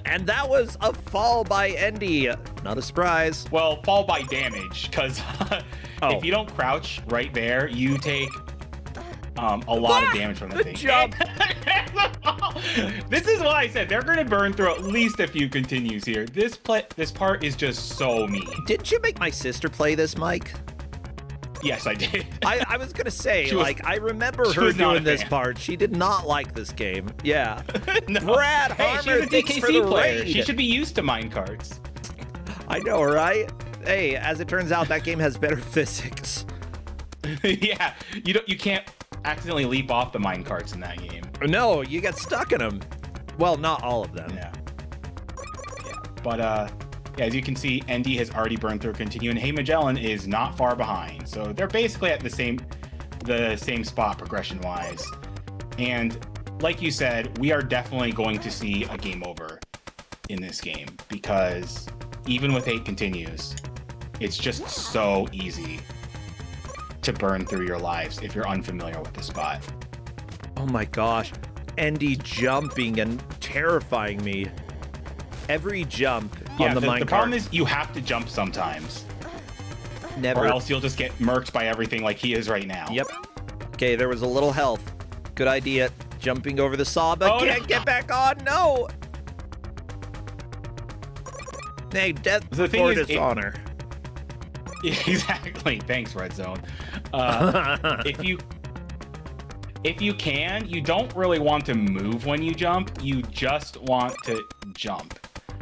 And that was a fall by Andy. Not a surprise. Well, fall by damage, because if you don't crouch right there, you take a lot of damage from the thing. Jump. This is what I said. They're going to burn through at least a few continues here. This part is just so mean. Didn't you make my sister play this, Mike? Yes, I did. I was going to say, I remember she her was not doing a this fan. part. She did not like this game. Yeah. No. Brad Hey, Harmer, she's a thanks for DKC the player. raid. She should be used to minecarts. I know, right? Hey, as it turns out, that game has better physics. Yeah, you can't accidentally leap off the minecarts in that game. No, you get stuck in them. Well, not all of them. Yeah. But yeah, as you can see, Andy has already burned through continue, and Hey Magellan is not far behind. So they're basically at the same spot progression-wise. And like you said, we are definitely going to see a game over in this game, because even with 8 continues, it's just so easy to burn through your lives if you're unfamiliar with the spot. Oh my gosh. Andy jumping and terrifying me. Every jump on the minecart. The problem is you have to jump sometimes. Never. Or else you'll just get murked by everything like he is right now. Yep. Okay, there was a little health. Good idea. Jumping over the saw, but can't get back on. No. Hey, death before dishonor. Exactly. Thanks, Red Zone. If you can, you don't really want to move when you jump. You just want to jump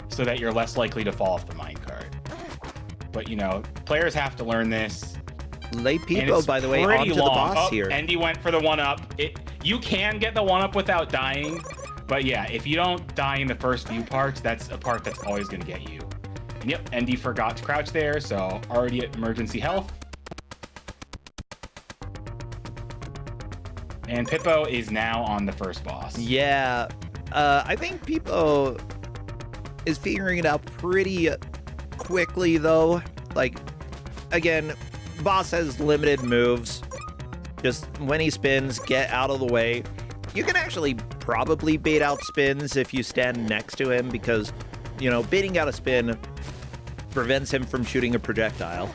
so that you're less likely to fall off the minecart. But, you know, players have to learn this. Lay people, by the way, onto the boss here. Andy went for the 1-up. You can get the 1-up without dying. But yeah, if you don't die in the first few parts, that's a part that's always going to get you. And yep, Andy forgot to crouch there, so already at emergency health. And Pippo is now on the first boss. Yeah, I think Pippo is figuring it out pretty quickly, though. Like, again, boss has limited moves. Just when he spins, get out of the way. You can actually probably bait out spins if you stand next to him, because, you know, baiting out a spin prevents him from shooting a projectile.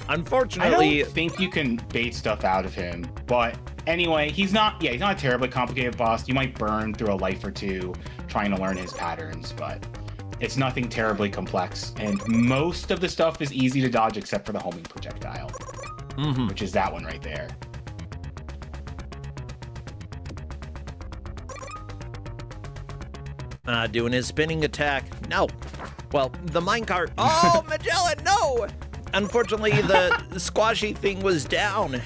Unfortunately, I don't think you can bait stuff out of him, but anyway, he's not a terribly complicated boss. You might burn through a life or two trying to learn his patterns, but it's nothing terribly complex, and most of the stuff is easy to dodge except for the homing projectile, which is that one right there. Doing his spinning attack. No. Well, the minecart. Oh, Magellan, no! Unfortunately, the squashy thing was down.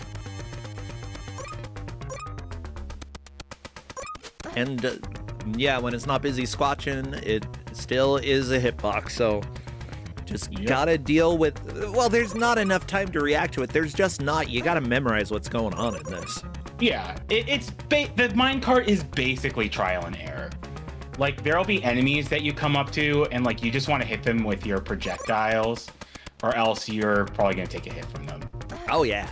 And yeah, when it's not busy squatching, it still is a hitbox. So just gotta deal with. Well, there's not enough time to react to it. There's just not. You gotta memorize what's going on in this. Yeah, the minecart is basically trial and error. Like, there'll be enemies that you come up to, and like you just want to hit them with your projectiles, or else you're probably gonna take a hit from them. Oh yeah.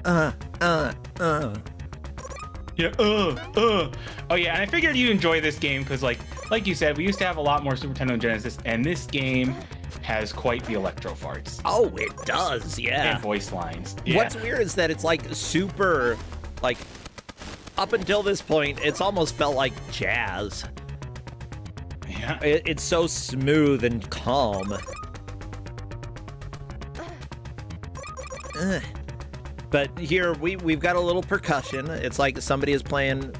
Yeah, Oh yeah, and I figured you'd enjoy this game because, like you said, we used to have a lot more Super Nintendo and Genesis, and this game has quite the electro farts. Oh, it does, yeah. And voice lines. Yeah. What's weird is that it's like super, like, up until this point, it's almost felt like jazz. Yeah. It's so smooth and calm. But here we've got a little percussion. It's like somebody is playing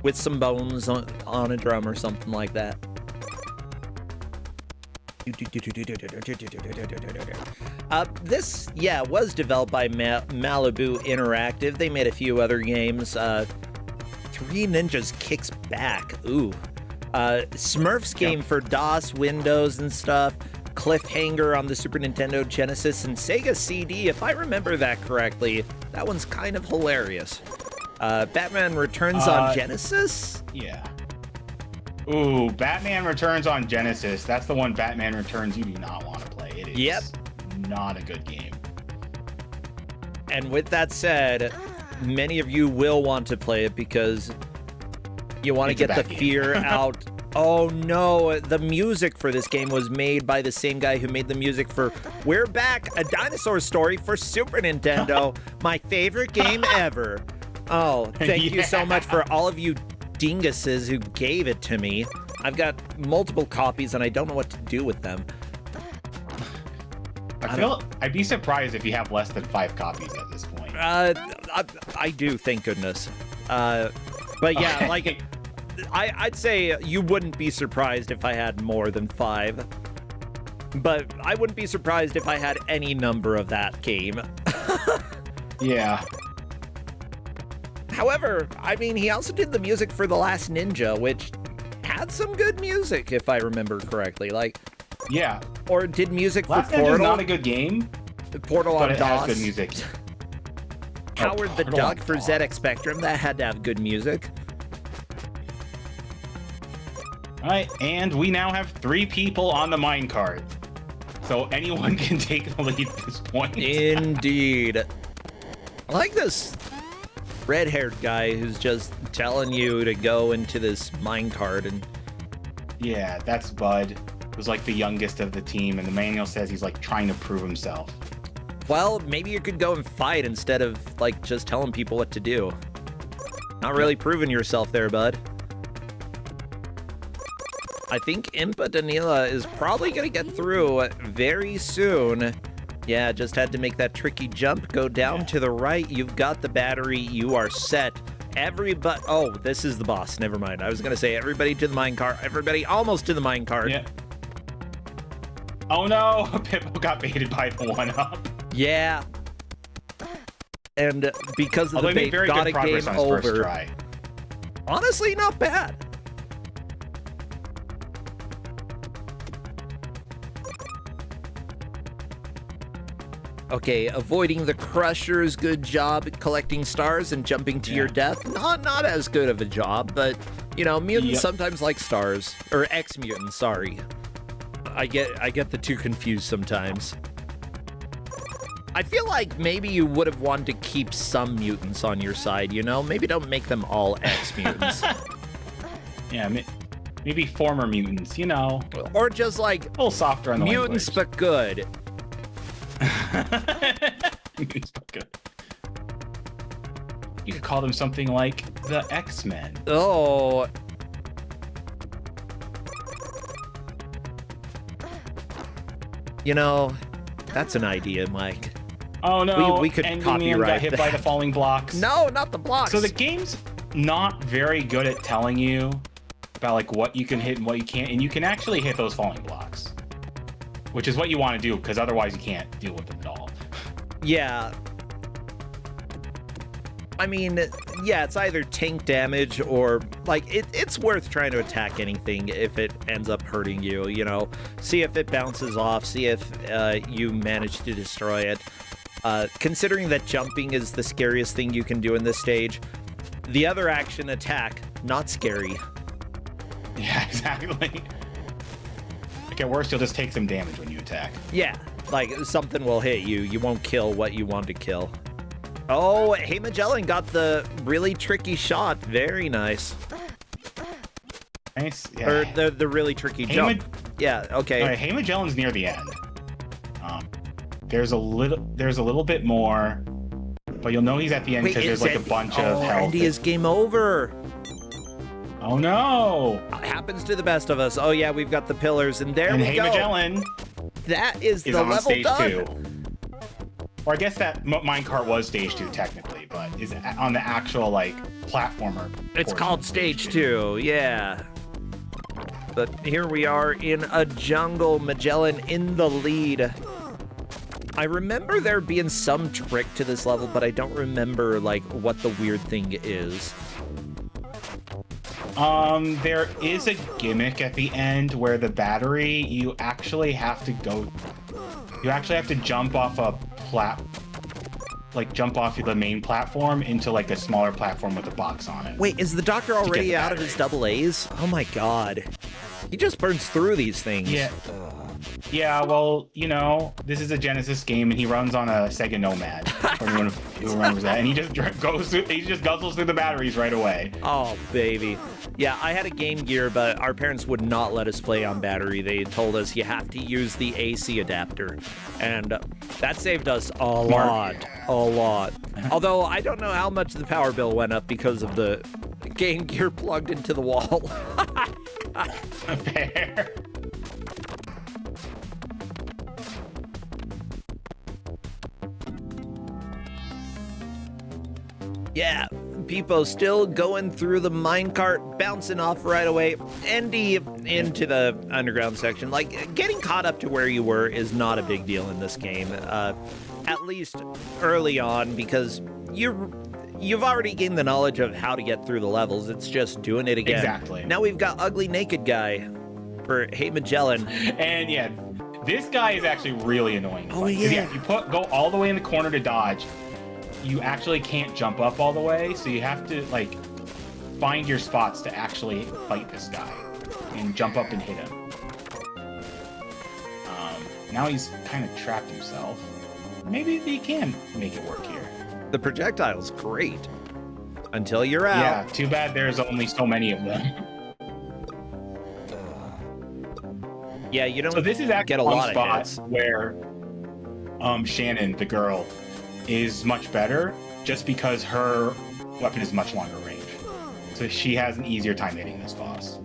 with some bones on a drum or something like that. This, was developed by Malibu Interactive. They made a few other games. Three Ninjas Kicks Back. Ooh. Smurfs game for DOS, Windows, and stuff. Cliffhanger on the Super Nintendo, Genesis, and Sega CD, if I remember that correctly. That one's kind of hilarious. Batman Returns on Genesis? Yeah. Ooh, Batman Returns on Genesis. That's the one Batman Returns you do not want to play. It is not a good game. And with that said, many of you will want to play it because you want to get the fear out. Oh no, the music for this game was made by the same guy who made the music for We're Back, a Dinosaur Story for Super Nintendo, my favorite game ever. Oh, thank you so much for all of you dinguses who gave it to me. I've got multiple copies and I don't know what to do with them. I'd be surprised if you have less than 5 copies at this point. I do, thank goodness. But yeah, like, I'd say you wouldn't be surprised if I had more than 5. But I wouldn't be surprised if I had any number of that game. Yeah. However, I mean, he also did the music for The Last Ninja, which had some good music, if I remember correctly. Like, yeah. Or did music Last for Portal. Ninja's not a good game. Portal but on it DOS. has good music. Howard the Duck for ZX Spectrum, that had to have good music. All right, and we now have 3 people on the minecart. So anyone can take the lead at this point. Indeed. I like this red-haired guy who's just telling you to go into this minecart and... Yeah, that's Bud, who's like the youngest of the team, and the manual says he's like trying to prove himself. Well, maybe you could go and fight instead of like just telling people what to do. Not really proving yourself there, Bud. I think Impa Danila is probably going to get through very soon. Yeah, just had to make that tricky jump. Go down to the right. You've got the battery. You are set. Everybody... Oh, this is the boss. Never mind. I was going to say everybody to the minecart. Everybody almost to the minecart. Yeah. Oh no! Pippo got baited by the 1-up. Yeah. And because of the bait, got a game over. Honestly, not bad. Okay, avoiding the crushers, good job. Collecting stars and jumping to your death, not as good of a job, but, you know, mutants sometimes like stars. Or ex-mutants, sorry. I get the two confused sometimes. I feel like maybe you would have wanted to keep some mutants on your side, you know? Maybe don't make them all ex-mutants. Yeah, maybe former mutants, you know? Or just like... A little softer on the mutants, but good. Mutants, but good. You could call them something like the X-Men. Oh... You know, that's an idea, Mike. Oh no, we could Endymion got hit by the falling blocks. No, not the blocks. So the game's not very good at telling you about like what you can hit and what you can't, and you can actually hit those falling blocks. Which is what you want to do, because otherwise you can't deal with them at all. Yeah. I mean, yeah, it's either tank damage or, like, it's worth trying to attack anything if it ends up hurting you, you know? See if it bounces off, see if you manage to destroy it. Considering that jumping is the scariest thing you can do in this stage, the other action, attack, not scary. Yeah, exactly. Like, at worst, you'll just take some damage when you attack. Yeah, like, something will hit you. You won't kill what you want to kill. Oh, Hey Magellan got the really tricky shot. Very nice. Nice, yeah. Or the really tricky jump. Yeah, okay. All right, Hey Magellan's near the end. There's a little bit more, but you'll know he's at the end because there's like a bunch of health. Andy is game over. Oh no! It happens to the best of us. Oh yeah, we've got the pillars, and there we Hey go. Magellan that is the on level stage done. 2. Or I guess that minecart was stage 2 technically, but is on the actual like platformer. It's called stage 2, yeah. But here we are in a jungle. Magellan in the lead. I remember there being some trick to this level, but I don't remember like what the weird thing is. There is a gimmick at the end where the battery, you actually have to jump off a like jump off of the main platform into like a smaller platform with a box on it. Wait, is the doctor already out of his double A's? Oh my god. He just burns through these things. Yeah. Yeah, well, you know, this is a Genesis game, and he runs on a Sega Nomad. For anyone who remembers that, and he just guzzles through the batteries right away. Oh, baby. Yeah, I had a Game Gear, but our parents would not let us play on battery. They told us you have to use the AC adapter, and that saved us a lot. Although I don't know how much the power bill went up because of the Game Gear plugged into the wall. Fair. Yeah, Peepo still going through the minecart, bouncing off right away. Andy into the underground section. Like, getting caught up to where you were is not a big deal in this game. At least early on, because you've already gained the knowledge of how to get through the levels. It's just doing it again. Exactly. Now we've got Ugly Naked Guy for Hey Magellan. And yeah, this guy is actually really annoying. Oh, yeah. If you go all the way in the corner to dodge, you actually can't jump up all the way, so you have to like find your spots to actually fight this guy and jump up and hit him. Now he's kind of trapped himself. Maybe he can make it work here. The projectile's great until you're out. Yeah, too bad there's only so many of them. Yeah, you don't so this is actually get a lot of hits. Where Shannon, the girl, is much better just because her weapon is much longer range. So she has an easier time hitting this boss.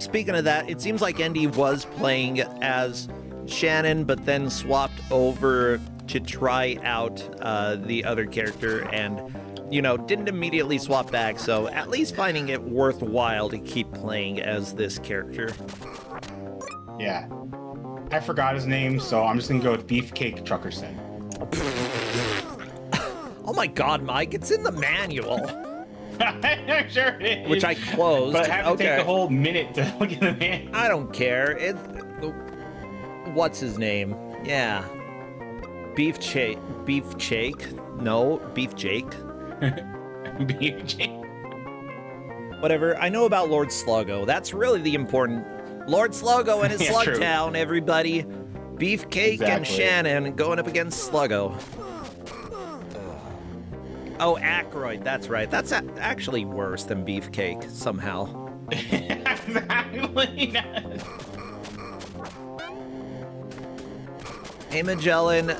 Speaking of that, it seems like Andy was playing as Shannon, but then swapped over to try out the other character and, you know, didn't immediately swap back, so at least finding it worthwhile to keep playing as this character. Yeah. I forgot his name, so I'm just gonna go with Beefcake Truckerson. Oh my god, Mike, it's in the manual. I'm sure it is. Which I closed. But I have to take a whole minute to look at the manual. I don't care. What's his name? Yeah. Beef Jake. No, Beef Jake. Beef Jake. Whatever. I know about Lord Sluggo. That's really the important. Lord Sluggo and his Yeah, Slugtown, everybody. Beefcake and Exactly. Shannon going up against Sluggo. Oh, Aykroyd. That's right. That's actually worse than Beefcake somehow. Exactly. Hey, Magellan.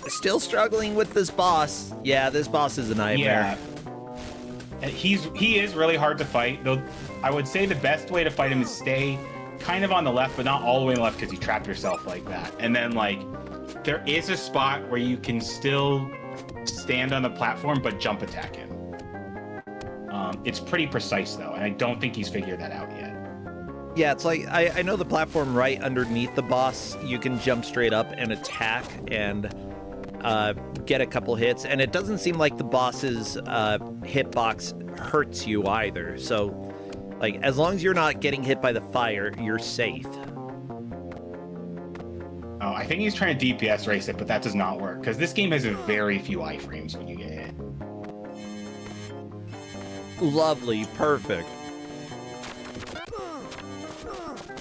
Still struggling with this boss. Yeah, this boss is a nightmare. Yeah. He is really hard to fight, though. I would say the best way to fight him is stay kind of on the left, but not all the way on the left because you trap yourself like that. And then, like, there is a spot where you can still stand on the platform but jump attack him. It's pretty precise, though, and I don't think he's figured that out yet. Yeah, it's like, I know the platform right underneath the boss, you can jump straight up and attack and get a couple hits, and it doesn't seem like the boss's hitbox hurts you either. So, like, as long as you're not getting hit by the fire, you're safe. Oh, I think he's trying to DPS race it, but that does not work, because this game has a very few iframes when you get hit. Lovely, perfect.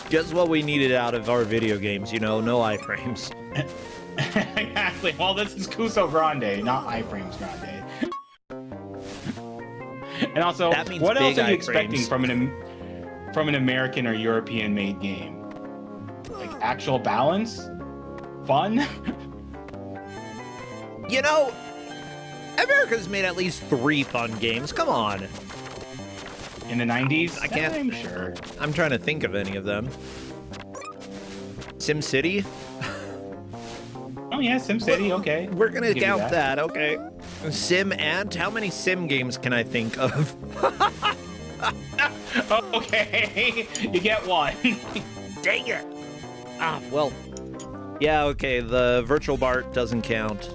Just what we needed out of our video games, you know, no iframes. Exactly. Well, this is Kusogrande, not iframes grande. And also, That means what else big are you iframes. expecting from an American or European-made game? Like actual balance, fun. You know, America's made at least 3 fun games. Come on. In the 90s, I can't- I'm sure. I'm trying to think of any of them. SimCity? Oh yeah, SimCity. Okay, We're gonna Give you count that. Okay. Sim Ant? How many sim games can I think of? Okay, you get one. Dang it! Ah, well. Yeah, okay, the virtual Bart doesn't count.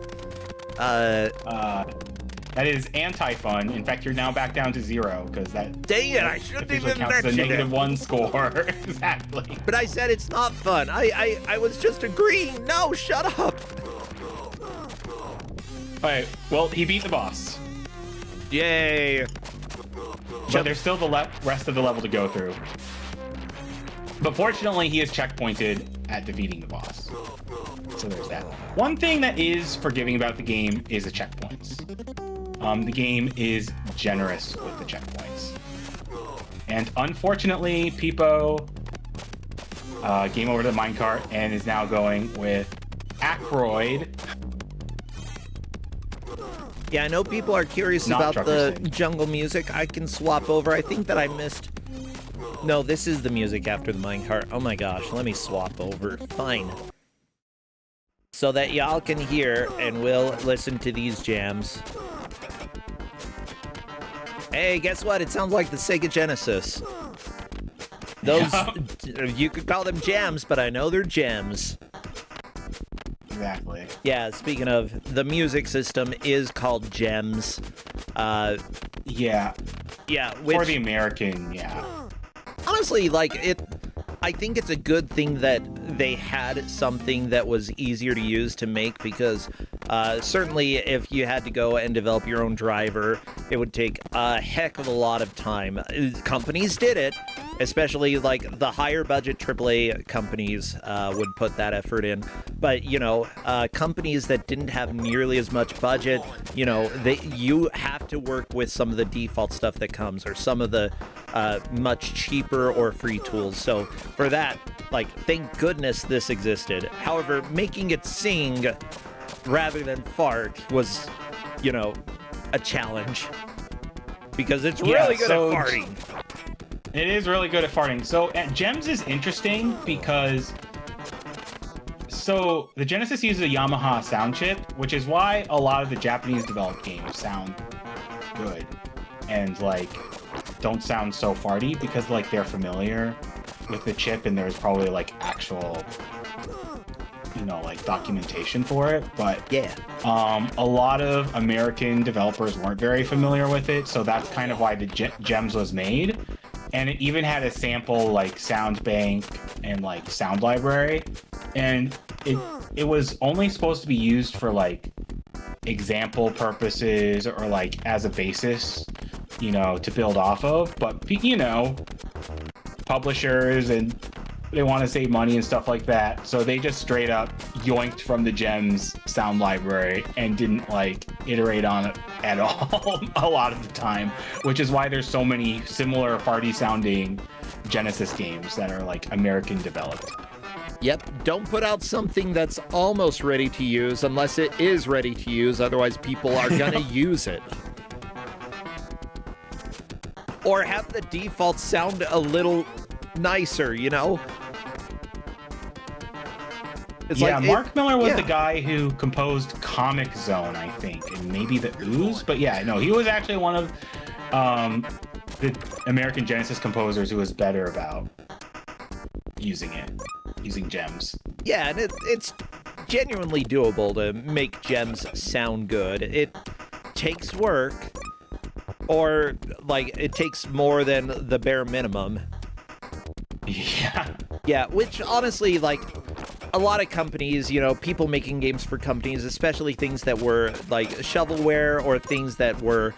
That is anti-fun. In fact, you're now back down to 0 because that. Dang it! I shouldn't officially even counts as a mention it. -1 score. Exactly. But I said it's not fun. I was just agreeing. No, shut up. All right. Well, he beat the boss, Yay. but there's still the rest of the level to go through. But fortunately, he is checkpointed at defeating the boss. So there's that. One thing that is forgiving about the game is the checkpoints. The game is generous with the checkpoints. And unfortunately, Peepo game over to the minecart and is now going with Ackroyd. Yeah, I know people are curious Not about the Truckerson. jungle music. I can swap over. I think that I missed... No, this is the music after the minecart. Oh my gosh, let me swap over. Fine. So that y'all can hear and will listen to these jams. Hey, guess what? It sounds like the Sega Genesis. Those, you could call them jams, but I know they're gems. Exactly. Yeah, speaking of, the music system is called gems. Yeah. Yeah, For the American, yeah. Honestly, like, I think it's a good thing that they had something that was easier to use to make, because certainly if you had to go and develop your own driver, it would take a heck of a lot of time. Companies did it, especially like the higher budget AAA companies would put that effort in. But, you know, companies that didn't have nearly as much budget, you know, you have to work with some of the default stuff that comes, or some of the much cheaper or free tools. So for that, like, thank goodness this existed. However, making it sing rather than fart was, you know, a challenge, because it's really good at farting. It is really good at farting. So Gems is interesting because the Genesis uses a Yamaha sound chip, which is why a lot of the Japanese developed games sound good and like don't sound so farty, because like they're familiar with the chip and there's probably like actual, you know, like documentation for it. But yeah, a lot of American developers weren't very familiar with it, so that's kind of why the Gems was made. And it even had a sample like sound bank and like sound library, and it was only supposed to be used for like example purposes or like as a basis, you know, to build off of. But you know, publishers and they want to save money and stuff like that, so they just straight up yoinked from the Gems sound library and didn't like iterate on it at all a lot of the time, which is why there's so many similar party sounding Genesis games that are like American developed. Yep, don't put out something that's almost ready to use unless it is ready to use, otherwise people are gonna use it. Or have the default sound a little nicer, you know? It's yeah, like Mark Miller was the guy who composed Comic Zone, I think, and maybe the Ooze. But yeah, no, he was actually one of the American Genesis composers who was better about using Gems. Yeah, and it's genuinely doable to make Gems sound good. It takes work, or like it takes more than the bare minimum. Yeah. Yeah, which honestly, like, a lot of companies, you know, people making games for companies, especially things that were like shovelware or things that were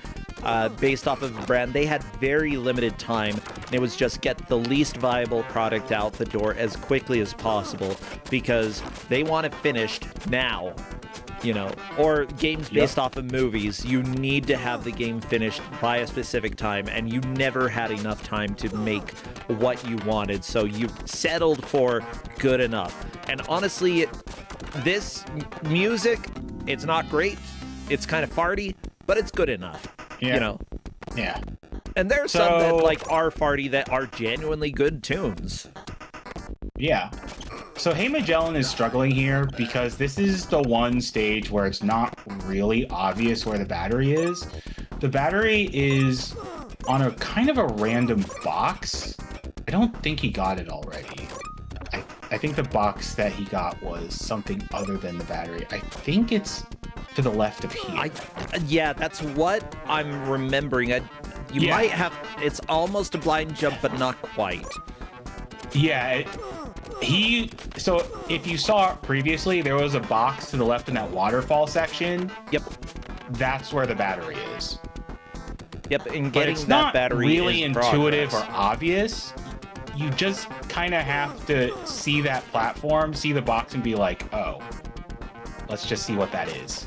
based off of a brand, they had very limited time. And it was just get the least viable product out the door as quickly as possible, because they want it finished now. You know, or games based off of movies, you need to have the game finished by a specific time, and you never had enough time to make what you wanted, so you settled for good enough. And honestly, this music, it's not great, it's kind of farty, but it's good enough, you know? Yeah. And there's some that like are farty that are genuinely good tunes. Yeah. So Hey Magellan is struggling here because this is the one stage where it's not really obvious where the battery is. The battery is on a kind of a random box. I don't think he got it already. I think the box that he got was something other than the battery. I think it's to the left of here. Yeah, that's what I'm remembering. You might have. It's almost a blind jump, but not quite. Yeah. So if you saw it previously, there was a box to the left in that waterfall section. Yep. That's where the battery is. Yep, and But getting it's that not battery really is intuitive progress. or obvious. You just kind of have to see that platform, see the box, and be like, oh, let's just see what that is.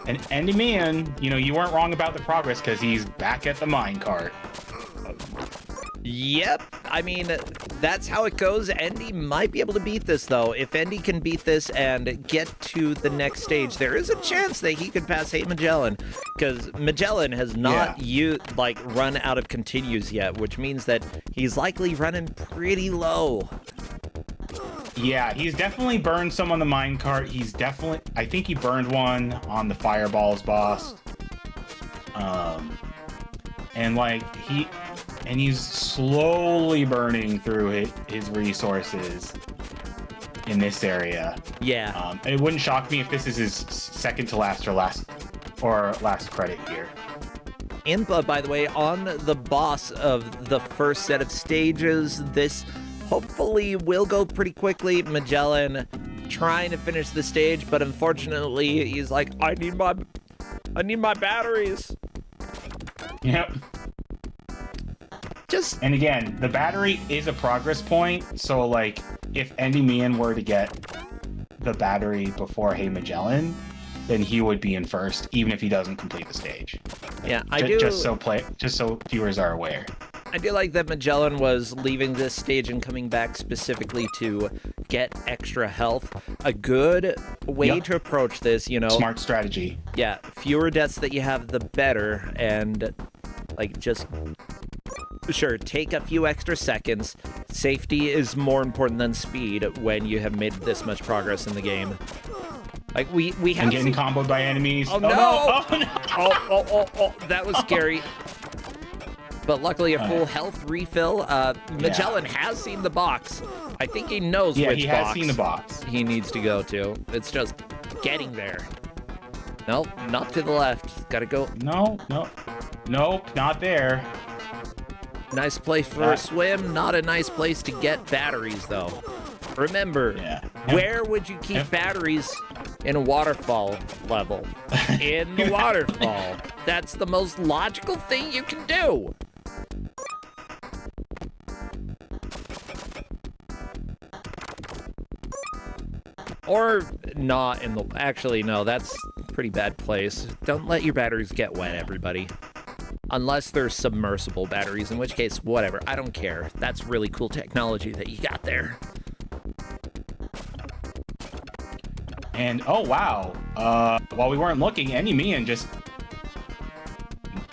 And Enderman, you weren't wrong about the progress because he's back at the minecart. Yep, I mean, that's how it goes. Endy might be able to beat this, though. If Endy can beat this and get to the next stage, there is a chance that he could pass Hey Magellan, because Magellan has not run out of continues yet, which means that he's likely running pretty low. Yeah, he's definitely burned some on the minecart. I think he burned one on the Fireballs boss. And he's slowly burning through his resources in this area. Yeah. It wouldn't shock me if this is his second to last or last credit here. And by the way, on the boss of the first set of stages, this hopefully will go pretty quickly. Magellan trying to finish the stage, but unfortunately he's like, I need my batteries. Yep. And again, the battery is a progress point, so like if Endymion were to get the battery before Hey Magellan, then he would be in first, even if he doesn't complete the stage. Yeah, just so viewers are aware. I do like that Magellan was leaving this stage and coming back specifically to get extra health. A good way to approach this, Smart strategy. Yeah, fewer deaths that you have, the better, and just sure, take a few extra seconds. Safety is more important than speed when you have made this much progress in the game. We have getting comboed by enemies. Oh no! Oh, that was scary. But luckily, a full health refill. Magellan has seen the box. I think he knows which box. Yeah, he has seen the box. He needs to go to. It's just getting there. Nope, not to the left. Gotta go. Nope, not there. Nice place for a swim, not a nice place to get batteries, though. Remember, where would you keep batteries in a waterfall level? In the waterfall. That's the most logical thing you can do. Or not in the... Actually, no, that's a pretty bad place. Don't let your batteries get wet, everybody. Unless they're submersible batteries, in which case, whatever. I don't care. That's really cool technology that you got there. And, oh, wow. While we weren't looking, Endymion just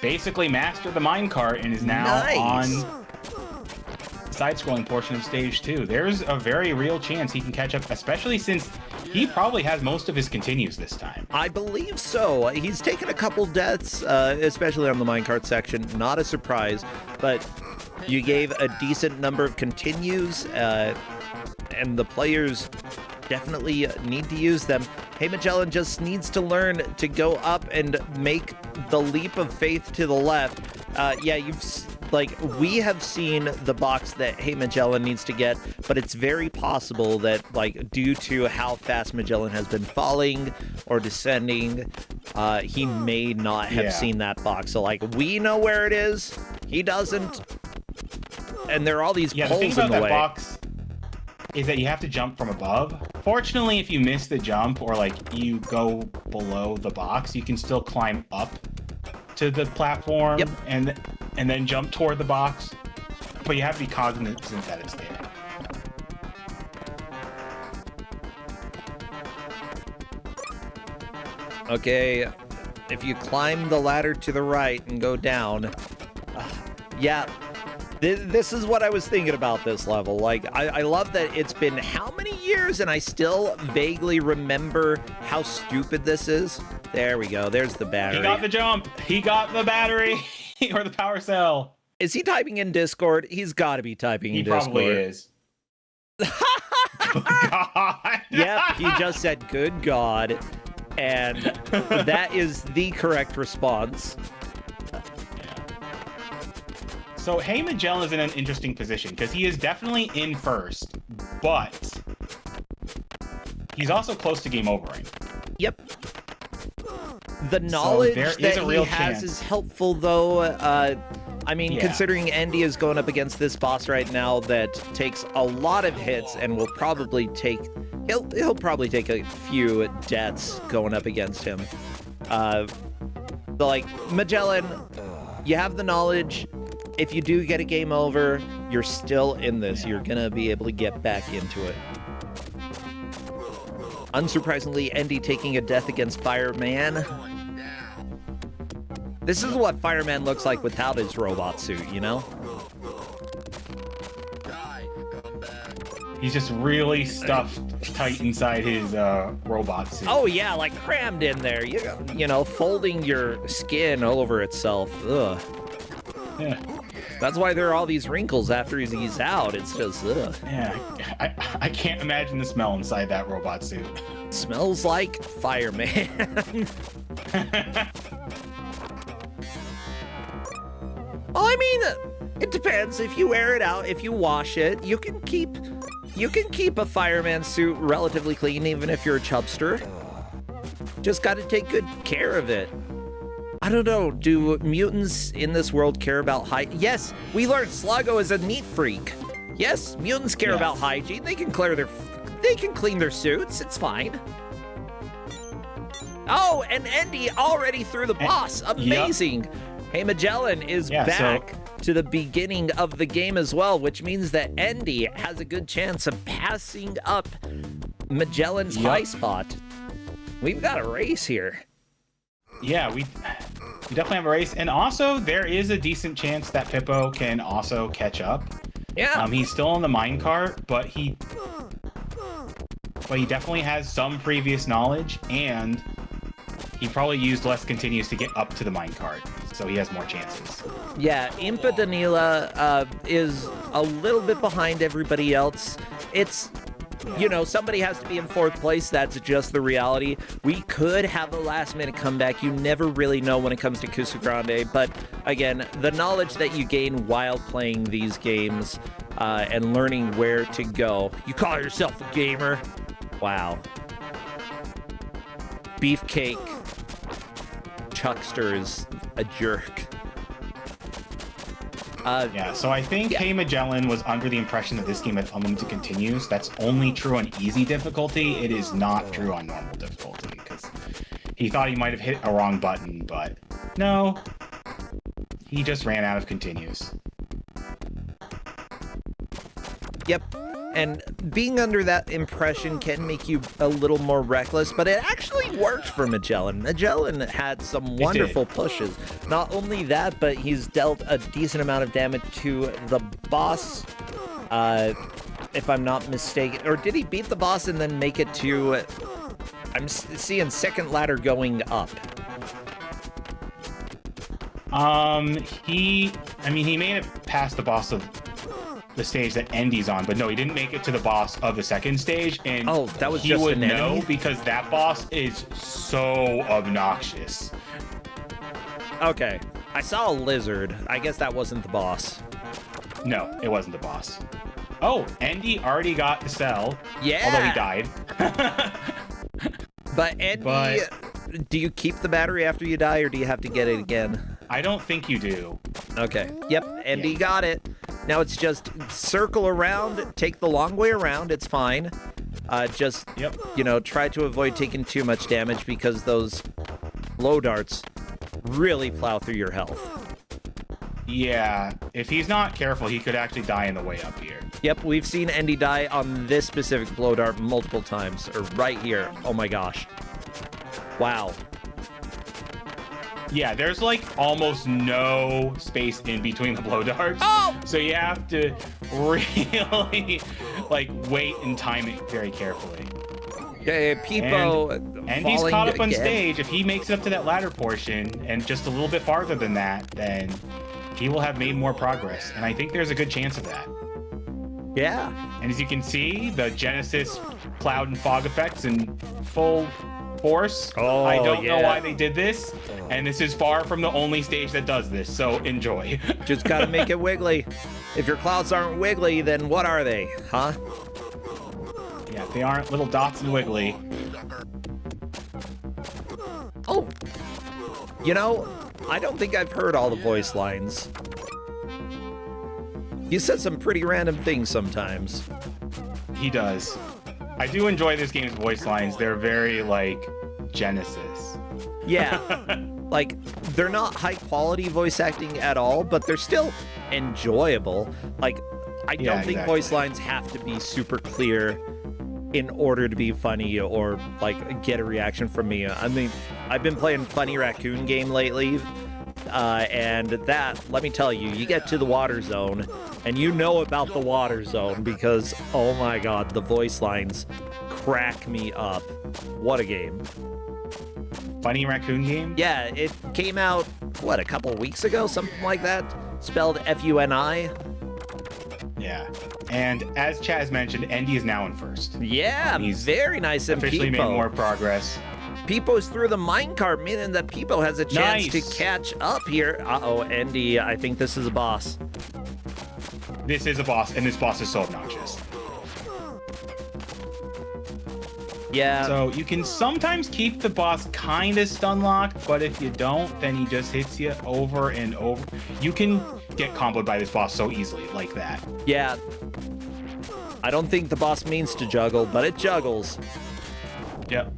basically mastered the minecart and is now on the side-scrolling portion of stage 2. There's a very real chance he can catch up, especially since he probably has most of his continues this time. I believe so. He's taken a couple deaths, especially on the minecart section. Not a surprise, but you gave a decent number of continues, and the players definitely need to use them. Hey Magellan just needs to learn to go up and make the leap of faith to the left. We have seen the box that Hey Magellan needs to get, but it's very possible that, due to how fast Magellan has been falling or descending, he may not have seen that box. So, we know where it is. He doesn't. And there are all these poles in the way. The thing about that box is that you have to jump from above. Fortunately, if you miss the jump or, you go below the box, you can still climb up to the platform and then jump toward the box, but you have to be cognizant that it's there. Okay, if you climb the ladder to the right and go down, this is what I was thinking about this level. I love that it's been how many years and I still vaguely remember how stupid this is. There we go. There's the battery. He got the jump. He got the battery or the power cell. Is he typing in Discord? He's got to be typing in Discord. He probably is. God. Yep, he just said, good God. And that is the correct response. So Hey Magellan is in an interesting position because he is definitely in first, but he's also close to game overing. Yep. The knowledge there is that a he real has chance. is helpful, though. I mean, Yeah. considering Andy is going up against this boss right now that takes a lot of hits and will probably take... He'll probably take a few deaths going up against him. But, like, Magellan, you have the knowledge. If you do get a game over, you're still in this. You're going to be able to get back into it. Unsurprisingly, Andy taking a death against Fireman. This is what Fireman looks like without his robot suit, you know? He's just really stuffed tight inside his robot suit. Oh yeah, like crammed in there. You know, folding your skin over itself. Ugh. Yeah. That's why there are all these wrinkles after he's out. It's just, ugh. Yeah, I can't imagine the smell inside that robot suit. Smells like Fireman. Well, I mean, it depends. If you air it out, if you wash it, you can keep a fireman suit relatively clean, even if you're a chubster. Just got to take good care of it. I don't know. Do mutants in this world care about hygiene? Yes, we learned Sluggo is a neat freak. Yes, mutants care about hygiene. They can clean their suits. It's fine. Oh, and Andy already threw the boss. Amazing. Yep. Hey, Magellan is back to the beginning of the game as well, which means that Andy has a good chance of passing up Magellan's high spot. We've got a race here. Yeah, we definitely have a race. And also, there is a decent chance that Pippo can also catch up. Yeah. He's still on the minecart, but he definitely has some previous knowledge, and he probably used less continues to get up to the minecart, so he has more chances. Yeah, Impa Danila is a little bit behind everybody else. It's, you know, somebody has to be in fourth place. That's just the reality. We could have a last-minute comeback. You never really know when it comes to Kusogrande, but again, the knowledge that you gain while playing these games and learning where to go. You call yourself a gamer? Wow. Beefcake Chuckster is a jerk. So I think Hey Magellan was under the impression that this game had unlimited continues. That's only true on easy difficulty. It is not true on normal difficulty, because he thought he might have hit a wrong button, but no. He just ran out of continues. Yep. And being under that impression can make you a little more reckless, but it actually worked for Magellan. Magellan had some wonderful pushes. Not only that, but he's dealt a decent amount of damage to the boss, if I'm not mistaken. Or did he beat the boss and then make it to... I'm seeing second ladder going up. He made it past the boss of the stage that Andy's on, but no, he didn't make it to the boss of the second stage, and that was he just would an know enemy? because that boss is so obnoxious. Okay, I saw a lizard. I guess that wasn't the boss. No, it wasn't the boss. Oh, Andy already got the cell. Yeah. Although he died. But Andy, do you keep the battery after you die, or do you have to get it again? I don't think you do. Okay. Yep, Andy got it. Now it's just circle around, take the long way around, it's fine. Just, you know, try to avoid taking too much damage because those blow darts really plow through your health. Yeah, if he's not careful, he could actually die on the way up here. Yep, we've seen Andy die on this specific blow dart multiple times, or right here. Oh my gosh. Wow. Yeah, there's like almost no space in between the blow darts. Oh! So you have to really like wait and time it very carefully. Peepo and he's caught up on again. stage. If he makes it up to that ladder portion and just a little bit farther than that, then he will have made more progress. And I think there's a good chance of that. Yeah. And as you can see, the Genesis cloud and fog effects in full Force. Oh, I don't know yeah. why they did this, and this is far from the only stage that does this, so enjoy. Just gotta make it wiggly. If your clouds aren't wiggly, then what are they, huh? Yeah, if they aren't little dots and wiggly. Oh, you know, I don't think I've heard all the voice lines. You said some pretty random things sometimes. He does. I do enjoy this game's voice lines. They're very, like, Genesis. Yeah, like, they're not high-quality voice acting at all, but they're still enjoyable. Like, I don't think exactly. voice lines have to be super clear in order to be funny or, like, get a reaction from me. I mean, I've been playing Funny Raccoon game lately, and that, let me tell you, you get to the water zone, and you know about the water zone because, oh my god, the voice lines crack me up. What a game. Funny Raccoon game? Yeah, it came out, what, a couple weeks ago? Something like that? Spelled F-U-N-I? Yeah. And as Chaz mentioned, Andy is now in first. Yeah, He's very nice. And officially made Peepo. more progress. Peepo's through the minecart, meaning that Peepo has a chance to Nice. catch up here. Uh-oh, Andy, I think this is a boss. This is a boss, and this boss is so obnoxious. Yeah. So you can sometimes keep the boss kind of stun locked, but if you don't, then he just hits you over and over. You can get comboed by this boss so easily, like that. Yeah. I don't think the boss means to juggle, but it juggles. Yep.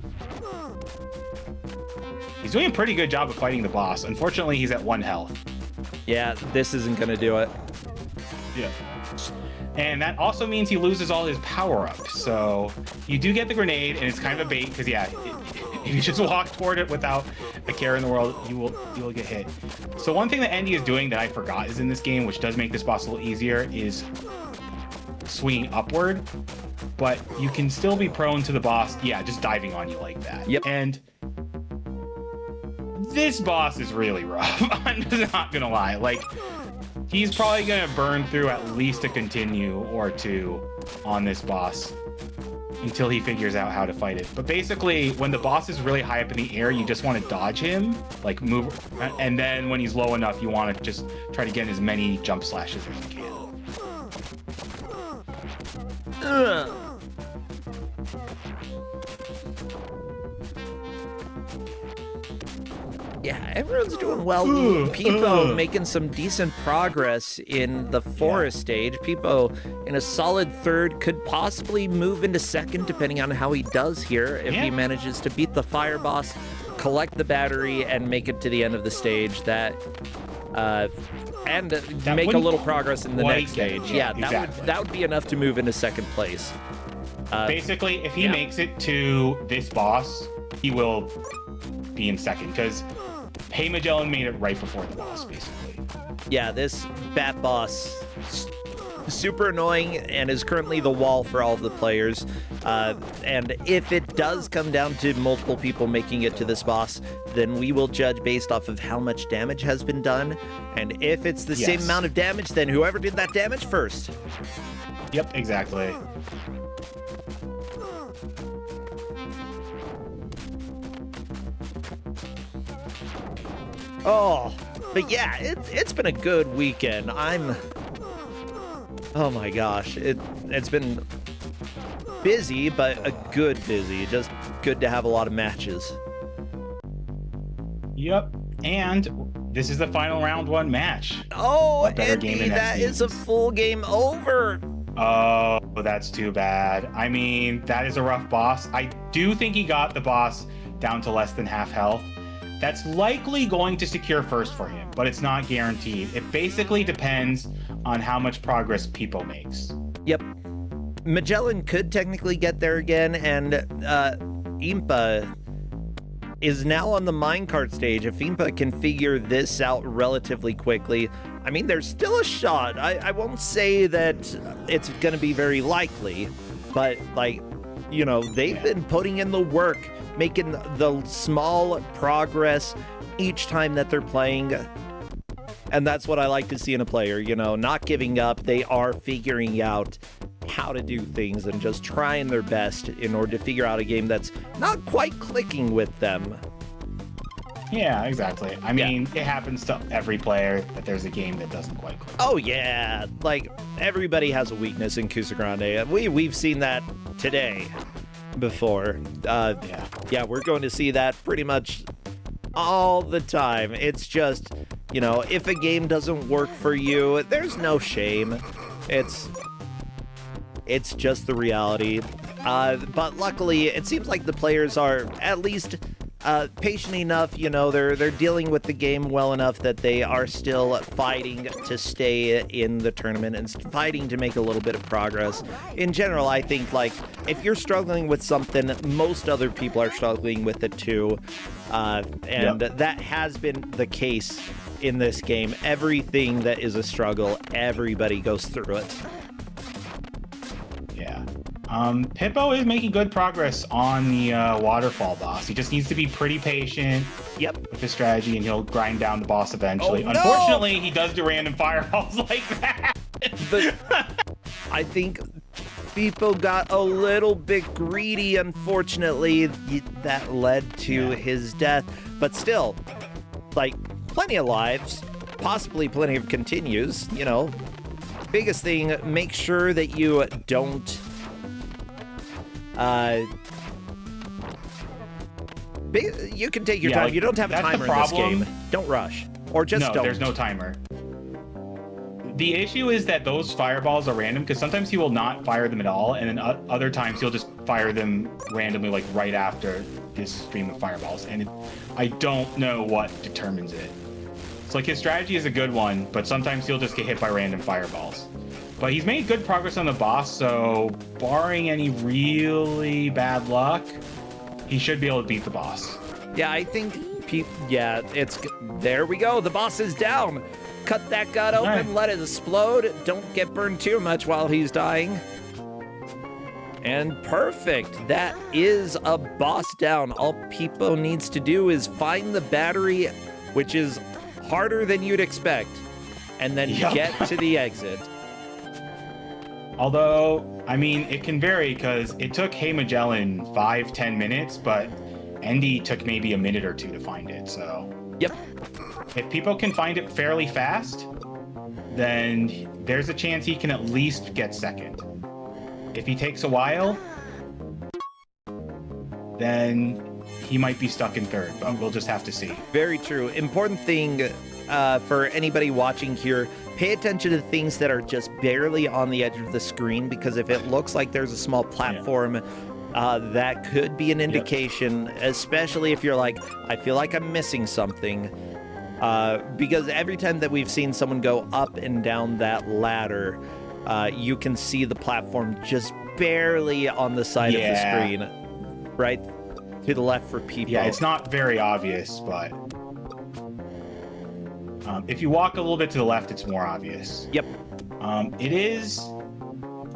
He's doing a pretty good job of fighting the boss. Unfortunately, he's at 1 health. Yeah, this isn't going to do it. Yeah. And that also means he loses all his power-ups. So you do get the grenade, and it's kind of a bait, because, yeah, if you just walk toward it without a care in the world, you will get hit. So one thing that Andy is doing that I forgot is in this game, which does make this boss a little easier, is swinging upward. But you can still be prone to the boss, yeah, just diving on you like that. Yep. And this boss is really rough. I'm just not gonna lie. Like, he's probably gonna burn through at least a continue or two on this boss until he figures out how to fight it. But basically, when the boss is really high up in the air, you just want to dodge him, like move, and then when he's low enough, you want to just try to get as many jump slashes as you can. Ugh. Yeah, everyone's doing well. Peepo making some decent progress in the forest stage. Peepo in a solid third, could possibly move into second depending on how he does here. If he manages to beat the fire boss, collect the battery, and make it to the end of the stage, that make a little progress in the next stage. Yeah, exactly. that would be enough to move into second place. Basically, if he makes it to this boss, he will be in second, because Hey Magellan made it right before the boss, basically. Yeah, this bat boss, super annoying, and is currently the wall for all of the players. And if it does come down to multiple people making it to this boss, then we will judge based off of how much damage has been done. And if it's the same amount of damage, then whoever did that damage first. Yep, exactly. Oh, but yeah, it's been a good weekend. Oh my gosh, it's been busy, but a good busy. Just good to have a lot of matches. Yep, and this is the final round 1 match. Oh, Andy, that is a full game over. Oh, that's too bad. I mean, that is a rough boss. I do think he got the boss down to less than half health. That's likely going to secure first for him, but it's not guaranteed. It basically depends on how much progress Peepo makes. Yep. Magellan could technically get there again, and Impa is now on the minecart stage. If Impa can figure this out relatively quickly, I mean, there's still a shot. I won't say that it's going to be very likely, but, like, you know, they've been putting in the work, making the small progress each time that they're playing. And that's what I like to see in a player, you know, not giving up. They are figuring out how to do things and just trying their best in order to figure out a game that's not quite clicking with them. Yeah, exactly. I mean, it happens to every player that there's a game that doesn't quite click. Oh yeah, like everybody has a weakness in Kusogrande. We've seen that today before. Yeah, we're going to see that pretty much all the time. It's just, you know, if a game doesn't work for you, there's no shame. It's just the reality. But luckily, it seems like the players are at least patient enough. You know, they're dealing with the game well enough that they are still fighting to stay in the tournament and fighting to make a little bit of progress. In general, I think, like, if you're struggling with something, most other people are struggling with it too. That has been the case in this game. Everything that is a struggle, everybody goes through it. Yeah. Pippo is making good progress on the waterfall boss. He just needs to be pretty patient with his strategy, and he'll grind down the boss eventually. Oh, no! Unfortunately, he does do random fireballs like that. But I think Pippo got a little bit greedy, unfortunately. That led to his death. But still, like, plenty of lives, possibly plenty of continues, you know. Biggest thing, make sure that you don't you can take your time. Like, you don't have a timer in this game. Don't rush. Or just don't. No, there's no timer. The issue is that those fireballs are random, because sometimes he will not fire them at all, and then other times he'll just fire them randomly, like right after this stream of fireballs. And I don't know what determines it. It's like his strategy is a good one, but sometimes he'll just get hit by random fireballs. But he's made good progress on the boss, so barring any really bad luck, he should be able to beat the boss. Yeah, I think, there we go. The boss is down. Cut that gut open, let it explode. Don't get burned too much while he's dying. And perfect. That is a boss down. All Pippo needs to do is find the battery, which is harder than you'd expect, and then get to the exit. Although, I mean, it can vary, because it took Hey Magellan 5-10 minutes, but Andy took maybe a minute or two to find it, so... Yep. If Pippo can find it fairly fast, then there's a chance he can at least get second. If he takes a while, then he might be stuck in third, but we'll just have to see. Very true. Important thing for anybody watching here, pay attention to things that are just barely on the edge of the screen, because if it looks like there's a small platform, that could be an indication, especially if you're like, I feel like I'm missing something. Because every time that we've seen someone go up and down that ladder, you can see the platform just barely on the side of the screen, right to the left for people. Yeah, it's not very obvious, but if you walk a little bit to the left, it's more obvious. Yep. It is...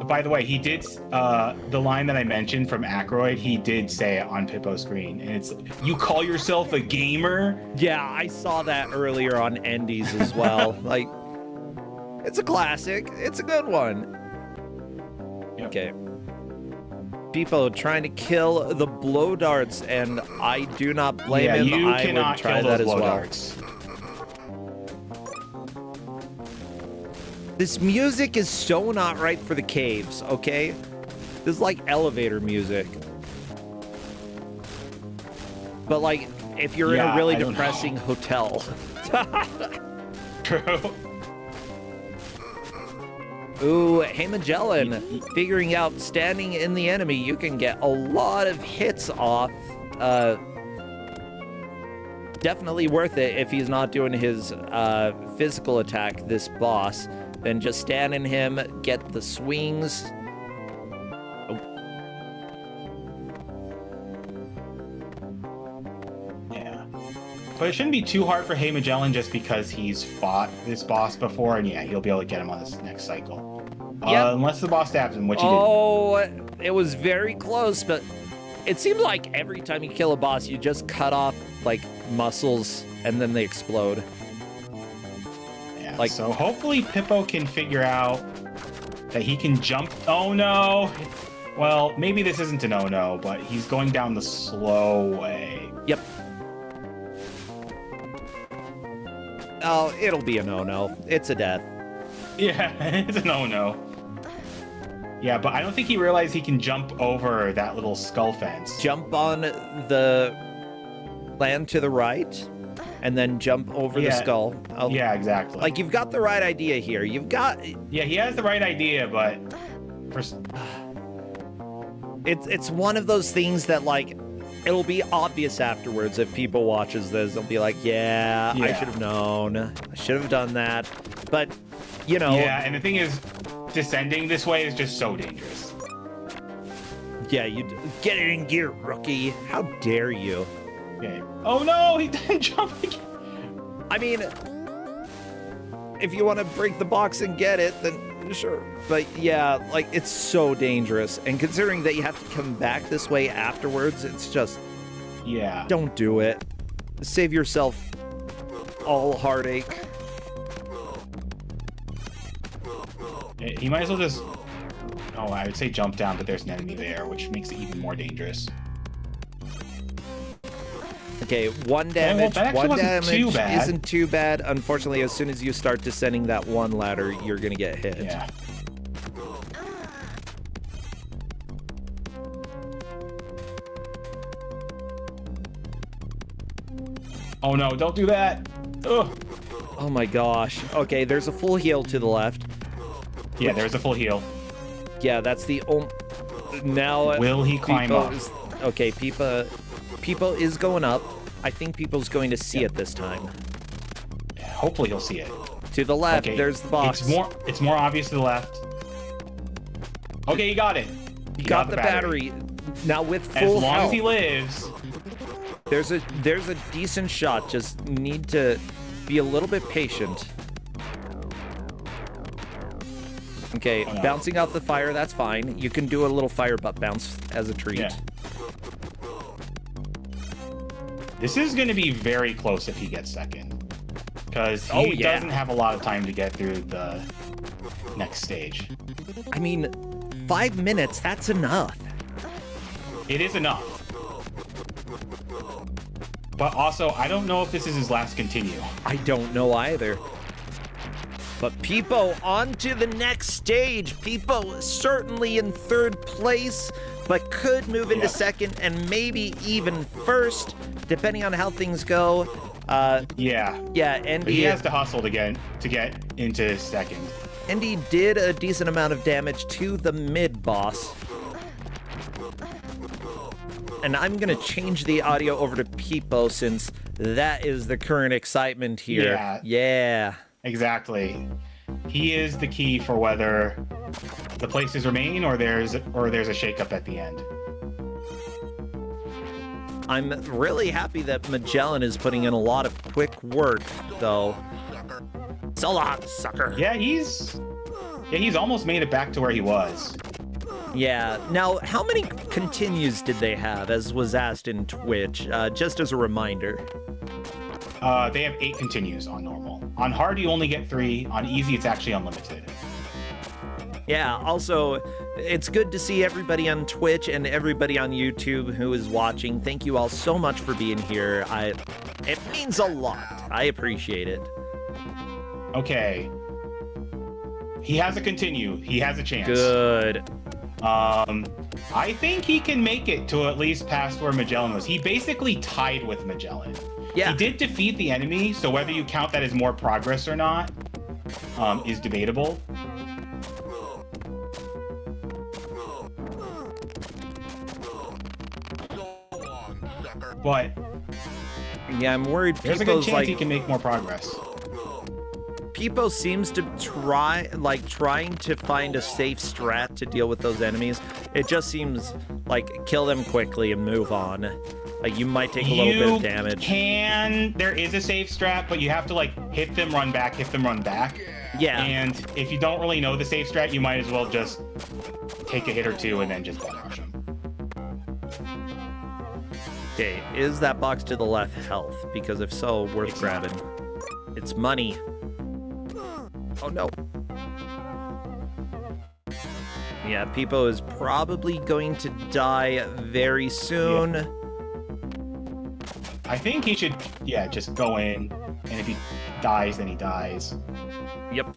By the way, he did the line that I mentioned from Aykroyd. He did say it on Pippo's screen, and it's, "You call yourself a gamer?" Yeah, I saw that earlier on Andy's as well. Like, it's a classic. It's a good one. Yep. Okay. Pippo trying to kill the blow darts, and I do not blame him. You I cannot would try kill that those as blow well. darts. This music is so not right for the caves, okay? This is like elevator music. But like, if you're in a really depressing hotel. True. Ooh, Hey Magellan, figuring out standing in the enemy, you can get a lot of hits off. Definitely worth it if he's not doing his physical attack, this boss. Then just stand in him, get the swings. Oh. Yeah. But it shouldn't be too hard for Hey Magellan, just because he's fought this boss before, and he'll be able to get him on this next cycle. Yep. Unless the boss stabs him, which he didn't. It was very close, but it seems like every time you kill a boss, you just cut off, like, muscles, and then they explode. Like, so hopefully Pippo can figure out that he can jump. Oh no! Well, maybe this isn't an oh-no, but he's going down the slow way. Yep. Oh, it'll be a no-no. It's a death. Yeah, it's a no-no. Yeah, but I don't think he realized he can jump over that little skull fence. Jump on the land to the right, and then jump over the skull. Yeah, exactly. Like, you've got the right idea here. You've got... Yeah, he has the right idea, but... It's one of those things that, like, it'll be obvious afterwards if people watches this. They'll be like, yeah, I should have known. I should have done that. But, you know... Yeah, and the thing is, descending this way is just so dangerous. Yeah, you get it in gear, rookie. How dare you? Okay. Oh no, he didn't jump again. I mean, if you want to break the box and get it, then sure. But yeah, like, it's so dangerous. And considering that you have to come back this way afterwards, it's just... Yeah. Don't do it. Save yourself all heartache. He might as well just... Oh, I would say jump down, but there's an enemy there, which makes it even more dangerous. Okay, one damage. Well, one damage too bad. isn't too bad. Unfortunately, as soon as you start descending that one ladder, you're gonna get hit. Yeah. Oh no, don't do that! Ugh. Oh my gosh. Okay, there's a full heal to the left. Yeah, there's a full heal. Yeah, that's the only... Now... Will he climb up? Okay, Peepa is going up. I think People's going to see it this time. Hopefully he'll see it. To the left, okay. There's the box. It's more obvious to the left. Okay, he got it. He got the battery. Now with full as long health, as he lives. There's a decent shot. Just need to be a little bit patient. Okay, Oh, no. Bouncing off the fire, that's fine. You can do a little fire butt bounce as a treat. Yeah. This is going to be very close if he gets second. Because he doesn't have a lot of time to get through the next stage. I mean, 5 minutes, that's enough. It is enough. But also, I don't know if this is his last continue. I don't know either. But Peepo on to the next stage. Peepo certainly in third place, but could move into second and maybe even first, depending on how things go. Yeah, Andy. But he has to hustle to get into second. Andy did a decent amount of damage to the mid boss. And I'm gonna change the audio over to Peepo since that is the current excitement here. Yeah. Exactly. He is the key for whether the places remain or there's a shakeup at the end. I'm really happy that Magellan is putting in a lot of quick work, though. So long, sucker. Yeah, he's almost made it back to where he was. Yeah. Now, how many continues did they have, as was asked in Twitch? Just as a reminder. They have 8 continues on normal. On hard, you only get 3. On easy, it's actually unlimited. Yeah, also, it's good to see everybody on Twitch and everybody on YouTube who is watching. Thank you all so much for being here. It means a lot. I appreciate it. Okay. He has a continue. He has a chance. Good. I think he can make it to at least past where Magellan was. He basically tied with Magellan. Yeah. He did defeat the enemy, so whether you count that as more progress or not is debatable. But yeah, I'm worried. There's a good chance he can make more progress. Peepo seems to trying to find a safe strat to deal with those enemies. It just seems like kill them quickly and move on. Like, you might take a little bit of damage. There is a safe strat, but you have to like hit them, run back, hit them, run back. Yeah. And if you don't really know the safe strat, you might as well just take a hit or two and then just button rush them. Okay, is that box to the left health? Because if so, worth grabbing. It's money. Oh no. Yeah, Peepo is probably going to die very soon. Yeah. I think he should, just go in, and if he dies, then he dies. Yep.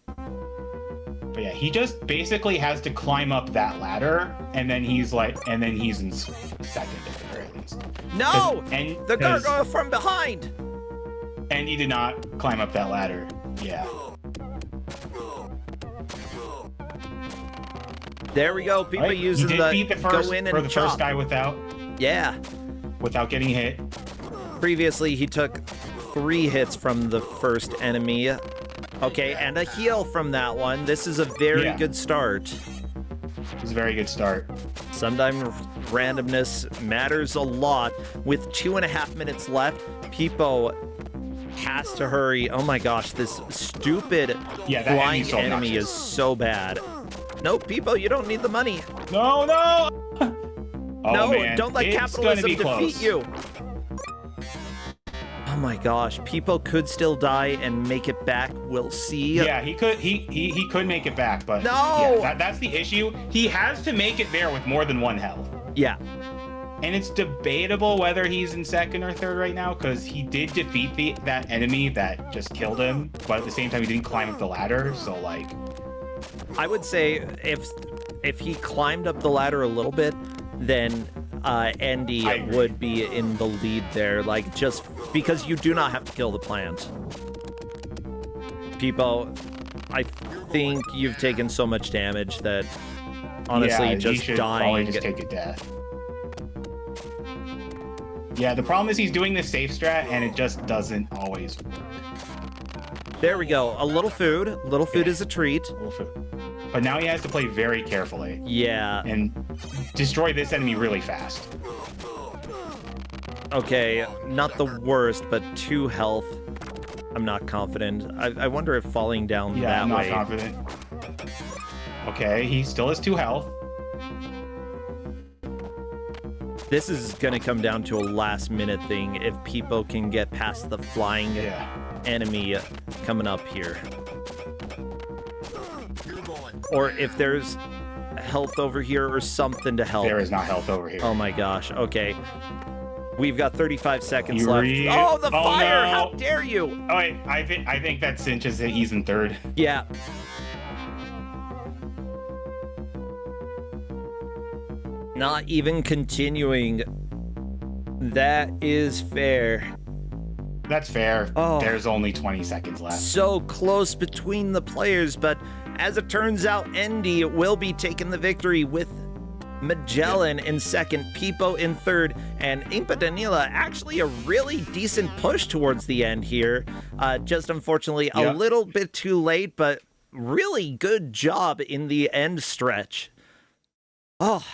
But yeah, he just basically has to climb up that ladder, and then he's in second at the very least. No! The gargoyle from behind! And he did not climb up that ladder. Yeah. There we go. People using the first, go in for and the chop. first guy without getting hit. Previously, he took 3 hits from the first enemy. Okay, and a heal from that one. This is a very good start. It's a very good start. Sometimes randomness matters a lot. With 2.5 minutes left, Peepo has to hurry. Oh my gosh, this stupid flying enemy is so bad. No, Peepo, you don't need the money. No! No, man. don't let capitalism defeat you. Oh my gosh, Peepo could still die and make it back. We'll see. Yeah, he could. He could make it back, but no, that's the issue. He has to make it there with more than 1 health. Yeah, and it's debatable whether he's in second or third right now because he did defeat that enemy that just killed him, but at the same time he didn't climb up the ladder. So like, I would say if he climbed up the ladder a little bit, then Andy would be in the lead there, like, just because you do not have to kill the plant. Peepo, I think you've taken so much damage that honestly just dying. Just take a death. Yeah, the problem is he's doing the safe strat and it just doesn't always work. There we go. A little food. Little food is a treat. A little food. But now he has to play very carefully. Yeah. And destroy this enemy really fast. Okay, not the worst, but 2 health. I'm not confident. I wonder if falling down that way... Yeah, I'm not confident. Okay, he still has 2 health. This is going to come down to a last-minute thing if Peepo can get past the flying enemy coming up here. Or if there's health over here or something to help. There is not health over here. Oh my gosh, okay. We've got 35 seconds left. Oh, the fire! No. How dare you! Oh, wait, I think that cinches that he's in third. Yeah. Not even continuing. That is fair. That's fair. Oh. There's only 20 seconds left. So close between the players, but as it turns out, Andy will be taking the victory with Magellan in second, Peepo in third, and Impa Danila actually a really decent push towards the end here. Just unfortunately a little bit too late, but really good job in the end stretch. Oh,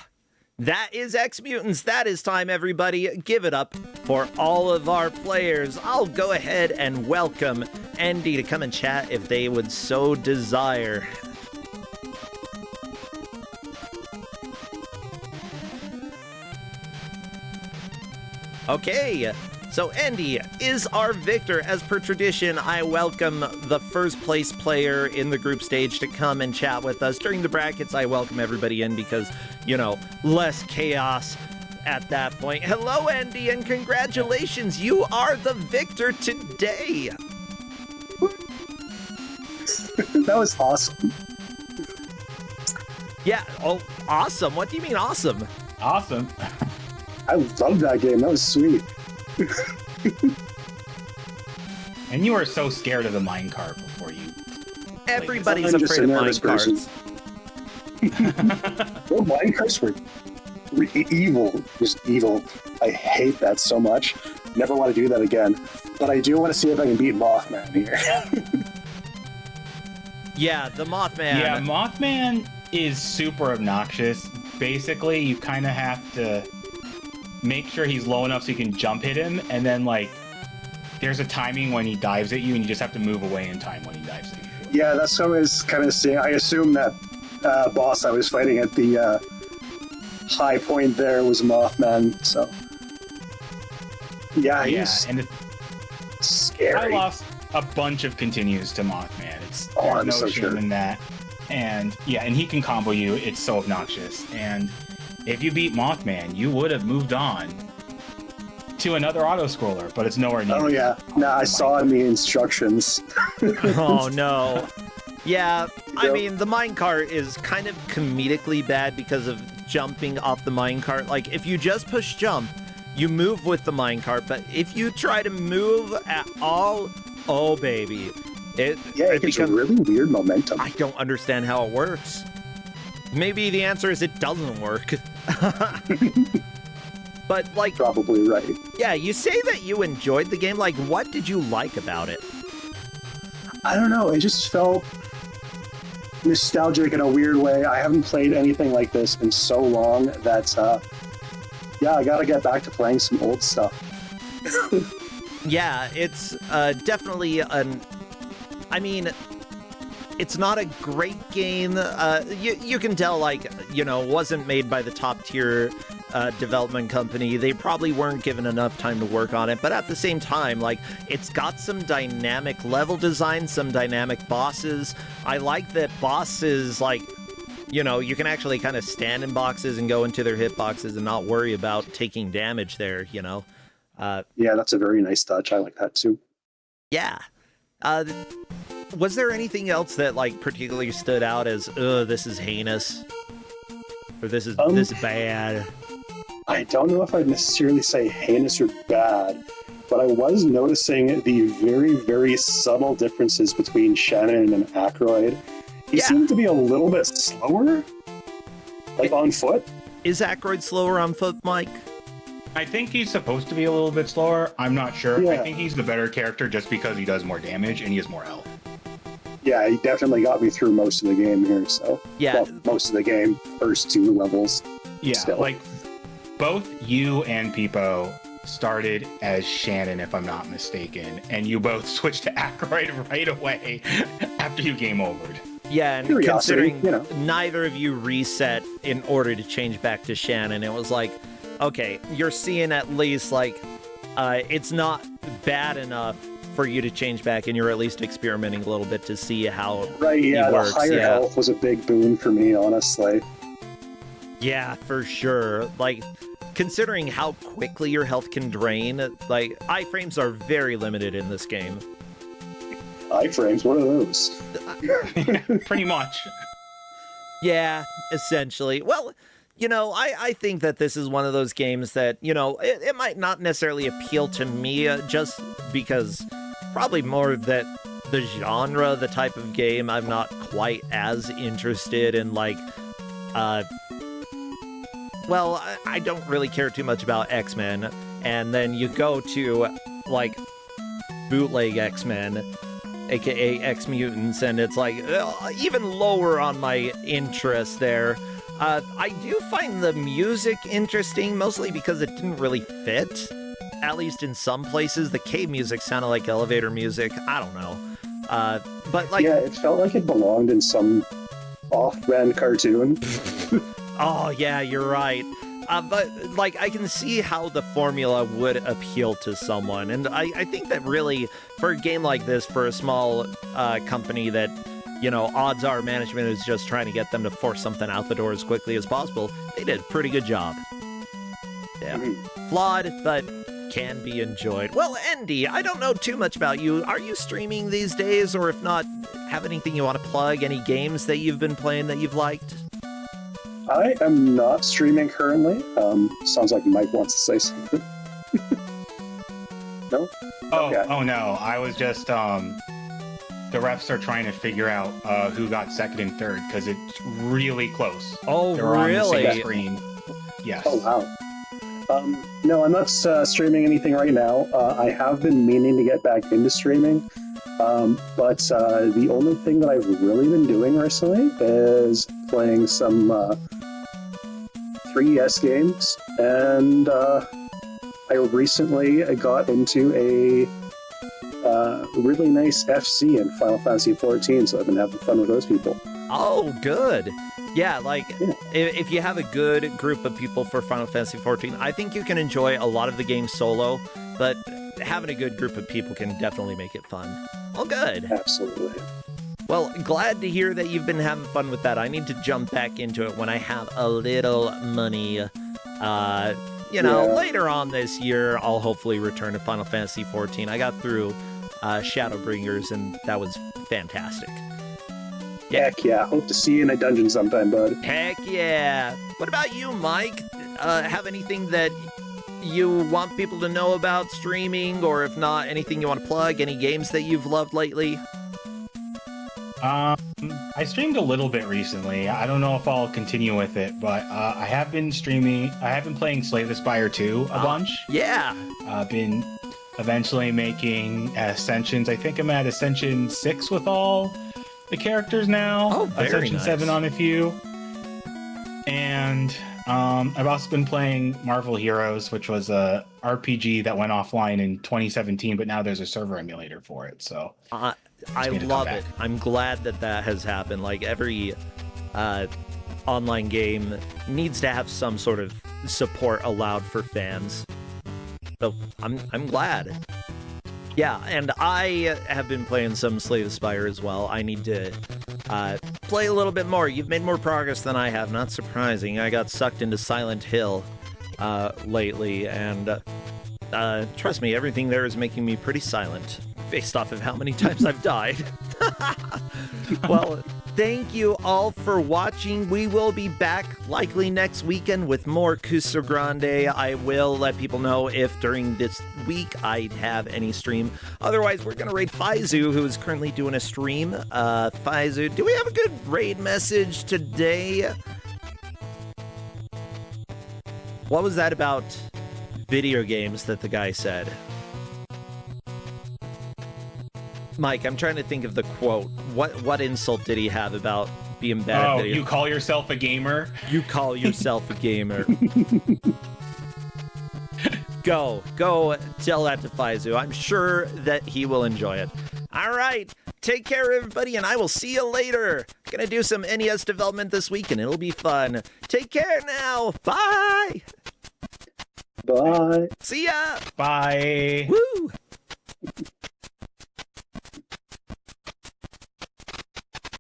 that is X Mutants. That is time, everybody. Give it up for all of our players. I'll go ahead and welcome Andy to come and chat if they would so desire. Okay, so Andy is our victor. As per tradition, I welcome the first place player in the group stage to come and chat with us. During the brackets, I welcome everybody in because, you know, less chaos at that point. Hello, Andy, and congratulations. You are the victor today. That was awesome. Yeah, oh, awesome. What do you mean awesome? Awesome. I loved that game. That was sweet. And you were so scared of the minecart before you... Everybody's afraid of minecarts. Well, minecarts were evil. Just evil. I hate that so much. Never want to do that again. But I do want to see if I can beat Mothman here. Yeah, the Mothman. Yeah, Mothman is super obnoxious. Basically, you kind of have to make sure he's low enough so you can jump hit him, and then, like, there's a timing when he dives at you, and you just have to move away in time when he dives at you. Yeah, that's what I was kind of seeing. I assume that boss I was fighting at the high point there was Mothman, so... Yeah, he's scary. I lost a bunch of continues to Mothman. I'm no so shame sure. in that. And yeah, and he can combo you. It's so obnoxious. And if you beat Mothman, you would have moved on to another auto scroller, but it's nowhere near. Oh yeah, no, I saw in the instructions. Oh no. Yeah, I mean, the minecart is kind of comedically bad because of jumping off the minecart. Like, if you just push jump, you move with the minecart, but if you try to move at all, oh baby. It becomes really weird momentum. I don't understand how it works. Maybe the answer is it doesn't work. But, like... Probably right. Yeah, you say that you enjoyed the game. Like, what did you like about it? I don't know. It just felt nostalgic in a weird way. I haven't played anything like this in so long that, I gotta get back to playing some old stuff. Yeah, it's definitely an... I mean, it's not a great game. You can tell, like, wasn't made by the top tier development company. They probably weren't given enough time to work on it, but at the same time, like, it's got some dynamic level design, some dynamic bosses. I like that bosses, like, you can actually kind of stand in boxes and go into their hitboxes and not worry about taking damage there, Yeah, that's a very nice touch. I like that too. Yeah. Was there anything else that, like, particularly stood out as, this is heinous? Or this is bad? I don't know if I'd necessarily say heinous or bad, but I was noticing the very, very subtle differences between Shannon and Aykroyd. He seemed to be a little bit slower, like on foot. Is Aykroyd slower on foot, Mike? I think he's supposed to be a little bit slower. I'm not sure. Yeah. I think he's the better character just because he does more damage and he has more health. Yeah, he definitely got me through most of the game here, so... Yeah. Well, most of the game, first 2 levels. Yeah, still. like, both you and Peepo started as Shannon, if I'm not mistaken, and you both switched to Aykroyd right away after you game overed. Yeah, and Curiosity, considering neither of you reset in order to change back to Shannon, it was like, okay, you're seeing at least, like, it's not bad enough for you to change back, and you're at least experimenting a little bit to see how he works. The higher health was a big boon for me, honestly. Yeah, for sure. Like, considering how quickly your health can drain, like, iframes are very limited in this game. Iframes? What are those? Pretty much. Yeah, essentially. Well, I think that this is one of those games that, it might not necessarily appeal to me just because probably more that the genre, the type of game, I'm not quite as interested in, like, well, I don't really care too much about X-Men, and then you go to, like, bootleg X-Men, aka X-Mutants, and it's like, even lower on my interest there. I do find the music interesting, mostly because it didn't really fit. At least in some places, the cave music sounded like elevator music. I don't know. But, like... Yeah, it felt like it belonged in some off-brand cartoon. Oh, yeah, you're right. But, like, I can see how the formula would appeal to someone. And I think that really, for a game like this, for a small company that, odds are management is just trying to get them to force something out the door as quickly as possible, they did a pretty good job. Yeah. Flawed, but can be enjoyed. Well, Andy, I don't know too much about you. Are you streaming these days? Or if not, have anything you want to plug? Any games that you've been playing that you've liked? I am not streaming currently. Sounds like Mike wants to say something. No? Oh no. I was just, the refs are trying to figure out who got second and third because it's really close. Oh, They're on the really? same screen. Yes. Oh, wow. No, I'm not streaming anything right now. I have been meaning to get back into streaming, but the only thing that I've really been doing recently is playing some 3DS games, and I recently got into a really nice FC in Final Fantasy XIV, so I've been having fun with those people. Oh, good. Yeah, like, if you have a good group of people for Final Fantasy XIV, I think you can enjoy a lot of the game solo, but having a good group of people can definitely make it fun. Oh, good. Absolutely. Well, glad to hear that you've been having fun with that. I need to jump back into it when I have a little money. Later on this year, I'll hopefully return to Final Fantasy XIV. I got through Shadowbringers, and that was fantastic. Heck yeah. Hope to see you in a dungeon sometime, bud. Heck yeah. What about you, Mike? Have anything that you want people to know about streaming, or if not, anything you want to plug? Any games that you've loved lately? I streamed a little bit recently. I don't know if I'll continue with it, but I have been streaming. I have been playing Slay the Spire 2 a bunch. Yeah. I've been eventually making Ascensions. I think I'm at Ascension 6 with all the characters now. Oh, very Ascension nice. 7 on a few. And I've also been playing Marvel Heroes, which was a RPG that went offline in 2017, but now there's a server emulator for it. So I love it. I'm glad that has happened. Like, every online game needs to have some sort of support allowed for fans. So I'm glad. Yeah, and I have been playing some Slay the Spire as well. I need to play a little bit more. You've made more progress than I have. Not surprising. I got sucked into Silent Hill lately, and trust me, everything there is making me pretty silent based off of how many times I've died. Well, thank you all for watching. We will be back likely next weekend with more Kusogrande. I will let people know if during this week I have any stream. Otherwise, we're going to raid Faizu, who is currently doing a stream. Faizu, do we have a good raid message today? What was that about video games that the guy said? Mike, I'm trying to think of the quote. What insult did he have about being bad at video? You call yourself a gamer? You call yourself a gamer. Go tell that to Faizu. I'm sure that he will enjoy it. All right, take care, everybody, and I will see you later. Gonna do some NES development this week, and it'll be fun. Take care now. Bye. Bye. See ya. Bye. Woo.